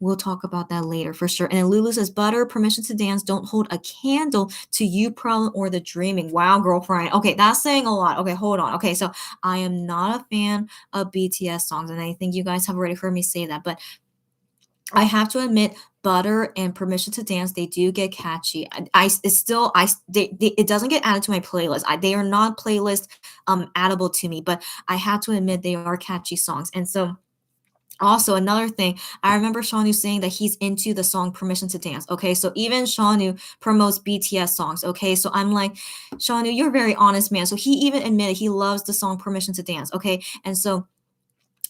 We'll talk about that later for sure. And then Lulu says, Butter, permission to dance, don't hold a candle to You Problem or the Dreaming. Wow, girlfriend. Okay, that's saying a lot. Okay, hold on. Okay, so I am not a fan of BTS songs, and I think you guys have already heard me say that, but I have to admit, Butter and Permission to Dance, they do get catchy. It doesn't get added to my playlist. They are not playlist addable to me, but I have to admit they are catchy songs. And so Also, another thing, I remember Shawnu saying that he's into the song Permission to Dance. Okay, so even Shawnu promotes BTS songs. Okay, so I'm like, Shawnu, you're a very honest man. So he even admitted he loves the song Permission to Dance. Okay, and so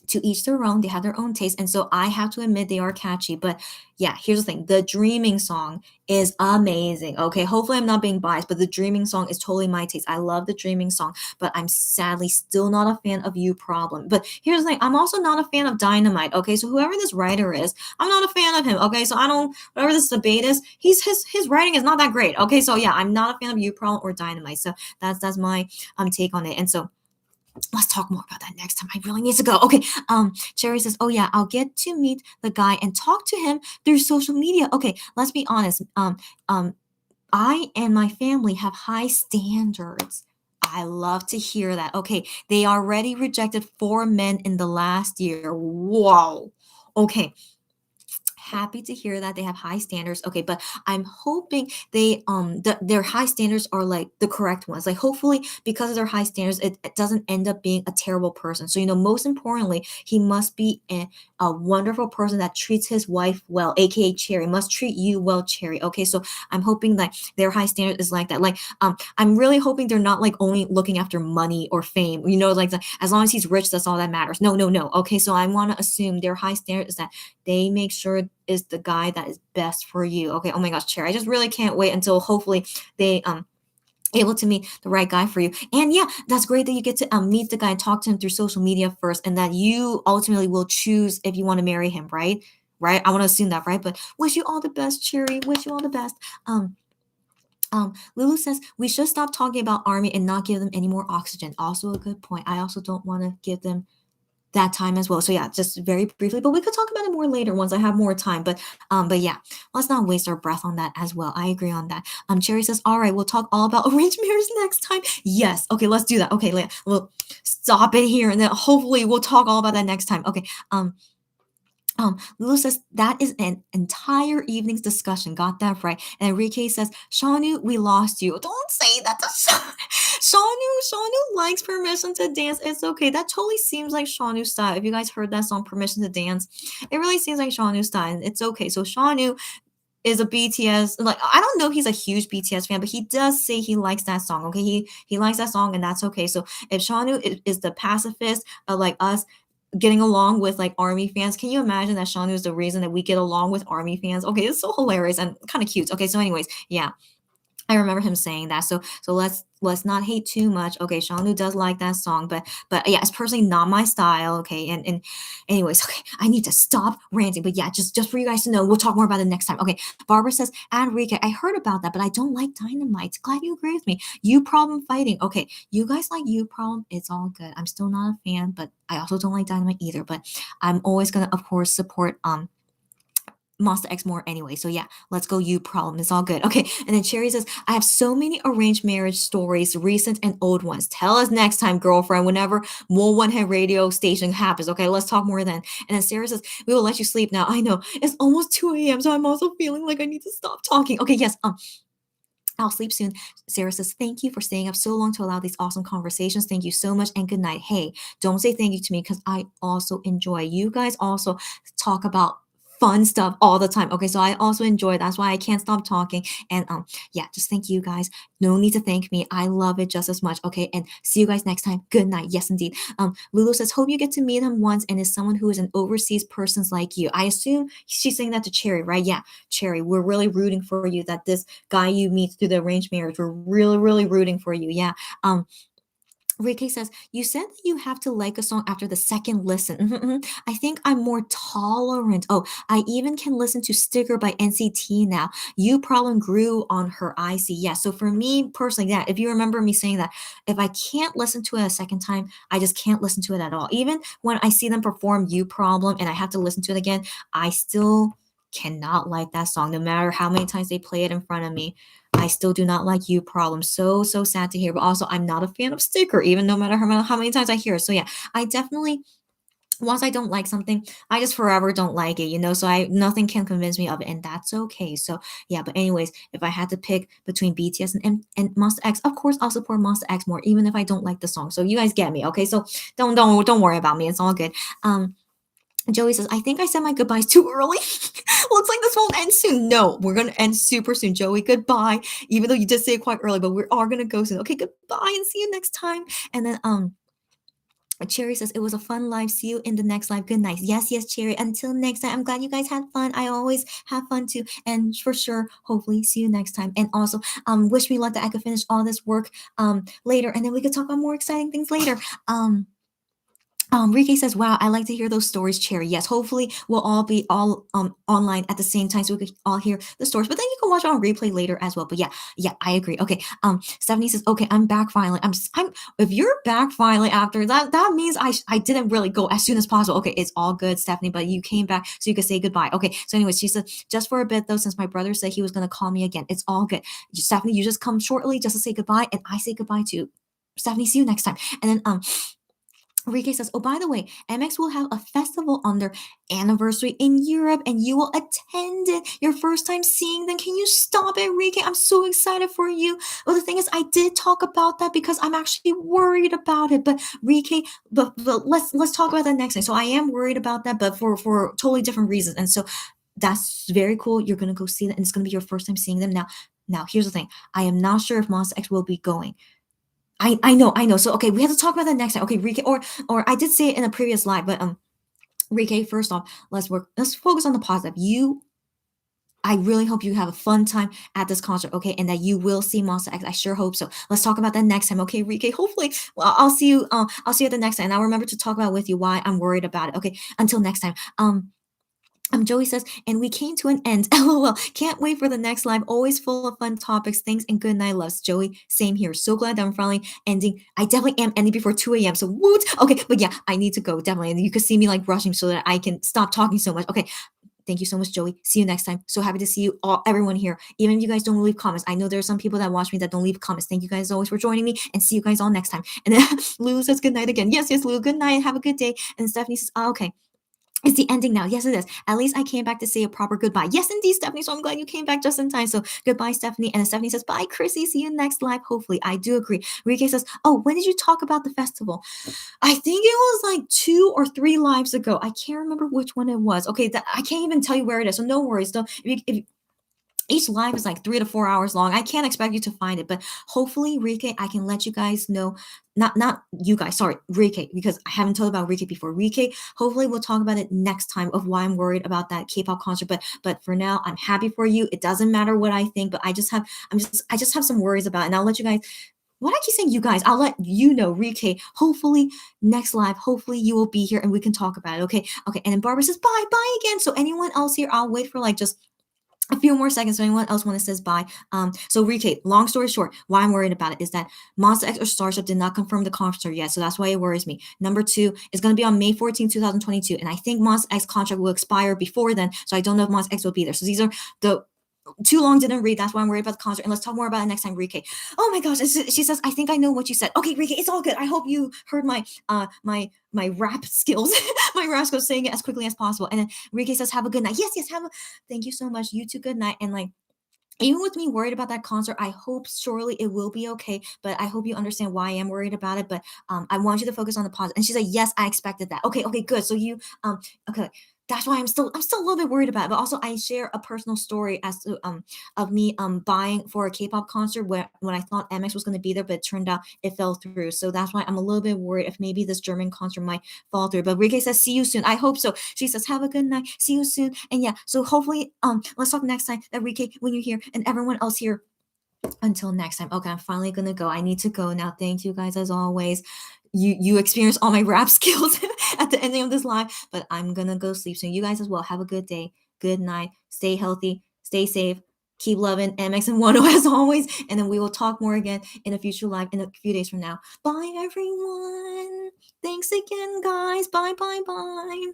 to each their own, they have their own taste, and so I have to admit they are catchy. But yeah, here's the thing, the Dreaming song is amazing. Okay, hopefully I'm not being biased, but the Dreaming song is totally my taste. I love the Dreaming song, but I'm sadly still not a fan of You Problem. But here's the thing, I'm also not a fan of Dynamite. Okay, so whoever this writer is, I'm not a fan of him. Okay, so I don't, whatever this debate is, his writing is not that great. Okay, so yeah, I'm not a fan of You Problem or Dynamite. So that's my take on it. And so let's talk more about that next time. I really need to go. Okay. Cherry says, "Oh yeah, I'll get to meet the guy and talk to him through social media." Okay, let's be honest. I and my family have high standards. I love to hear that. Okay, they already rejected 4 men in the last year. Whoa. Okay, happy to hear that they have high standards. Okay, but I'm hoping their high standards are like the correct ones. Like hopefully because of their high standards, it doesn't end up being a terrible person. So most importantly, he must be a wonderful person that treats his wife well, aka Cherry must treat you well, Cherry. Okay, so I'm hoping that their high standard is like that. Like I'm really hoping they're not like only looking after money or fame. Like as long as he's rich, that's all that matters. No, no, no. Okay, so I want to assume their high standard is that they make sure is the guy that is best for you. Okay. Oh my gosh, Cherry. I just really can't wait until hopefully they able to meet the right guy for you. And yeah, that's great that you get to meet the guy and talk to him through social media first, and that you ultimately will choose if you want to marry him, right? Right? I want to assume that, right? But wish you all the best, Cherry. Wish you all the best. Lulu says we should stop talking about army and not give them any more oxygen. Also a good point. I also don't want to give them that time as well. So yeah, just very briefly, but we could talk about it more later once I have more time. But yeah, let's not waste our breath on that as well. I agree on that. Cherry says, all right, we'll talk all about arranged marriage next time. Yes. Okay, let's do that. Okay, we'll stop it here and then hopefully we'll talk all about that next time. Okay. Lulu says that is an entire evening's discussion. Got that right. And Enrique says, Shawnu, we lost you. Don't say that to Shawnu likes Permission to Dance. It's okay. That totally seems like Shawnu's style. If you guys heard that song, Permission to Dance, it really seems like Shawnu's style. And it's okay. So Shawnu is a BTS, like I don't know if he's a huge BTS fan, but he does say he likes that song. Okay, he likes that song, and that's okay. So if Shawnu is the pacifist, like us, getting along with like army fans. Can you imagine that Shawnu is the reason that we get along with army fans? Okay, it's so hilarious and kind of cute. Okay, so anyways, yeah. I remember him saying that. So let's not hate too much. Okay, Shawnu does like that song, but yeah, it's personally not my style. Okay, and anyways, okay, I need to stop ranting. But yeah, just for you guys to know, we'll talk more about it next time. Okay, Barbara says, Enrique, I heard about that, but I don't like Dynamite. Glad you agree with me. You problem fighting. Okay, you guys like You Problem. It's all good. I'm still not a fan, but I also don't like Dynamite either. But I'm always gonna, of course, support Monster X more anyway. So yeah, let's go You Problem. It's all good. Okay. And then Cherry says, I have so many arranged marriage stories, recent and old ones. Tell us next time, girlfriend, whenever more One Head Radio station happens. Okay, let's talk more then. And then Sarah says, we will let you sleep now. I know. It's almost 2 a.m. So I'm also feeling like I need to stop talking. Okay, yes. I'll sleep soon. Sarah says, thank you for staying up so long to allow these awesome conversations. Thank you so much and good night. Hey, don't say thank you to me because I also enjoy. You guys also talk about fun stuff all the time. Okay, so I also enjoy. That's why I can't stop talking. And yeah, just thank you guys. No need to thank me. I love it just as much. Okay, and see you guys next time. Good night. Yes, indeed. Lulu says, hope you get to meet him once and is someone who is an overseas person's like you. I assume she's saying that to Cherry, right? Yeah, Cherry, we're really rooting for you that this guy you meet through the arranged marriage. We're really, really rooting for you. Yeah. Ricky says, you said that you have to like a song after the second listen. I think I'm more tolerant. Oh, I even can listen to Sticker by NCT now. You Problem grew on her IC. Yeah, so for me personally, yeah, if you remember me saying that, if I can't listen to it a second time, I just can't listen to it at all. Even when I see them perform You Problem and I have to listen to it again, I still cannot like that song no matter how many times they play it in front of me. I still do not like You Problem. So sad to hear. But also, I'm not a fan of Sticker, even no matter how many times I hear it. So yeah, I definitely, once I don't like something, I just forever don't like it. So nothing can convince me of it, and that's okay. So yeah, but anyways, if I had to pick between BTS and Monster X, of course I'll support Monster X more, even if I don't like the song. So you guys get me, okay? So don't worry about me. It's all good. Joey says, I think I said my goodbyes too early. Looks like this won't end soon. No, we're going to end super soon. Joey, goodbye. Even though you did say it quite early, but we are going to go soon. Okay, goodbye and see you next time. And then, Cherry says, it was a fun live. See you in the next live. Good night. Yes, yes, Cherry. Until next time, I'm glad you guys had fun. I always have fun too. And for sure, hopefully, see you next time. And also, wish me luck that I could finish all this work later. And then we could talk about more exciting things later. Rike says, "Wow, I like to hear those stories, Cherry. Yes, hopefully we'll all be all online at the same time, so we could all hear the stories. But then you can watch it on replay later as well. But yeah, I agree. Okay. Stephanie says, "Okay, I'm back finally. I'm. If you're back finally after that, that means I didn't really go as soon as possible. Okay, it's all good, Stephanie. But you came back so you could say goodbye. Okay. So anyways, she said just for a bit though, since my brother said he was gonna call me again. It's all good. Stephanie, you just come shortly just to say goodbye, and I say goodbye to Stephanie. See you next time. And then Enrique says, oh, by the way, MX will have a festival on their anniversary in Europe and you will attend it. Your first time seeing them. Can you stop it, Enrique? I'm so excited for you. Well, the thing is, I did talk about that because I'm actually worried about it. But Enrique, but let's talk about that next time. So I am worried about that, but for totally different reasons. And so that's very cool. You're gonna go see them, and it's gonna be your first time seeing them. Now here's the thing. I am not sure if Monster X will be going. I know. So okay, we have to talk about that next time. Okay, Rike, or I did say it in a previous live, but Rike, first off, let's focus on the positive. I really hope you have a fun time at this concert, okay, and that you will see Monster X. I sure hope so. Let's talk about that next time, okay, Rike. Hopefully, well, I'll see you. I'll see you at the next time. And I'll remember to talk about with you why I'm worried about it. Okay, until next time. Joey says, and we came to an end. LOL. Can't wait for the next live. Always full of fun topics. Thanks and good night, loves. Joey, same here. So glad that I'm finally ending. I definitely am ending before 2 a.m. So woot. Okay, but yeah, I need to go, definitely. And you can see me like rushing so that I can stop talking so much. Okay. Thank you so much, Joey. See you next time. So happy to see you all, everyone here. Even if you guys don't leave comments, I know there are some people that watch me that don't leave comments. Thank you guys always for joining me, and see you guys all next time. And then Lou says good night again. Yes, Lou. Good night. Have a good day. And Stephanie says, oh, okay. It's the ending now. Yes, it is. At least I came back to say a proper goodbye. Yes, indeed, Stephanie. So I'm glad you came back just in time. So goodbye, Stephanie. And then Stephanie says, bye, Chrissy. See you next live. Hopefully. I do agree. Rike says, oh, when did you talk about the festival? I think it was like 2 or 3 lives ago. I can't remember which one it was. Okay, I can't even tell you where it is. So no worries. Don't, if each live is like 3 to 4 hours long. I can't expect you to find it, but hopefully, Rike, I can let you guys know. Not you guys, sorry, Rike, because I haven't told about Rike before. Rike, hopefully we'll talk about it next time of why I'm worried about that K-pop concert. But for now, I'm happy for you. It doesn't matter what I think, but I just have some worries about it. And I'll let you guys. What I keep saying, you guys, I'll let you know, Rike. Hopefully, next live, hopefully you will be here and we can talk about it. Okay. And then Barbara says bye again. So anyone else here, I'll wait for like just a few more seconds. So anyone else want to says bye? So Rike, long story short, why I'm worried about it is that Monster X or Starship did not confirm the concert yet, so that's why it worries me. Number 2 is going to be on May 14, 2022, and I think Monster X contract will expire before then, so I don't know if Monster X will be there. So these are the too long didn't read. That's why I'm worried about the concert. And let's talk more about it next time, Rike. Oh my gosh. She says, I think I know what you said. Okay, Rike, it's all good. I hope you heard my my rap skills. My rap skills, saying it as quickly as possible. And then Rike says, have a good night. Yes, thank you so much. You too, good night. And like, even with me worried about that concert, I hope surely it will be okay. But I hope you understand why I am worried about it. But I want you to focus on the positive. And she's like, yes, I expected that. Okay, good. So you okay. That's why I'm still a little bit worried about it. But also I share a personal story as to of me buying for a K-pop concert when I thought MX was gonna be there, but it turned out it fell through. So that's why I'm a little bit worried if maybe this German concert might fall through. But Rike says, see you soon. I hope so. She says, have a good night. See you soon. And yeah, so hopefully let's talk next time that Rike when you're here and everyone else here. Until next time. Okay, I'm finally gonna go. I need to go now. Thank you guys as always. You experienced all my rap skills at the ending of this live, but I'm gonna go sleep. So you guys as well. Have a good day. Good night. Stay healthy. Stay safe. Keep loving MX and Wonho as always. And then we will talk more again in a future live in a few days from now. Bye everyone. Thanks again, guys. Bye.